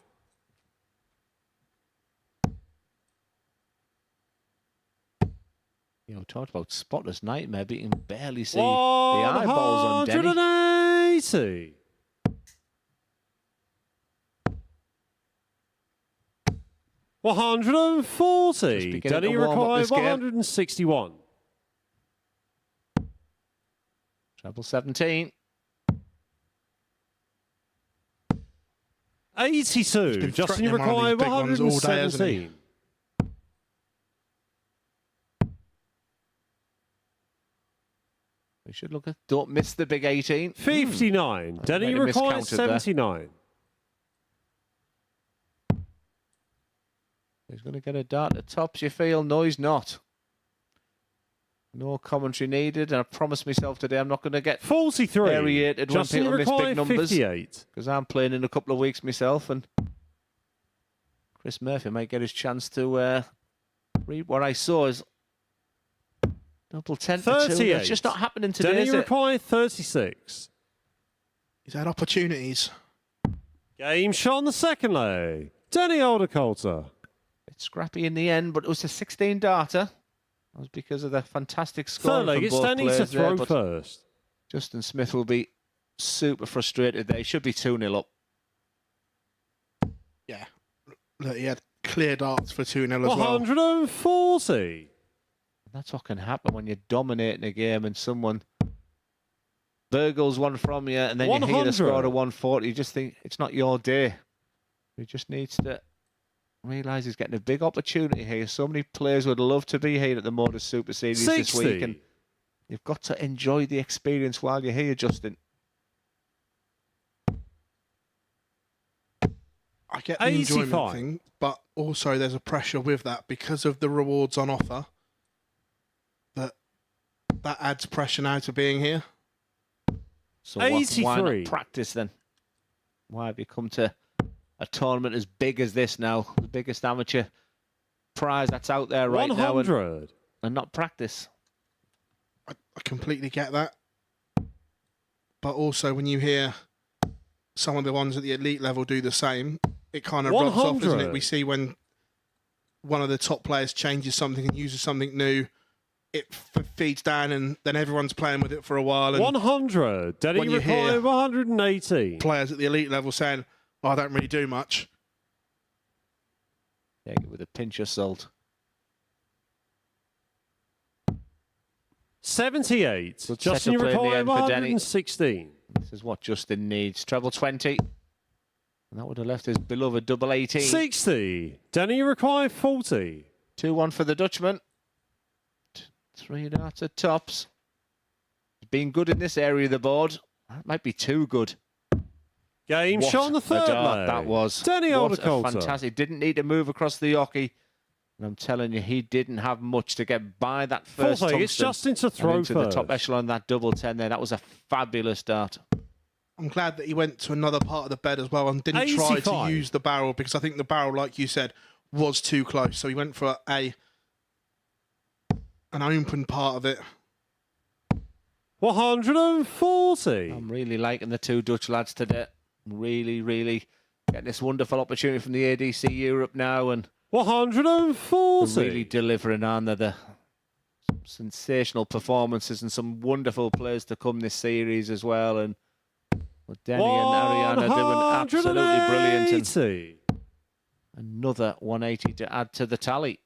Speaker 4: Talked about spotter's nightmare, but you can barely see the eyeballs on Denny.
Speaker 3: 180. $140.
Speaker 4: beginning
Speaker 3: Denny
Speaker 4: to warm up
Speaker 3: requires
Speaker 4: this game.
Speaker 3: 161.
Speaker 4: Treble 17.
Speaker 3: 82.
Speaker 5: been
Speaker 3: Justin, you
Speaker 5: threatening one of
Speaker 3: require
Speaker 5: these big ones all day, hasn't he?
Speaker 3: 117.
Speaker 4: We should look at. Don't miss the big 18.
Speaker 3: 59. Denny
Speaker 4: might have
Speaker 3: requires
Speaker 4: miscounted there.
Speaker 3: 79.
Speaker 4: He's going to get a dart at tops, you feel? No, he's not. No commentary needed. And I promised myself today I'm not going to get
Speaker 3: 43.
Speaker 4: aerated when
Speaker 3: Justin, you
Speaker 4: people miss
Speaker 3: require
Speaker 4: big numbers.
Speaker 3: 58.
Speaker 4: Because I'm playing in a couple of weeks myself. And Chris Murphy might get his chance to read what I saw is double 10 for 2.
Speaker 3: 38.
Speaker 4: That's just not happening today,
Speaker 3: Denny
Speaker 4: is it?
Speaker 3: require 36.
Speaker 5: He's had opportunities.
Speaker 3: Game shot on the second leg. Denny Aldercoulter.
Speaker 4: It's scrappy in the end, but it was a 16 darter. That was because of the fantastic score
Speaker 3: Third leg,
Speaker 4: from
Speaker 3: it's
Speaker 4: both
Speaker 3: Denny to
Speaker 4: players there,
Speaker 3: throw
Speaker 4: but
Speaker 3: first.
Speaker 4: Justin Smith will be super frustrated there. He should be 2-0 up.
Speaker 5: Yeah. Look, he had clear darts for 2-0 as well.
Speaker 3: 140.
Speaker 4: That's what can happen when you're dominating a game and someone burgles one from you and then you hear the score
Speaker 3: 100.
Speaker 4: to 140. You just think it's not your day. He just needs to realise he's getting a big opportunity here. So many players would love to be here at the MODUS Super Series
Speaker 3: 60.
Speaker 4: this week, and you've got to enjoy the experience while you're here, Justin.
Speaker 5: I get the enjoyment
Speaker 3: 85.
Speaker 5: thing, but also there's a pressure with that because of the rewards on offer. That adds pressure now to being here.
Speaker 4: So why
Speaker 3: 83.
Speaker 4: not practice then? Why have you come to a tournament as big as this now? The biggest amateur prize that's out there right now,
Speaker 3: 100.
Speaker 4: and not practice.
Speaker 5: I completely get that. But also when you hear some of the ones at the elite level do the same, it kind of rubs off, doesn't it?
Speaker 3: 100.
Speaker 5: We see when one of the top players changes something and uses something new, it feeds down and then everyone's playing with it for a while. And
Speaker 3: 100. Denny
Speaker 5: when you
Speaker 3: require
Speaker 5: hear
Speaker 3: 118.
Speaker 5: players at the elite level saying, oh, I don't really do much.
Speaker 4: Take it with a pinch of salt.
Speaker 3: 78.
Speaker 4: Good
Speaker 3: Justin, you
Speaker 4: setup play in the
Speaker 3: require
Speaker 4: end for Denny.
Speaker 3: 116.
Speaker 4: This is what Justin needs. Treble 20. And that would have left his beloved double 18.
Speaker 3: 60. Denny, you require 40.
Speaker 4: 2-1 for the Dutchman. 3 darts at tops. He's been good in this area of the board. That might be too good.
Speaker 3: Game
Speaker 4: What
Speaker 3: shot on the
Speaker 4: a
Speaker 3: third
Speaker 4: dart
Speaker 3: leg.
Speaker 4: that was.
Speaker 3: Danny
Speaker 4: What a
Speaker 3: Aldercoulter.
Speaker 4: fantastic. Didn't need to move across the hockey. And I'm telling you, he didn't have much to get by that first
Speaker 3: Fourth leg,
Speaker 4: tungsten
Speaker 3: it's Justin to
Speaker 4: and
Speaker 3: throw
Speaker 4: into
Speaker 3: first.
Speaker 4: the top echelon, that double 10 there. That was a fabulous dart.
Speaker 5: I'm glad that he went to another part of the bed as well and didn't try
Speaker 3: 85.
Speaker 5: to use the barrel, because I think the barrel, like you said, was too close. So he went for an open part of it.
Speaker 3: 140.
Speaker 4: I'm really liking the two Dutch lads today. Really, really getting this wonderful opportunity from the ADC Europe now, and
Speaker 3: 140.
Speaker 4: they're really delivering on the sensational performances and some wonderful players to come this series as well. And Denny and Ariana doing absolutely brilliant.
Speaker 3: 180.
Speaker 4: And another 180 to add to the tally.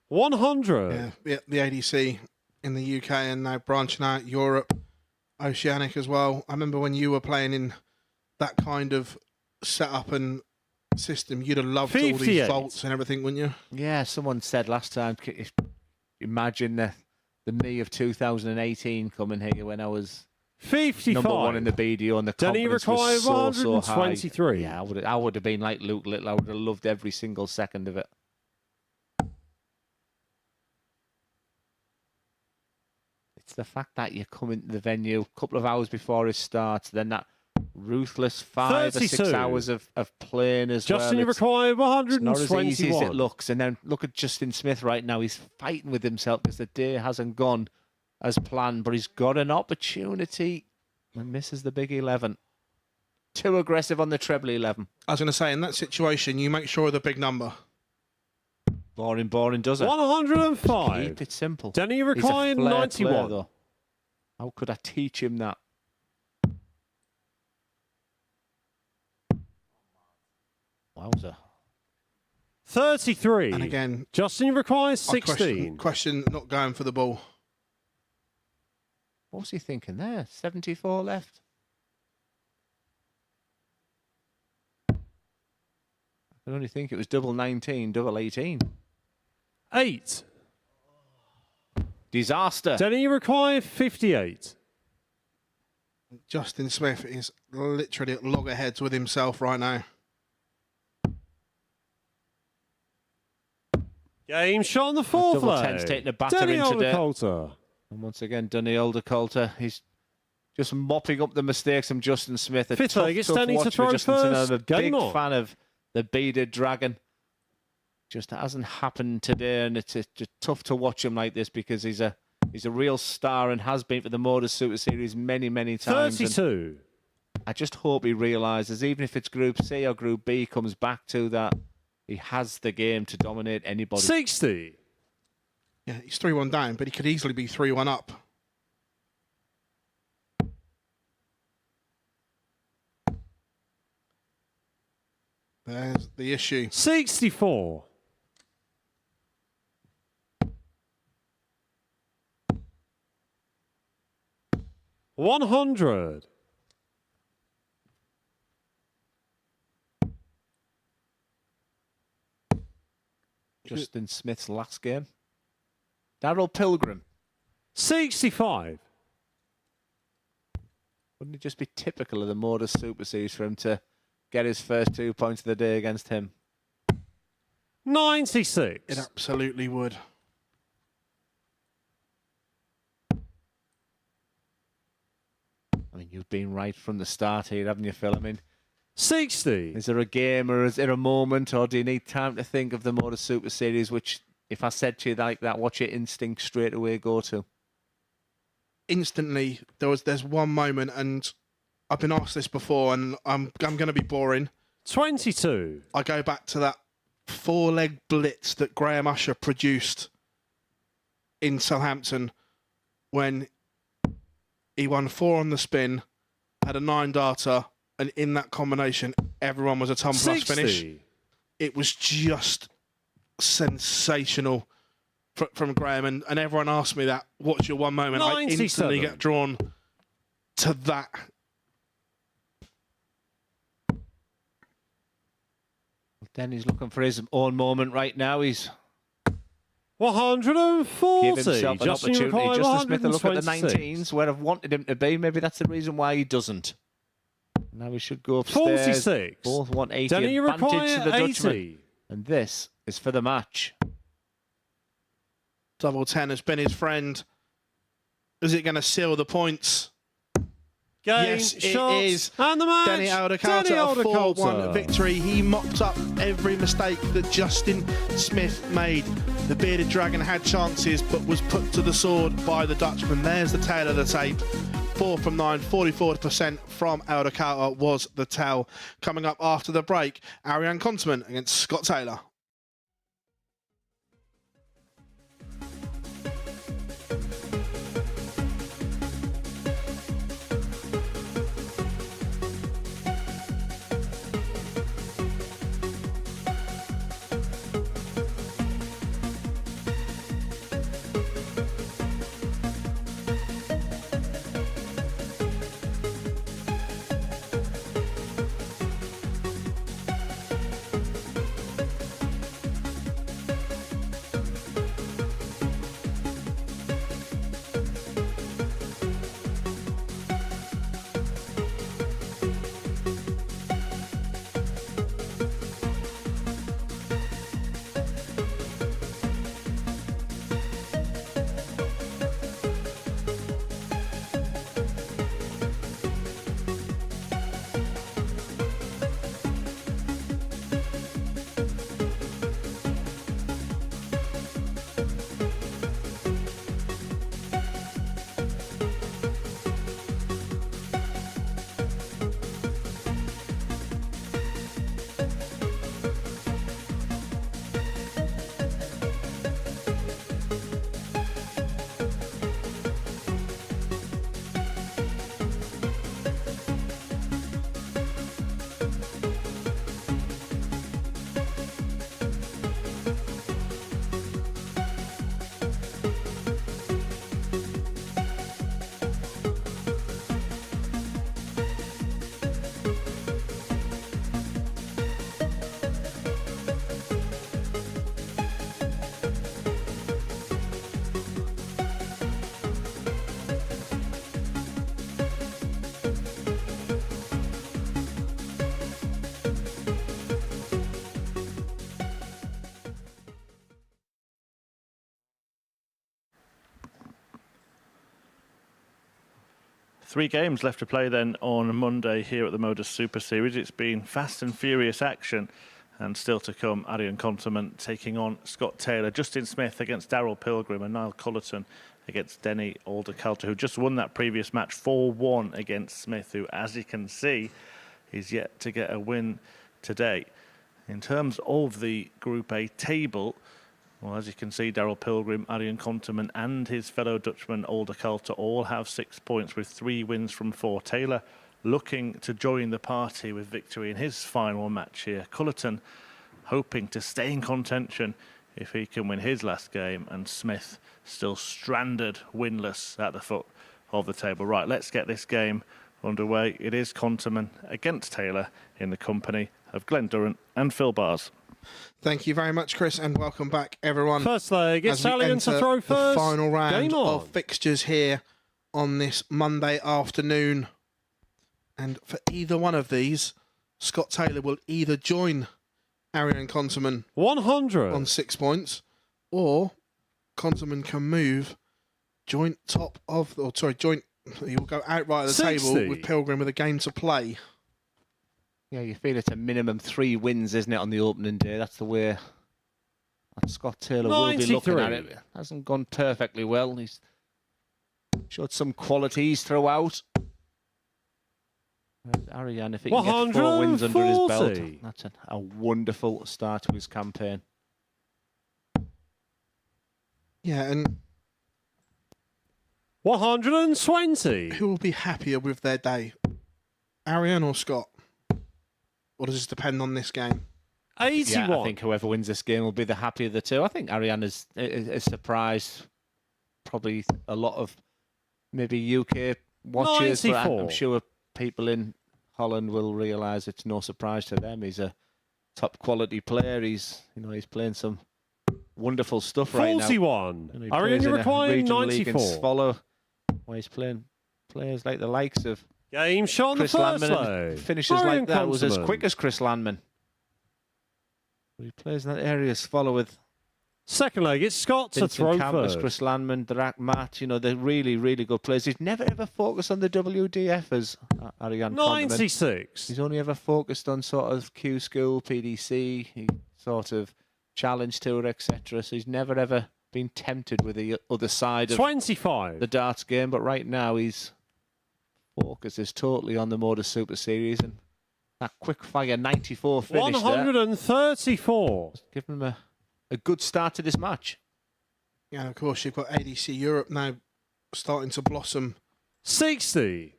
Speaker 3: 100.
Speaker 5: Yeah, the ADC in the UK and now branching out Europe, Oceanic as well. I remember when you were playing in that kind of setup and system, you'd have loved all
Speaker 3: 58.
Speaker 5: these vaults and everything, wouldn't you?
Speaker 4: Yeah, someone said last time, imagine the me of 2018 coming here when I was
Speaker 3: 55.
Speaker 4: number 1 in the BDO and the
Speaker 3: Denny
Speaker 4: confidence
Speaker 3: required
Speaker 4: was so high.
Speaker 3: 123.
Speaker 4: Yeah, I would have been like Luke Little. I would have loved every single second of it. It's the fact that you come into the venue a couple of hours before it starts, then that ruthless 5 or 6
Speaker 3: 32.
Speaker 4: hours of playing as
Speaker 3: Justin,
Speaker 4: well.
Speaker 3: you require
Speaker 4: It's not as
Speaker 3: 121.
Speaker 4: easy as it looks. And then look at Justin Smith right now. He's fighting with himself because the day hasn't gone as planned, but he's got an opportunity and misses the big 11. Too aggressive on the treble 11.
Speaker 5: I was going to say, in that situation, you make sure of the big number.
Speaker 4: Boring, does it?
Speaker 3: 105.
Speaker 4: Keep it simple.
Speaker 3: Denny
Speaker 4: He's a
Speaker 3: required
Speaker 4: flair
Speaker 3: 91.
Speaker 4: player, though. How could I teach him that? Wowza.
Speaker 3: 33.
Speaker 5: And again,
Speaker 3: Justin requires
Speaker 5: I
Speaker 3: 16.
Speaker 5: question not going for the ball.
Speaker 4: What's he thinking there? 74 left. I can only think it was double 19, double 18.
Speaker 3: 8.
Speaker 4: Disaster.
Speaker 3: Denny required 58.
Speaker 5: Justin Smith is literally at loggerheads with himself right now.
Speaker 3: Game shot on the fourth
Speaker 4: Double
Speaker 3: leg.
Speaker 4: 10's taking a batter
Speaker 3: Denny
Speaker 4: in today.
Speaker 3: Aldercoulter.
Speaker 4: And once again, Danny Aldercoulter, he's just mopping up the mistakes from Justin Smith. A
Speaker 3: Fifth
Speaker 4: tough,
Speaker 3: leg, it's
Speaker 4: tough
Speaker 3: Danny to
Speaker 4: watch
Speaker 3: throw
Speaker 4: for Justin Smith.
Speaker 3: first.
Speaker 4: I'm a
Speaker 3: Game
Speaker 4: big
Speaker 3: on.
Speaker 4: fan of the beaded dragon. Just hasn't happened today, and it's just tough to watch him like this because he's a real star and has been for the MODUS Super Series many, many times.
Speaker 3: 32.
Speaker 4: I just hope he realises, even if it's Group C or Group B, comes back to that, he has the game to dominate anybody.
Speaker 3: 60.
Speaker 5: Yeah, he's 3-1 down, but he could easily be 3-1 up. There's the issue.
Speaker 3: 64. $100.
Speaker 4: Justin Smith's last game. Darryl Pilgrim.
Speaker 3: 65.
Speaker 4: Wouldn't it just be typical of the MODUS Super Series for him to get his first 2 points of the day against him?
Speaker 3: 96.
Speaker 5: It absolutely would.
Speaker 4: I mean, you've been right from the start here, haven't you, Phil? I mean,
Speaker 3: 60.
Speaker 4: is there a game or is there a moment, or do you need time to think of the MODUS Super Series, which, if I said to you like that, what's your instinct straight away go to?
Speaker 5: Instantly, there's one moment, and I've been asked this before, and I'm going to be boring.
Speaker 3: 22.
Speaker 5: I go back to that 4-leg blitz that Graham Usher produced in Southampton when he won 4 on the spin, had a 9-darter, and in that combination, everyone was a ton plus
Speaker 3: 60.
Speaker 5: finish. It was just sensational from Graham, and everyone asked me that, what's your one moment? I
Speaker 3: 97.
Speaker 5: instantly get drawn to that.
Speaker 4: Then he's looking for his own moment right now. He's
Speaker 3: 140.
Speaker 4: Give himself an
Speaker 3: Justin
Speaker 4: opportunity.
Speaker 3: Require,
Speaker 4: Justin Smith to look at the
Speaker 3: 126.
Speaker 4: 19s where I've wanted him to be. Maybe that's the reason why he doesn't. Now we should go upstairs.
Speaker 3: 46.
Speaker 4: Both want 80.
Speaker 3: Denny
Speaker 4: Advantage
Speaker 3: Require,
Speaker 4: to the Dutchman.
Speaker 3: 80.
Speaker 4: And this is for the match.
Speaker 5: Double 10 has been his friend. Is it going to seal the points?
Speaker 3: Game,
Speaker 5: Yes, it
Speaker 3: shots,
Speaker 5: is.
Speaker 3: and the match.
Speaker 5: Danny Aldercoulter, a 4-1 victory. He mopped up every mistake that Justin Smith made. The Bearded Dragon had chances, but was put to the sword by the Dutchman. There's the tail of the tape. 4 from 9, 44% from Aldercoulter was the tell. Coming up after the break, Ariane Konteman against Scott Taylor.
Speaker 1: Three games left to play then on Monday here at the MODUS Super Series. It's been fast and furious action, and still to come, Ariane Konteman taking on Scott Taylor, Justin Smith against Daryl Pilgrim, and Niall Cullerton against Denny Aldercoulter, who just won that previous match 4-1 against Smith, who, as you can see, is yet to get a win today. In terms of the Group A table, well, as you can see, Daryl Pilgrim, Ariane Konteman and his fellow Dutchman Aldercoulter all have 6 points with 3 wins from 4. Taylor looking to join the party with victory in his final match here. Cullerton hoping to stay in contention if he can win his last game, and Smith still stranded winless at the foot of the table. Right, let's get this game underway. It is Konteman against Taylor in the company of Glenn Durrant and Phil Bars.
Speaker 5: Thank you very much, Chris, and welcome back, everyone.
Speaker 3: First leg, it's Alien to throw first.
Speaker 5: The final round
Speaker 3: Game on.
Speaker 5: of fixtures here on this Monday afternoon. And for either one of these, Scott Taylor will either join Ariane Konteman
Speaker 3: 100
Speaker 5: on 6 points, or Konteman can move joint top of, or sorry, joint. He will go outright at the
Speaker 3: 60.
Speaker 5: table with Pilgrim with a game to play.
Speaker 4: Yeah, you feel it's a minimum 3 wins, isn't it, on the opening day? That's the way that Scott Taylor will be looking at it. Hasn't gone perfectly well. He's showed some qualities throughout. Ariane, if he can get 4 wins under his belt, that's a wonderful start to his campaign.
Speaker 5: Yeah, and
Speaker 3: 120.
Speaker 5: who will be happier with their day, Ariane or Scott? Or does this depend on this game?
Speaker 3: 81.
Speaker 4: Yeah, I think whoever wins this game will be the happier of the two. I think Ariane is surprised probably a lot of maybe UK watchers,
Speaker 3: 94.
Speaker 4: but I'm sure people in Holland will realise it's no surprise to them. He's a top quality player. He's playing some wonderful stuff right now.
Speaker 3: 41.
Speaker 4: And he
Speaker 3: Are
Speaker 4: plays
Speaker 3: you
Speaker 4: in a
Speaker 3: requiring
Speaker 4: regional league in
Speaker 3: 94?
Speaker 4: Swallow, where he's playing players like the likes of
Speaker 3: Game shot on the
Speaker 4: Chris
Speaker 3: first
Speaker 4: Landman,
Speaker 3: leg.
Speaker 4: and finishes
Speaker 3: Arian
Speaker 4: like that. It was as
Speaker 3: Consummon.
Speaker 4: quick as Chris Landman. But he plays in that area as Swallow with
Speaker 3: Second leg, it's Scott to
Speaker 4: Vincent
Speaker 3: throw
Speaker 4: Campus,
Speaker 3: first.
Speaker 4: Chris Landman, Dirac Matt. You know, they're really, really good players. He's never ever focused on the WDF as Arian Consummon.
Speaker 3: 96.
Speaker 4: He's only ever focused on sort of Q School, PDC, he sort of Challenge Tour, etc. So he's never ever been tempted with the other side of
Speaker 3: 25.
Speaker 4: the darts game. But right now, his focus is totally on the MODUS Super Series, and that quick fire 94 finish
Speaker 3: 134.
Speaker 4: there, giving him a good start to this match.
Speaker 5: Yeah, and of course, you've got ADC Europe now starting to blossom.
Speaker 3: 60.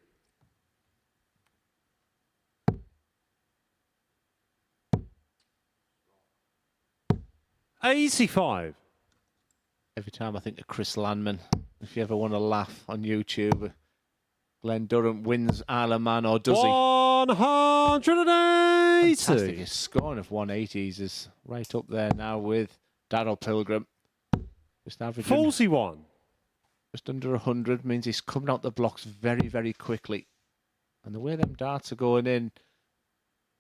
Speaker 3: $85.
Speaker 4: Every time I think of Chris Landman, if you ever want to laugh on YouTube, Glenn Durham wins Isle of Man, or does he?
Speaker 3: 180.
Speaker 4: Fantastic. His scoring of 180s is right up there now with Darryl Pilgrim. Just averaging
Speaker 3: 41.
Speaker 4: just under 100 means he's coming out the blocks very, very quickly. And the way them darts are going in,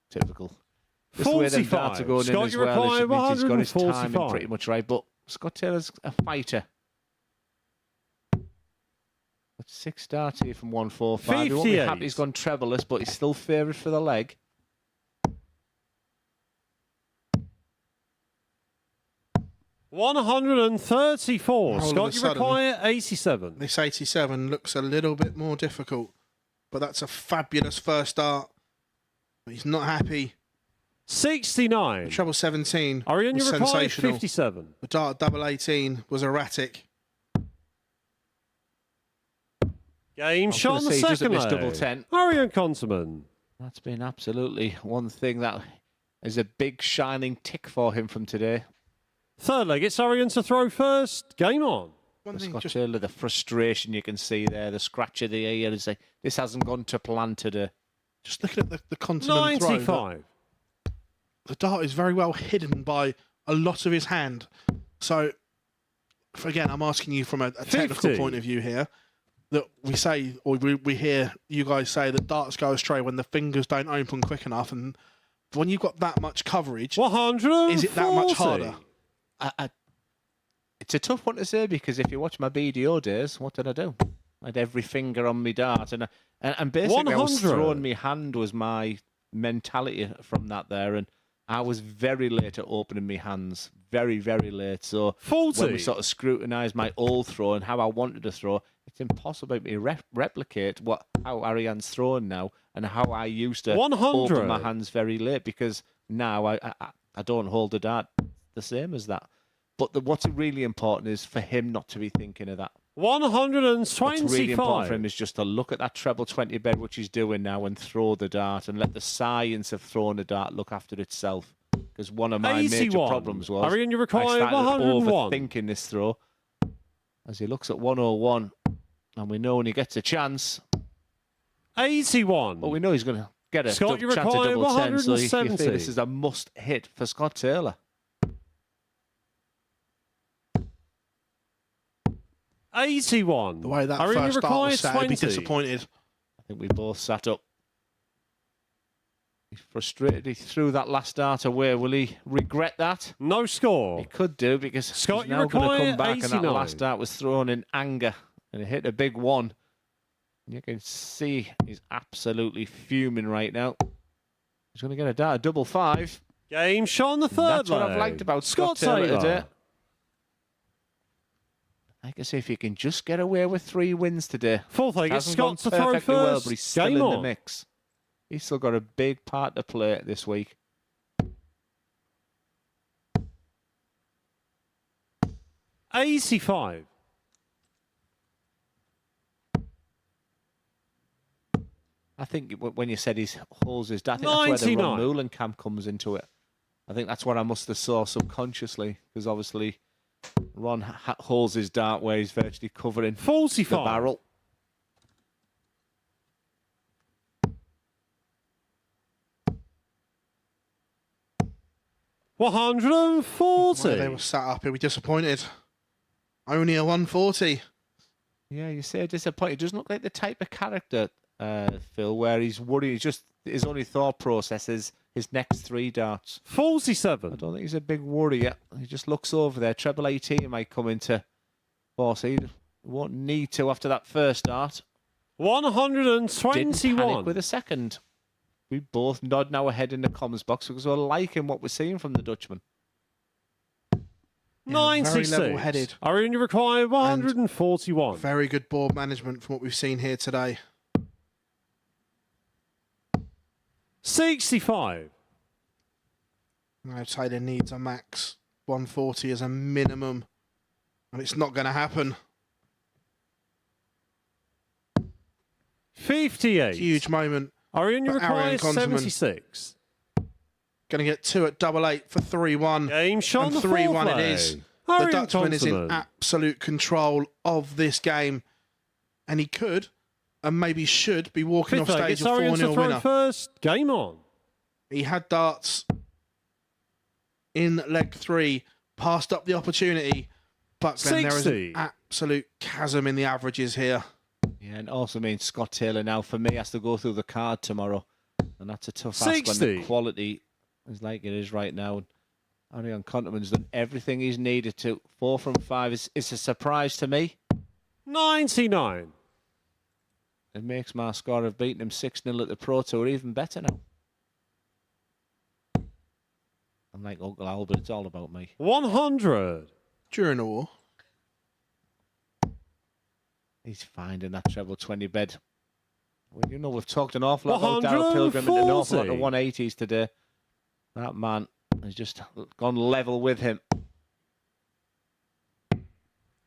Speaker 4: typical. Just the way them darts are
Speaker 3: 45.
Speaker 4: going
Speaker 3: Scott,
Speaker 4: in as
Speaker 3: you
Speaker 4: well,
Speaker 3: require
Speaker 4: it means he's got his timing
Speaker 3: 145.
Speaker 4: pretty much right. But Scott Taylor's a fighter. That's 6 darts here from 145. He won't be
Speaker 3: 58.
Speaker 4: happy he's gone trebleless, but he's still favoured for the leg.
Speaker 3: $134.
Speaker 5: All of a
Speaker 3: Scott, you
Speaker 5: sudden,
Speaker 3: require 87.
Speaker 5: This 87 looks a little bit more difficult, but that's a fabulous first start. But he's not happy.
Speaker 3: 69.
Speaker 5: Treble 17
Speaker 3: Arian,
Speaker 5: was
Speaker 3: you require
Speaker 5: sensational.
Speaker 3: 57.
Speaker 5: The dart double 18 was erratic.
Speaker 3: Game shot on the
Speaker 4: say, he doesn't
Speaker 3: second
Speaker 4: miss
Speaker 3: leg.
Speaker 4: double 10.
Speaker 3: Arian Consummon.
Speaker 4: That's been absolutely one thing that is a big shining tick for him from today.
Speaker 3: Third leg, it's Arian to throw first. Game on.
Speaker 5: One thing
Speaker 4: Scott
Speaker 5: just
Speaker 4: Taylor, the frustration you can see there, the scratch of the ear, is like, this hasn't gone to plan today.
Speaker 5: Just looking at the continent throw,
Speaker 3: 95.
Speaker 5: the dart is very well hidden by a lot of his hand. So, again, I'm asking you from a technical
Speaker 3: 50.
Speaker 5: point of view here, that we say, or we hear you guys say that darts go astray when the fingers don't open quick enough, and when you've got that much coverage,
Speaker 3: 140.
Speaker 5: is it that much harder?
Speaker 4: It's a tough one to say, because if you watch my BDO days, what did I do? I had every finger on my dart, and basically I was
Speaker 3: 100.
Speaker 4: throwing my hand was my mentality from that there, and I was very late at opening my hands, very, very late. So
Speaker 3: 40.
Speaker 4: when we sort of scrutinised my old throw and how I wanted to throw, it's impossible for me to replicate how Arian's throwing now and how I used to
Speaker 3: 100.
Speaker 4: open my hands very late, because now I don't hold the dart the same as that. But what's really important is for him not to be thinking of that.
Speaker 3: 125.
Speaker 4: What's really important for him is just to look at that treble 20 bed, which he's doing now, and throw the dart, and let the science of throwing the dart look after itself. Because one of my major
Speaker 3: 81.
Speaker 4: problems was
Speaker 3: Arian, you
Speaker 4: I
Speaker 3: require
Speaker 4: started
Speaker 3: 101.
Speaker 4: overthinking this throw. As he looks at 101, and we know when he gets a chance,
Speaker 3: 81.
Speaker 4: but we know he's going to get a
Speaker 3: Scott, you
Speaker 4: chance of
Speaker 3: require
Speaker 4: double 10. So you feel
Speaker 3: 170.
Speaker 4: this is a must hit for Scott Taylor.
Speaker 3: 81.
Speaker 5: The way that
Speaker 3: Arian, you
Speaker 5: first start
Speaker 3: require
Speaker 5: was set, I'd be
Speaker 3: 20.
Speaker 5: disappointed.
Speaker 4: I think we both sat up. He's frustrated. He threw that last dart away. Will he regret that?
Speaker 3: No score.
Speaker 4: He could do, because
Speaker 3: Scott,
Speaker 4: he's
Speaker 3: you
Speaker 4: now going to
Speaker 3: require
Speaker 4: come back, and that
Speaker 3: 89.
Speaker 4: last dart was thrown in anger, and it hit a big one. You can see he's absolutely fuming right now. He's going to get a dart, a double 5.
Speaker 3: Game shot on the third
Speaker 4: That's what I've
Speaker 3: leg.
Speaker 4: liked about Scott Taylor today. I can say if you can just get away with 3 wins today.
Speaker 3: Fourth leg, it's
Speaker 4: Hasn't gone
Speaker 3: Scott to throw
Speaker 4: perfectly
Speaker 3: first.
Speaker 4: well, but he's still
Speaker 3: Game
Speaker 4: in
Speaker 3: on.
Speaker 4: the mix. He's still got a big part to play this week.
Speaker 3: 85.
Speaker 4: I think when you said he holds his dart, I think that's where the
Speaker 3: 99.
Speaker 4: Ron Moolen camp comes into it. I think that's what I must have saw subconsciously, because obviously Ron holds his dart where he's virtually covering
Speaker 3: 45.
Speaker 4: the barrel.
Speaker 3: 140.
Speaker 5: Where they were sat up, he'll be disappointed. Only a 140.
Speaker 4: Yeah, you say disappointed. He doesn't look like the type of character, Phil, where he's worried. He's just his only thought process is his next 3 darts.
Speaker 3: 47.
Speaker 4: I don't think he's a big worry. He just looks over there. Treble 18 might come into force. He won't need to after that first dart.
Speaker 3: 121.
Speaker 4: Didn't panic with a second. We both nod now ahead in the comms box because we're liking what we're seeing from the Dutchman.
Speaker 3: 96.
Speaker 5: Very level-headed.
Speaker 3: Are you required 141?
Speaker 5: Very good board management from what we've seen here today.
Speaker 3: 65.
Speaker 5: I'd say there needs a max 140 as a minimum, and it's not going to happen.
Speaker 3: 58.
Speaker 5: Huge moment.
Speaker 3: Are you
Speaker 5: for
Speaker 3: required
Speaker 5: Arian Konterman.
Speaker 3: 76?
Speaker 5: Going to get 2 at double 8 for 3-1.
Speaker 3: Game shot
Speaker 5: And
Speaker 3: the
Speaker 5: 3-1
Speaker 3: fourth
Speaker 5: it is.
Speaker 3: leg.
Speaker 5: The
Speaker 3: Arian
Speaker 5: Dutchman is in
Speaker 3: Konterman.
Speaker 5: absolute control of this game, and he could and maybe should be walking
Speaker 3: Fifth
Speaker 5: off
Speaker 3: leg.
Speaker 5: stage
Speaker 3: It's
Speaker 5: a
Speaker 3: Arian to
Speaker 5: 4-0
Speaker 3: throw
Speaker 5: winner.
Speaker 3: first. Game on.
Speaker 5: He had darts in leg 3, passed up the opportunity, but then there is
Speaker 3: 60.
Speaker 5: an absolute chasm in the averages here.
Speaker 4: Yeah, and also means Scott Taylor now for me has to go through the card tomorrow, and that's a tough ask when
Speaker 3: 60.
Speaker 4: the quality is like it is right now. Arian Konterman's done everything he's needed to. 4 from 5 is a surprise to me.
Speaker 3: 99.
Speaker 4: It makes my score of beating him 6-0 at the Pro Tour even better now. I'm like Uncle Al, but it's all about me.
Speaker 3: 100.
Speaker 5: During the war.
Speaker 4: He's finding that treble 20 bed. Well, you know, we've talked an awful lot about Darryl Pilgrim and an awful lot of 180s today. That man has just gone level with him.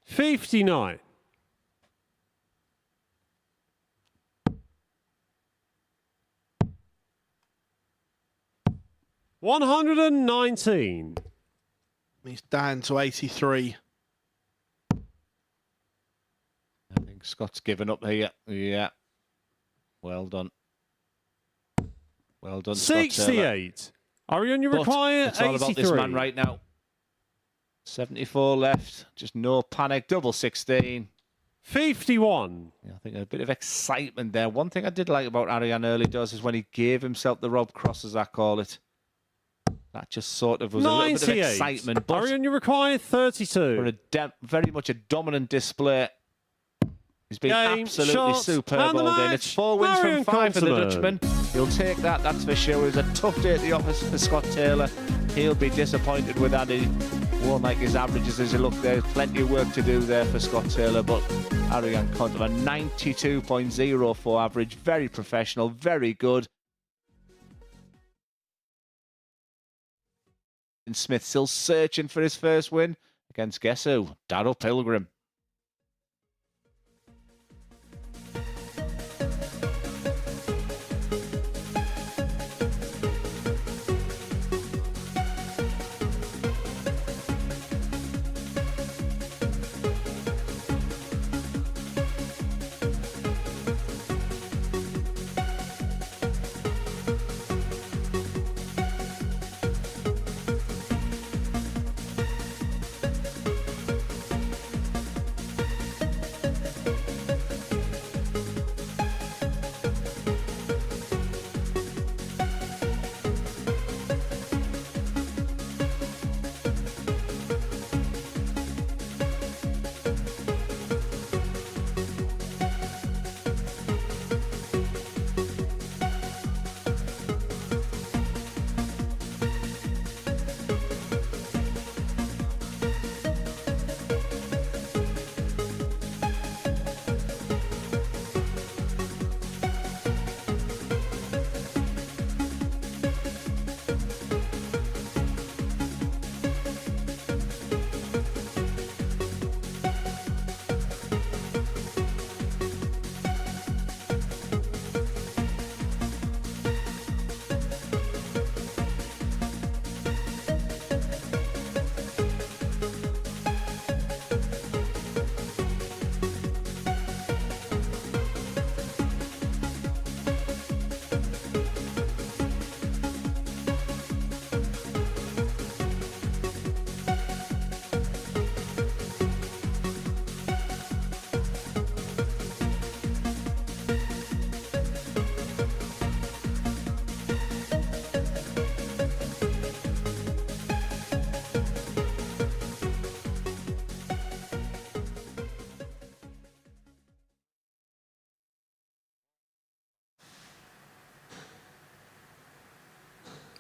Speaker 3: 59. 119.
Speaker 5: He's down to 83.
Speaker 4: I think Scott's given up here. Yeah. Well done. Well done, Scott Taylor.
Speaker 3: 68. Arian, you
Speaker 4: But
Speaker 3: require
Speaker 4: it's all
Speaker 3: 83.
Speaker 4: about this man right now. 74 left. Just no panic. Double 16.
Speaker 3: 51.
Speaker 4: Yeah, I think a bit of excitement there. One thing I did like about Arian early does is when he gave himself the Rob Cross, as I call it. That just sort of was a little bit of
Speaker 3: 98.
Speaker 4: excitement. But
Speaker 3: Arian, you require 32.
Speaker 4: for a very much a dominant display. He's been
Speaker 3: Game,
Speaker 4: absolutely
Speaker 3: shot,
Speaker 4: superb
Speaker 3: and the
Speaker 4: all day. And
Speaker 3: match.
Speaker 4: it's 4 wins
Speaker 3: Arian
Speaker 4: from 5 for the
Speaker 3: Konterman.
Speaker 4: Dutchman. He'll take that, that's for sure. It was a tough day at the office for Scott Taylor. He'll be disappointed with that. He won't like his averages as he look there. Plenty of work to do there for Scott Taylor. But Arian Konterman, 92.04 average. Very professional, very good. And Smith still searching for his first win against guess who? Darryl Pilgrim.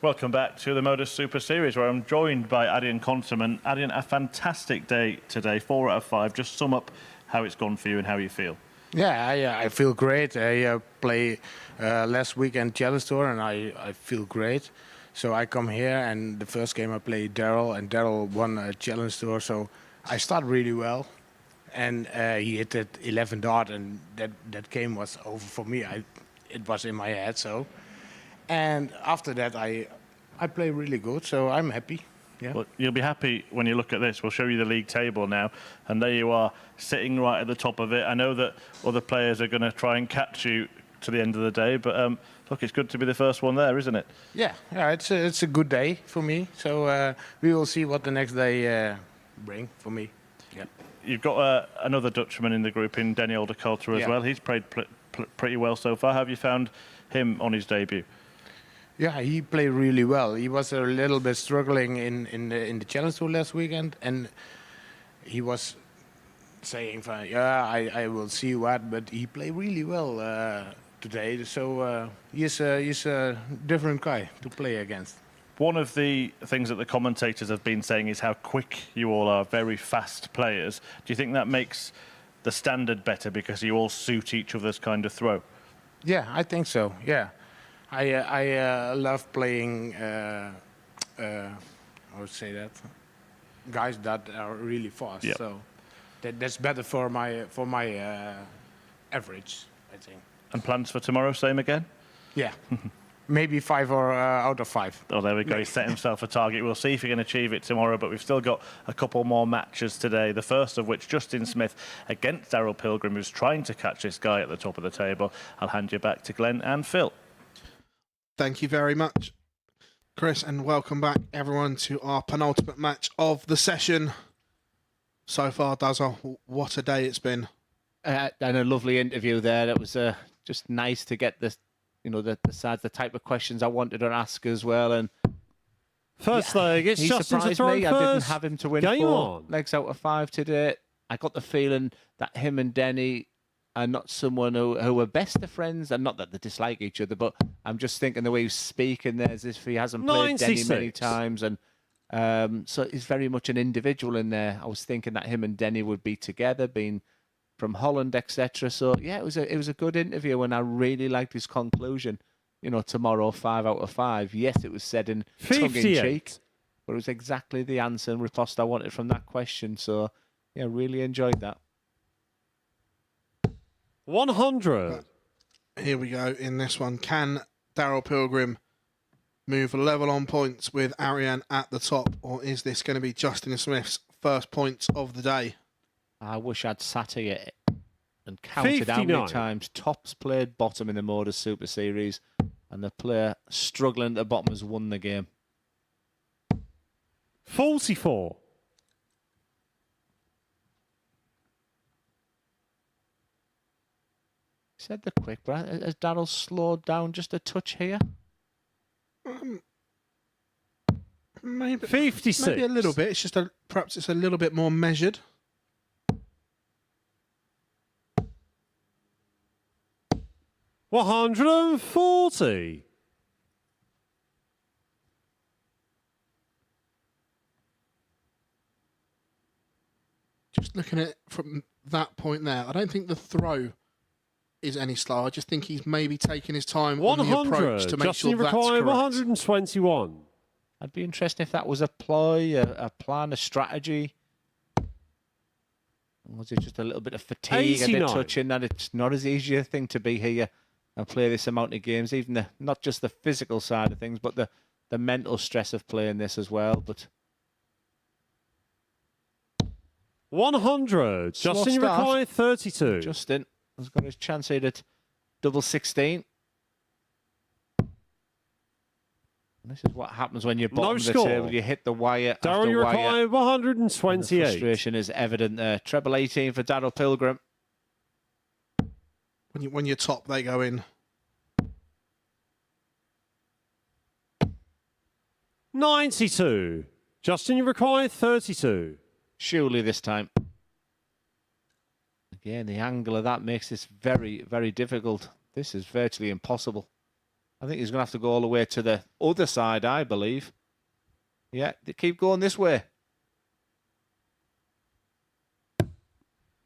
Speaker 1: Welcome back to the MODUS Super Series, where I'm joined by Adrian Conterman. Adrian, a fantastic day today, 4 out of 5. Just sum up how it's gone for you and how you feel.
Speaker 10: Yeah, I feel great. I play last weekend Challenge Tour, and I feel great. So I come here, and the first game I played Daryl, and Daryl won a Challenge Tour. So I started really well, and he hit that 11 dot, and that game was over for me. It was in my head. So, and after that I play really good. So I'm happy. Yeah.
Speaker 1: Well, you'll be happy when you look at this. We'll show you the league table now, and there you are, sitting right at the top of it. I know that other players are going to try and catch you to the end of the day, but look, it's good to be the first one there, isn't it?
Speaker 10: Yeah, it's a good day for me. So we will see what the next day bring for me. Yeah.
Speaker 1: You've got another Dutchman in the group in Denny Olderculter as well. He's played pretty well so far. How have you found him on his debut?
Speaker 10: Yeah, he played really well. He was a little bit struggling in the Challenge Tour last weekend, and he was saying, "Yeah, I will see what," but he played really well today. So he's a different guy to play against.
Speaker 1: One of the things that the commentators have been saying is how quick you all are, very fast players. Do you think that makes the standard better because you all suit each other's kind of throw?
Speaker 10: Yeah, I think so. Yeah. I love playing, I would say that, guys that are really fast. Yep. So that's better for my average, I think.
Speaker 1: And plans for tomorrow, same again?
Speaker 10: Yeah. Maybe 5 or out of 5.
Speaker 1: Oh, there we go. He's set himself a target. We'll see if he can achieve it tomorrow, but we've still got a couple more matches today. The first of which, Justin Smith against Daryl Pilgrim, who's trying to catch this guy at the top of the table. I'll hand you back to Glenn and Phil.
Speaker 5: Thank you very much, Chris, and welcome back, everyone, to our penultimate match of the session. So far, Dazza, what a day it's been.
Speaker 4: And a lovely interview there. It was just nice to get the sides, the type of questions I wanted to ask as well. And
Speaker 3: first leg, it's Justin to throw
Speaker 4: me.
Speaker 3: first.
Speaker 4: I didn't have him to win
Speaker 3: Game
Speaker 4: 4
Speaker 3: on.
Speaker 4: legs out of 5 today. I got the feeling that him and Denny are not someone who are best of friends, and not that they dislike each other, but I'm just thinking the way he's speaking there as if he hasn't played Denny many times, and so he's very much an individual in there. I was thinking that him and Denny would be together, being from Holland, etc. So yeah, it was a good interview, and I really liked his conclusion. Tomorrow 5 out of 5. Yes, it was said in tongue in cheek, but it was exactly the answer and riposte I wanted from that question. So yeah, really enjoyed that.
Speaker 3: 100.
Speaker 5: Here we go in this one. Can Daryl Pilgrim move level on points with Ariane at the top, or is this going to be Justin Smith's first points of the day?
Speaker 4: I wish I'd sat here and counted how many times tops played bottom in the MODUS Super Series, and the player struggling at the bottom has won the game.
Speaker 3: 44.
Speaker 4: Said the quick, but has Daryl slowed down just a touch here?
Speaker 5: Maybe
Speaker 3: 56.
Speaker 5: Maybe a little bit. It's just perhaps it's a little bit more measured.
Speaker 3: $140.
Speaker 5: Just looking at it from that point there, I don't think the throw is any slower. I just think he's maybe taking his time on the approach to make sure that's correct.
Speaker 3: 121.
Speaker 4: I'd be interested if that was a ploy, a plan, a strategy. Or was it just a little bit of fatigue and touching that it's not as easy a thing to be here and play this amount of games, even not just the physical side of things, but the mental stress of playing this as well. But
Speaker 3: 100. Justin, you require 32.
Speaker 4: Justin has got his chance here at double 16. And this is what happens when you're bottom of the table. You hit the wire
Speaker 3: Daryl,
Speaker 4: after
Speaker 3: you
Speaker 4: wire.
Speaker 3: require 128.
Speaker 4: The frustration is evident there. Treble 18 for Daryl Pilgrim.
Speaker 5: When you're top, they go in.
Speaker 3: 92. Justin, you require 32.
Speaker 4: Surely this time. Again, the angle of that makes this very, very difficult. This is virtually impossible. I think he's going to have to go all the way to the other side, I believe. Yeah, they keep going this way.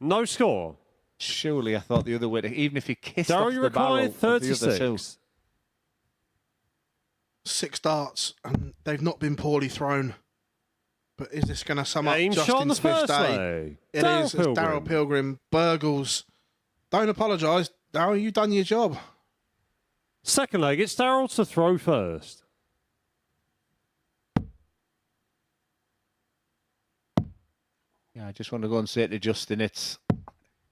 Speaker 3: No score.
Speaker 4: Surely I thought the other way, even if he kissed
Speaker 3: Darryl,
Speaker 4: off
Speaker 3: you
Speaker 4: the barrel
Speaker 3: require
Speaker 4: of the other two.
Speaker 3: 36.
Speaker 5: 6 darts, and they've not been poorly thrown. But is this going to sum up
Speaker 3: Game shot on
Speaker 5: Justin
Speaker 3: the
Speaker 5: Smith's
Speaker 3: first
Speaker 5: day?
Speaker 3: leg.
Speaker 5: It
Speaker 3: Darryl
Speaker 5: is. It's Darryl Pilgrim. Burgles. Don't apologise. Darryl, you've done your job.
Speaker 3: Second leg, it's Darryl to throw first.
Speaker 4: Yeah, I just want to go and say to Justin, it's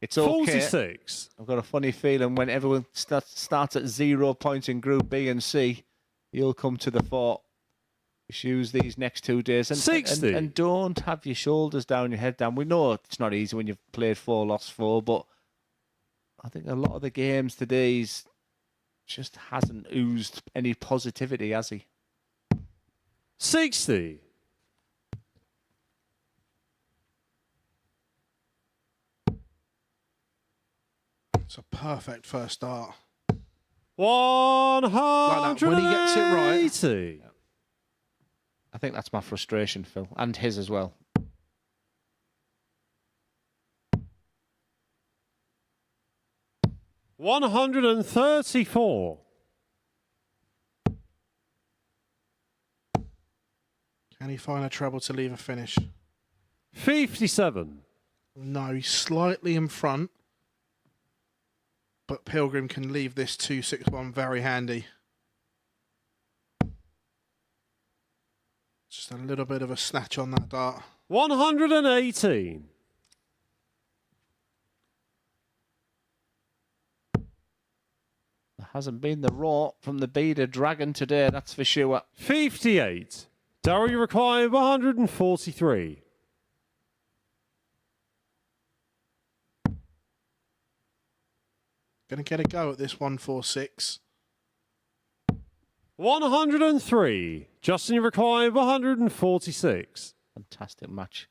Speaker 4: okay.
Speaker 3: 46.
Speaker 4: I've got a funny feeling when everyone starts at 0 points in Group B and C, you'll come to the fore. Just use these next 2 days. And,
Speaker 3: 60.
Speaker 4: And don't have your shoulders down, your head down. We know it's not easy when you've played 4, lost 4, but I think a lot of the games today just hasn't oozed any positivity, has he?
Speaker 3: 60.
Speaker 5: It's a perfect first start.
Speaker 3: 180.
Speaker 5: When he gets it right.
Speaker 4: I think that's my frustration, Phil, and his as well.
Speaker 3: $134.
Speaker 5: Can he find a treble to leave a finish?
Speaker 3: 57.
Speaker 5: No, he's slightly in front. But Pilgrim can leave this 261 very handy. Just a little bit of a snatch on that dart.
Speaker 3: 118.
Speaker 4: There hasn't been the roar from the beater dragon today, that's for sure.
Speaker 3: 58. Darryl, you require 143.
Speaker 5: Going to get a go at this 146.
Speaker 3: 103. Justin, you require 146.
Speaker 4: Fantastic match.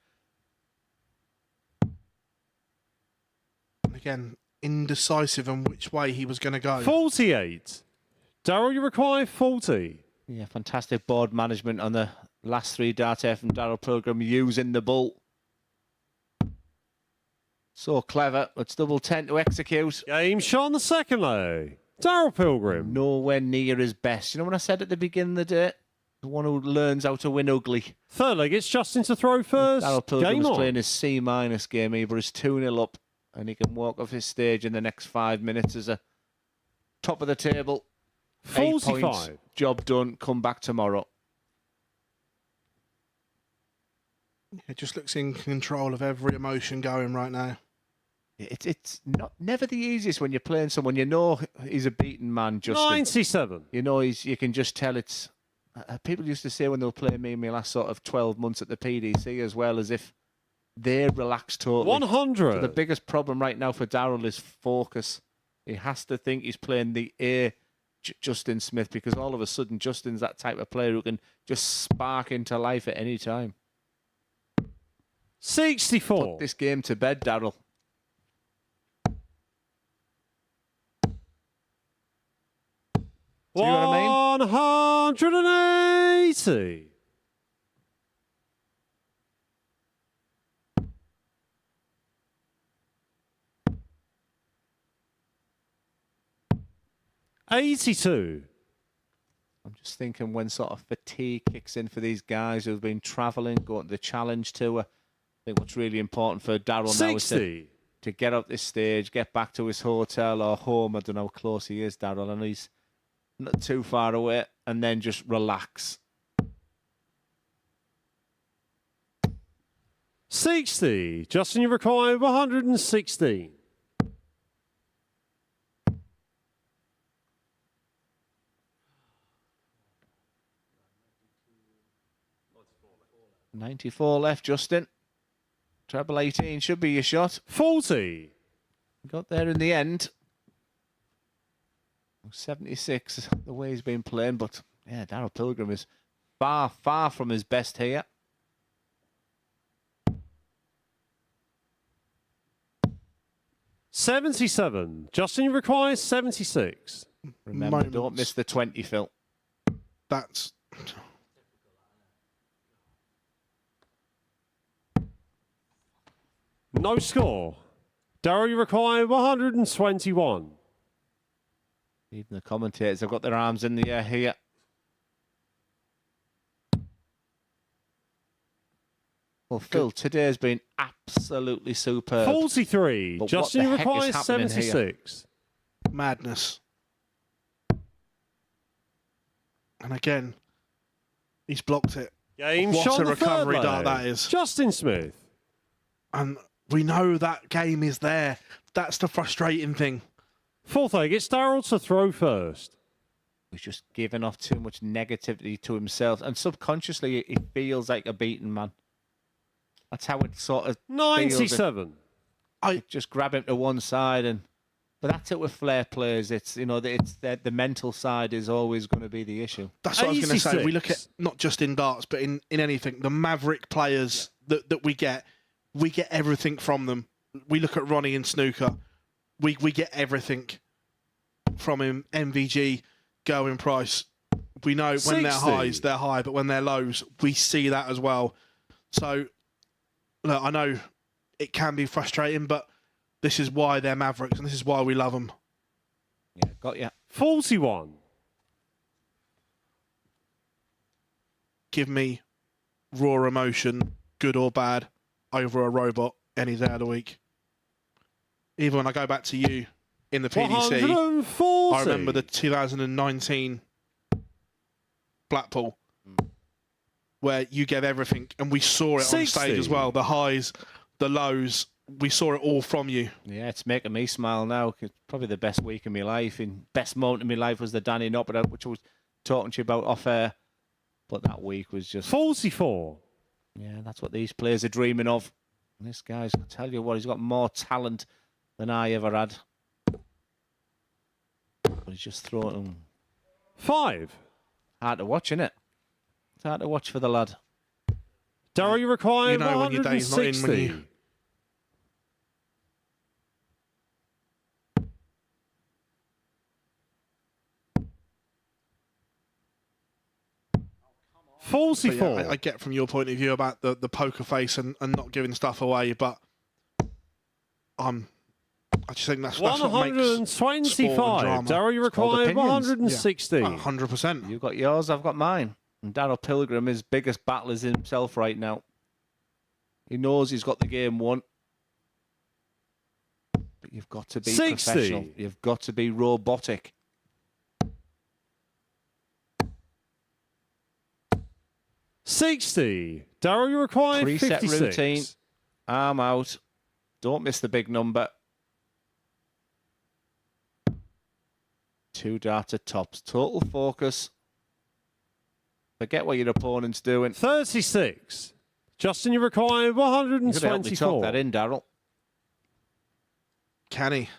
Speaker 5: And again, indecisive on which way he was going to go.
Speaker 3: 48. Darryl, you require 40.
Speaker 4: Yeah, fantastic board management on the last 3 darts here from Darryl Pilgrim using the bull. So clever. It's double 10 to execute.
Speaker 3: Game shot on the second leg. Darryl Pilgrim.
Speaker 4: Nowhere near his best. You know what I said at the beginning of the day? The one who learns how to win ugly.
Speaker 3: Third leg, it's Justin to throw first.
Speaker 4: Darryl Pilgrim
Speaker 3: Game
Speaker 4: is
Speaker 3: on.
Speaker 4: playing his C- game here, but he's 2-0 up. And he can walk off his stage in the next 5 minutes as a top of the table. 8
Speaker 3: 45.
Speaker 4: points. Job done. Come back tomorrow.
Speaker 5: It just looks in control of every emotion going right now.
Speaker 4: It's never the easiest when you're playing someone you know he's a beaten man. Justin,
Speaker 3: 97.
Speaker 4: you know you can just tell it's. People used to say when they were playing me in my last sort of 12 months at the PDC as well, as if they're relaxed totally.
Speaker 3: 100.
Speaker 4: So the biggest problem right now for Darryl is focus. He has to think he's playing the A Justin Smith, because all of a sudden Justin's that type of player who can just spark into life at any time.
Speaker 3: 64.
Speaker 4: Put this game to bed, Darryl.
Speaker 3: See what I mean? 180. $82.
Speaker 4: I'm just thinking when sort of fatigue kicks in for these guys who've been travelling, going to the challenge tour. I think what's really important for Darryl now is to get up this stage, get back to his hotel or home. I don't know how close he is, Darryl. I know he's not too far away, and then just relax.
Speaker 3: 60. Justin, you require 116.
Speaker 4: $94 left, Justin. Treble 18 should be your shot.
Speaker 3: 40.
Speaker 4: Got there in the end. 76, the way he's been playing, but yeah, Darryl Pilgrim is far, far from his best here.
Speaker 3: $77. Justin, you require 76.
Speaker 4: Remember,
Speaker 5: moments.
Speaker 4: don't miss the 20, Phil.
Speaker 5: That's...
Speaker 3: No score. Daryl, you require 121.
Speaker 4: Even the commentators have got their arms in the air here. Well, Phil, today's been absolutely superb.
Speaker 3: 43.
Speaker 4: But
Speaker 3: Justin
Speaker 4: what the heck is
Speaker 3: requires
Speaker 4: happening here?
Speaker 3: 76.
Speaker 5: Madness. And again, he's blocked it.
Speaker 3: Game
Speaker 5: What
Speaker 3: shot
Speaker 5: a
Speaker 3: the third
Speaker 5: recovery dart
Speaker 3: leg.
Speaker 5: that is.
Speaker 3: Justin Smith.
Speaker 5: And we know that game is there. That's the frustrating thing.
Speaker 3: Fourth leg, it's Daryl to throw first.
Speaker 4: He's just giving off too much negativity to himself. And subconsciously, he feels like a beaten man. That's how it sort of
Speaker 3: 97.
Speaker 4: I just grab him to one side, and but that's it with flair players. It's it's the mental side is always going to be the issue.
Speaker 5: That's what I was going to say.
Speaker 3: 86.
Speaker 5: We look at not just in darts, but in anything. The maverick players that we get everything from them. We look at Ronnie in snooker. We get everything from him. MVG, Gerwin Price. We know when they're
Speaker 3: 60.
Speaker 5: highs, they're high, but when they're lows, we see that as well. So, look, I know it can be frustrating, but this is why they're mavericks, and this is why we love them.
Speaker 4: Yeah, got you.
Speaker 3: 41.
Speaker 5: Give me raw emotion, good or bad, over a robot any day of the week. Even when I go back to you in the PDC,
Speaker 3: 140.
Speaker 5: I remember the 2019 Blackpool, where you gave everything, and we saw it on
Speaker 3: 60.
Speaker 5: stage as well. The highs, the lows, we saw it all from you.
Speaker 4: Yeah, it's making me smile now. It's probably the best week of my life. And best moment of my life was the Danny Knopper out, which I was talking to you about off air. But that week was just...
Speaker 3: 44.
Speaker 4: Yeah, that's what these players are dreaming of. And this guy's, I tell you what, he's got more talent than I ever had. But he's just throwing them.
Speaker 3: 5.
Speaker 4: Hard to watch, innit? It's hard to watch for the lad.
Speaker 3: Daryl, you require
Speaker 5: You know when your day's not in,
Speaker 3: 160.
Speaker 5: when you... But
Speaker 3: 44.
Speaker 5: yeah, I get from your point of view about the poker face and not giving stuff away, but I just think that's what makes sport and
Speaker 3: 125.
Speaker 5: drama.
Speaker 3: Daryl, you require
Speaker 4: opinions.
Speaker 3: 160.
Speaker 5: 100%.
Speaker 4: You've got yours, I've got mine. And Darryl Pilgrim, his biggest battle is himself right now. He knows he's got the game won. But you've got to be
Speaker 3: 60.
Speaker 4: professional. You've got to be robotic.
Speaker 3: 60. Daryl, you require
Speaker 4: Preset
Speaker 3: 56.
Speaker 4: routine. Arm out. Don't miss the big number. 2 darts at tops. Total focus. Forget what your opponent's doing.
Speaker 3: 36. Justin, you require
Speaker 4: You could help me talk
Speaker 3: 124.
Speaker 4: that in, Darryl.
Speaker 5: Can he?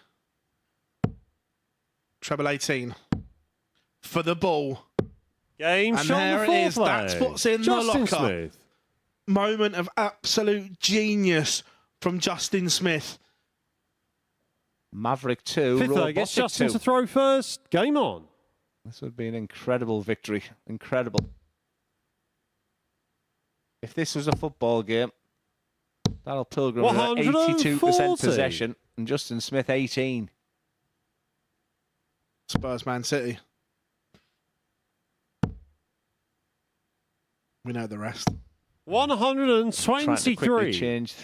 Speaker 5: Treble 18. For the ball.
Speaker 3: Game
Speaker 5: And
Speaker 3: shot
Speaker 5: there
Speaker 3: on the
Speaker 5: it is.
Speaker 3: fourth
Speaker 5: That's
Speaker 3: leg.
Speaker 5: what's in
Speaker 3: Justin
Speaker 5: the locker.
Speaker 3: Smith.
Speaker 5: Moment of absolute genius from Justin Smith.
Speaker 4: Maverick 2.
Speaker 3: Fifth leg,
Speaker 4: Robotic
Speaker 3: it's Justin
Speaker 4: 2.
Speaker 3: to throw first. Game on.
Speaker 4: This would be an incredible victory. Incredible. If this was a football game, Darryl Pilgrim would have 82%
Speaker 3: 140.
Speaker 4: possession and Justin Smith 18.
Speaker 5: Spurs Man City. We know the rest.
Speaker 4: Trying to quickly
Speaker 3: 123.
Speaker 4: change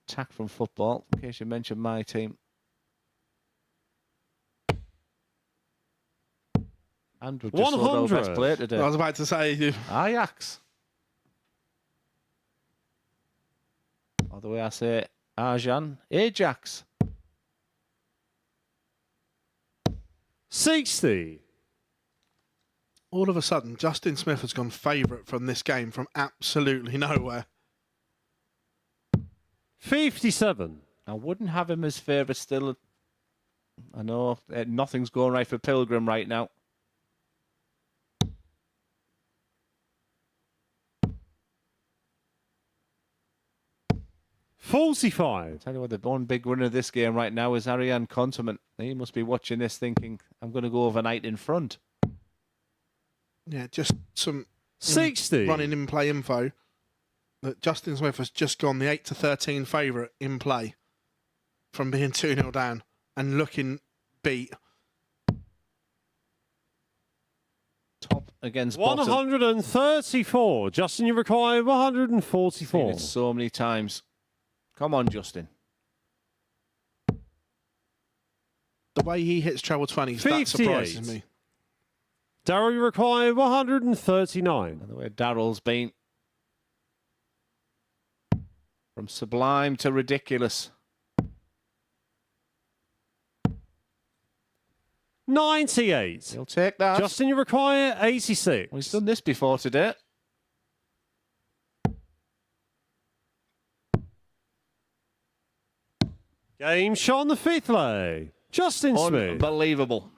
Speaker 4: tack from football, in case you mentioned my team. And we've just sold our
Speaker 3: 100.
Speaker 4: best player today.
Speaker 5: I was about to say,
Speaker 4: Ajax. Or the way I say it, Arjan. Ajax.
Speaker 3: 60.
Speaker 5: all of a sudden, Justin Smith has gone favourite from this game from absolutely nowhere.
Speaker 3: 57.
Speaker 4: I wouldn't have him as favourite still. I know nothing's going right for Pilgrim right now.
Speaker 3: 45.
Speaker 4: Tell you what, the one big winner of this game right now is Ariane Contement. He must be watching this thinking, I'm going to go overnight in front.
Speaker 5: Yeah, just some
Speaker 3: 60.
Speaker 5: running in play info that Justin Smith has just gone the 8-13 favourite in play from being 2-0 down and looking beat.
Speaker 4: Top against bottom.
Speaker 3: 134. Justin, you require 144.
Speaker 4: Seen it so many times. Come on, Justin.
Speaker 5: The way he hits treble 20s, that surprises me.
Speaker 3: Daryl, you require 139.
Speaker 4: The way Daryl's been. From sublime to ridiculous.
Speaker 3: 98.
Speaker 4: He'll take that.
Speaker 3: Justin, you require 86.
Speaker 4: Well, he's done this before today.
Speaker 3: Game shot on the 5th leg. Justin Smith.
Speaker 4: Unbelievable.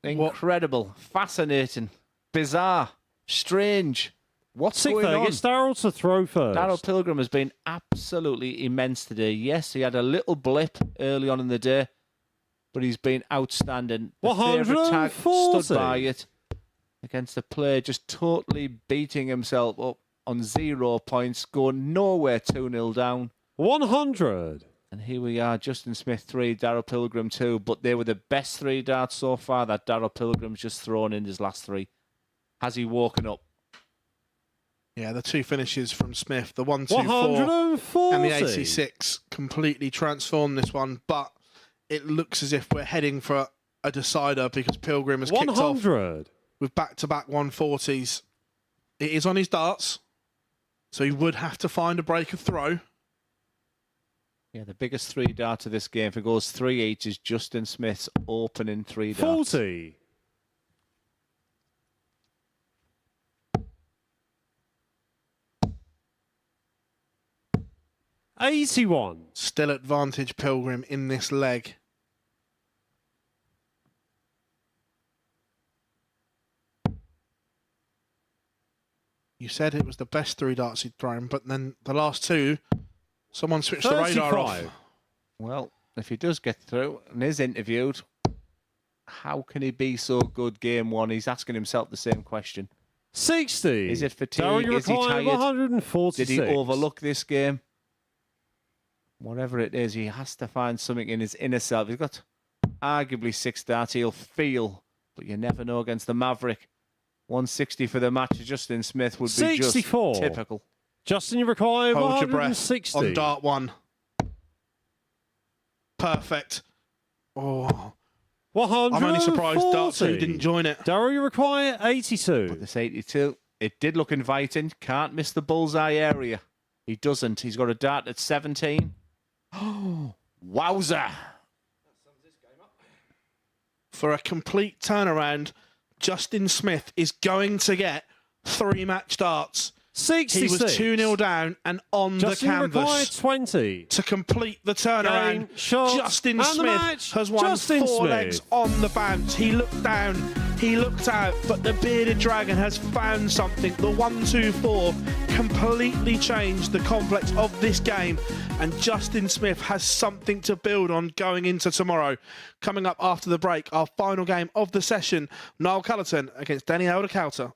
Speaker 4: Incredible. Fascinating. Bizarre. Strange. What's
Speaker 3: 6th
Speaker 4: going
Speaker 3: leg,
Speaker 4: on?
Speaker 3: it's Daryl to throw first.
Speaker 4: Darryl Pilgrim has been absolutely immense today. Yes, he had a little blip early on in the day, but he's been outstanding. The favourite tag
Speaker 3: 140.
Speaker 4: stood by it against the player, just totally beating himself up on 0 points, going nowhere 2-0 down.
Speaker 3: 100.
Speaker 4: And here we are, Justin Smith 3, Darryl Pilgrim 2, but they were the best 3 darts so far that Darryl Pilgrim's just thrown in his last 3. Has he woken up?
Speaker 5: Yeah, the 2 finishes from Smith, the 1-2-4
Speaker 3: 140.
Speaker 5: and the 86 completely transformed this one, but it looks as if we're heading for a decider because Pilgrim has kicked off
Speaker 3: 100.
Speaker 5: with back-to-back 140s. It is on his darts, so he would have to find a break of throw.
Speaker 4: Yeah, the biggest 3 dart of this game, if it goes 3 each, is Justin Smith's opening 3 darts.
Speaker 3: 40. 81.
Speaker 5: Still advantage Pilgrim in this leg. You said it was the best 3 darts he'd thrown, but then the last 2, someone switched
Speaker 3: 35.
Speaker 5: the radar off.
Speaker 4: Well, if he does get through and is interviewed, how can he be so good game 1? He's asking himself the same question.
Speaker 3: 60.
Speaker 4: Is it fatigue?
Speaker 3: Daryl, you
Speaker 4: Is he
Speaker 3: require
Speaker 4: tired?
Speaker 3: 146.
Speaker 4: Did he overlook this game? Whatever it is, he has to find something in his inner self. He's got arguably 6 darts he'll feel, but you never know against the Maverick. 160 for the match. Justin Smith would be
Speaker 3: 64.
Speaker 4: just typical.
Speaker 3: Justin, you require
Speaker 5: Hold your breath
Speaker 3: 160.
Speaker 5: on dart 1. Perfect. Oh,
Speaker 3: 140.
Speaker 5: I'm only surprised dart 2 didn't join it.
Speaker 3: Daryl, you require 82.
Speaker 4: But this 82, it did look inviting. Can't miss the bullseye area. He doesn't. He's got a dart at 17. Oh, wowza.
Speaker 5: For a complete turnaround, Justin Smith is going to get 3 match darts.
Speaker 3: 66.
Speaker 5: He was 2-0 down and on
Speaker 3: Justin,
Speaker 5: the
Speaker 3: you require
Speaker 5: canvas
Speaker 3: 20.
Speaker 5: to complete the turnaround.
Speaker 3: Game, shot,
Speaker 5: Justin
Speaker 3: and the
Speaker 5: Smith
Speaker 3: match.
Speaker 5: has won
Speaker 3: Justin
Speaker 5: 4
Speaker 3: Smith.
Speaker 5: legs on the bounce. He looked down, he looked out, but the bearded dragon has found something. The 1-2-4 completely changed the complex of this game, and Justin Smith has something to build on going into tomorrow. Coming up after the break, our final game of the session, Niall Cullerton against Danny Elder-Kauter.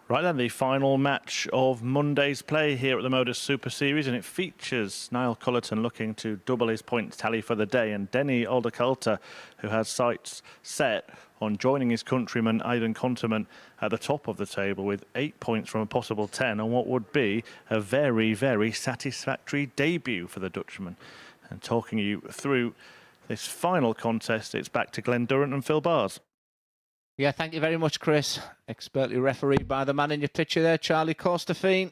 Speaker 1: Right then, the final match of Monday's play here at the MODUS Super Series, and it features Niall Cullerton looking to double his points tally for the day, and Denny Aldercoulter, who has sights set on joining his countryman Aidan Conterman at the top of the table with 8 points from a possible 10 on what would be a very, very satisfactory debut for the Dutchman. And talking you through this final contest, it's back to Glenn Durrant and Phil Bars.
Speaker 4: Yeah, thank you very much, Chris. Expertly refereed by the man in your picture there, Charlie Costafine.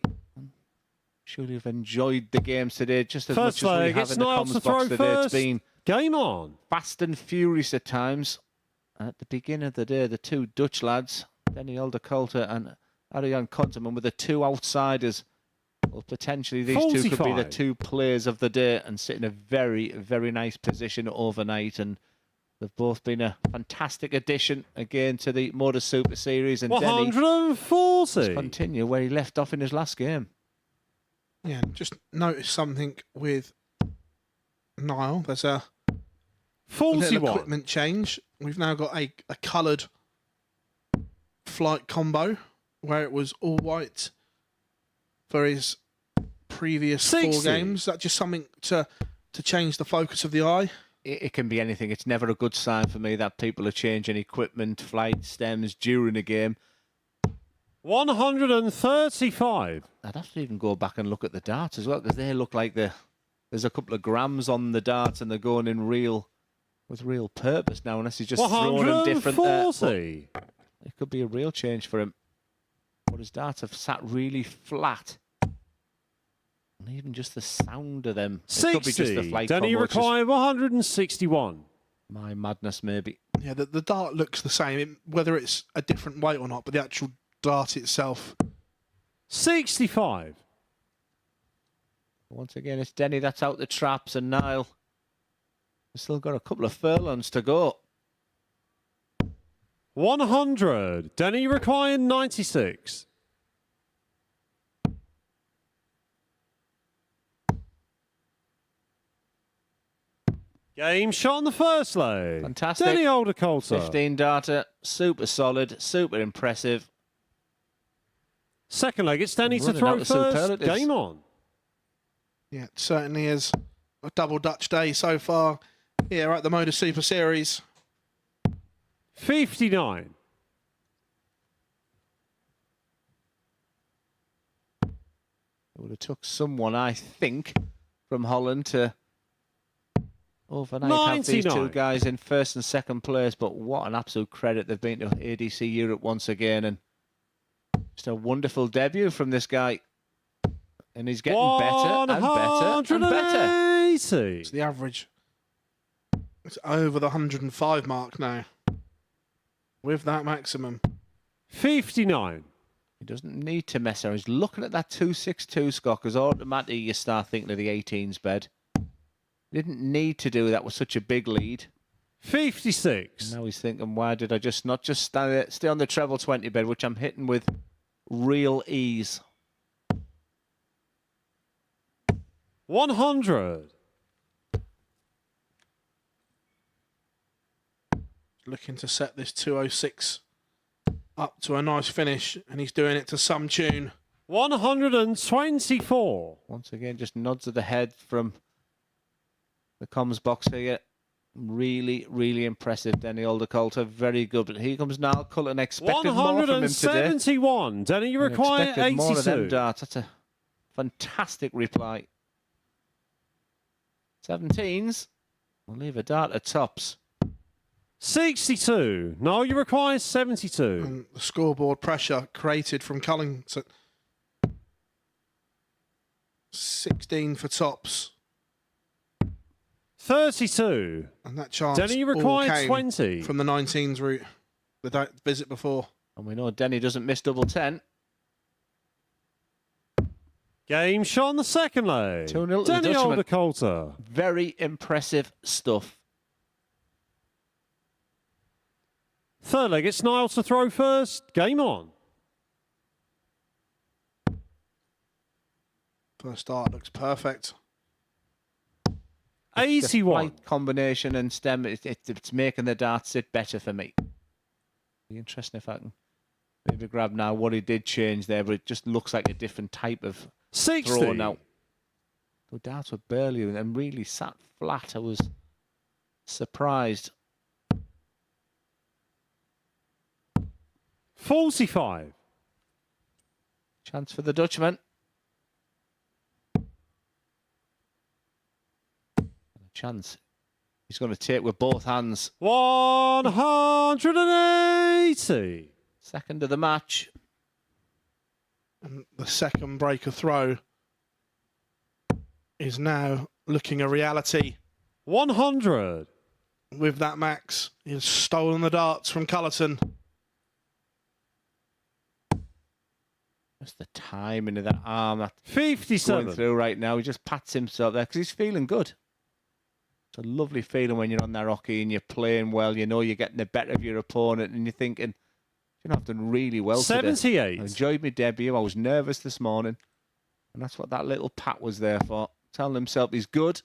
Speaker 4: Should have enjoyed the games today just as much as we have in the comms box today. It's been
Speaker 3: game on,
Speaker 4: fast and furious at times. At the beginning of the day, the two Dutch lads, Denny Aldercoulter and Ariane Conterman, were the two outsiders. Well, potentially these 45. Two could be the two players of the day and sit in a very, very nice position overnight. And they've both been a fantastic addition again to the MODUS Super Series. And
Speaker 3: 140.
Speaker 4: Denny continue where he left off in his last game.
Speaker 5: Yeah, just notice something with Niall. There's a
Speaker 3: 41.
Speaker 5: Little equipment change. We've now got a coloured flight combo where it was all white for his previous
Speaker 3: 60.
Speaker 5: 4 games. Is that just something to change the focus of the eye?
Speaker 4: It can be anything. It's never a good sign for me that people are changing equipment, flight stems during a game.
Speaker 3: 135.
Speaker 4: I'd have to even go back and look at the darts as well, because they look like there's a couple of grams on the darts and they're going in with real purpose now, unless he's just throwing them different. It could be a real change for him. But his darts have sat really flat. And even just the sound of them.
Speaker 3: 60.
Speaker 4: It could be just the flight combo.
Speaker 3: Denny require 161.
Speaker 4: My madness, maybe.
Speaker 5: Yeah, the dart looks the same, whether it's a different weight or not, but the actual dart itself.
Speaker 3: 65.
Speaker 4: Once again, it's Denny that's out the traps, and Niall has still got a couple of furlongs to go.
Speaker 3: 100. Denny require 96. Game shot on the first leg.
Speaker 4: Fantastic.
Speaker 3: Denny Aldercoulter.
Speaker 4: 15 darter, super solid, super impressive.
Speaker 3: Second leg, it's Denny to
Speaker 4: Running
Speaker 3: throw
Speaker 4: out the
Speaker 3: first.
Speaker 4: superlatives.
Speaker 3: Game on.
Speaker 5: Yeah, it certainly is a double Dutch day so far here at the MODUS Super Series.
Speaker 3: 59.
Speaker 4: It would have took someone, I think, from Holland to overnight have these
Speaker 3: 99.
Speaker 4: two guys in first and second place, but what an absolute credit they've been to ADC Europe once again, and just a wonderful debut from this guy. And he's getting better and better and better.
Speaker 5: It's the average. It's over the 105 mark now. With that maximum.
Speaker 3: 59.
Speaker 4: He doesn't need to mess around. He's looking at that 262, Scott, because automatically you start thinking of the 18s bed. He didn't need to do that with such a big lead.
Speaker 3: 56.
Speaker 4: And now he's thinking, why did I not just stay on the treble 20 bed, which I'm hitting with real ease.
Speaker 3: 100.
Speaker 5: Looking to set this 206 up to a nice finish, and he's doing it to some tune.
Speaker 3: 124.
Speaker 4: Once again, just nods of the head from the comms box here. Really, really impressive, Denny Aldercoulter. Very good. But here comes Niall Cullerton. Expected more from him today.
Speaker 3: 171. Denny, you require 82.
Speaker 4: More of them darts. That's a fantastic reply. 17s. We'll leave a dart at tops.
Speaker 3: 62. No, you require 72.
Speaker 5: And the scoreboard pressure created from Culling. 16 for tops.
Speaker 3: 32.
Speaker 5: And that chance
Speaker 3: Denny, you
Speaker 5: all
Speaker 3: require
Speaker 5: came
Speaker 3: 20.
Speaker 5: from the 19s route with that visit before.
Speaker 4: And we know Denny doesn't miss double 10.
Speaker 3: Game shot on the second leg.
Speaker 4: 2-0 to
Speaker 3: Denny
Speaker 4: the Dutchman.
Speaker 3: Aldercoulter.
Speaker 4: Very impressive stuff.
Speaker 3: Third leg, it's Niall to throw first. Game on.
Speaker 5: First start looks perfect.
Speaker 3: 81.
Speaker 4: Flight combination and stem, it's making the dart sit better for me. Be interesting if I can Maybe grab now. What he did change there, but it just looks like a different type of
Speaker 3: 60.
Speaker 4: throw now. The darts were barely and really sat flat. I was surprised.
Speaker 3: 45.
Speaker 4: Chance for the Dutchman. A chance. He's going to take with both hands.
Speaker 3: 180.
Speaker 4: Second of the match.
Speaker 5: And the second breaker throw is now looking a reality.
Speaker 3: 100.
Speaker 5: With that, Max, he's stolen the darts from Cullerton.
Speaker 4: Just the timing of that arm that's
Speaker 3: 57.
Speaker 4: going through right now. He just pats himself there because he's feeling good. It's a lovely feeling when you're on that hockey and you're playing well. You know you're getting the better of your opponent and you're thinking, you know, I've done really well
Speaker 3: 78.
Speaker 4: today. I enjoyed my debut. I was nervous this morning. And that's what that little pat was there for. Telling himself he's good.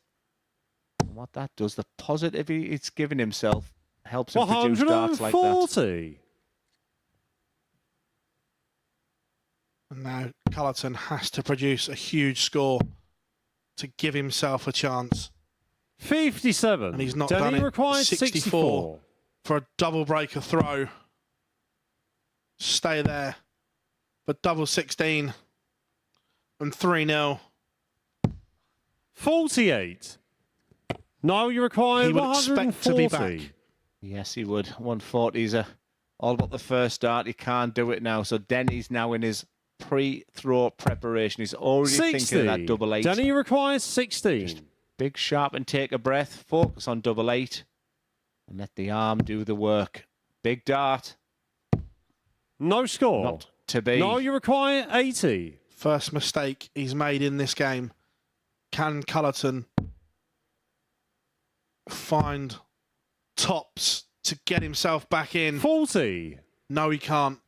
Speaker 4: And what that does, the positivity it's giving himself helps him produce darts like that.
Speaker 3: 140.
Speaker 5: And now Cullerton has to produce a huge score to give himself a chance.
Speaker 3: 57.
Speaker 5: And he's not
Speaker 3: Denny
Speaker 5: done it.
Speaker 3: requires 64
Speaker 5: for a double breaker throw. Stay there for double 16 and 3-0.
Speaker 3: 48. No, you require
Speaker 5: He would
Speaker 3: 140.
Speaker 5: expect to be back.
Speaker 4: Yes, he would. 140's all about the first dart. He can't do it now. So Denny's now in his pre-throw preparation. He's already
Speaker 3: 60.
Speaker 4: thinking of that double 8.
Speaker 3: Denny requires 16.
Speaker 4: Just big sharp and take a breath. Focus on double 8 and let the arm do the work. Big dart.
Speaker 3: No score.
Speaker 4: Not to be.
Speaker 3: No, you require 80.
Speaker 5: First mistake he's made in this game. Can Cullerton find tops to get himself back in?
Speaker 3: 40.
Speaker 5: No, he can't.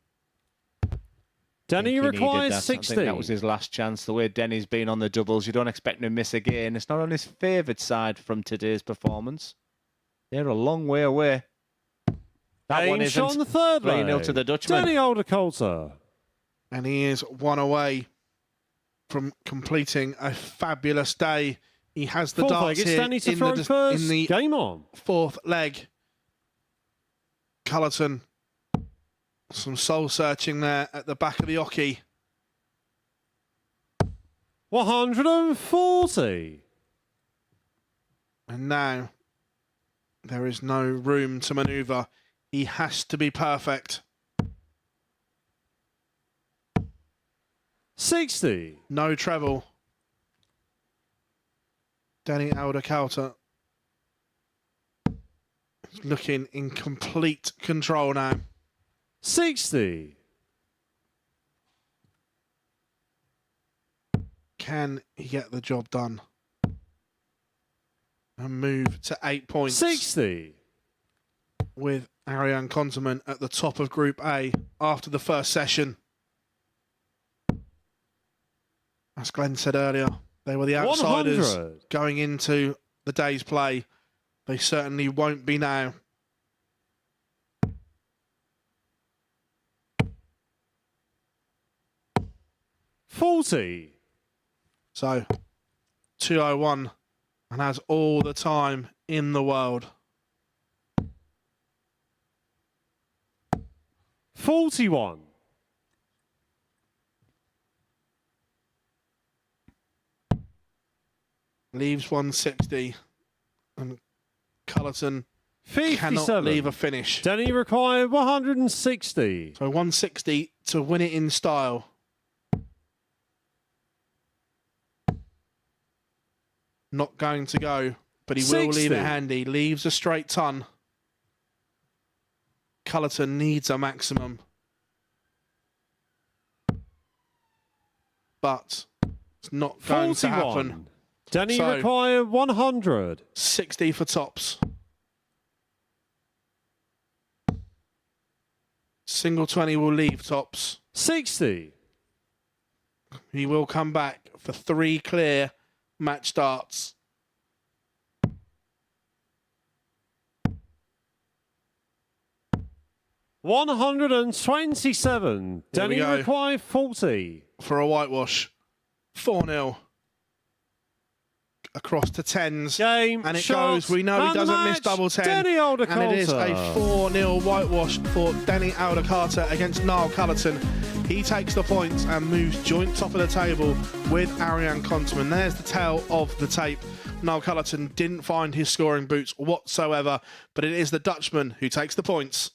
Speaker 3: Denny requires 60.
Speaker 4: I think that was his last chance. The way Denny's been on the doubles, you don't expect him to miss again. It's not on his favoured side from today's performance. They're a long way away. That one isn't.
Speaker 3: On the third
Speaker 4: 3-0 to the Dutchman.
Speaker 3: Denny Aldercoulter.
Speaker 5: And he is one away from completing a fabulous day. He has the
Speaker 3: Fourth
Speaker 5: darts
Speaker 3: leg. It's
Speaker 5: here
Speaker 3: Denny to
Speaker 5: in
Speaker 3: throw
Speaker 5: the,
Speaker 3: first.
Speaker 5: in the
Speaker 3: Game on.
Speaker 5: fourth leg. Cullerton, some soul searching there at the back of the hockey.
Speaker 3: 140.
Speaker 5: And now there is no room to manoeuvre. He has to be perfect.
Speaker 3: 60.
Speaker 5: No treble. Danny Aldercoulter is looking in complete control now.
Speaker 3: 60.
Speaker 5: Can he get the job done? And move to 8 points.
Speaker 3: 60.
Speaker 5: With Ariane Konterman at the top of Group A after the first session. As Glenn said earlier, they were the outsiders
Speaker 3: 100.
Speaker 5: going into the day's play. They certainly won't be now.
Speaker 3: $40.
Speaker 5: So, 201 and has all the time in the world.
Speaker 3: 41.
Speaker 5: Leaves 160 and Cullerton
Speaker 3: 57.
Speaker 5: cannot leave a finish.
Speaker 3: Denny required 160.
Speaker 5: So 160 to win it in style. Not going to go, but he will
Speaker 3: 60.
Speaker 5: leave it handy. Leaves a straight ton. Cullerton needs a maximum. But it's not going
Speaker 3: 41.
Speaker 5: to happen.
Speaker 3: Denny
Speaker 5: So-
Speaker 3: required 100.
Speaker 5: 60 for tops. Single 20 will leave tops.
Speaker 3: 60.
Speaker 5: He will come back for 3 clear match starts.
Speaker 3: 127.
Speaker 5: Here we
Speaker 3: Danny
Speaker 5: go.
Speaker 3: require 40.
Speaker 5: For a whitewash. 4-0. Across to tens.
Speaker 3: Game,
Speaker 5: and it
Speaker 3: shots,
Speaker 5: goes. We know he
Speaker 3: and the
Speaker 5: doesn't miss
Speaker 3: match,
Speaker 5: double 10.
Speaker 3: Denny Aldercarter.
Speaker 5: And it is a 4-0 whitewash for Denny Aldercarter against Niall Cullerton. He takes the points and moves joint top of the table with Ariane Konteman. There's the tail of the tape. Niall Cullerton didn't find his scoring boots whatsoever, but it is the Dutchman who takes the points.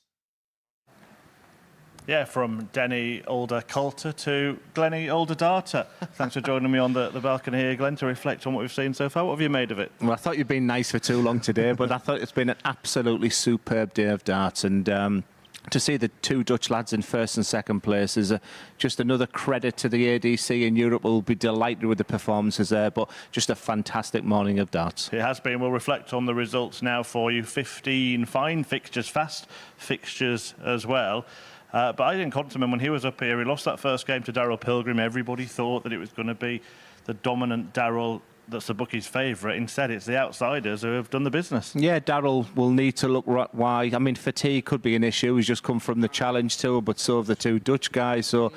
Speaker 1: Yeah, from Denny Aldercarter to Glenny Aldercarter. Thanks for joining me on the balcony here, Glenn, to reflect on what we've seen so far. What have you made of it?
Speaker 4: Well, I thought you'd been nice for too long today, but I thought it's been an absolutely superb day of darts. And to see the two Dutch lads in first and second place is just another credit to the ADC in Europe. We'll be delighted with the performances there, but just a fantastic morning of darts.
Speaker 1: It has been. We'll reflect on the results now for you. 15 fine fixtures, fast fixtures as well. But Ariane Konteman, when he was up here, he lost that first game to Daryl Pilgrim. Everybody thought that it was going to be the dominant Daryl that's the bookie's favourite. Instead, it's the outsiders who have done the business.
Speaker 4: Yeah, Daryl will need to look why. I mean, fatigue could be an issue. He's just come from the Challenge Tour, but so have the two Dutch guys. So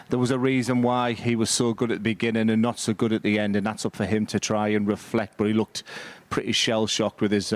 Speaker 4: there was a reason why he was so good at the beginning and not so good at the end, and that's up for him to try and reflect. But he looked pretty shell-shocked with his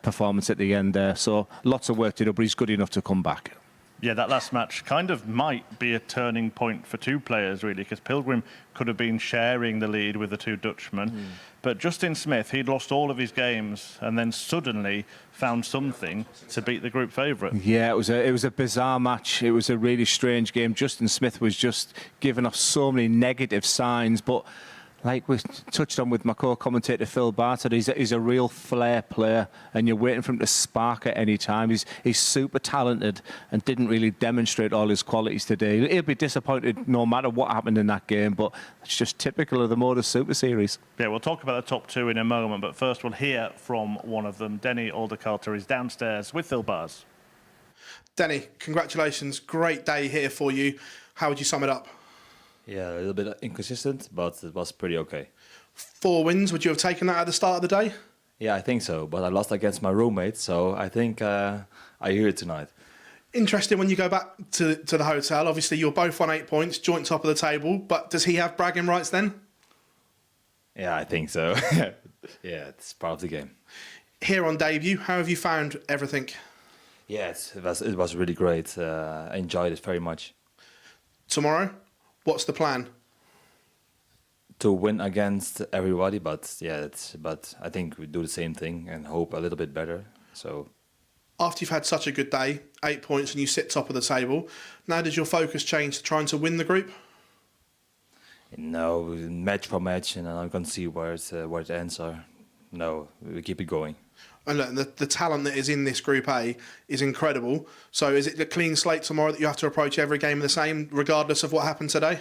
Speaker 4: performance at the end there. So lots of work to do, but he's good enough to come back.
Speaker 1: Yeah, that last match kind of might be a turning point for two players, really, because Pilgrim could have been sharing the lead with the two Dutchmen. But Justin Smith, he'd lost all of his games and then suddenly found something to beat the group favourite.
Speaker 4: Yeah, it was a bizarre match. It was a really strange game. Justin Smith was just giving off so many negative signs, but like we touched on with my co-commentator Phil Barton, he's a real flair player, and you're waiting for him to spark at any time. He's super talented and didn't really demonstrate all his qualities today. He'll be disappointed no matter what happened in that game, but it's just typical of the MODUS Super Series.
Speaker 1: Yeah, we'll talk about the top two in a moment, but first we'll hear from one of them. Denny Aldercarter is downstairs with Phil Bars.
Speaker 5: Denny, congratulations. Great day here for you. How would you sum it up?
Speaker 11: Yeah, a little bit inconsistent, but it was pretty okay.
Speaker 5: 4 wins, would you have taken that at the start of the day?
Speaker 11: Yeah, I think so, but I lost against my roommate, so I think I hear it tonight.
Speaker 5: Interesting when you go back to the hotel. Obviously, you're both on 8 points, joint top of the table, but does he have bragging rights then?
Speaker 11: Yeah, I think so. Yeah, it's part of the game.
Speaker 5: Here on debut, how have you found everything?
Speaker 11: Yeah, it was really great. I enjoyed it very much.
Speaker 5: Tomorrow? What's the plan?
Speaker 11: To win against everybody, but yeah, but I think we do the same thing and hope a little bit better. So,
Speaker 5: after you've had such a good day, 8 points, and you sit top of the table, now does your focus change to trying to win the group?
Speaker 11: No, match for match, and I'm going to see where it ends. Or no, we keep it going.
Speaker 5: And look, the talent that is in this Group A is incredible. So is it a clean slate tomorrow that you have to approach every game the same, regardless of what happened today?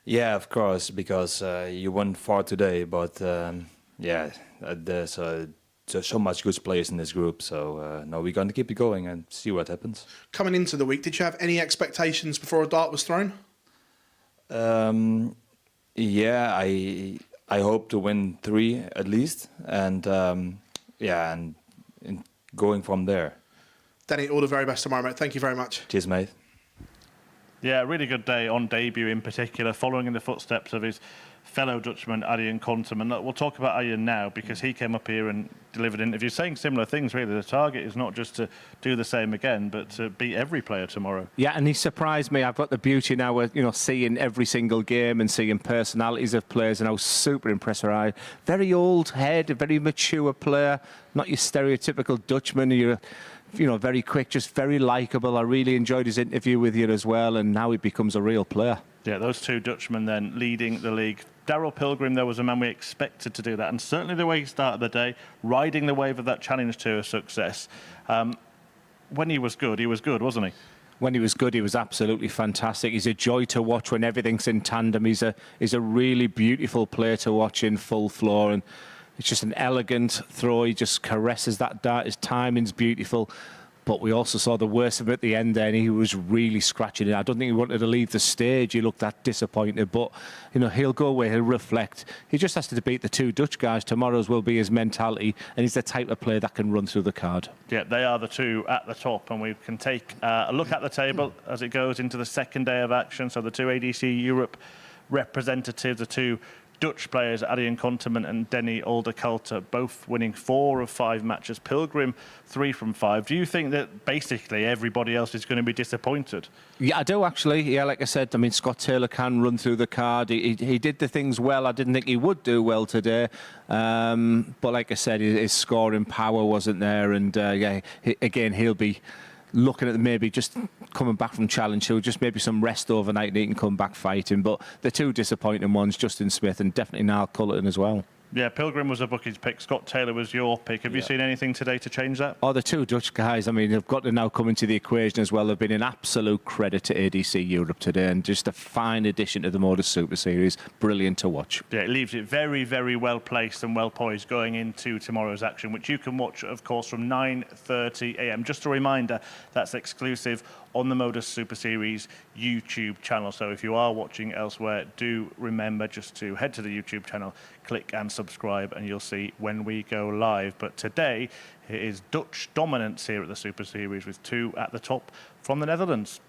Speaker 11: Yeah, of course, because you won 4 today, but yeah, there's so much good players in this group. So no, we're going to keep it going and see what happens.
Speaker 5: Coming into the week, did you have any expectations before a dart was thrown?
Speaker 11: Yeah, I hope to win 3 at least, and yeah, and going from there.
Speaker 5: Danny, all the very best tomorrow, mate. Thank you very much.
Speaker 11: Cheers, mate.
Speaker 1: Yeah, really good day on debut in particular, following in the footsteps of his fellow Dutchman, Ariane Konteman. We'll talk about Ariane now because he came up here and delivered interviews saying similar things, really. The target is not just to do the same again, but to beat every player tomorrow.
Speaker 4: Yeah, and he surprised me. I've got the beauty now of, seeing every single game and seeing personalities of players, and I was super impressed with Ariane. Very old head, a very mature player, not your stereotypical Dutchman. You're very quick, just very likeable. I really enjoyed his interview with you as well, and now he becomes a real player.
Speaker 1: Yeah, those two Dutchmen then leading the league. Daryl Pilgrim, there was a man we expected to do that, and certainly the way he started the day, riding the wave of that Challenge Tour success. When he was good, wasn't he?
Speaker 4: When he was good, he was absolutely fantastic. He's a joy to watch when everything's in tandem. He's a really beautiful player to watch in full floor, and it's just an elegant throw. He just caresses that dart. His timing's beautiful. but we also saw the worst of him at the end there, and he was really scratching it. I don't think he wanted to leave the stage. He looked that disappointed, but you know, he'll go away, he'll reflect. He just has to beat the two Dutch guys. Tomorrow's will be his mentality, and he's the type of player that can run through the card.
Speaker 1: Yeah, they are the two at the top, and we can take a look at the table as it goes into the second day of action. So the two ADC Europe representatives, the two Dutch players, Adrian Konterman and Denny Olderkalter, both winning 4 of 5 matches. Pilgrim, 3 from 5. Do you think that basically everybody else is going to be disappointed?
Speaker 4: Yeah, I do actually. Yeah, like I said, I mean, Scott Taylor can run through the card. He did the things well. I didn't think he would do well today. But like I said, his scoring power wasn't there. And yeah, again, he'll be looking at maybe just coming back from challenge, so just maybe some rest overnight and he can come back fighting. But the two disappointing ones, Justin Smith and definitely Niall Cullerton as well.
Speaker 1: Yeah, Pilgrim was a bookie's pick. Scott Taylor was your pick. Have you seen anything today to change that?
Speaker 4: Oh, the two Dutch guys, I mean, they've got to now come into the equation as well. They've been an absolute credit to ADC Europe today, and just a fine addition to the MODUS Super Series. Brilliant to watch.
Speaker 1: Yeah, it leaves it very, very well placed and well poised going into tomorrow's action, which you can watch, of course, from 9:30 a.m. Just a reminder, that's exclusive on the MODUS Super Series YouTube channel. So if you are watching elsewhere, do remember just to head to the YouTube channel, click and subscribe, and you'll see when we go live. But today, it is Dutch dominance here at the Super Series with 2 at the top from the Netherlands.